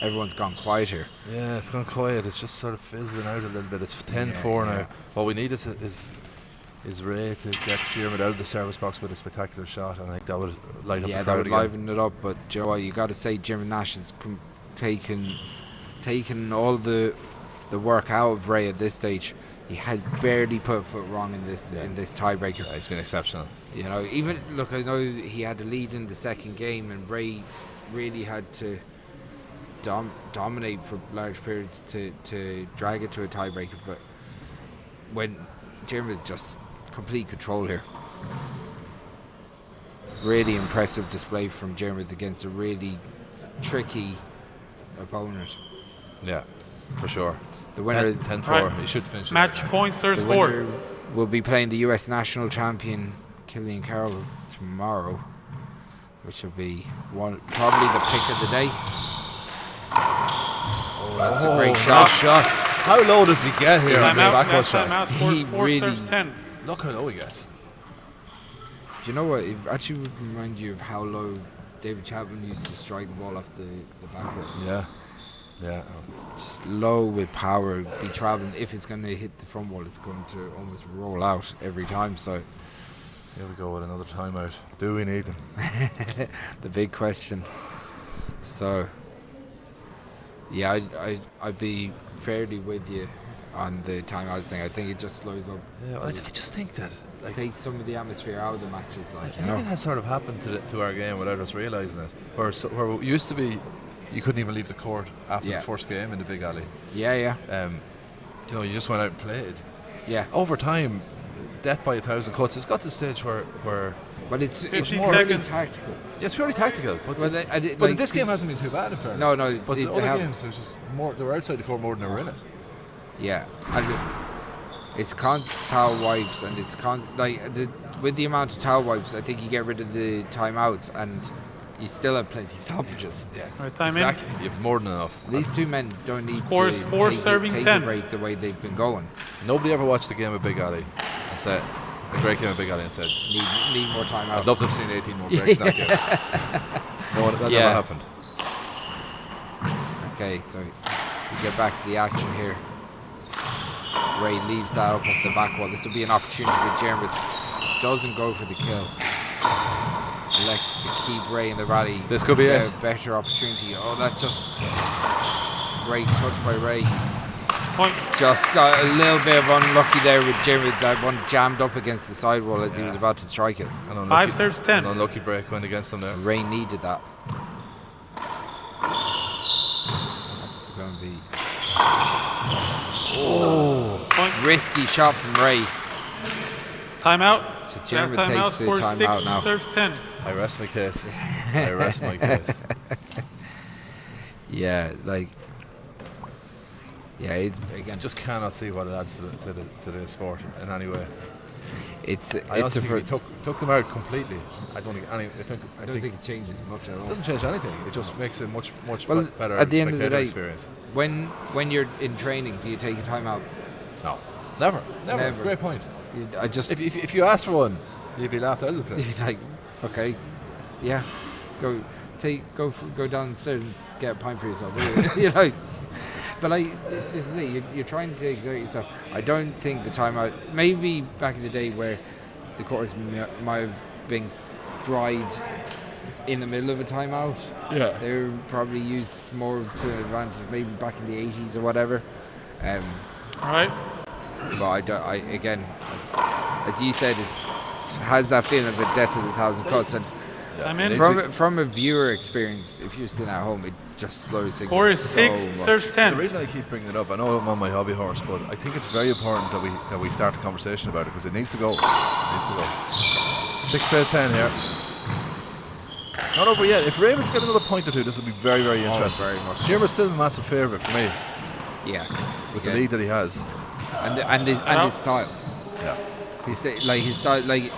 Everyone's gone quiet here. Yeah, it's gone quiet. It's just sort of fizzling out a little bit. It's 10-4 Yeah. now. What we need is Ray to get Jeremy out of the service box with a spectacular shot, and I think that would light up Yeah, the that crowd would again. liven it up. But you know what, you got to say Jeremy Nash has taken all the work out of Ray at this stage. He has barely put a foot wrong in this tiebreaker. Yeah, he's been exceptional. You know, even look, I know he had a lead in the second game, and Ray really had to dominate for large periods to drag it to a tiebreaker. But when Jeremy just complete control here, really impressive display from Jeremy against a really tricky opponent. Yeah, for sure. The winner 10-4. Right. He should finish. Match point, there's the 4. winner will be playing the US national champion Killian Carroll tomorrow, which will be probably the pick of the day. Oh, that's a great shot. Nice shot. How low does he get here? on the backward shot? Timeout, scores He 4 really- serves 10. Look how low he gets. Do you know what? It actually would remind you of how low David Chapman used to strike the ball off the backward. Yeah. Yeah. Just low with power, be traveling. If it's going to hit the front wall, it's going to almost roll out every time. So Here we go with another timeout. Do we need them? the big question. So yeah, I'd be fairly with you on the timeouts thing. I think it just slows up. Yeah, I just think that Take some of the atmosphere out of the matches. I think it has sort of happened to our game without us realising it. Where it used to be, you couldn't even leave the court after the first game in the big alley. Yeah. You know, you just went out and played. Yeah. Over time, death by 1,000 cuts. It's got to the stage where but it's 15 more seconds. tactical. Yeah, it's purely tactical. But, Well, but this game hasn't been too bad in fairness. No, But they the other haven't. games, there's just more. They were outside the court more than they were in it. Yeah, and it's constant towel wipes, and it's with the amount of towel wipes, I think you get rid of the timeouts, and you still have plenty of stoppages. Yeah, Right, time exactly. You have more than enough. These two men don't need Scores to 4, take serving a 10. break the way they've been going. Nobody ever watched the game of Big Alley and said a great game of Big Alley and said, Need more timeouts. "I'd love to have seen 18 more breaks in that game." No, that Yeah. never happened. Okay, so we get back to the action here. Ray leaves that up off the back wall. This will be an opportunity for Jeremy. Doesn't go for the kill. Elects to keep Ray in the rally. This could be Get it. a better opportunity. Oh, that's just great touch by Ray. Point. Just got a little bit of unlucky there with Jeremy. That one jammed up against the sidewall as he was about to strike it. An unlucky- 5 serves 10. An unlucky break went against them there. Ray needed that. That's going to be Point. risky shot from Ray. Timeout. So Last Jeremy timeout, takes the scores timeout 6 now. serves 10. I rest my case. I rest my case. Yeah, it's again. Just cannot see what it adds to the sport in any way. It's I don't think he took them out completely. I don't think any. I think it changes much at it all. doesn't change anything. It just makes it much Well, better at the end of the spectator day, experience. When you're in training, do you take a timeout? No, never. Never. Great point. I just If you ask for one, you'd be laughed out of the place. like, okay, yeah, go downstairs and get a pint for yourself. You know. But this is it. You're trying to exert yourself. I don't think the timeout. Maybe back in the day where the courts might have been dried in the middle of a timeout. Yeah. They were probably used more to an advantage. Maybe back in the 80s or whatever. All right. But again, as you said, it has that feeling of the death of the 1,000 cuts. And I'm in. from a viewer experience, if you're sitting at home, it just slows things Score is so 6 much. serves The 10. reason I keep bringing it up, I know I'm on my hobby horse, but I think it's very important that we start a conversation about it because it needs to go. It needs to go. 6 plays 10 here. It's not over yet. If Ravens get another point or two, this will be very, very interesting. very much. Jimmer's still a massive favourite for me Yeah, with the lead that he has. and his style. Yeah. His style.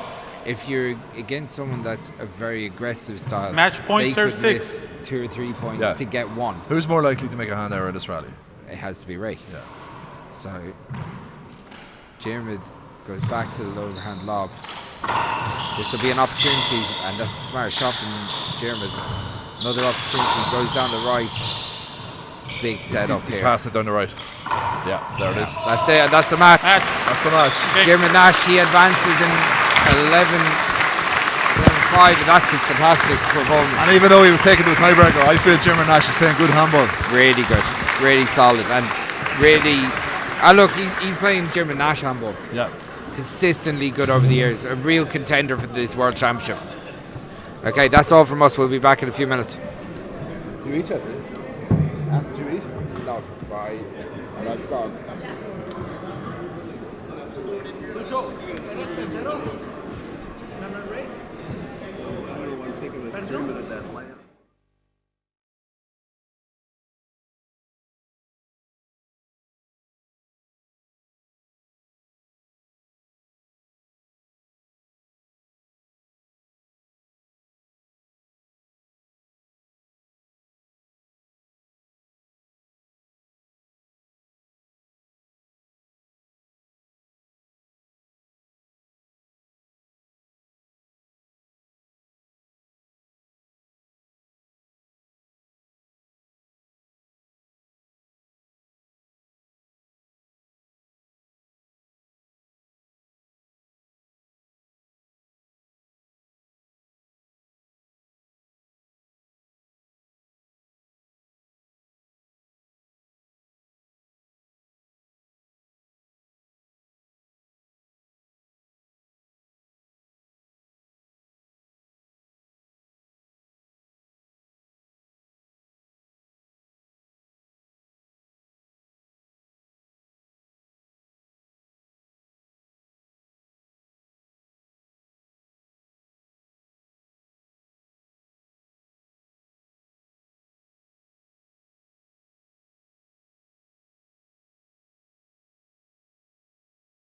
If you're against someone that's a very aggressive style, Match point they serve could 6. miss 2 or 3 points Yeah. to get one. Who's more likely to make a hand error in this rally? It has to be Ray. Yeah. So Jeremy goes back to the low hand lob. This will be an opportunity, and that's a smart shot from Jeremy. Another opportunity goes down the right. Big setup He's here. passed it down the right. Yeah, there it is. That's it. That's the match. That's the match. Jeremy Nash, he advances in 11-5. That's a fantastic performance. And even though he was taken to the tiebreaker, I feel Jimmer Nash is playing good handball. Really good, really solid, and really. Look, he's playing Jeremy Nash handball. Yeah. Consistently good over the years. A real contender for this World Championship. Okay, that's all from us. We'll be back in a few minutes. Do you eat at this? Do you eat? No, bye. I've gone. I don't want to take a German at that line.